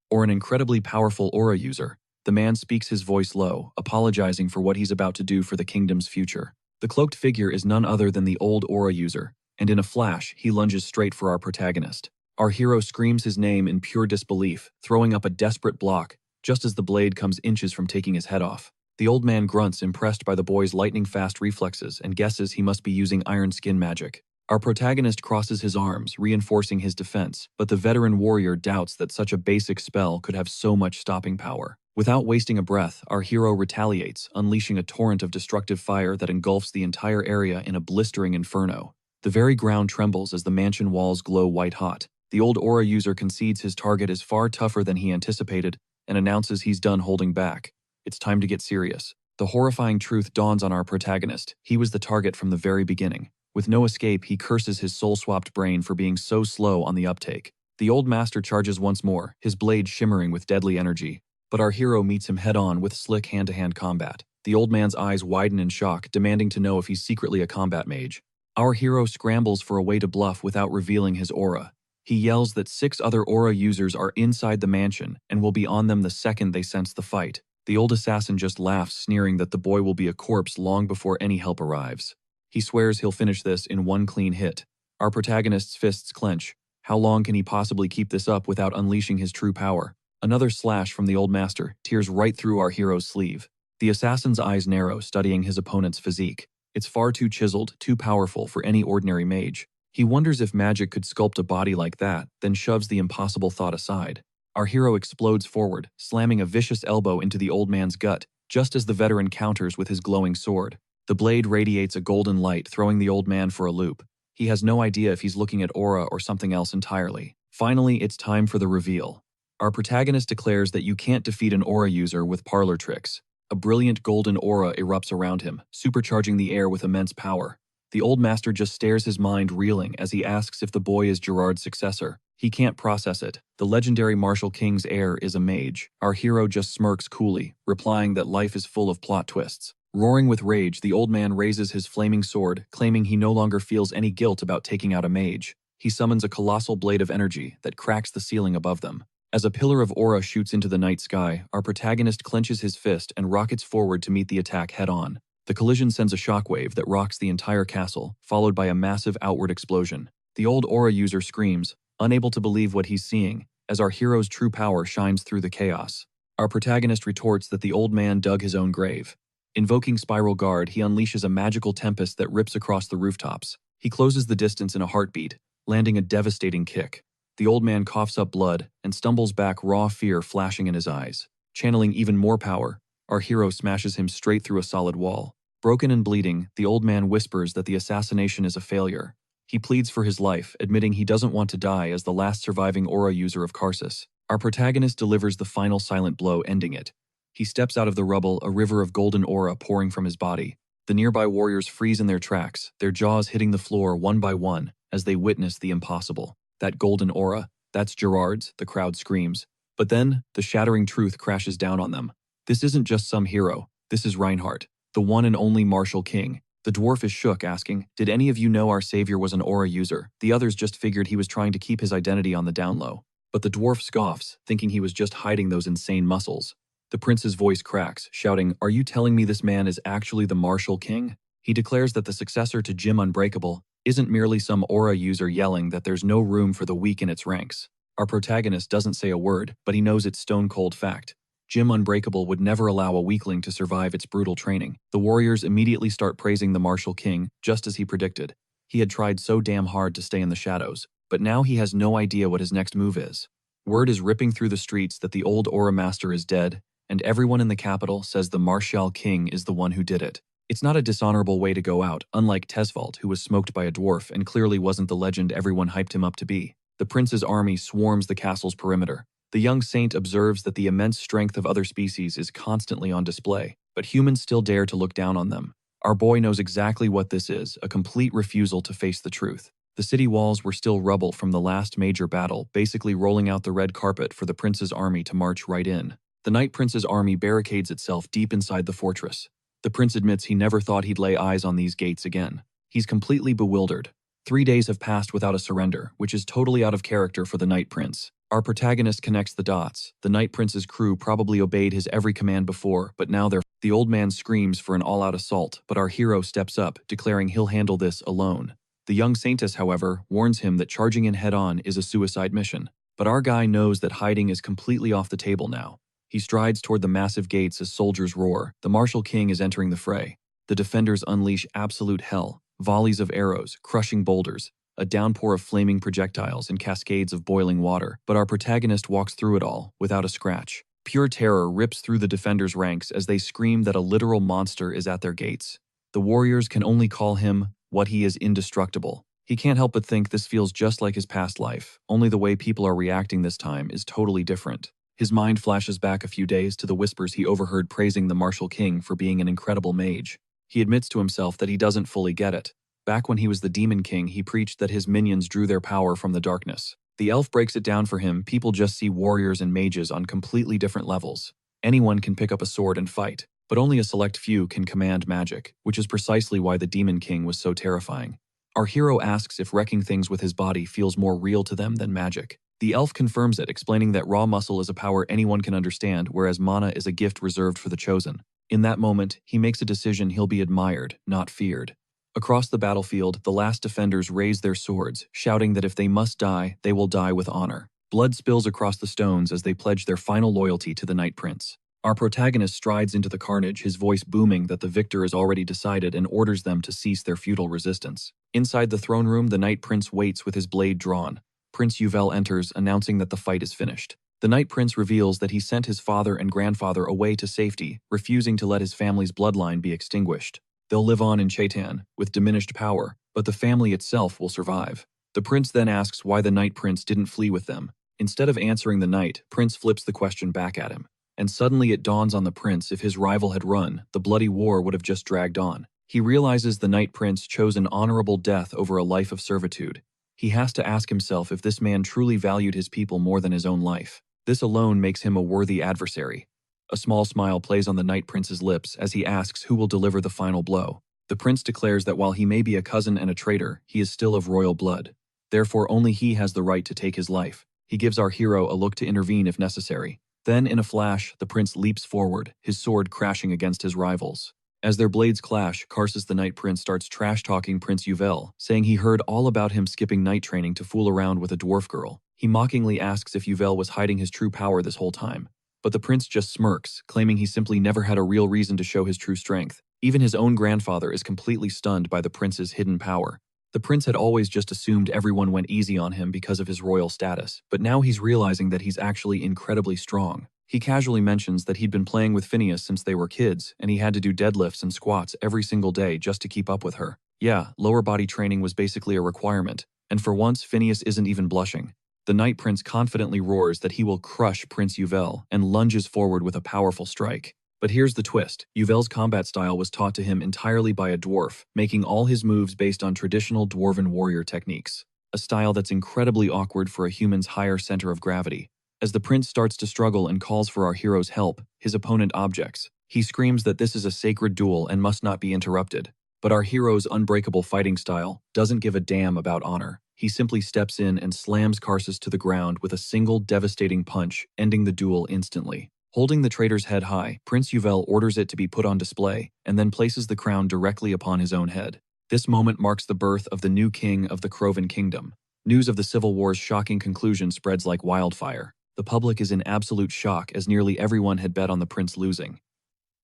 S1: or an incredibly powerful aura user. The man speaks his voice low, apologizing for what he's about to do for the kingdom's future. The cloaked figure is none other than the old aura user, and in a flash, he lunges straight for our protagonist. Our hero screams his name in pure disbelief, throwing up a desperate block, just as the blade comes inches from taking his head off. The old man grunts, impressed by the boy's lightning-fast reflexes, and guesses he must be using iron skin magic. Our protagonist crosses his arms, reinforcing his defense, but the veteran warrior doubts that such a basic spell could have so much stopping power. Without wasting a breath, our hero retaliates, unleashing a torrent of destructive fire that engulfs the entire area in a blistering inferno. The very ground trembles as the mansion walls glow white-hot. The old aura user concedes his target is far tougher than he anticipated and announces he's done holding back. It's time to get serious. The horrifying truth dawns on our protagonist. He was the target from the very beginning. With no escape, he curses his soul-swapped brain for being so slow on the uptake. The old master charges once more, his blade shimmering with deadly energy. But our hero meets him head-on with slick hand-to-hand combat. The old man's eyes widen in shock, demanding to know if he's secretly a combat mage. Our hero scrambles for a way to bluff without revealing his aura. He yells that 6 other aura users are inside the mansion and will be on them the second they sense the fight. The old assassin just laughs, sneering that the boy will be a corpse long before any help arrives. He swears he'll finish this in one clean hit. Our protagonist's fists clench. How long can he possibly keep this up without unleashing his true power? Another slash from the old master tears right through our hero's sleeve. The assassin's eyes narrow, studying his opponent's physique. It's far too chiseled, too powerful for any ordinary mage. He wonders if magic could sculpt a body like that, then shoves the impossible thought aside. Our hero explodes forward, slamming a vicious elbow into the old man's gut, just as the veteran counters with his glowing sword. The blade radiates a golden light, throwing the old man for a loop. He has no idea if he's looking at aura or something else entirely. Finally, it's time for the reveal. Our protagonist declares that you can't defeat an aura user with parlor tricks. A brilliant golden aura erupts around him, supercharging the air with immense power. The old master just stares, his mind reeling as he asks if the boy is Gerard's successor. He can't process it. The legendary martial king's heir is a mage. Our hero just smirks coolly, replying that life is full of plot twists. Roaring with rage, the old man raises his flaming sword, claiming he no longer feels any guilt about taking out a mage. He summons a colossal blade of energy that cracks the ceiling above them. As a pillar of aura shoots into the night sky, our protagonist clenches his fist and rockets forward to meet the attack head-on. The collision sends a shockwave that rocks the entire castle, followed by a massive outward explosion. The old aura user screams, unable to believe what he's seeing, as our hero's true power shines through the chaos. Our protagonist retorts that the old man dug his own grave. Invoking Spiral Guard, he unleashes a magical tempest that rips across the rooftops. He closes the distance in a heartbeat, landing a devastating kick. The old man coughs up blood and stumbles back, raw fear flashing in his eyes. Channeling even more power, our hero smashes him straight through a solid wall. Broken and bleeding, the old man whispers that the assassination is a failure. He pleads for his life, admitting he doesn't want to die as the last surviving aura user of Karsus. Our protagonist delivers the final silent blow, ending it. He steps out of the rubble, a river of golden aura pouring from his body. The nearby warriors freeze in their tracks, their jaws hitting the floor one by one as they witness the impossible. That golden aura, that's Gerard's, the crowd screams. But then, the shattering truth crashes down on them. This isn't just some hero, this is Reinhardt, the one and only martial king. The dwarf is shook, asking, "Did any of you know our savior was an aura user?" The others just figured he was trying to keep his identity on the down low. But the dwarf scoffs, thinking he was just hiding those insane muscles. The prince's voice cracks, shouting, "Are you telling me this man is actually the martial king?" He declares that the successor to Jim Unbreakable isn't merely some aura user yelling that there's no room for the weak in its ranks. Our protagonist doesn't say a word, but he knows it's stone-cold fact. Jim Unbreakable would never allow a weakling to survive its brutal training. The warriors immediately start praising the martial king, just as he predicted. He had tried so damn hard to stay in the shadows, but now he has no idea what his next move is. Word is ripping through the streets that the old aura master is dead, and everyone in the capital says the martial king is the one who did it. It's not a dishonorable way to go out, unlike Tesvald, who was smoked by a dwarf and clearly wasn't the legend everyone hyped him up to be. The prince's army swarms the castle's perimeter. The young saint observes that the immense strength of other species is constantly on display, but humans still dare to look down on them. Our boy knows exactly what this is, a complete refusal to face the truth. The city walls were still rubble from the last major battle, basically rolling out the red carpet for the prince's army to march right in. The Night Prince's army barricades itself deep inside the fortress. The prince admits he never thought he'd lay eyes on these gates again. He's completely bewildered. 3 days have passed without a surrender, which is totally out of character for the Night Prince. Our protagonist connects the dots. The Night Prince's crew probably obeyed his every command before, but now the old man screams for an all-out assault, but our hero steps up, declaring he'll handle this alone. The young saintess, however, warns him that charging in head-on is a suicide mission. But our guy knows that hiding is completely off the table now. He strides toward the massive gates as soldiers roar. The martial king is entering the fray. The defenders unleash absolute hell, volleys of arrows, crushing boulders, a downpour of flaming projectiles and cascades of boiling water. But our protagonist walks through it all, without a scratch. Pure terror rips through the defenders' ranks as they scream that a literal monster is at their gates. The warriors can only call him what he is: indestructible. He can't help but think this feels just like his past life, only the way people are reacting this time is totally different. His mind flashes back a few days to the whispers he overheard praising the martial king for being an incredible mage. He admits to himself that he doesn't fully get it. Back when he was the Demon King, he preached that his minions drew their power from the darkness. The elf breaks it down for him. People just see warriors and mages on completely different levels. Anyone can pick up a sword and fight, but only a select few can command magic, which is precisely why the Demon King was so terrifying. Our hero asks if wrecking things with his body feels more real to them than magic. The elf confirms it, explaining that raw muscle is a power anyone can understand, whereas mana is a gift reserved for the chosen. In that moment, he makes a decision: he'll be admired, not feared. Across the battlefield, the last defenders raise their swords, shouting that if they must die, they will die with honor. Blood spills across the stones as they pledge their final loyalty to the Night Prince. Our protagonist strides into the carnage, his voice booming that the victor is already decided, and orders them to cease their futile resistance. Inside the throne room, the Night Prince waits with his blade drawn. Prince Yuvel enters, announcing that the fight is finished. The Night Prince reveals that he sent his father and grandfather away to safety, refusing to let his family's bloodline be extinguished. They'll live on in Chaitan, with diminished power, but the family itself will survive. The prince then asks why the Night Prince didn't flee with them. Instead of answering the knight, Prince flips the question back at him. And suddenly it dawns on the prince if his rival had run, the bloody war would have just dragged on. He realizes the Night Prince chose an honorable death over a life of servitude. He has to ask himself if this man truly valued his people more than his own life. This alone makes him a worthy adversary. A small smile plays on the Night Prince's lips as he asks who will deliver the final blow. The prince declares that while he may be a cousin and a traitor, he is still of royal blood. Therefore, only he has the right to take his life. He gives our hero a look to intervene if necessary. Then, in a flash, the prince leaps forward, his sword crashing against his rivals. As their blades clash, Karsus the Night Prince starts trash-talking Prince Yuvel, saying he heard all about him skipping night training to fool around with a dwarf girl. He mockingly asks if Yuvel was hiding his true power this whole time. But the prince just smirks, claiming he simply never had a real reason to show his true strength. Even his own grandfather is completely stunned by the prince's hidden power. The prince had always just assumed everyone went easy on him because of his royal status, but now he's realizing that he's actually incredibly strong. He casually mentions that he'd been playing with Phineas since they were kids, and he had to do deadlifts and squats every single day just to keep up with her. Yeah, lower body training was basically a requirement, and for once Phineas isn't even blushing. The Night Prince confidently roars that he will crush Prince Yuvel and lunges forward with a powerful strike. But here's the twist. Yuvel's combat style was taught to him entirely by a dwarf, making all his moves based on traditional dwarven warrior techniques. A style that's incredibly awkward for a human's higher center of gravity. As the prince starts to struggle and calls for our hero's help, his opponent objects. He screams that this is a sacred duel and must not be interrupted. But our hero's unbreakable fighting style doesn't give a damn about honor. He simply steps in and slams Karsus to the ground with a single devastating punch, ending the duel instantly. Holding the traitor's head high, Prince Yuvel orders it to be put on display, and then places the crown directly upon his own head. This moment marks the birth of the new king of the Crovan Kingdom. News of the Civil War's shocking conclusion spreads like wildfire. The public is in absolute shock as nearly everyone had bet on the prince losing.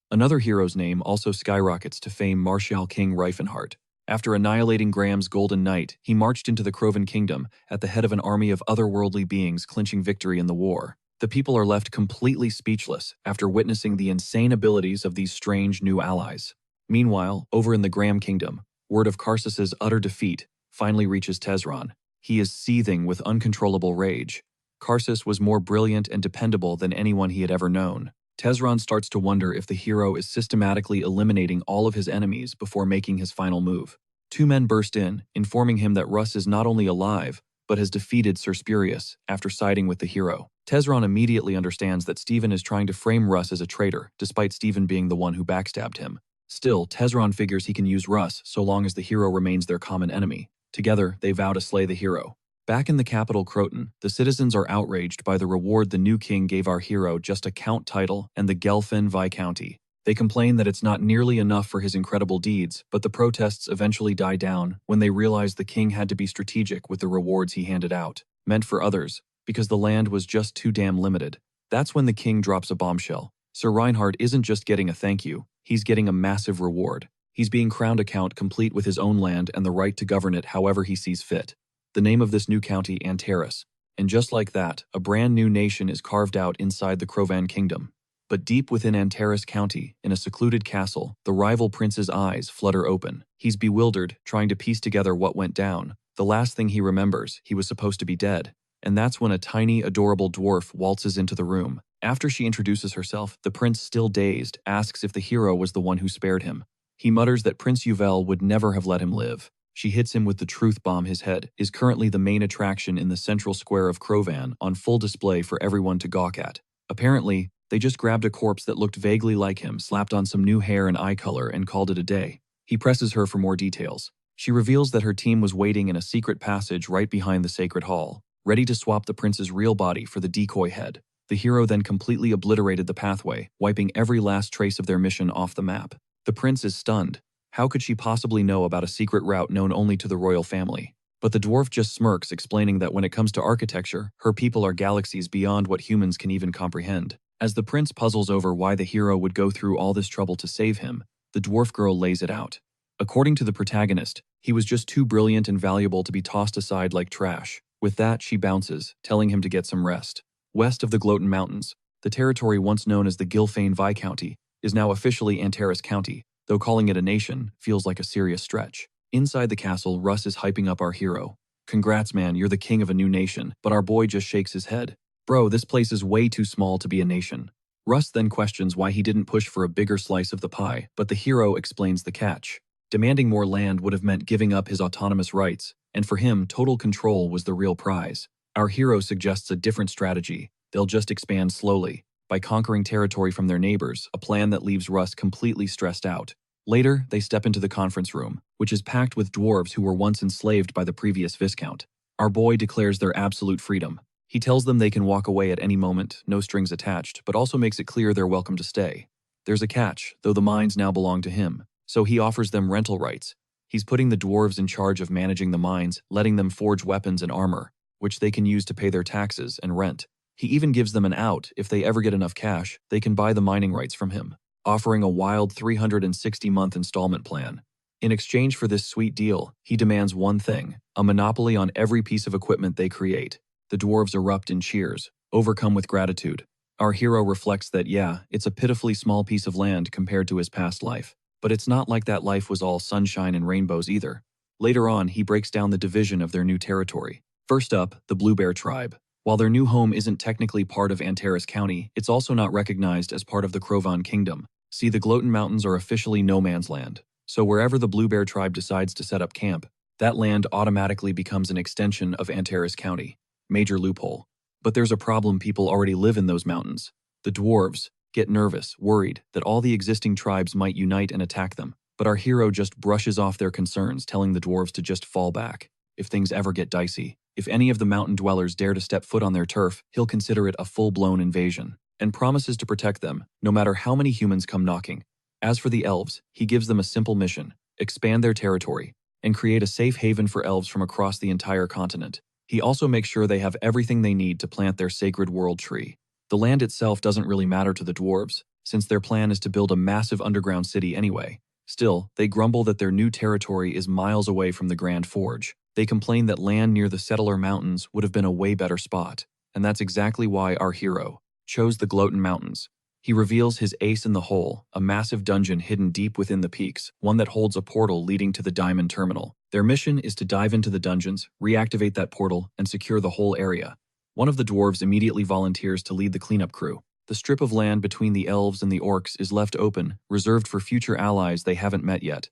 S1: Another hero's name also skyrockets to fame: Marshal King Reifenhart. After annihilating Graham's Golden Knight, he marched into the Crovan Kingdom at the head of an army of otherworldly beings clinching victory in the war. The people are left completely speechless after witnessing the insane abilities of these strange new allies. Meanwhile, over in the Graham Kingdom, word of Karsus's utter defeat finally reaches Tesron. He is seething with uncontrollable rage. Karsus was more brilliant and dependable than anyone he had ever known. Tesron starts to wonder if the hero is systematically eliminating all of his enemies before making his final move. Two men burst in, informing him that Russ is not only alive, but has defeated Sir Spurious after siding with the hero. Tesron immediately understands that Stephen is trying to frame Russ as a traitor, despite Stephen being the one who backstabbed him. Still, Tesron figures he can use Russ so long as the hero remains their common enemy. Together, they vow to slay the hero. Back in the capital Croton, the citizens are outraged by the reward the new king gave our hero: just a count title and the Gelfin Viscounty. They complain that it's not nearly enough for his incredible deeds, but the protests eventually die down when they realize the king had to be strategic with the rewards he handed out, meant for others, because the land was just too damn limited. That's when the king drops a bombshell. Sir Reinhardt isn't just getting a thank you, he's getting a massive reward. He's being crowned a count complete with his own land and the right to govern it however he sees fit. The name of this new county, Antares. And just like that, a brand new nation is carved out inside the Crovan Kingdom. But deep within Antares County, in a secluded castle, the rival prince's eyes flutter open. He's bewildered, trying to piece together what went down. The last thing he remembers, he was supposed to be dead. And that's when a tiny, adorable dwarf waltzes into the room. After she introduces herself, the prince, still dazed, asks if the hero was the one who spared him. He mutters that Prince Yuvel would never have let him live. She hits him with the truth bomb. His head is currently the main attraction in the central square of Crovan, on full display for everyone to gawk at. Apparently, they just grabbed a corpse that looked vaguely like him, slapped on some new hair and eye color, and called it a day. He presses her for more details. She reveals that her team was waiting in a secret passage right behind the sacred hall, ready to swap the prince's real body for the decoy head. The hero then completely obliterated the pathway, wiping every last trace of their mission off the map. The prince is stunned. How could she possibly know about a secret route known only to the royal family? But the dwarf just smirks, explaining that when it comes to architecture, her people are galaxies beyond what humans can even comprehend. As the prince puzzles over why the hero would go through all this trouble to save him, the dwarf girl lays it out. According to the protagonist, He was just too brilliant and valuable to be tossed aside like trash. With that, she bounces, telling him to get some rest. West of the Gloatin Mountains, the territory once known as the Gilfane Viscounty is now officially Antares County, though calling it a nation feels like a serious stretch. Inside the castle, Russ is hyping up our hero. Congrats, man, you're the king of a new nation, but our boy just shakes his head. Bro, this place is way too small to be a nation. Russ then questions why he didn't push for a bigger slice of the pie, but the hero explains the catch. Demanding more land would have meant giving up his autonomous rights, and for him, total control was the real prize. Our hero suggests a different strategy. They'll just expand slowly, by conquering territory from their neighbors, a plan that leaves Russ completely stressed out. Later, they step into the conference room, which is packed with dwarves who were once enslaved by the previous Viscount. Our boy declares their absolute freedom. He tells them they can walk away at any moment, no strings attached, but also makes it clear they're welcome to stay. There's a catch, though the mines now belong to him, so he offers them rental rights. He's putting the dwarves in charge of managing the mines, letting them forge weapons and armor, which they can use to pay their taxes and rent. He even gives them an out. If they ever get enough cash, they can buy the mining rights from him, offering a wild 360-month installment plan. In exchange for this sweet deal, he demands one thing: a monopoly on every piece of equipment they create. The dwarves erupt in cheers, overcome with gratitude. Our hero reflects that, yeah, it's a pitifully small piece of land compared to his past life. But it's not like that life was all sunshine and rainbows either. Later on, he breaks down the division of their new territory. First up, the Blue Bear tribe. While their new home isn't technically part of Antares County, it's also not recognized as part of the Crovan Kingdom. See, the Gloatin Mountains are officially no man's land. So wherever the Blue Bear tribe decides to set up camp, that land automatically becomes an extension of Antares County. Major loophole. But there's a problem: people already live in those mountains. The dwarves get nervous, worried that all the existing tribes might unite and attack them. But our hero just brushes off their concerns, telling the dwarves to just fall back. If things ever get dicey, if any of the mountain dwellers dare to step foot on their turf, he'll consider it a full-blown invasion, and promises to protect them, no matter how many humans come knocking. As for the elves, he gives them a simple mission: expand their territory, and create a safe haven for elves from across the entire continent. He also makes sure they have everything they need to plant their sacred world tree. The land itself doesn't really matter to the dwarves, since their plan is to build a massive underground city anyway. Still, they grumble that their new territory is miles away from the Grand Forge. They complain that land near the Settler Mountains would have been a way better spot, and that's exactly why our hero chose the Gloatin Mountains. He reveals his ace in the hole, a massive dungeon hidden deep within the peaks, one that holds a portal leading to the Diamond Terminal. Their mission is to dive into the dungeons, reactivate that portal, and secure the whole area. One of the dwarves immediately volunteers to lead the cleanup crew. The strip of land between the elves and the orcs is left open, reserved for future allies they haven't met yet.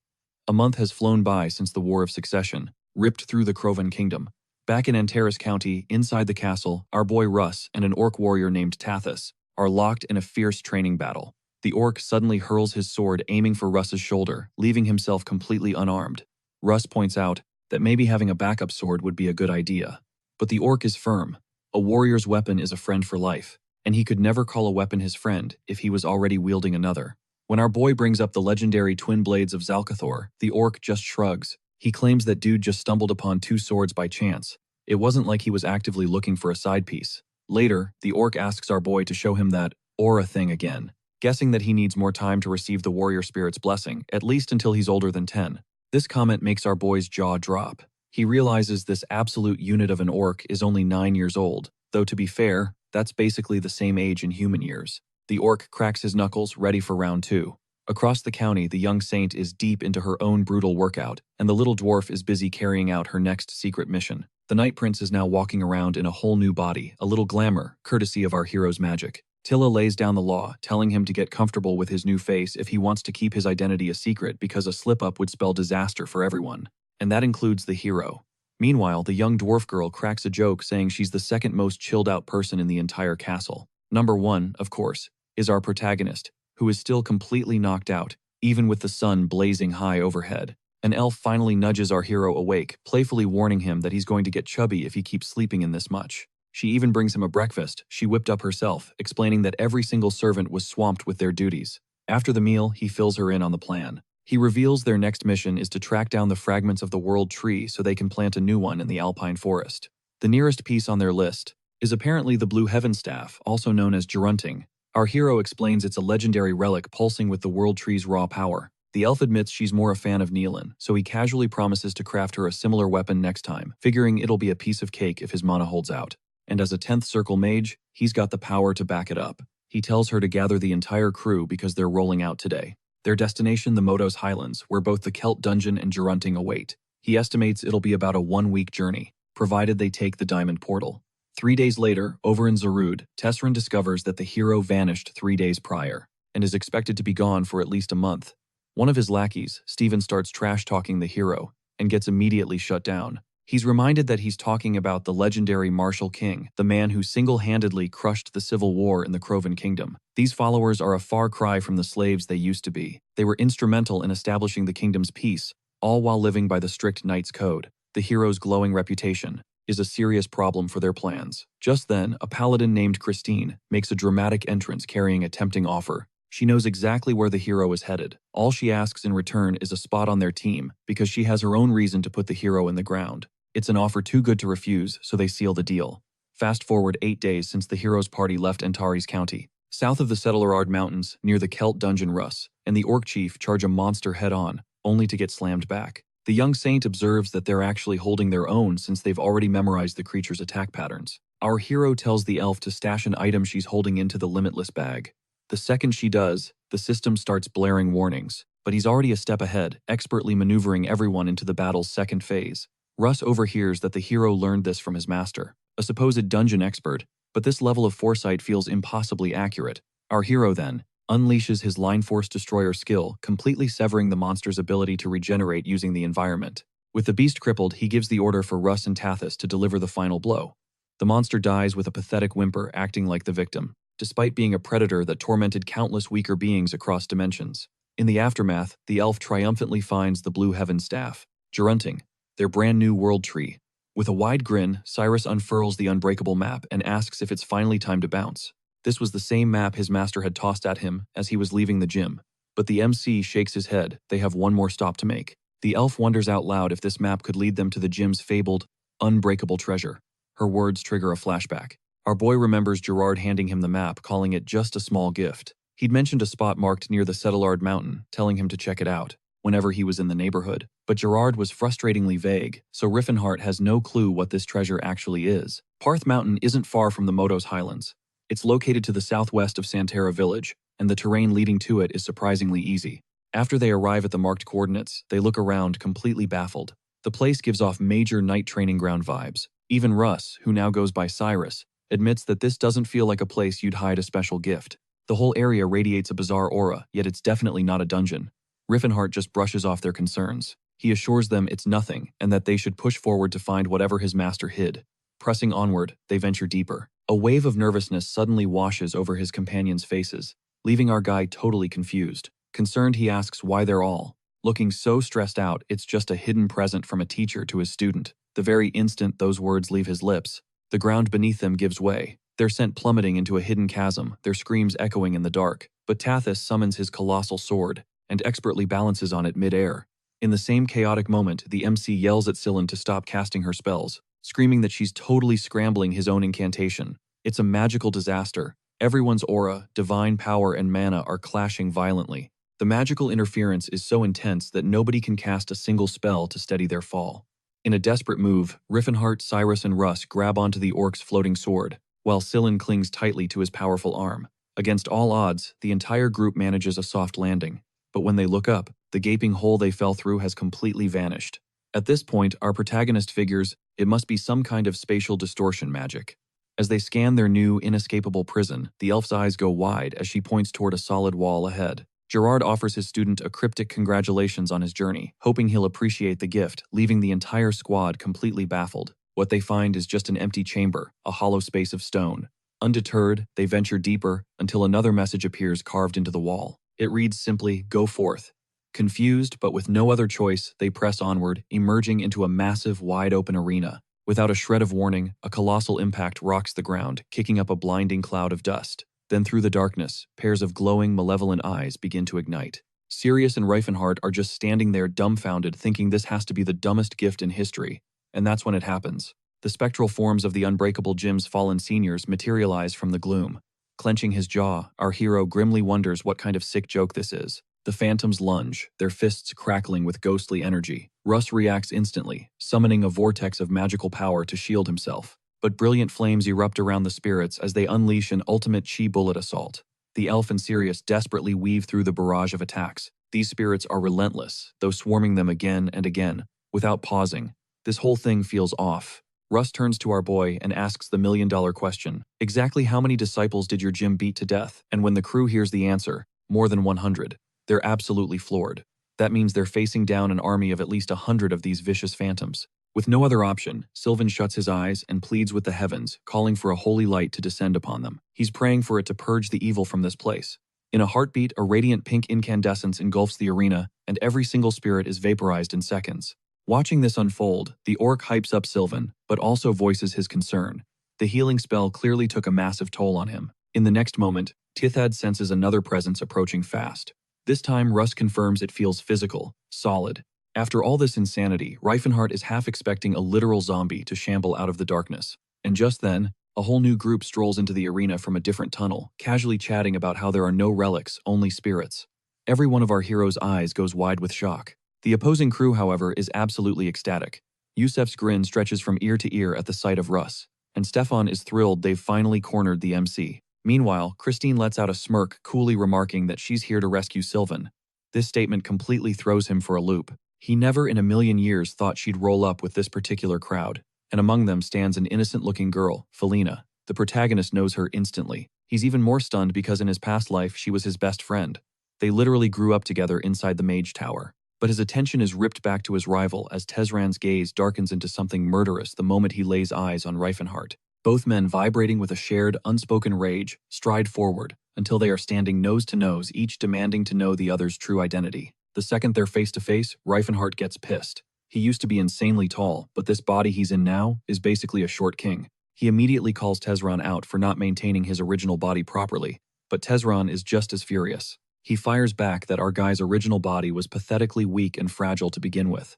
S1: A month has flown by since the War of Succession ripped through the Crovan Kingdom. Back in Antares County, inside the castle, our boy Russ and an orc warrior named Tathus are locked in a fierce training battle. The orc suddenly hurls his sword, aiming for Russ's shoulder, leaving himself completely unarmed. Russ points out that maybe having a backup sword would be a good idea. But the orc is firm. A warrior's weapon is a friend for life, and he could never call a weapon his friend if he was already wielding another. When our boy brings up the legendary twin blades of Zalcathor, the orc just shrugs. He claims that dude just stumbled upon two swords by chance. It wasn't like he was actively looking for a side piece. Later, the orc asks our boy to show him that aura thing again, guessing that he needs more time to receive the warrior spirit's blessing, at least until he's older than 10. This comment makes our boy's jaw drop. He realizes this absolute unit of an orc is only 9 years old, though to be fair, that's basically the same age in human years. The orc cracks his knuckles, ready for round 2. Across the county, the young saint is deep into her own brutal workout, and the little dwarf is busy carrying out her next secret mission. The Night Prince is now walking around in a whole new body, a little glamour, courtesy of our hero's magic. Tilla lays down the law, telling him to get comfortable with his new face if he wants to keep his identity a secret, because a slip-up would spell disaster for everyone. And that includes the hero. Meanwhile, the young dwarf girl cracks a joke, saying she's the second most chilled-out person in the entire castle. Number 1, of course, is our protagonist, who is still completely knocked out, even with the sun blazing high overhead. An elf finally nudges our hero awake, playfully warning him that he's going to get chubby if he keeps sleeping in this much. She even brings him a breakfast she whipped up herself, explaining that every single servant was swamped with their duties. After the meal, he fills her in on the plan. He reveals their next mission is to track down the fragments of the world tree so they can plant a new one in the alpine forest. The nearest piece on their list is apparently the Blue Heaven Staff, also known as Gerunting. Our hero explains it's a legendary relic pulsing with the world tree's raw power. The elf admits she's more a fan of Nealon, so he casually promises to craft her a similar weapon next time, figuring it'll be a piece of cake if his mana holds out. And as a 10th circle mage, he's got the power to back it up. He tells her to gather the entire crew because they're rolling out today. Their destination, the Motos Highlands, where both the Celt Dungeon and Gerunting await. He estimates it'll be about a 1-week journey, provided they take the Diamond Portal. 3 days later, over in Zarud, Tesrin discovers that the hero vanished 3 days prior, and is expected to be gone for at least a month. One of his lackeys, Steven, starts trash-talking the hero, and gets immediately shut down. He's reminded that he's talking about the legendary Martial King, the man who single-handedly crushed the civil war in the Crovan Kingdom. These followers are a far cry from the slaves they used to be. They were instrumental in establishing the kingdom's peace, all while living by the strict Knight's Code. The hero's glowing reputation is a serious problem for their plans. Just then, a paladin named Christine makes a dramatic entrance carrying a tempting offer. She knows exactly where the hero is headed. All she asks in return is a spot on their team, because she has her own reason to put the hero in the ground. It's an offer too good to refuse, so they seal the deal. Fast forward 8 days since the hero's party left Antares County. South of the Settlerard Mountains, near the Celt Dungeon Russ, and the Orc Chief charge a monster head-on, only to get slammed back. The young saint observes that they're actually holding their own since they've already memorized the creature's attack patterns. Our hero tells the elf to stash an item she's holding into the limitless bag. The second she does, the system starts blaring warnings, but he's already a step ahead, expertly maneuvering everyone into the battle's second phase. Russ overhears that the hero learned this from his master, a supposed dungeon expert, but this level of foresight feels impossibly accurate. Our hero then unleashes his Line Force Destroyer skill, completely severing the monster's ability to regenerate using the environment. With the beast crippled, he gives the order for Russ and Tathis to deliver the final blow. The monster dies with a pathetic whimper, acting like the victim, despite being a predator that tormented countless weaker beings across dimensions. In the aftermath, the elf triumphantly finds the Blue Heaven Staff, Gerunting, their brand new world tree. With a wide grin, Cyrus unfurls the unbreakable map and asks if it's finally time to bounce. This was the same map his master had tossed at him as he was leaving the gym. But the MC shakes his head. They have one more stop to make. The elf wonders out loud if this map could lead them to the gym's fabled, unbreakable treasure. Her words trigger a flashback. Our boy remembers Gerard handing him the map, calling it just a small gift. He'd mentioned a spot marked near the Settlerard Mountain, telling him to check it out whenever he was in the neighborhood. But Gerard was frustratingly vague, so Riffenhart has no clue what this treasure actually is. Parth Mountain isn't far from the Motos Highlands. It's located to the southwest of Santera Village, and the terrain leading to it is surprisingly easy. After they arrive at the marked coordinates, they look around completely baffled. The place gives off major night training ground vibes. Even Russ, who now goes by Cyrus, admits that this doesn't feel like a place you'd hide a special gift. The whole area radiates a bizarre aura, yet it's definitely not a dungeon. Riffenhart just brushes off their concerns. He assures them it's nothing, and that they should push forward to find whatever his master hid. Pressing onward, they venture deeper. A wave of nervousness suddenly washes over his companions' faces, leaving our guy totally confused. Concerned, he asks why they're all looking so stressed out. It's just a hidden present from a teacher to his student. The very instant those words leave his lips, the ground beneath them gives way. They're sent plummeting into a hidden chasm, their screams echoing in the dark. But Tathis summons his colossal sword and expertly balances on it mid-air. In the same chaotic moment, the MC yells at Scylla to stop casting her spells, screaming that she's totally scrambling his own incantation. It's a magical disaster. Everyone's aura, divine power, and mana are clashing violently. The magical interference is so intense that nobody can cast a single spell to steady their fall. In a desperate move, Riffenhart, Cyrus, and Russ grab onto the orc's floating sword, while Scylla clings tightly to his powerful arm. Against all odds, the entire group manages a soft landing. But when they look up, the gaping hole they fell through has completely vanished. At this point, our protagonist figures it must be some kind of spatial distortion magic. As they scan their new, inescapable prison, the elf's eyes go wide as she points toward a solid wall ahead. Gerard offers his student a cryptic congratulations on his journey, hoping he'll appreciate the gift, leaving the entire squad completely baffled. What they find is just an empty chamber, a hollow space of stone. Undeterred, they venture deeper until another message appears carved into the wall. It reads simply, "Go forth." Confused, but with no other choice, they press onward, emerging into a massive, wide-open arena. Without a shred of warning, a colossal impact rocks the ground, kicking up a blinding cloud of dust. Then through the darkness, pairs of glowing, malevolent eyes begin to ignite. Sirius and Riefenhart are just standing there dumbfounded, thinking this has to be the dumbest gift in history. And that's when it happens. The spectral forms of the unbreakable gym's fallen seniors materialize from the gloom. Clenching his jaw, our hero grimly wonders what kind of sick joke this is. The phantoms lunge, their fists crackling with ghostly energy. Russ reacts instantly, summoning a vortex of magical power to shield himself. But brilliant flames erupt around the spirits as they unleash an ultimate chi bullet assault. The elf and Sirius desperately weave through the barrage of attacks. These spirits are relentless, though swarming them again and again, without pausing. This whole thing feels off. Russ turns to our boy and asks the million-dollar question. Exactly how many disciples did your gym beat to death? And when the crew hears the answer, more than 100, they're absolutely floored. That means they're facing down an army of at least 100 of these vicious phantoms. With no other option, Sylvan shuts his eyes and pleads with the heavens, calling for a holy light to descend upon them. He's praying for it to purge the evil from this place. In a heartbeat, a radiant pink incandescence engulfs the arena, and every single spirit is vaporized in seconds. Watching this unfold, the orc hypes up Sylvan, but also voices his concern. The healing spell clearly took a massive toll on him. In the next moment, Tithad senses another presence approaching fast. This time, Russ confirms it feels physical, solid. After all this insanity, Reifenhart is half expecting a literal zombie to shamble out of the darkness. And just then, a whole new group strolls into the arena from a different tunnel, casually chatting about how there are no relics, only spirits. Every one of our heroes' eyes goes wide with shock. The opposing crew, however, is absolutely ecstatic. Yusef's grin stretches from ear to ear at the sight of Russ, and Stefan is thrilled they've finally cornered the MC. Meanwhile, Christine lets out a smirk, coolly remarking that she's here to rescue Sylvan. This statement completely throws him for a loop. He never in a million years thought she'd roll up with this particular crowd, and among them stands an innocent-looking girl, Felina. The protagonist knows her instantly. He's even more stunned because in his past life, she was his best friend. They literally grew up together inside the Mage Tower. But his attention is ripped back to his rival as Tezran's gaze darkens into something murderous the moment he lays eyes on Reifenhart. Both men, vibrating with a shared, unspoken rage, stride forward until they are standing nose to nose, each demanding to know the other's true identity. The second they're face to face, Reifenhart gets pissed. He used to be insanely tall, but this body he's in now is basically a short king. He immediately calls Tezran out for not maintaining his original body properly, but Tezran is just as furious. He fires back that our guy's original body was pathetically weak and fragile to begin with.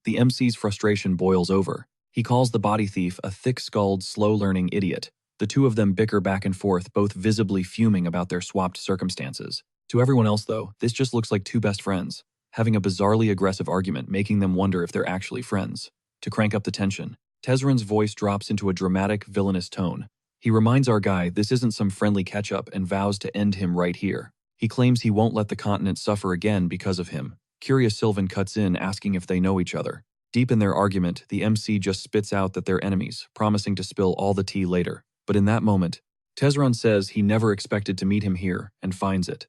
S1: The MC's frustration boils over. He calls the body thief a thick-skulled, slow-learning idiot. The two of them bicker back and forth, both visibly fuming about their swapped circumstances. To everyone else, though, this just looks like two best friends, having a bizarrely aggressive argument, making them wonder if they're actually friends. To crank up the tension, Tezran's voice drops into a dramatic, villainous tone. He reminds our guy this isn't some friendly catch-up and vows to end him right here. He claims he won't let the continent suffer again because of him. Curious Sylvan cuts in, asking if they know each other. Deep in their argument, the MC just spits out that they're enemies, promising to spill all the tea later. But in that moment, Tezran says he never expected to meet him here, and finds it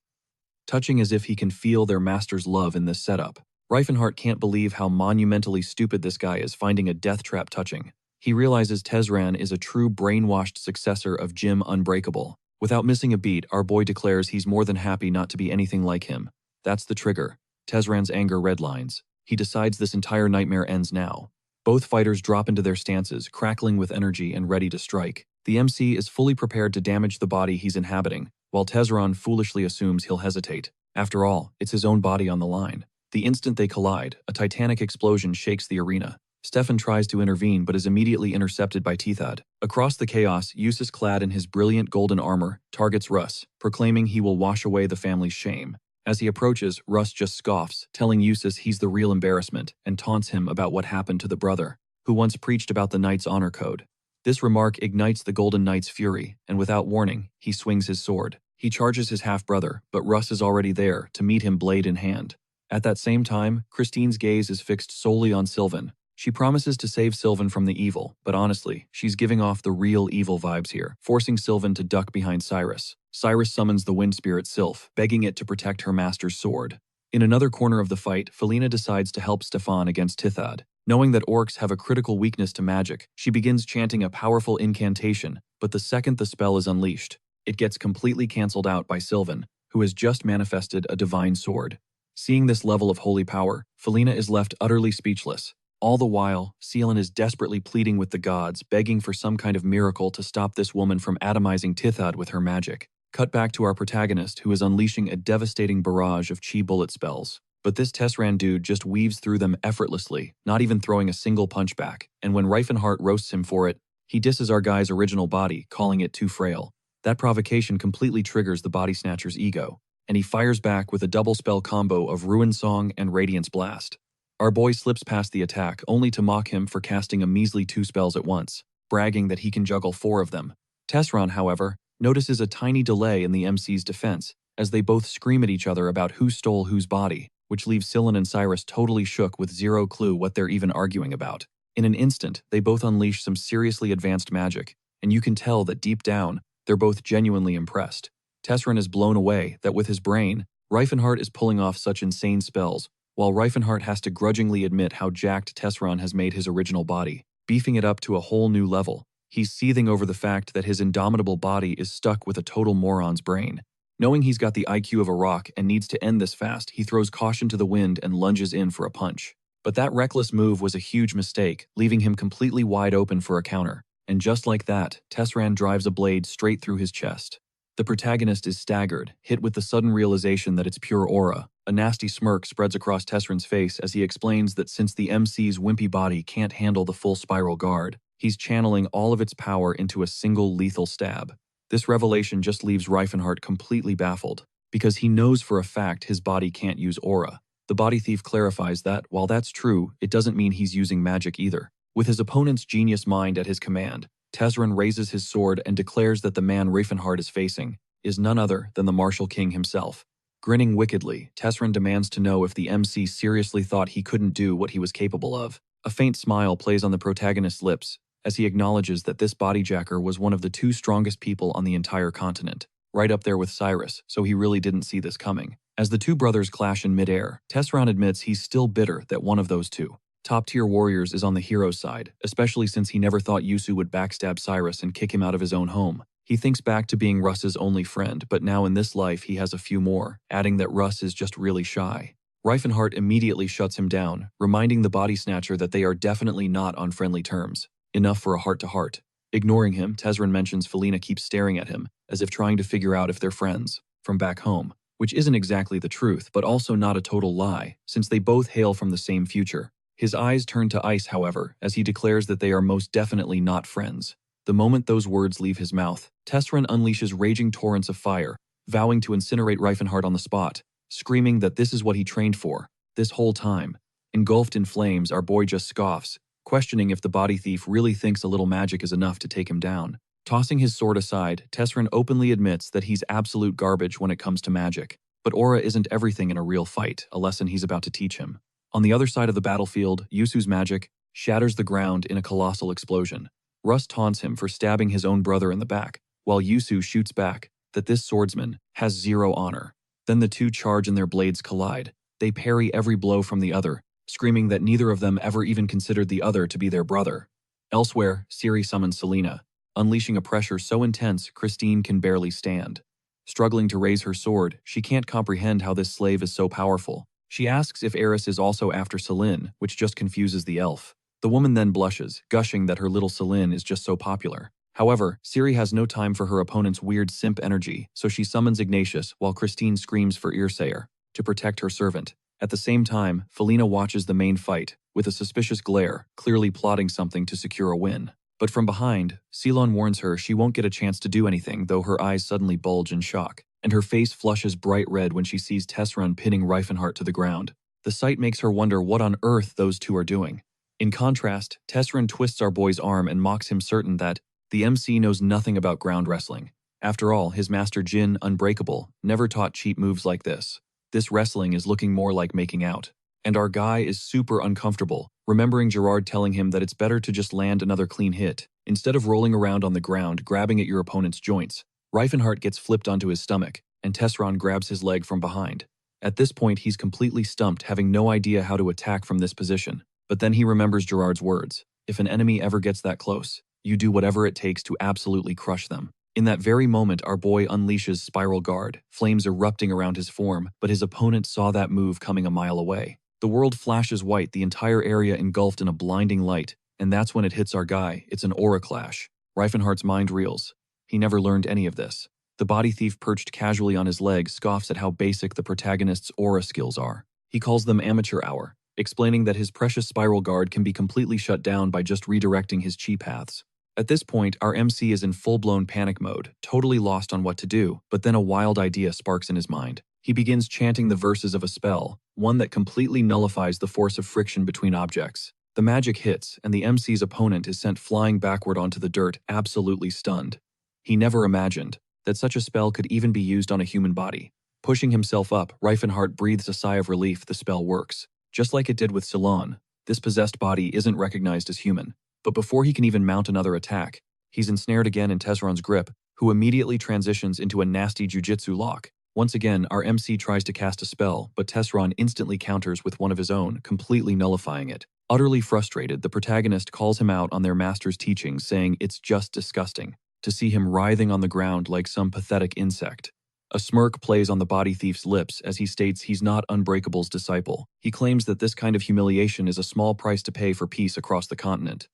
S1: touching, as if he can feel their master's love in this setup. Reifenhart can't believe how monumentally stupid this guy is, finding a death trap touching. He realizes Tezran is a true brainwashed successor of Jim Unbreakable. Without missing a beat, our boy declares he's more than happy not to be anything like him. That's the trigger. Tezran's anger redlines. He decides this entire nightmare ends now. Both fighters drop into their stances, crackling with energy and ready to strike. The MC is fully prepared to damage the body he's inhabiting, while Tezran foolishly assumes he'll hesitate. After all, it's his own body on the line. The instant they collide, a titanic explosion shakes the arena. Stefan tries to intervene but is immediately intercepted by Tithad. Across the chaos, Eustace, clad in his brilliant golden armor, targets Russ, proclaiming he will wash away the family's shame. As he approaches, Russ just scoffs, telling Eustace he's the real embarrassment, and taunts him about what happened to the brother, who once preached about the Knight's honor code. This remark ignites the Golden Knight's fury, and without warning, he swings his sword. He charges his half-brother, but Russ is already there to meet him blade in hand. At that same time, Christine's gaze is fixed solely on Sylvan. She promises to save Sylvan from the evil, but honestly, she's giving off the real evil vibes here, forcing Sylvan to duck behind Cyrus. Cyrus summons the wind spirit Sylph, begging it to protect her master's sword. In another corner of the fight, Felina decides to help Stefan against Tithad. Knowing that orcs have a critical weakness to magic, she begins chanting a powerful incantation, but the second the spell is unleashed, it gets completely cancelled out by Sylvan, who has just manifested a divine sword. Seeing this level of holy power, Felina is left utterly speechless. All the while, Seelan is desperately pleading with the gods, begging for some kind of miracle to stop this woman from atomizing Tithad with her magic. Cut back to our protagonist, who is unleashing a devastating barrage of chi bullet spells. But this Tezran dude just weaves through them effortlessly, not even throwing a single punch back. And when Reifenhart roasts him for it, he disses our guy's original body, calling it too frail. That provocation completely triggers the body snatcher's ego. and he fires back with a double spell combo of Ruin Song and Radiance Blast. Our boy slips past the attack, only to mock him for casting a measly 2 spells at once, bragging that he can juggle 4 of them. Tesran, however, notices a tiny delay in the MC's defense, as they both scream at each other about who stole whose body, which leaves Scylla and Cyrus totally shook with zero clue what they're even arguing about. In an instant, they both unleash some seriously advanced magic, and you can tell that deep down, they're both genuinely impressed. Tesran is blown away that with his brain, Reifenhart is pulling off such insane spells, while Reifenhart has to grudgingly admit how jacked Tesran has made his original body, beefing it up to a whole new level. He's seething over the fact that his indomitable body is stuck with a total moron's brain. Knowing he's got the IQ of a rock and needs to end this fast, he throws caution to the wind and lunges in for a punch. But that reckless move was a huge mistake, leaving him completely wide open for a counter. And just like that, Tesran drives a blade straight through his chest. The protagonist is staggered, hit with the sudden realization that it's pure aura. A nasty smirk spreads across Tesran's face as he explains that since the MC's wimpy body can't handle the full spiral guard, he's channeling all of its power into a single lethal stab. This revelation just leaves Reifenhart completely baffled, because he knows for a fact his body can't use aura. The body thief clarifies that, while that's true, it doesn't mean he's using magic either. With his opponent's genius mind at his command, Tesran raises his sword and declares that the man Reifenhart is facing is none other than the Martial King himself. Grinning wickedly, Tesran demands to know if the MC seriously thought he couldn't do what he was capable of. A faint smile plays on the protagonist's lips as he acknowledges that this bodyjacker was one of the 2 strongest people on the entire continent, right up there with Cyrus, so he really didn't see this coming. As the 2 brothers clash in midair, Tesran admits he's still bitter that one of those 2 top-tier warriors is on the hero's side, especially since he never thought Yusu would backstab Cyrus and kick him out of his own home. He thinks back to being Russ's only friend, but now in this life he has a few more, adding that Russ is just really shy. Reifenhart immediately shuts him down, reminding the body snatcher that they are definitely not on friendly terms. Enough for a heart-to-heart. Ignoring him, Tesran mentions Felina keeps staring at him, as if trying to figure out if they're friends, from back home, which isn't exactly the truth, but also not a total lie, since they both hail from the same future. His eyes turn to ice, however, as he declares that they are most definitely not friends. The moment those words leave his mouth, Tesran unleashes raging torrents of fire, vowing to incinerate Reifenhart on the spot, screaming that this is what he trained for, this whole time. Engulfed in flames, our boy just scoffs, questioning if the body thief really thinks a little magic is enough to take him down. Tossing his sword aside, Tesran openly admits that he's absolute garbage when it comes to magic. But aura isn't everything in a real fight, a lesson he's about to teach him. On the other side of the battlefield, Yusu's magic shatters the ground in a colossal explosion. Russ taunts him for stabbing his own brother in the back, while Yusu shoots back that this swordsman has 0 honor. Then the 2 charge and their blades collide. They parry every blow from the other, screaming that neither of them ever even considered the other to be their brother. Elsewhere, Ciri summons Selena, unleashing a pressure so intense Christine can barely stand. Struggling to raise her sword, she can't comprehend how this slave is so powerful. She asks if Eris is also after Celine, which just confuses the elf. The woman then blushes, gushing that her little Celine is just so popular. However, Ciri has no time for her opponent's weird simp energy, so she summons Ignatius while Christine screams for Earsayer to protect her servant. At the same time, Felina watches the main fight, with a suspicious glare, clearly plotting something to secure a win. But from behind, Ceylon warns her she won't get a chance to do anything, though her eyes suddenly bulge in shock, and her face flushes bright red when she sees Tesran pinning Reifenhart to the ground. The sight makes her wonder what on earth those 2 are doing. In contrast, Tesran twists our boy's arm and mocks him, certain that the MC knows nothing about ground wrestling. After all, his master Jin, Unbreakable, never taught cheap moves like this. This wrestling is looking more like making out. And our guy is super uncomfortable, remembering Gerard telling him that it's better to just land another clean hit, instead of rolling around on the ground grabbing at your opponent's joints. Reifenhart gets flipped onto his stomach, and Tesran grabs his leg from behind. At this point, he's completely stumped, having no idea how to attack from this position. But then he remembers Gerard's words: if an enemy ever gets that close, you do whatever it takes to absolutely crush them. In that very moment, our boy unleashes Spiral Guard, flames erupting around his form, but his opponent saw that move coming a mile away. The world flashes white, the entire area engulfed in a blinding light, and that's when it hits our guy. It's an aura clash. Reifenhart's mind reels. He never learned any of this. The body thief perched casually on his leg scoffs at how basic the protagonist's aura skills are. He calls them amateur hour, explaining that his precious Spiral Guard can be completely shut down by just redirecting his chi paths. At this point, our MC is in full-blown panic mode, totally lost on what to do, but then a wild idea sparks in his mind. He begins chanting the verses of a spell, one that completely nullifies the force of friction between objects. The magic hits, and the MC's opponent is sent flying backward onto the dirt, absolutely stunned. He never imagined that such a spell could even be used on a human body. Pushing himself up, Reifenhart breathes a sigh of relief. The spell works. Just like it did with Ceylon, this possessed body isn't recognized as human. But before he can even mount another attack, he's ensnared again in Tesron's grip, who immediately transitions into a nasty jujitsu lock. Once again, our MC tries to cast a spell, but Tesron instantly counters with one of his own, completely nullifying it. Utterly frustrated, the protagonist calls him out on their master's teachings, saying it's just disgusting to see him writhing on the ground like some pathetic insect. A smirk plays on the body thief's lips as he states he's not Unbreakable's disciple. He claims that this kind of humiliation is a small price to pay for peace across the continent.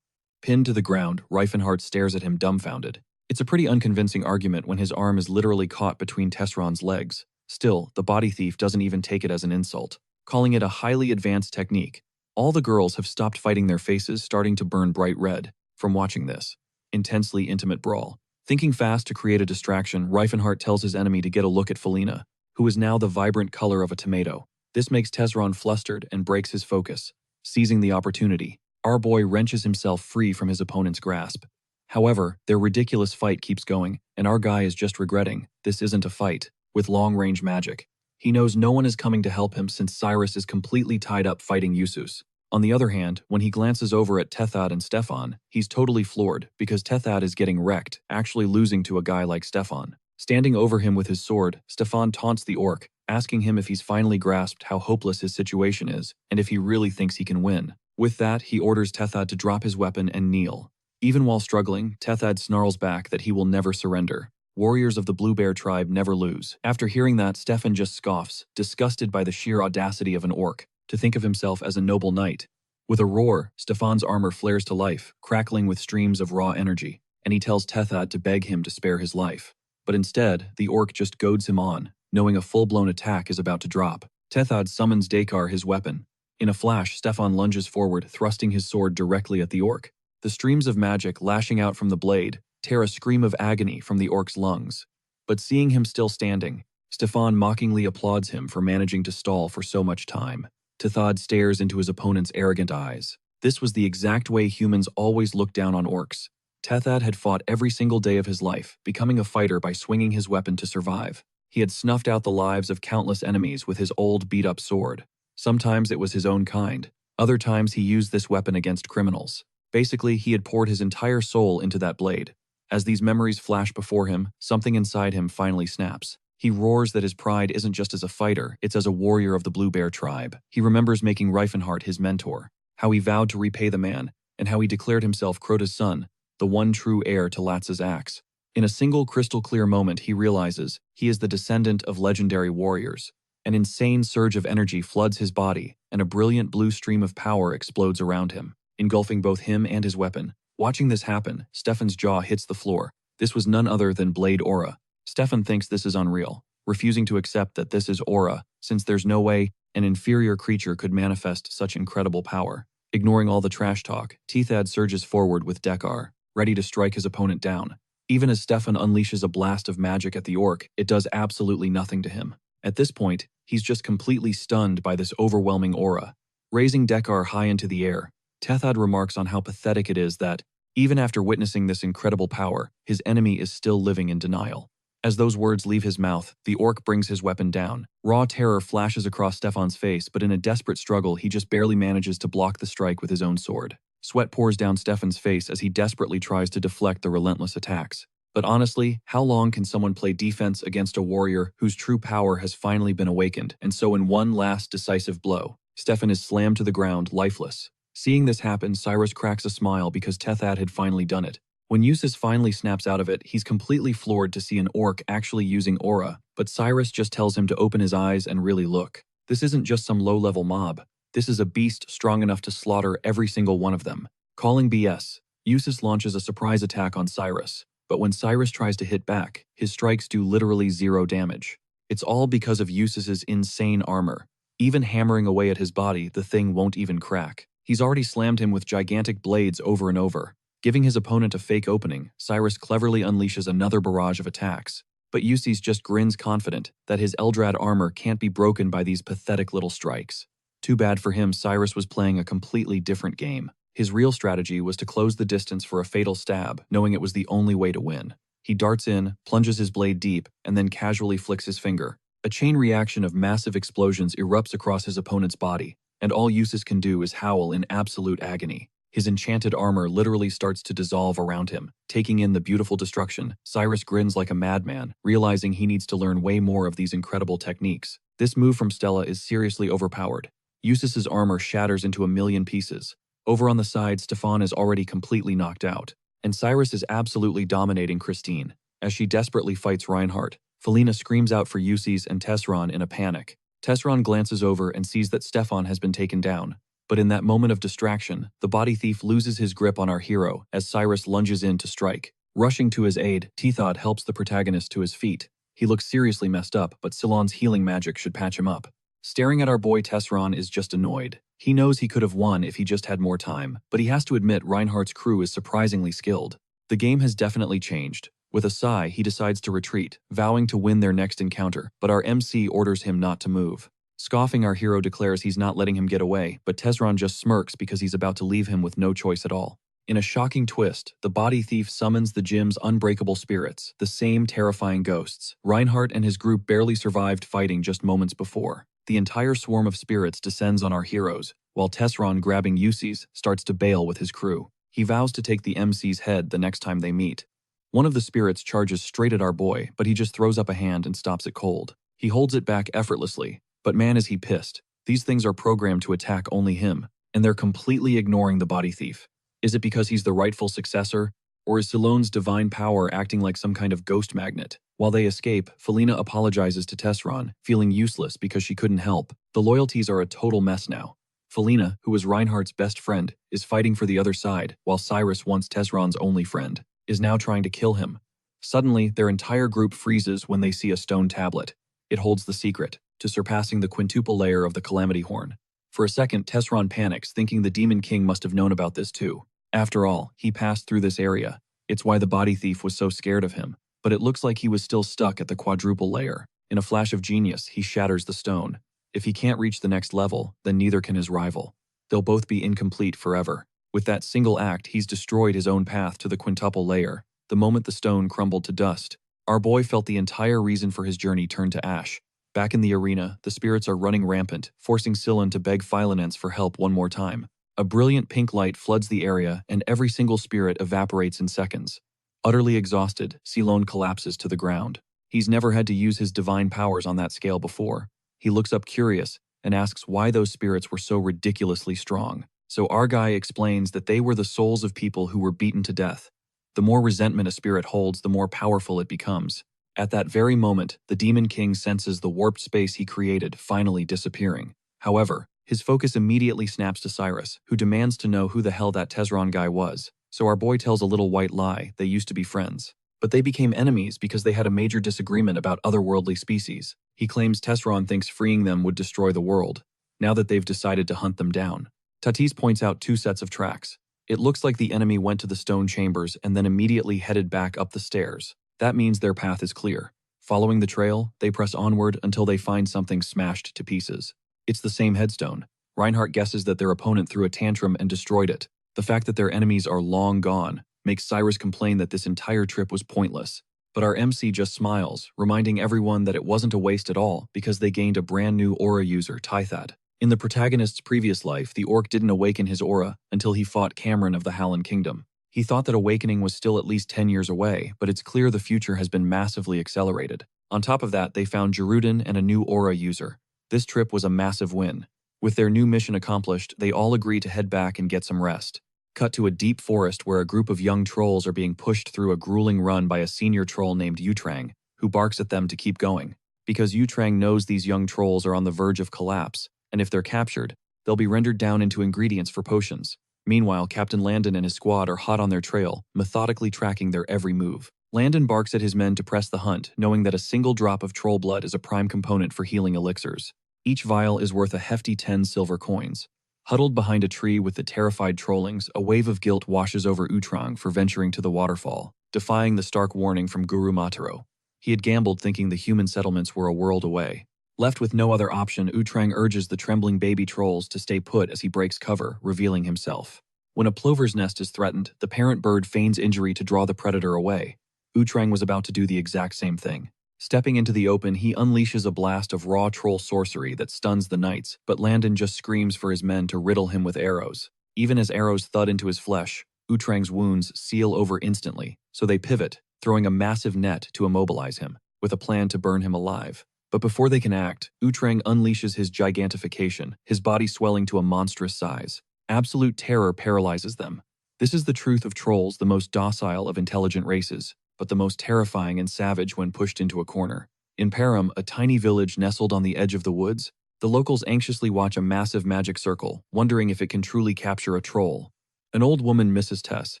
S1: Pinned to the ground, Reifenhart stares at him dumbfounded. It's a pretty unconvincing argument when his arm is literally caught between Tesron's legs. Still, the body thief doesn't even take it as an insult, calling it a highly advanced technique. All the girls have stopped fighting, their faces starting to burn bright red from watching this intensely intimate brawl. Thinking fast to create a distraction, Reifenhart tells his enemy to get a look at Felina, who is now the vibrant color of a tomato. This makes Tesron flustered and breaks his focus. Seizing the opportunity, our boy wrenches himself free from his opponent's grasp. However, their ridiculous fight keeps going, and our guy is just regretting this isn't a fight with long-range magic. He knows no one is coming to help him since Cyrus is completely tied up fighting Usus. On the other hand, when he glances over at Tethad and Stefan, he's totally floored because Tethad is getting wrecked, actually losing to a guy like Stefan. Standing over him with his sword, Stefan taunts the orc, asking him if he's finally grasped how hopeless his situation is and if he really thinks he can win. With that, he orders Tethad to drop his weapon and kneel. Even while struggling, Tethad snarls back that he will never surrender. Warriors of the Blue Bear tribe never lose. After hearing that, Stefan just scoffs, disgusted by the sheer audacity of an orc to think of himself as a noble knight. With a roar, Stefan's armor flares to life, crackling with streams of raw energy, and he tells Tethad to beg him to spare his life. But instead, the orc just goads him on, knowing a full-blown attack is about to drop. Tethad summons Dakar, his weapon. In a flash, Stefan lunges forward, thrusting his sword directly at the orc. The streams of magic lashing out from the blade tear a scream of agony from the orc's lungs. But seeing him still standing, Stefan mockingly applauds him for managing to stall for so much time. Tethad stares into his opponent's arrogant eyes. This was the exact way humans always looked down on orcs. Tethad had fought every single day of his life, becoming a fighter by swinging his weapon to survive. He had snuffed out the lives of countless enemies with his old beat-up sword. Sometimes it was his own kind. Other times he used this weapon against criminals. Basically, he had poured his entire soul into that blade. As these memories flash before him, something inside him finally snaps. He roars that his pride isn't just as a fighter, it's as a warrior of the Blue Bear tribe. He remembers making Reifenhart his mentor, how he vowed to repay the man, and how he declared himself Crota's son, the one true heir to Latz's axe. In a single crystal-clear moment, he realizes he is the descendant of legendary warriors. An insane surge of energy floods his body, and a brilliant blue stream of power explodes around him, engulfing both him and his weapon. Watching this happen, Stefan's jaw hits the floor. This was none other than Blade Aura. Stefan thinks this is unreal, refusing to accept that this is Aura, since there's no way an inferior creature could manifest such incredible power. Ignoring all the trash talk, Tethad surges forward with Dekar, ready to strike his opponent down. Even as Stefan unleashes a blast of magic at the orc, it does absolutely nothing to him. At this point, he's just completely stunned by this overwhelming aura. Raising Dekar high into the air, Tethad remarks on how pathetic it is that, even after witnessing this incredible power, his enemy is still living in denial. As those words leave his mouth, the orc brings his weapon down. Raw terror flashes across Stefan's face, but in a desperate struggle, he just barely manages to block the strike with his own sword. Sweat pours down Stefan's face as he desperately tries to deflect the relentless attacks. But honestly, how long can someone play defense against a warrior whose true power has finally been awakened? And so in one last decisive blow, Stefan is slammed to the ground, lifeless. Seeing this happen, Cyrus cracks a smile because Tethad had finally done it. When Usus finally snaps out of it, he's completely floored to see an orc actually using aura, but Cyrus just tells him to open his eyes and really look. This isn't just some low-level mob. This is a beast strong enough to slaughter every single one of them. Calling BS, Usus launches a surprise attack on Cyrus, but when Cyrus tries to hit back, his strikes do literally 0 damage. It's all because of Usus's insane armor. Even hammering away at his body, the thing won't even crack. He's already slammed him with gigantic blades over and over. Giving his opponent a fake opening, Cyrus cleverly unleashes another barrage of attacks. But Yusis just grins confident that his Eldrad armor can't be broken by these pathetic little strikes. Too bad for him, Cyrus was playing a completely different game. His real strategy was to close the distance for a fatal stab, knowing it was the only way to win. He darts in, plunges his blade deep, and then casually flicks his finger. A chain reaction of massive explosions erupts across his opponent's body, and all Yusis can do is howl in absolute agony. His enchanted armor literally starts to dissolve around him. Taking in the beautiful destruction, Cyrus grins like a madman, realizing he needs to learn way more of these incredible techniques. This move from Stella is seriously overpowered. Yusis's armor shatters into a million pieces. Over on the side, Stefan is already completely knocked out, and Cyrus is absolutely dominating Christine. As she desperately fights Reinhardt, Felina screams out for Yusis and Tesseron in a panic. Tesseron glances over and sees that Stefan has been taken down. But in that moment of distraction, the body thief loses his grip on our hero as Cyrus lunges in to strike. Rushing to his aid, Tethod helps the protagonist to his feet. He looks seriously messed up, but Silon's healing magic should patch him up. Staring at our boy Tesseron is just annoyed. He knows he could have won if he just had more time, but he has to admit Reinhardt's crew is surprisingly skilled. The game has definitely changed. With a sigh, he decides to retreat, vowing to win their next encounter, but our MC orders him not to move. Scoffing, our hero declares he's not letting him get away, but Tesseron just smirks because he's about to leave him with no choice at all. In a shocking twist, the body thief summons the gym's unbreakable spirits, the same terrifying ghosts. Reinhardt and his group barely survived fighting just moments before. The entire swarm of spirits descends on our heroes, while Tesseron, grabbing Yusis, starts to bail with his crew. He vows to take the MC's head the next time they meet. One of the spirits charges straight at our boy, but he just throws up a hand and stops it cold. He holds it back effortlessly, but man is he pissed. These things are programmed to attack only him, and they're completely ignoring the body thief. Is it because he's the rightful successor, or is Silon's divine power acting like some kind of ghost magnet? While they escape, Felina apologizes to Tesseron, feeling useless because she couldn't help. The loyalties are a total mess now. Felina, who was Reinhardt's best friend, is fighting for the other side, while Cyrus, once Tesseron's only friend, is now trying to kill him. Suddenly, their entire group freezes when they see a stone tablet. It holds the secret to surpassing the quintuple layer of the Calamity Horn. For a second, Tesseron panics, thinking the Demon King must have known about this too. After all, he passed through this area. It's why the body thief was so scared of him. But it looks like he was still stuck at the quadruple layer. In a flash of genius, he shatters the stone. If he can't reach the next level, then neither can his rival. They'll both be incomplete forever. With that single act, he's destroyed his own path to the quintuple layer. The moment the stone crumbled to dust, our boy felt the entire reason for his journey turn to ash. Back in the arena, the spirits are running rampant, forcing Silon to beg Philonance for help one more time. A brilliant pink light floods the area, and every single spirit evaporates in seconds. Utterly exhausted, Silon collapses to the ground. He's never had to use his divine powers on that scale before. He looks up curious and asks why those spirits were so ridiculously strong. So our guy explains that they were the souls of people who were beaten to death. The more resentment a spirit holds, the more powerful it becomes. At that very moment, the Demon King senses the warped space he created finally disappearing. However, his focus immediately snaps to Cyrus, who demands to know who the hell that Tesseron guy was. So our boy tells a little white lie: they used to be friends. But they became enemies because they had a major disagreement about otherworldly species. He claims Tesseron thinks freeing them would destroy the world, now that they've decided to hunt them down. Tatis points out two sets of tracks. It looks like the enemy went to the stone chambers and then immediately headed back up the stairs. That means their path is clear. Following the trail, they press onward until they find something smashed to pieces. It's the same headstone. Reinhardt guesses that their opponent threw a tantrum and destroyed it. The fact that their enemies are long gone makes Cyrus complain that this entire trip was pointless. But our MC just smiles, reminding everyone that it wasn't a waste at all because they gained a brand new aura user, Tithad. In the protagonist's previous life, the orc didn't awaken his aura until he fought Cameron of the Hallan Kingdom. He thought that awakening was still at least 10 years away, but it's clear the future has been massively accelerated. On top of that, they found Jerudin and a new aura user. This trip was a massive win. With their new mission accomplished, they all agree to head back and get some rest. Cut to a deep forest where a group of young trolls are being pushed through a grueling run by a senior troll named Yutrang, who barks at them to keep going. Because Yutrang knows these young trolls are on the verge of collapse, and if they're captured, they'll be rendered down into ingredients for potions. Meanwhile, Captain Landon and his squad are hot on their trail, methodically tracking their every move. Landon barks at his men to press the hunt, knowing that a single drop of troll blood is a prime component for healing elixirs. Each vial is worth a hefty 10 silver coins. Huddled behind a tree with the terrified trollings, a wave of guilt washes over Utrang for venturing to the waterfall, defying the stark warning from Guru Mataro. He had gambled thinking the human settlements were a world away. Left with no other option, Utrang urges the trembling baby trolls to stay put as he breaks cover, revealing himself. When a plover's nest is threatened, the parent bird feigns injury to draw the predator away. Utrang was about to do the exact same thing. Stepping into the open, he unleashes a blast of raw troll sorcery that stuns the knights, but Landon just screams for his men to riddle him with arrows. Even as arrows thud into his flesh, Utrang's wounds seal over instantly, so they pivot, throwing a massive net to immobilize him, with a plan to burn him alive. But before they can act, Utrang unleashes his gigantification, his body swelling to a monstrous size. Absolute terror paralyzes them. This is the truth of trolls, the most docile of intelligent races, but the most terrifying and savage when pushed into a corner. In Param, a tiny village nestled on the edge of the woods, the locals anxiously watch a massive magic circle, wondering if it can truly capture a troll. An old woman, Mrs. Tess,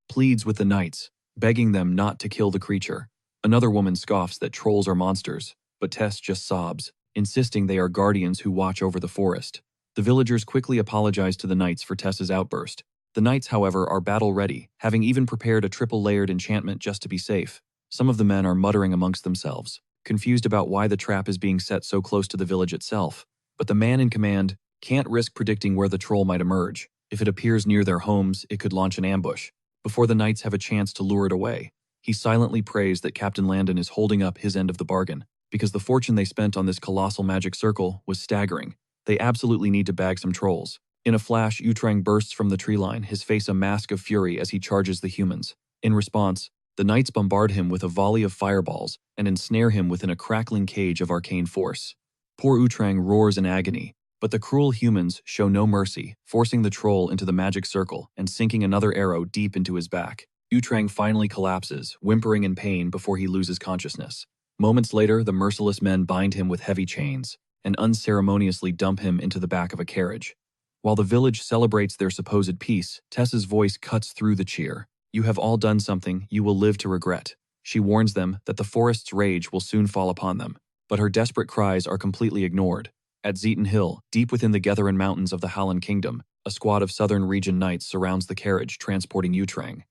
S1: pleads with the knights, begging them not to kill the creature. Another woman scoffs that trolls are monsters, but Tess just sobs, insisting they are guardians who watch over the forest. The villagers quickly apologize to the knights for Tess's outburst. The knights, however, are battle-ready, having even prepared a triple-layered enchantment just to be safe. Some of the men are muttering amongst themselves, confused about why the trap is being set so close to the village itself. But the man in command can't risk predicting where the troll might emerge. If it appears near their homes, it could launch an ambush. Before the knights have a chance to lure it away, he silently prays that Captain Landon is holding up his end of the bargain, because the fortune they spent on this colossal magic circle was staggering. They absolutely need to bag some trolls. In a flash, Utrang bursts from the tree line, his face a mask of fury as he charges the humans. In response, the knights bombard him with a volley of fireballs and ensnare him within a crackling cage of arcane force. Poor Utrang roars in agony, but the cruel humans show no mercy, forcing the troll into the magic circle and sinking another arrow deep into his back. Utrang finally collapses, whimpering in pain before he loses consciousness. Moments later, the merciless men bind him with heavy chains and unceremoniously dump him into the back of a carriage. While the village celebrates their supposed peace, Tess's voice cuts through the cheer. You have all done something you will live to regret. She warns them that the forest's rage will soon fall upon them, but her desperate cries are completely ignored. At Zeaton Hill, deep within the Getherin Mountains of the Hallan Kingdom, a squad of Southern Region knights surrounds the carriage transporting Utrang.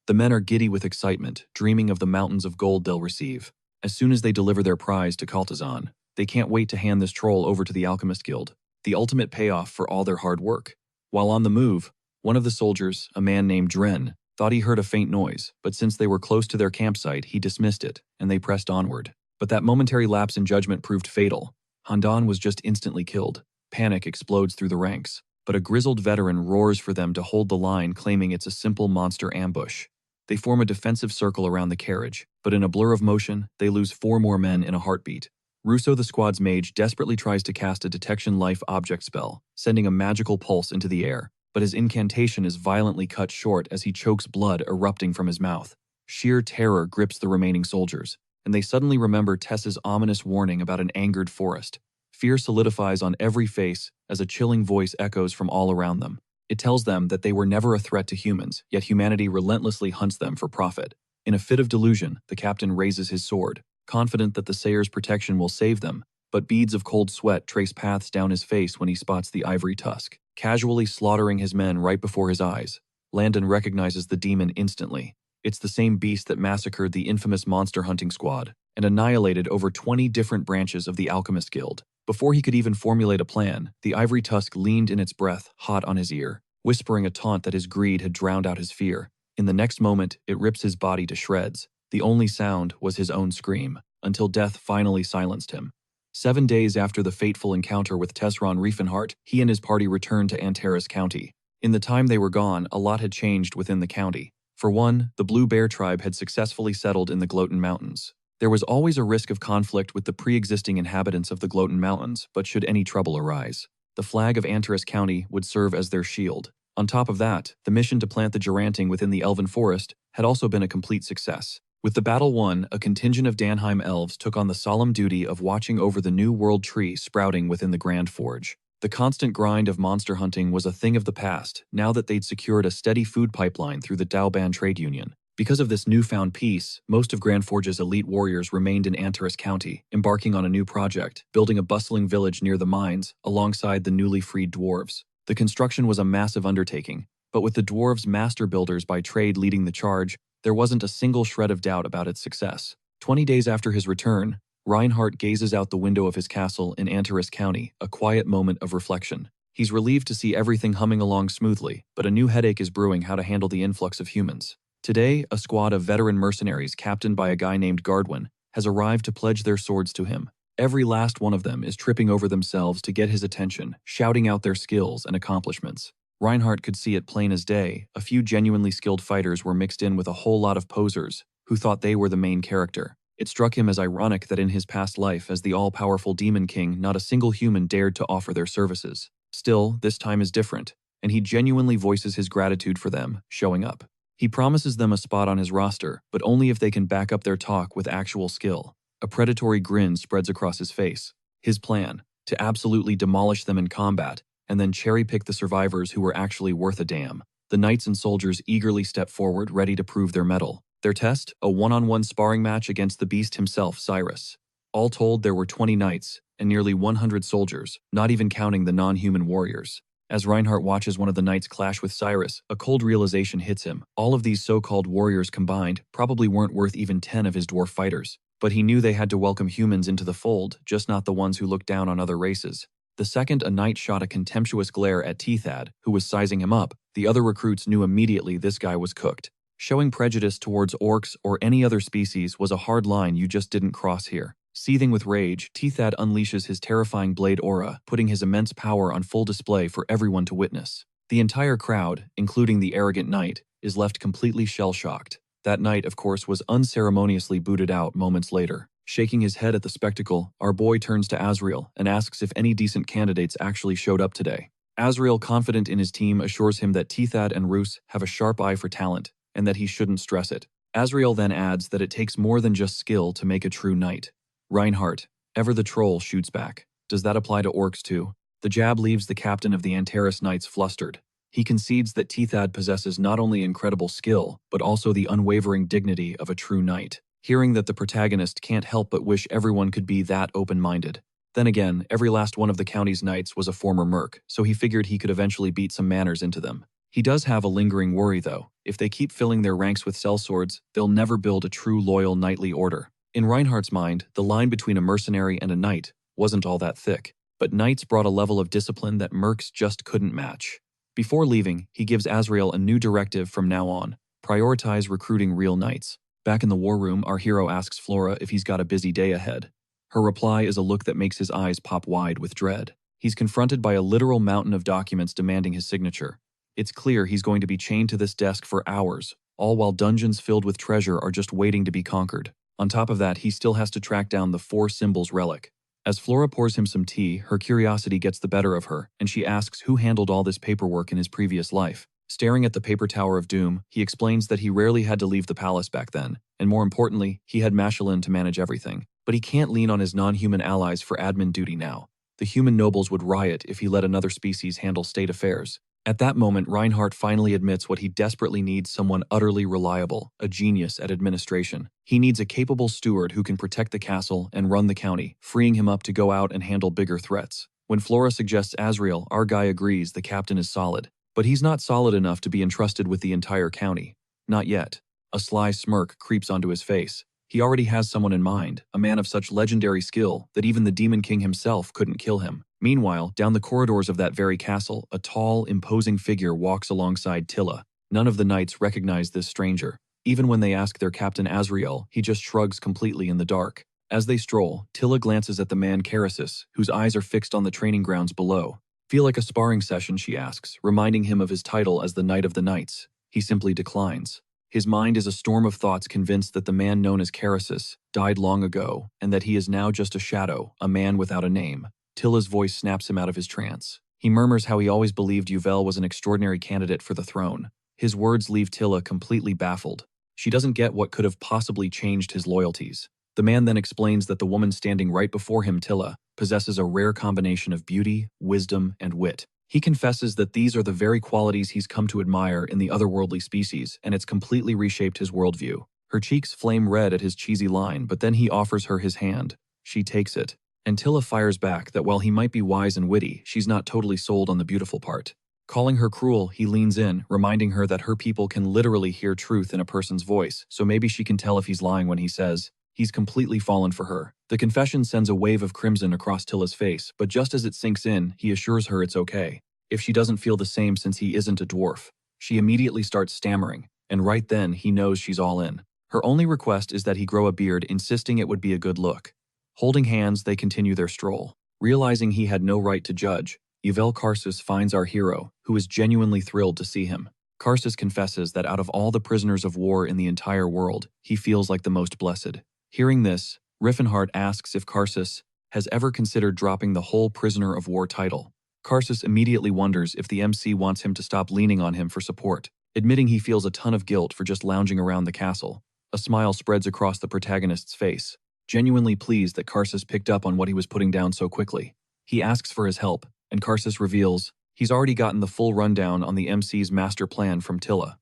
S1: The men are giddy with excitement, dreaming of the mountains of gold they'll receive. As soon as they deliver their prize to Kaltazan, they can't wait to hand this troll over to the Alchemist Guild, the ultimate payoff for all their hard work. While on the move, one of the soldiers, a man named Dren, thought he heard a faint noise, but since they were close to their campsite, he dismissed it, and they pressed onward. But that momentary lapse in judgment proved fatal. Handan was just instantly killed. Panic explodes through the ranks, but a grizzled veteran roars for them to hold the line, claiming it's a simple monster ambush. They form a defensive circle around the carriage, but in a blur of motion, they lose 4 more men in a heartbeat. Russo, the squad's mage, desperately tries to cast a detection life object spell, sending a magical pulse into the air, but his incantation is violently cut short as he chokes blood erupting from his mouth. Sheer terror grips the remaining soldiers, and they suddenly remember Tess's ominous warning about an angered forest. Fear solidifies on every face as a chilling voice echoes from all around them. It tells them that they were never a threat to humans, yet humanity relentlessly hunts them for profit. In a fit of delusion, the captain raises his sword, confident that the Sayer's protection will save them, but beads of cold sweat trace paths down his face when he spots the ivory tusk, casually slaughtering his men right before his eyes. Landon recognizes the demon instantly. It's the same beast that massacred the infamous monster hunting squad and annihilated over 20 different branches of the Alchemist Guild. Before he could even formulate a plan, the ivory tusk leaned in its breath, hot on his ear, whispering a taunt that his greed had drowned out his fear. In the next moment, it rips his body to shreds. The only sound was his own scream, until death finally silenced him. 7 days after the fateful encounter with Tesron Riefenhart, he and his party returned to Antares County. In the time they were gone, a lot had changed within the county. For one, the Blue Bear tribe had successfully settled in the Gloaton Mountains. There was always a risk of conflict with the pre-existing inhabitants of the Gloaton Mountains, but should any trouble arise, the flag of Antares County would serve as their shield. On top of that, the mission to plant the Geranting within the Elven Forest had also been a complete success. With the battle won, a contingent of Danheim elves took on the solemn duty of watching over the new world tree sprouting within the Grand Forge. The constant grind of monster hunting was a thing of the past, now that they'd secured a steady food pipeline through the Daoban trade union. Because of this newfound peace, most of Grand Forge's elite warriors remained in Antares County, embarking on a new project, building a bustling village near the mines, alongside the newly freed dwarves. The construction was a massive undertaking, but with the dwarves' master builders by trade leading the charge, there wasn't a single shred of doubt about its success. 20 days after his return, Reinhardt gazes out the window of his castle in Antares County, a quiet moment of reflection. He's relieved to see everything humming along smoothly, but a new headache is brewing how to handle the influx of humans. Today, a squad of veteran mercenaries captained by a guy named Gardwin has arrived to pledge their swords to him. Every last one of them is tripping over themselves to get his attention, shouting out their skills and accomplishments. Reinhardt could see it plain as day. A few genuinely skilled fighters were mixed in with a whole lot of posers who thought they were the main character. It struck him as ironic that in his past life as the all-powerful Demon King, not a single human dared to offer their services. Still, this time is different, and he genuinely voices his gratitude for them showing up. He promises them a spot on his roster, but only if they can back up their talk with actual skill. A predatory grin spreads across his face. His plan, to absolutely demolish them in combat, and then cherry-pick the survivors who were actually worth a damn. The knights and soldiers eagerly step forward, ready to prove their mettle. Their test, a one-on-one sparring match against the beast himself, Cyrus. All told, there were 20 knights and nearly 100 soldiers, not even counting the non-human warriors. As Reinhardt watches one of the knights clash with Cyrus, a cold realization hits him. All of these so-called warriors combined probably weren't worth even 10 of his dwarf fighters. But he knew they had to welcome humans into the fold, just not the ones who looked down on other races. The second a knight shot a contemptuous glare at Tethad, who was sizing him up, the other recruits knew immediately this guy was cooked. Showing prejudice towards orcs or any other species was a hard line you just didn't cross here. Seething with rage, Tethad unleashes his terrifying blade aura, putting his immense power on full display for everyone to witness. The entire crowd, including the arrogant knight, is left completely shell-shocked. That knight, of course, was unceremoniously booted out moments later. Shaking his head at the spectacle, our boy turns to Azrael and asks if any decent candidates actually showed up today. Azrael, confident in his team, assures him that Tethad and Roos have a sharp eye for talent, and that he shouldn't stress it. Azrael then adds that it takes more than just skill to make a true knight. Reinhardt, ever the troll, shoots back. Does that apply to orcs too? The jab leaves the captain of the Antares Knights flustered. He concedes that Tethad possesses not only incredible skill, but also the unwavering dignity of a true knight. Hearing that the protagonist can't help but wish everyone could be that open-minded. Then again, every last one of the county's knights was a former merc, so he figured he could eventually beat some manners into them. He does have a lingering worry though. If they keep filling their ranks with sellswords, they'll never build a true loyal knightly order. In Reinhardt's mind, the line between a mercenary and a knight wasn't all that thick, but knights brought a level of discipline that mercs just couldn't match. Before leaving, he gives Azrael a new directive from now on: prioritize recruiting real knights. Back in the war room, our hero asks Flora if he's got a busy day ahead. Her reply is a look that makes his eyes pop wide with dread. He's confronted by a literal mountain of documents demanding his signature. It's clear he's going to be chained to this desk for hours, all while dungeons filled with treasure are just waiting to be conquered. On top of that, he still has to track down the Four Symbols relic. As Flora pours him some tea, her curiosity gets the better of her, and she asks who handled all this paperwork in his previous life. Staring at the paper tower of doom, he explains that he rarely had to leave the palace back then, and more importantly, he had Mashalin to manage everything. But he can't lean on his non-human allies for admin duty now. The human nobles would riot if he let another species handle state affairs. At that moment, Reinhardt finally admits what he desperately needs: someone utterly reliable, a genius at administration. He needs a capable steward who can protect the castle and run the county, freeing him up to go out and handle bigger threats. When Flora suggests Azrael, our guy agrees the captain is solid. But he's not solid enough to be entrusted with the entire county. Not yet. A sly smirk creeps onto his face. He already has someone in mind, a man of such legendary skill that even the Demon King himself couldn't kill him. Meanwhile, down the corridors of that very castle, a tall, imposing figure walks alongside Tilla. None of the knights recognize this stranger. Even when they ask their captain Azrael, he just shrugs completely in the dark. As they stroll, Tilla glances at the man Carasis, whose eyes are fixed on the training grounds below. Feel like a sparring session, she asks, reminding him of his title as the Knight of the Knights. He simply declines. His mind is a storm of thoughts, convinced that the man known as Carasis died long ago, and that he is now just a shadow, a man without a name. Tilla's voice snaps him out of his trance. He murmurs how he always believed Yuvel was an extraordinary candidate for the throne. His words leave Tilla completely baffled. She doesn't get what could have possibly changed his loyalties. The man then explains that the woman standing right before him, Tilla, possesses a rare combination of beauty, wisdom, and wit. He confesses that these are the very qualities he's come to admire in the otherworldly species, and it's completely reshaped his worldview. Her cheeks flame red at his cheesy line, but then he offers her his hand. She takes it. And Tilla fires back that while he might be wise and witty, she's not totally sold on the beautiful part. Calling her cruel, he leans in, reminding her that her people can literally hear truth in a person's voice, so maybe she can tell if he's lying when he says, He's completely fallen for her. The confession sends a wave of crimson across Tilla's face, but just as it sinks in, he assures her it's okay. If she doesn't feel the same since he isn't a dwarf. She immediately starts stammering, and right then he knows she's all in. Her only request is that he grow a beard, insisting it would be a good look. Holding hands, they continue their stroll. Realizing he had no right to judge, Yvel Karsus finds our hero, who is genuinely thrilled to see him. Karsus confesses that out of all the prisoners of war in the entire world, he feels like the most blessed. Hearing this, Riffenhart asks if Karsus has ever considered dropping the whole prisoner of war title. Karsus immediately wonders if the MC wants him to stop leaning on him for support, admitting he feels a ton of guilt for just lounging around the castle. A smile spreads across the protagonist's face, genuinely pleased that Karsus picked up on what he was putting down so quickly. He asks for his help, and Karsus reveals he's already gotten the full rundown on the MC's master plan from Tilla.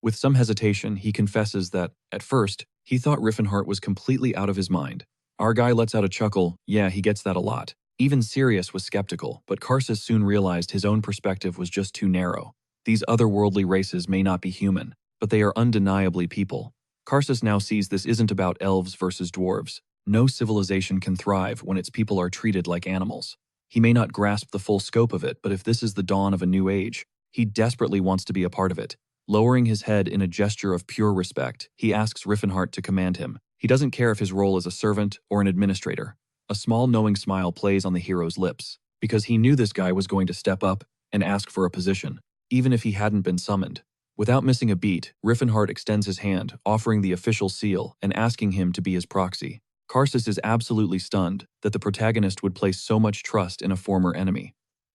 S1: With some hesitation, he confesses that, at first, he thought Riffenhart was completely out of his mind. Our guy lets out a chuckle. Yeah, he gets that a lot. Even Sirius was skeptical, but Karsus soon realized his own perspective was just too narrow. These otherworldly races may not be human, but they are undeniably people. Karsus now sees this isn't about elves versus dwarves. No civilization can thrive when its people are treated like animals. He may not grasp the full scope of it, but if this is the dawn of a new age, he desperately wants to be a part of it. Lowering his head in a gesture of pure respect, he asks Riffenhart to command him. He doesn't care if his role is a servant or an administrator. A small knowing smile plays on the hero's lips, because he knew this guy was going to step up and ask for a position, even if he hadn't been summoned. Without missing a beat, Riffenhart extends his hand, offering the official seal and asking him to be his proxy. Karsus is absolutely stunned that the protagonist would place so much trust in a former enemy.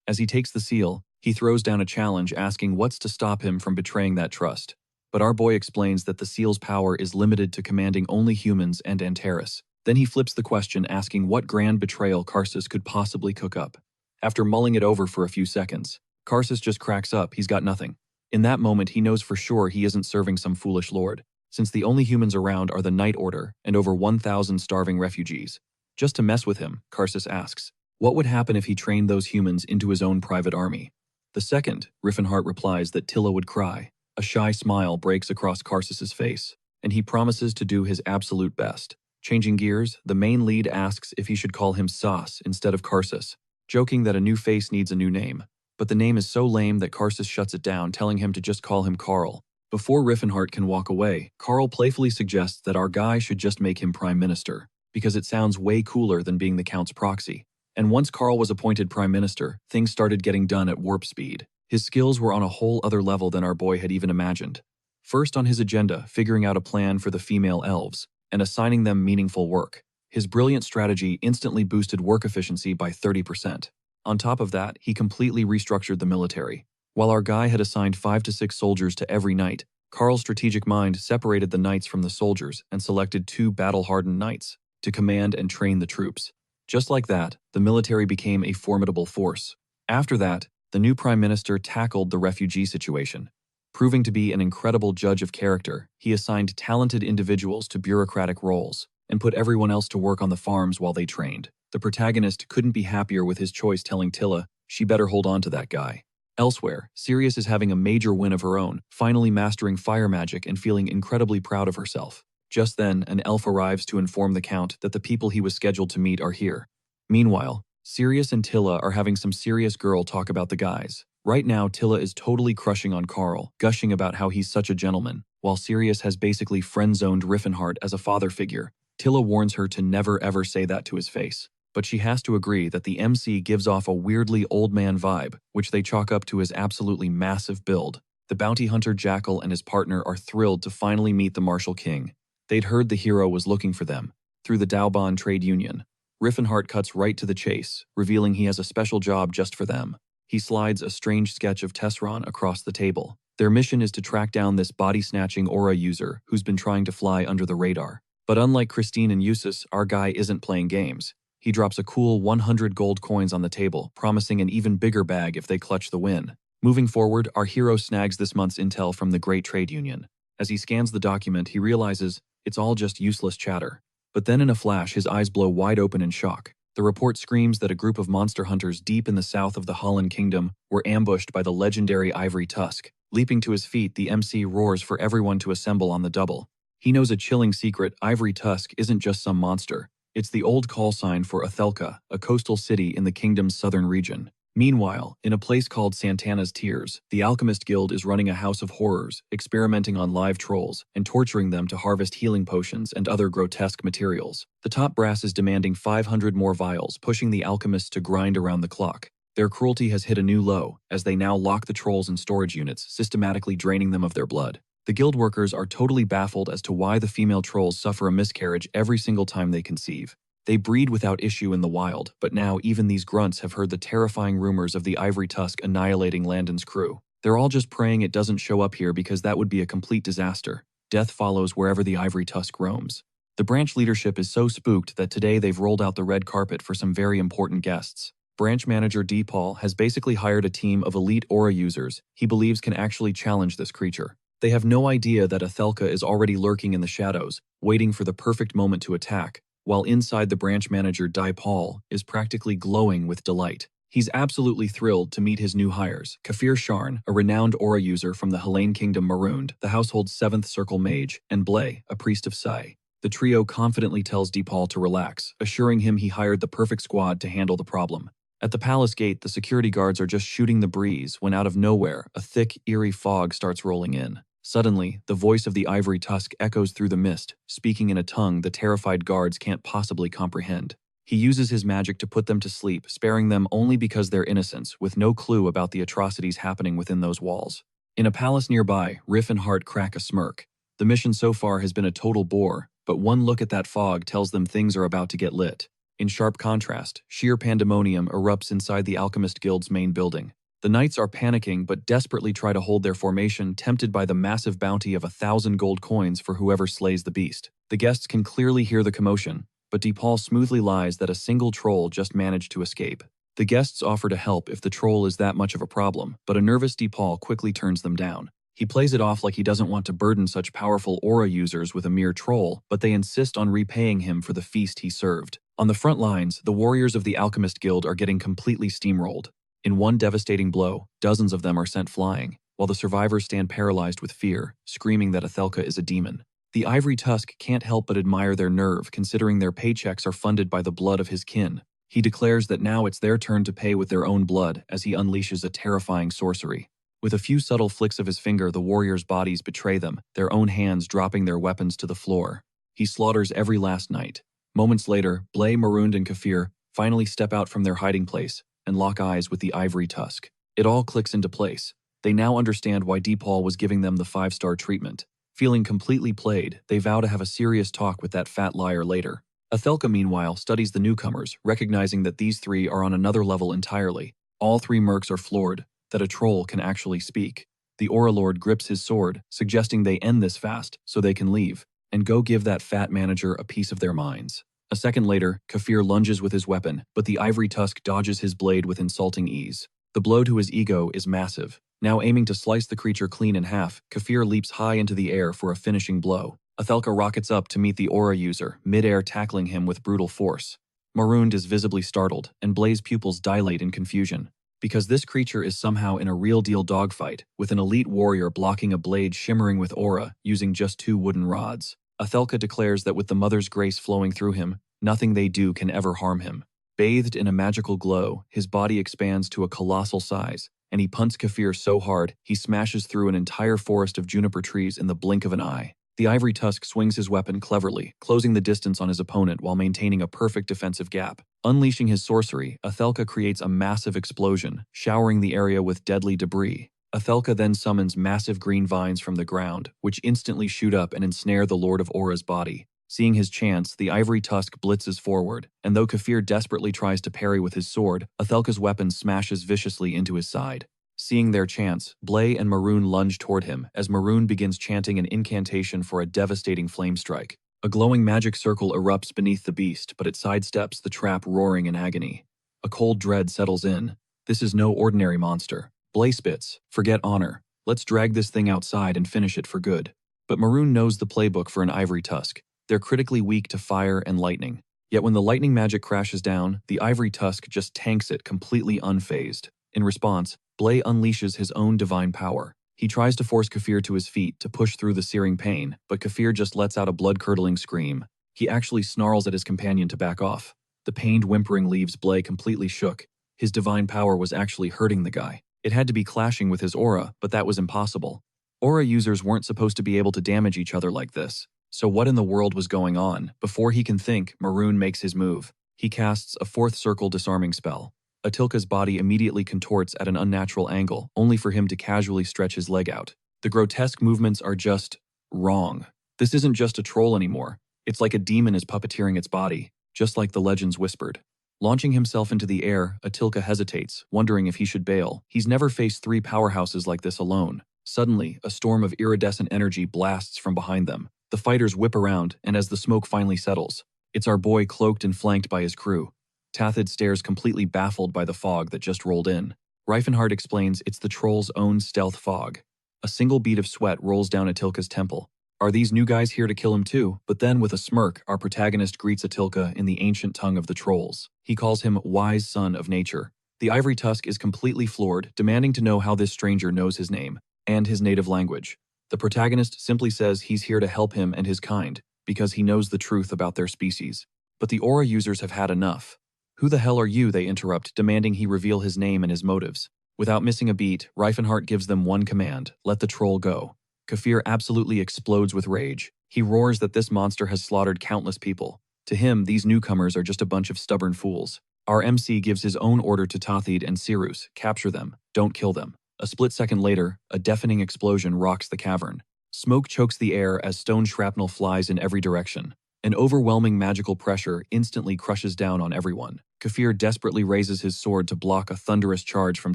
S1: As he takes the seal, he throws down a challenge asking what's to stop him from betraying that trust. But our boy explains that the seal's power is limited to commanding only humans and Antares. Then he flips the question asking what grand betrayal Karsus could possibly cook up. After mulling it over for a few seconds, Karsus just cracks up. He's got nothing. In that moment, he knows for sure he isn't serving some foolish lord, since the only humans around are the Night Order and over 1,000 starving refugees. Just to mess with him, Karsus asks, what would happen if he trained those humans into his own private army? The second, Riffenhart replies that Tilla would cry. A shy smile breaks across Karsus's face, and he promises to do his absolute best. Changing gears, the main lead asks if he should call him Sauce instead of Karsus, joking that a new face needs a new name. But the name is so lame that Karsus shuts it down, telling him to just call him Carl. Before Riffenhart can walk away, Carl playfully suggests that our guy should just make him prime minister, because it sounds way cooler than being the count's proxy. And once Carl was appointed prime minister, things started getting done at warp speed. His skills were on a whole other level than our boy had even imagined. First on his agenda, figuring out a plan for the female elves, and assigning them meaningful work. His brilliant strategy instantly boosted work efficiency by 30%. On top of that, he completely restructured the military. While our guy had assigned 5 to 6 soldiers to every knight, Carl's strategic mind separated the knights from the soldiers and selected 2 battle-hardened knights to command and train the troops. Just like that, the military became a formidable force. After that, the new prime minister tackled the refugee situation. Proving to be an incredible judge of character, he assigned talented individuals to bureaucratic roles and put everyone else to work on the farms while they trained. The protagonist couldn't be happier with his choice, telling Tilla she better hold on to that guy. Elsewhere, Sirius is having a major win of her own, finally mastering fire magic and feeling incredibly proud of herself. Just then, an elf arrives to inform the Count that the people he was scheduled to meet are here. Meanwhile, Sirius and Tilla are having some serious girl talk about the guys. Right now, Tilla is totally crushing on Carl, gushing about how he's such a gentleman, while Sirius has basically friend-zoned Riffenhart as a father figure. Tilla warns her to never ever say that to his face, but she has to agree that the MC gives off a weirdly old man vibe, which they chalk up to his absolutely massive build. The bounty hunter Jackal and his partner are thrilled to finally meet the Martial King. They'd heard the hero was looking for them, through the Daoban trade union. Riffenhart cuts right to the chase, revealing he has a special job just for them. He slides a strange sketch of Tesseron across the table. Their mission is to track down this body-snatching aura user who's been trying to fly under the radar. But unlike Christine and Eustace, our guy isn't playing games. He drops a cool 100 gold coins on the table, promising an even bigger bag if they clutch the win. Moving forward, our hero snags this month's intel from the Great Trade Union. As he scans the document, he realizes it's all just useless chatter. But then in a flash, his eyes blow wide open in shock. The report screams that a group of monster hunters deep in the south of the Holland Kingdom were ambushed by the legendary Ivory Tusk. Leaping to his feet, the MC roars for everyone to assemble on the double. He knows a chilling secret: Ivory Tusk isn't just some monster. It's the old call sign for Athelka, a coastal city in the kingdom's southern region. Meanwhile, in a place called Santana's Tears, the Alchemist Guild is running a house of horrors, experimenting on live trolls and torturing them to harvest healing potions and other grotesque materials. The top brass is demanding 500 more vials, pushing the alchemists to grind around the clock. Their cruelty has hit a new low, as they now lock the trolls in storage units, systematically draining them of their blood. The guild workers are totally baffled as to why the female trolls suffer a miscarriage every single time they conceive. They breed without issue in the wild, but now even these grunts have heard the terrifying rumors of the Ivory Tusk annihilating Landon's crew. They're all just praying it doesn't show up here, because that would be a complete disaster. Death follows wherever the Ivory Tusk roams. The branch leadership is so spooked that today they've rolled out the red carpet for some very important guests. Branch manager Paul has basically hired a team of elite aura users he believes can actually challenge this creature. They have no idea that Athelka is already lurking in the shadows, waiting for the perfect moment to attack, while inside the branch manager Paul is practically glowing with delight. He's absolutely thrilled to meet his new hires: Kafir Sharn, a renowned aura user from the Helene Kingdom Marooned, the household's 7th circle mage, and Blay, a priest of Sai. The trio confidently tells Paul to relax, assuring him he hired the perfect squad to handle the problem. At the palace gate, the security guards are just shooting the breeze when out of nowhere, a thick, eerie fog starts rolling in. Suddenly, the voice of the Ivory Tusk echoes through the mist, speaking in a tongue the terrified guards can't possibly comprehend. He uses his magic to put them to sleep, sparing them only because they're innocents, with no clue about the atrocities happening within those walls. In a palace nearby, Riff and Hart crack a smirk. The mission so far has been a total bore, but one look at that fog tells them things are about to get lit. In sharp contrast, sheer pandemonium erupts inside the Alchemist Guild's main building. The knights are panicking but desperately try to hold their formation, tempted by the massive bounty of 1,000 gold coins for whoever slays the beast. The guests can clearly hear the commotion, but Paul smoothly lies that a single troll just managed to escape. The guests offer to help if the troll is that much of a problem, but a nervous Paul quickly turns them down. He plays it off like he doesn't want to burden such powerful aura users with a mere troll, but they insist on repaying him for the feast he served. On the front lines, the warriors of the Alchemist Guild are getting completely steamrolled. In one devastating blow, dozens of them are sent flying, while the survivors stand paralyzed with fear, screaming that Athelka is a demon. The Ivory Tusk can't help but admire their nerve, considering their paychecks are funded by the blood of his kin. He declares that now it's their turn to pay with their own blood as he unleashes a terrifying sorcery. With a few subtle flicks of his finger, the warriors' bodies betray them, their own hands dropping their weapons to the floor. He slaughters every last knight. Moments later, Blay, Marooned, and Kafir finally step out from their hiding place and lock eyes with the Ivory Tusk. It all clicks into place. They now understand why Paul was giving them the 5-star treatment. Feeling completely played, they vow to have a serious talk with that fat liar later. Athelka, meanwhile, studies the newcomers, recognizing that these three are on another level entirely. All three mercs are floored that a troll can actually speak. The Aura Lord grips his sword, suggesting they end this fast so they can leave and go give that fat manager a piece of their minds. A second later, Kafir lunges with his weapon, but the Ivory Tusk dodges his blade with insulting ease. The blow to his ego is massive. Now aiming to slice the creature clean in half, Kafir leaps high into the air for a finishing blow. Athelka rockets up to meet the aura user, mid-air tackling him with brutal force. Marooned is visibly startled, and Blay's pupils dilate in confusion, because this creature is somehow in a real-deal dogfight, with an elite warrior blocking a blade shimmering with aura, using just 2 wooden rods. Athelka declares that with the Mother's grace flowing through him, nothing they do can ever harm him. Bathed in a magical glow, his body expands to a colossal size, and he punts Kafir so hard he smashes through an entire forest of juniper trees in the blink of an eye. The Ivory Tusk swings his weapon cleverly, closing the distance on his opponent while maintaining a perfect defensive gap. Unleashing his sorcery, Athelka creates a massive explosion, showering the area with deadly debris. Athelka then summons massive green vines from the ground, which instantly shoot up and ensnare the Lord of Aura's body. Seeing his chance, the Ivory Tusk blitzes forward, and though Kafir desperately tries to parry with his sword, Athelka's weapon smashes viciously into his side. Seeing their chance, Blay and Maroon lunge toward him as Maroon begins chanting an incantation for a devastating flame strike. A glowing magic circle erupts beneath the beast, but it sidesteps the trap, roaring in agony. A cold dread settles in. This is no ordinary monster. Blay spits, "Forget honor. Let's drag this thing outside and finish it for good." But Maroon knows the playbook for an Ivory Tusk. They're critically weak to fire and lightning. Yet when the lightning magic crashes down, the Ivory Tusk just tanks it completely unfazed. In response, Blay unleashes his own divine power. He tries to force Kefir to his feet to push through the searing pain, but Kefir just lets out a blood-curdling scream. He actually snarls at his companion to back off. The pained whimpering leaves Blay completely shook. His divine power was actually hurting the guy. It had to be clashing with his aura, but that was impossible. Aura users weren't supposed to be able to damage each other like this. So what in the world was going on? Before he can think, Maroon makes his move. He casts a fourth circle disarming spell. Atilka's body immediately contorts at an unnatural angle, only for him to casually stretch his leg out. The grotesque movements are just wrong. This isn't just a troll anymore. It's like a demon is puppeteering its body, just like the legends whispered. Launching himself into the air, Atilka hesitates, wondering if he should bail. He's never faced three powerhouses like this alone. Suddenly, a storm of iridescent energy blasts from behind them. The fighters whip around, and as the smoke finally settles, it's our boy cloaked and flanked by his crew. Tathid stares completely baffled by the fog that just rolled in. Reifenhardt explains it's the troll's own stealth fog. A single bead of sweat rolls down Atilka's temple. Are these new guys here to kill him too? But then, with a smirk, our protagonist greets Atilka in the ancient tongue of the trolls. He calls him wise son of nature. The ivory tusk is completely floored, demanding to know how this stranger knows his name and his native language. The protagonist simply says he's here to help him and his kind, because he knows the truth about their species. But the aura users have had enough. Who the hell are you? They interrupt, demanding he reveal his name and his motives. Without missing a beat, Reifenhardt gives them one command: let the troll go. Kefir absolutely explodes with rage. He roars that this monster has slaughtered countless people. To him, these newcomers are just a bunch of stubborn fools. Our MC gives his own order to Tathid and Sirus: capture them, don't kill them. A split second later, a deafening explosion rocks the cavern. Smoke chokes the air as stone shrapnel flies in every direction. An overwhelming magical pressure instantly crushes down on everyone. Kefir desperately raises his sword to block a thunderous charge from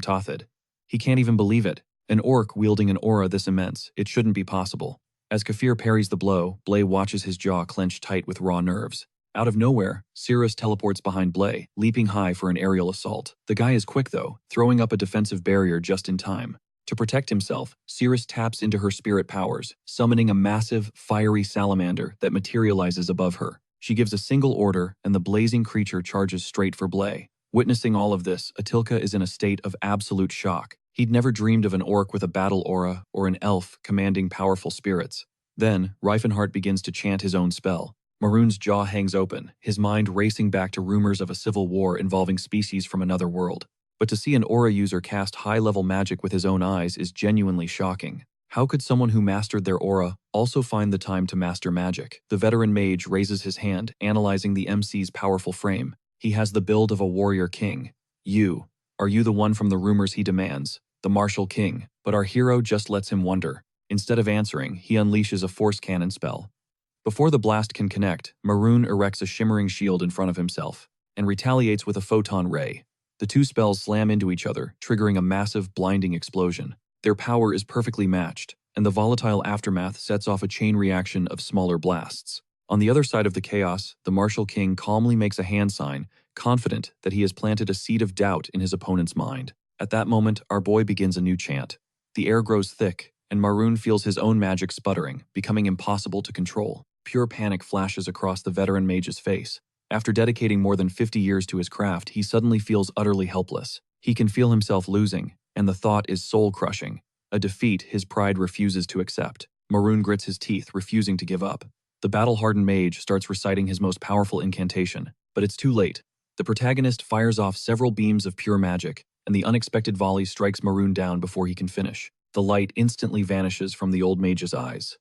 S1: Tathid. He can't even believe it. An orc wielding an aura this immense, it shouldn't be possible. As Kefir parries the blow, Blay watches his jaw clench tight with raw nerves. Out of nowhere, Sirus teleports behind Blay, leaping high for an aerial assault. The guy is quick though, throwing up a defensive barrier just in time. To protect himself, Sirus taps into her spirit powers, summoning a massive, fiery salamander that materializes above her. She gives a single order, and the blazing creature charges straight for Blay. Witnessing all of this, Atilka is in a state of absolute shock. He'd never dreamed of an orc with a battle aura or an elf commanding powerful spirits. Then, Reifenhardt begins to chant his own spell. Maroon's jaw hangs open, his mind racing back to rumors of a civil war involving species from another world. But to see an aura user cast high-level magic with his own eyes is genuinely shocking. How could someone who mastered their aura also find the time to master magic? The veteran mage raises his hand, analyzing the MC's powerful frame. He has the build of a warrior king. Are you the one from the rumors? He demands. The martial king. But our hero just lets him wonder. Instead of answering, he unleashes a force cannon spell. Before the blast can connect, Maroon erects a shimmering shield in front of himself and retaliates with a photon ray. The two spells slam into each other, triggering a massive, blinding explosion. Their power is perfectly matched, and the volatile aftermath sets off a chain reaction of smaller blasts. On the other side of the chaos, the martial king calmly makes a hand sign, confident that he has planted a seed of doubt in his opponent's mind. At that moment, our boy begins a new chant. The air grows thick, and Maroon feels his own magic sputtering, becoming impossible to control. Pure panic flashes across the veteran mage's face. After dedicating more than 50 years to his craft, he suddenly feels utterly helpless. He can feel himself losing, and the thought is soul-crushing. A defeat his pride refuses to accept. Maroon grits his teeth, refusing to give up. The battle-hardened mage starts reciting his most powerful incantation, but it's too late. The protagonist fires off several beams of pure magic, and the unexpected volley strikes Maroon down before he can finish. The light instantly vanishes from the old mage's eyes.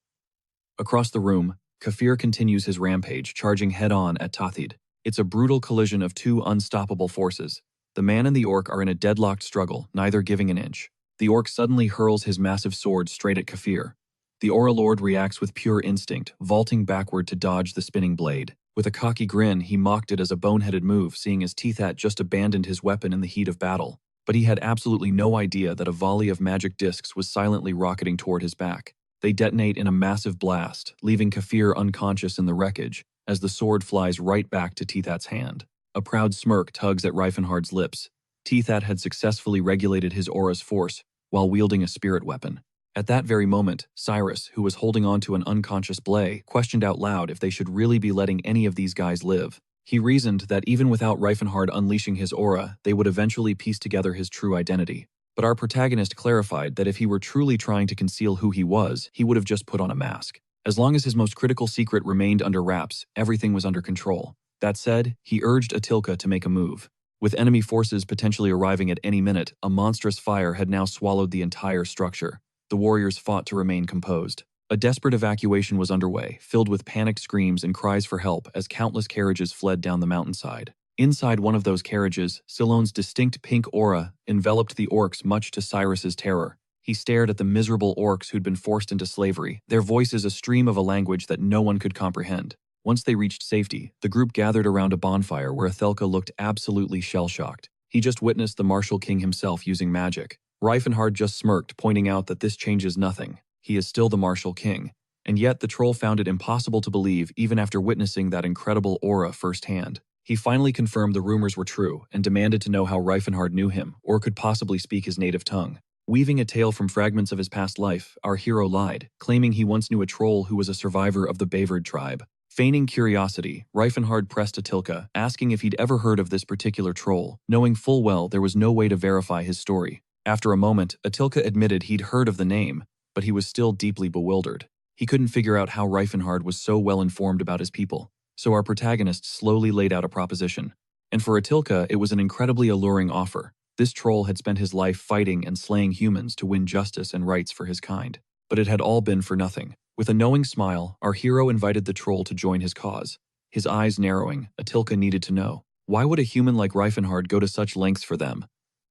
S1: Across the room, Kefir continues his rampage, charging head-on at Tathid. It's a brutal collision of two unstoppable forces. The man and the orc are in a deadlocked struggle, neither giving an inch. The orc suddenly hurls his massive sword straight at Kefir. The Aura Lord reacts with pure instinct, vaulting backward to dodge the spinning blade. With a cocky grin, he mocked it as a boneheaded move, seeing as Teethat just abandoned his weapon in the heat of battle. But he had absolutely no idea that a volley of magic discs was silently rocketing toward his back. They detonate in a massive blast, leaving Kefir unconscious in the wreckage, as the sword flies right back to Teethat's hand. A proud smirk tugs at Reifenhardt's lips. Teethat had successfully regulated his aura's force while wielding a spirit weapon. At that very moment, Cyrus, who was holding on to an unconscious Blay, questioned out loud if they should really be letting any of these guys live. He reasoned that even without Reifenhardt unleashing his aura, they would eventually piece together his true identity. But our protagonist clarified that if he were truly trying to conceal who he was, he would have just put on a mask. As long as his most critical secret remained under wraps, everything was under control. That said, he urged Atilka to make a move. With enemy forces potentially arriving at any minute, a monstrous fire had now swallowed the entire structure. The warriors fought to remain composed. A desperate evacuation was underway, filled with panicked screams and cries for help as countless carriages fled down the mountainside. Inside one of those carriages, Silone's distinct pink aura enveloped the orcs, much to Cyrus's terror. He stared at the miserable orcs who'd been forced into slavery, their voices a stream of a language that no one could comprehend. Once they reached safety, the group gathered around a bonfire where Athelka looked absolutely shell-shocked. He just witnessed the martial king himself using magic. Reifenhard just smirked, pointing out that this changes nothing. He is still the martial king. And yet the troll found it impossible to believe even after witnessing that incredible aura firsthand. He finally confirmed the rumors were true and demanded to know how Reifenhard knew him or could possibly speak his native tongue. Weaving a tale from fragments of his past life, our hero lied, claiming he once knew a troll who was a survivor of the Bavard tribe. Feigning curiosity, Reifenhard pressed Atilka, asking if he'd ever heard of this particular troll, knowing full well there was no way to verify his story. After a moment, Atilka admitted he'd heard of the name, but he was still deeply bewildered. He couldn't figure out how Reifenhard was so well informed about his people. So our protagonist slowly laid out a proposition. And for Atilka, it was an incredibly alluring offer. This troll had spent his life fighting and slaying humans to win justice and rights for his kind. But it had all been for nothing. With a knowing smile, our hero invited the troll to join his cause. His eyes narrowing, Atilka needed to know, why would a human like Reifenhard go to such lengths for them?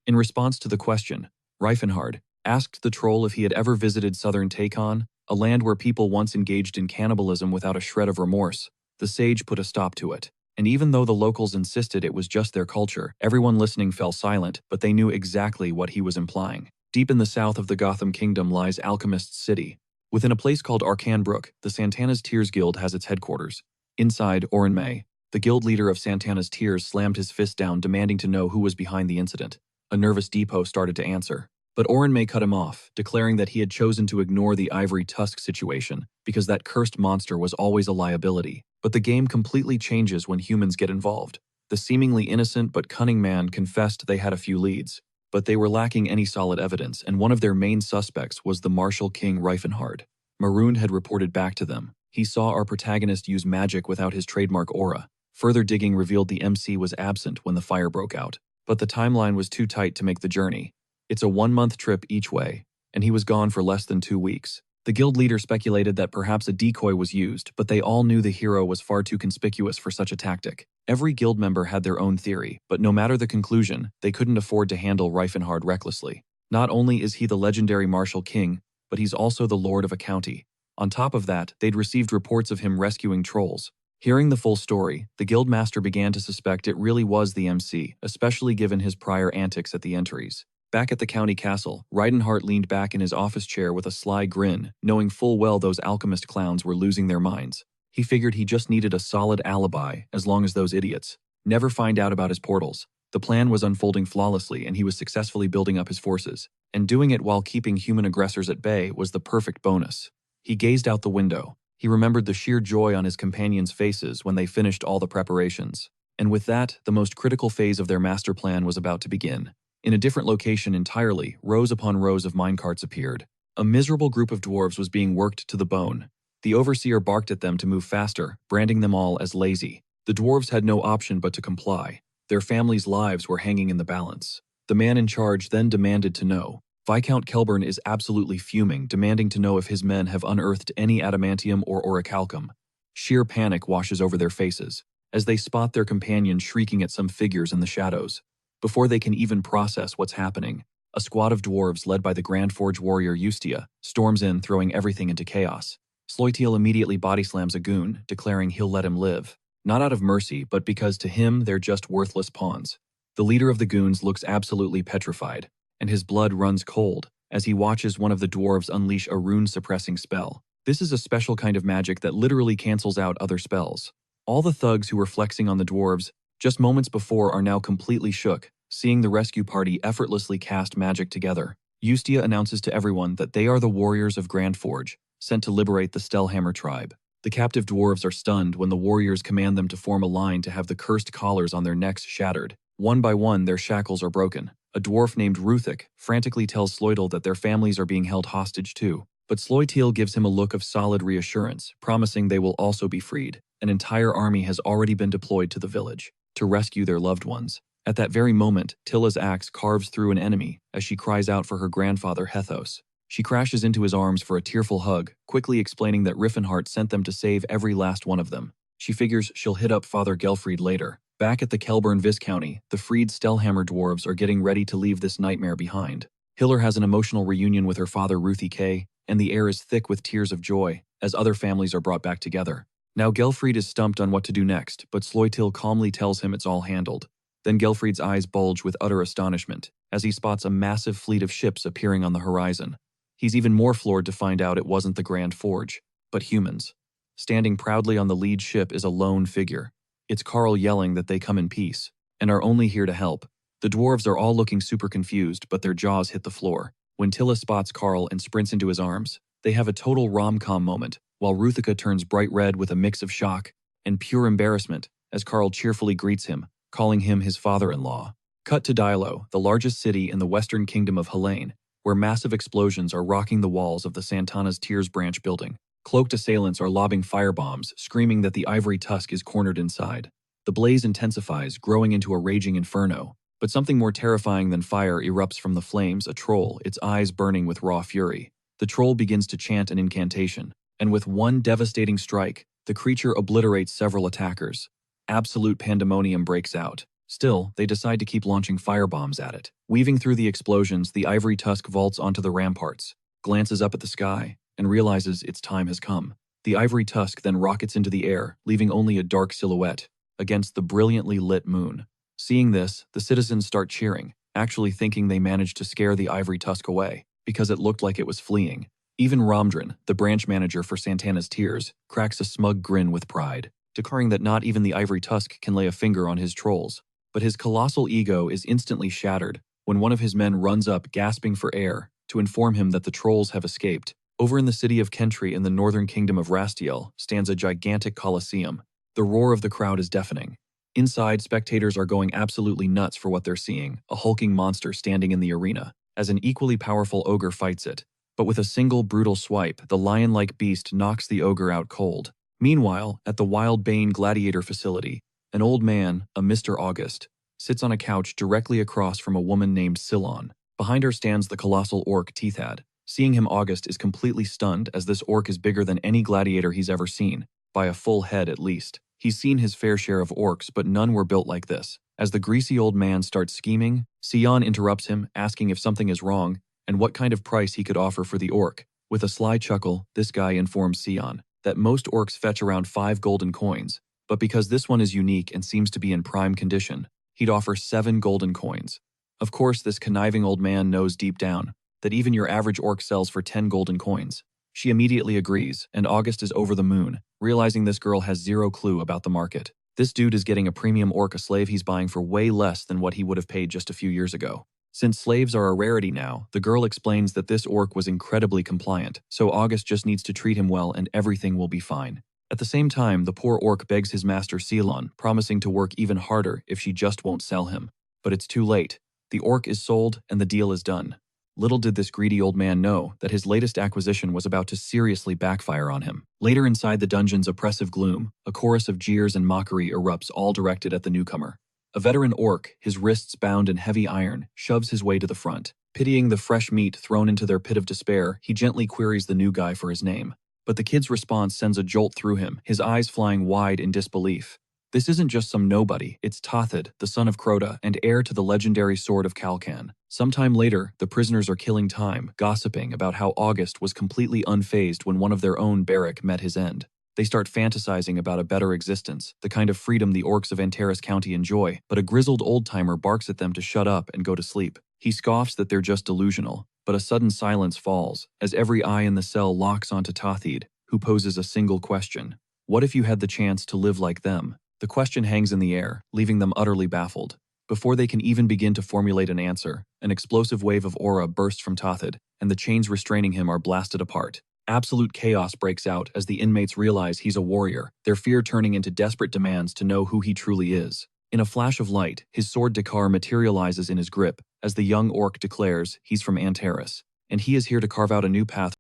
S1: In response to the question, Reifenhard asked the troll if he had ever visited southern Takon, a land where people once engaged in cannibalism without a shred of remorse. The sage put a stop to it. And even though the locals insisted it was just their culture, everyone listening fell silent, but they knew exactly what he was implying. Deep in the south of the Gotham Kingdom lies Alchemist's City. Within a place called Arcanbrook, the Santana's Tears Guild has its headquarters. Inside, Orenmei, the guild leader of Santana's Tears, slammed his fist down, demanding to know who was behind the incident. A nervous Depot started to answer. But Orenmei cut him off, declaring that he had chosen to ignore the ivory tusk situation because that cursed monster was always a liability. But the game completely changes when humans get involved. The seemingly innocent but cunning man confessed they had a few leads, but they were lacking any solid evidence, and one of their main suspects was the martial king Reifenhard. Maroon had reported back to them. He saw our protagonist use magic without his trademark aura. Further digging revealed the MC was absent when the fire broke out, but the timeline was too tight to make the journey. It's a 1-month trip each way, and he was gone for less than 2 weeks. The guild leader speculated that perhaps a decoy was used, but they all knew the hero was far too conspicuous for such a tactic. Every guild member had their own theory, but no matter the conclusion, they couldn't afford to handle Reifenhard recklessly. Not only is he the legendary martial king, but he's also the lord of a county. On top of that, they'd received reports of him rescuing trolls. Hearing the full story, the guild master began to suspect it really was the MC, especially given his prior antics at the entries. Back at the county castle, Reidenhart leaned back in his office chair with a sly grin, knowing full well those alchemist clowns were losing their minds. He figured he just needed a solid alibi, as long as those idiots never find out about his portals. The plan was unfolding flawlessly, and he was successfully building up his forces. And doing it while keeping human aggressors at bay was the perfect bonus. He gazed out the window. He remembered the sheer joy on his companions' faces when they finished all the preparations. And with that, the most critical phase of their master plan was about to begin. In a different location entirely, rows upon rows of minecarts appeared. A miserable group of dwarves was being worked to the bone. The overseer barked at them to move faster, branding them all as lazy. The dwarves had no option but to comply. Their families' lives were hanging in the balance. The man in charge then demanded to know. Viscount Kelburn is absolutely fuming, demanding to know if his men have unearthed any adamantium or orichalcum. Sheer panic washes over their faces, as they spot their companion shrieking at some figures in the shadows. Before they can even process what's happening, a squad of dwarves led by the Grand Forge warrior Eustia storms in, throwing everything into chaos. Sloitiel immediately body slams a goon, declaring he'll let him live. Not out of mercy, but because to him they're just worthless pawns. The leader of the goons looks absolutely petrified, and his blood runs cold as he watches one of the dwarves unleash a rune-suppressing spell. This is a special kind of magic that literally cancels out other spells. All the thugs who were flexing on the dwarves just moments before are now completely shook, seeing the rescue party effortlessly cast magic together. Eustia announces to everyone that they are the warriors of Grand Forge, sent to liberate the Stellhammer tribe. The captive dwarves are stunned when the warriors command them to form a line to have the cursed collars on their necks shattered. One by one, their shackles are broken. A dwarf named Ruthik frantically tells Sloitel that their families are being held hostage too. But Sloitel gives him a look of solid reassurance, promising they will also be freed. An entire army has already been deployed to the village to rescue their loved ones. At that very moment, Tilla's axe carves through an enemy as she cries out for her grandfather Hethos. She crashes into his arms for a tearful hug, quickly explaining that Riffenhart sent them to save every last one of them. She figures she'll hit up Father Gelfried later. Back at the Kelburn Viscounty, the freed Stellhammer dwarves are getting ready to leave this nightmare behind. Hiller has an emotional reunion with her father Ruthie K, and the air is thick with tears of joy as other families are brought back together. Now Gelfried is stumped on what to do next, but Sloitil calmly tells him it's all handled. Then Gelfried's eyes bulge with utter astonishment as he spots a massive fleet of ships appearing on the horizon. He's even more floored to find out it wasn't the Grand Forge, but humans. Standing proudly on the lead ship is a lone figure. It's Carl yelling that they come in peace and are only here to help. The dwarves are all looking super confused, but their jaws hit the floor. When Tilla spots Carl and sprints into his arms, they have a total rom-com moment, while Ruthika turns bright red with a mix of shock and pure embarrassment as Carl cheerfully greets him, calling him his father-in-law. Cut to Dilo, the largest city in the western kingdom of Helene, where massive explosions are rocking the walls of the Santana's Tears branch building. Cloaked assailants are lobbing firebombs, screaming that the ivory tusk is cornered inside. The blaze intensifies, growing into a raging inferno. But something more terrifying than fire erupts from the flames, a troll, its eyes burning with raw fury. The troll begins to chant an incantation, and with one devastating strike, the creature obliterates several attackers. Absolute pandemonium breaks out. Still, they decide to keep launching firebombs at it. Weaving through the explosions, the ivory tusk vaults onto the ramparts, glances up at the sky, and realizes its time has come. The ivory tusk then rockets into the air, leaving only a dark silhouette against the brilliantly lit moon. Seeing this, the citizens start cheering, actually thinking they managed to scare the ivory tusk away, because it looked like it was fleeing. Even Romdrin, the branch manager for Santana's Tears, cracks a smug grin with pride, declaring that not even the ivory tusk can lay a finger on his trolls. But his colossal ego is instantly shattered when one of his men runs up gasping for air to inform him that the trolls have escaped. Over in the city of Kentry in the northern kingdom of Rastiel stands a gigantic coliseum. The roar of the crowd is deafening. Inside, spectators are going absolutely nuts for what they're seeing, a hulking monster standing in the arena, as an equally powerful ogre fights it. But with a single brutal swipe, the lion-like beast knocks the ogre out cold. Meanwhile, at the Wild Bane Gladiator facility, an old man, a Mr. August, sits on a couch directly across from a woman named Sillon. Behind her stands the colossal orc Teethad. Seeing him, August is completely stunned, as this orc is bigger than any gladiator he's ever seen, by a full head at least. He's seen his fair share of orcs, but none were built like this. As the greasy old man starts scheming, Sion interrupts him, asking if something is wrong and what kind of price he could offer for the orc. With a sly chuckle, this guy informs Sion that most orcs fetch around 5 golden coins, but because this one is unique and seems to be in prime condition, he'd offer 7 golden coins. Of course, this conniving old man knows deep down that even your average orc sells for 10 golden coins. She immediately agrees, and August is over the moon, realizing this girl has zero clue about the market. This dude is getting a premium orc, a slave he's buying for way less than what he would have paid just a few years ago. Since slaves are a rarity now, the girl explains that this orc was incredibly compliant, so August just needs to treat him well and everything will be fine. At the same time, the poor orc begs his master Ceylon, promising to work even harder if she just won't sell him. But it's too late. The orc is sold and the deal is done. Little did this greedy old man know that his latest acquisition was about to seriously backfire on him. Later, inside the dungeon's oppressive gloom, a chorus of jeers and mockery erupts, all directed at the newcomer. A veteran orc, his wrists bound in heavy iron, shoves his way to the front. Pitying the fresh meat thrown into their pit of despair, he gently queries the new guy for his name. But the kid's response sends a jolt through him, his eyes flying wide in disbelief. This isn't just some nobody, it's Tothid, the son of Crota and heir to the legendary sword of Kalkan. Sometime later, the prisoners are killing time, gossiping about how August was completely unfazed when one of their own barrack met his end. They start fantasizing about a better existence, the kind of freedom the orcs of Antares County enjoy, but a grizzled old-timer barks at them to shut up and go to sleep. He scoffs that they're just delusional, but a sudden silence falls, as every eye in the cell locks onto Tothid, who poses a single question. What if you had the chance to live like them? The question hangs in the air, leaving them utterly baffled. Before they can even begin to formulate an answer, an explosive wave of aura bursts from Tothid, and the chains restraining him are blasted apart. Absolute chaos breaks out as the inmates realize he's a warrior, their fear turning into desperate demands to know who he truly is. In a flash of light, his sword Dakar materializes in his grip, as the young orc declares he's from Antares, and he is here to carve out a new path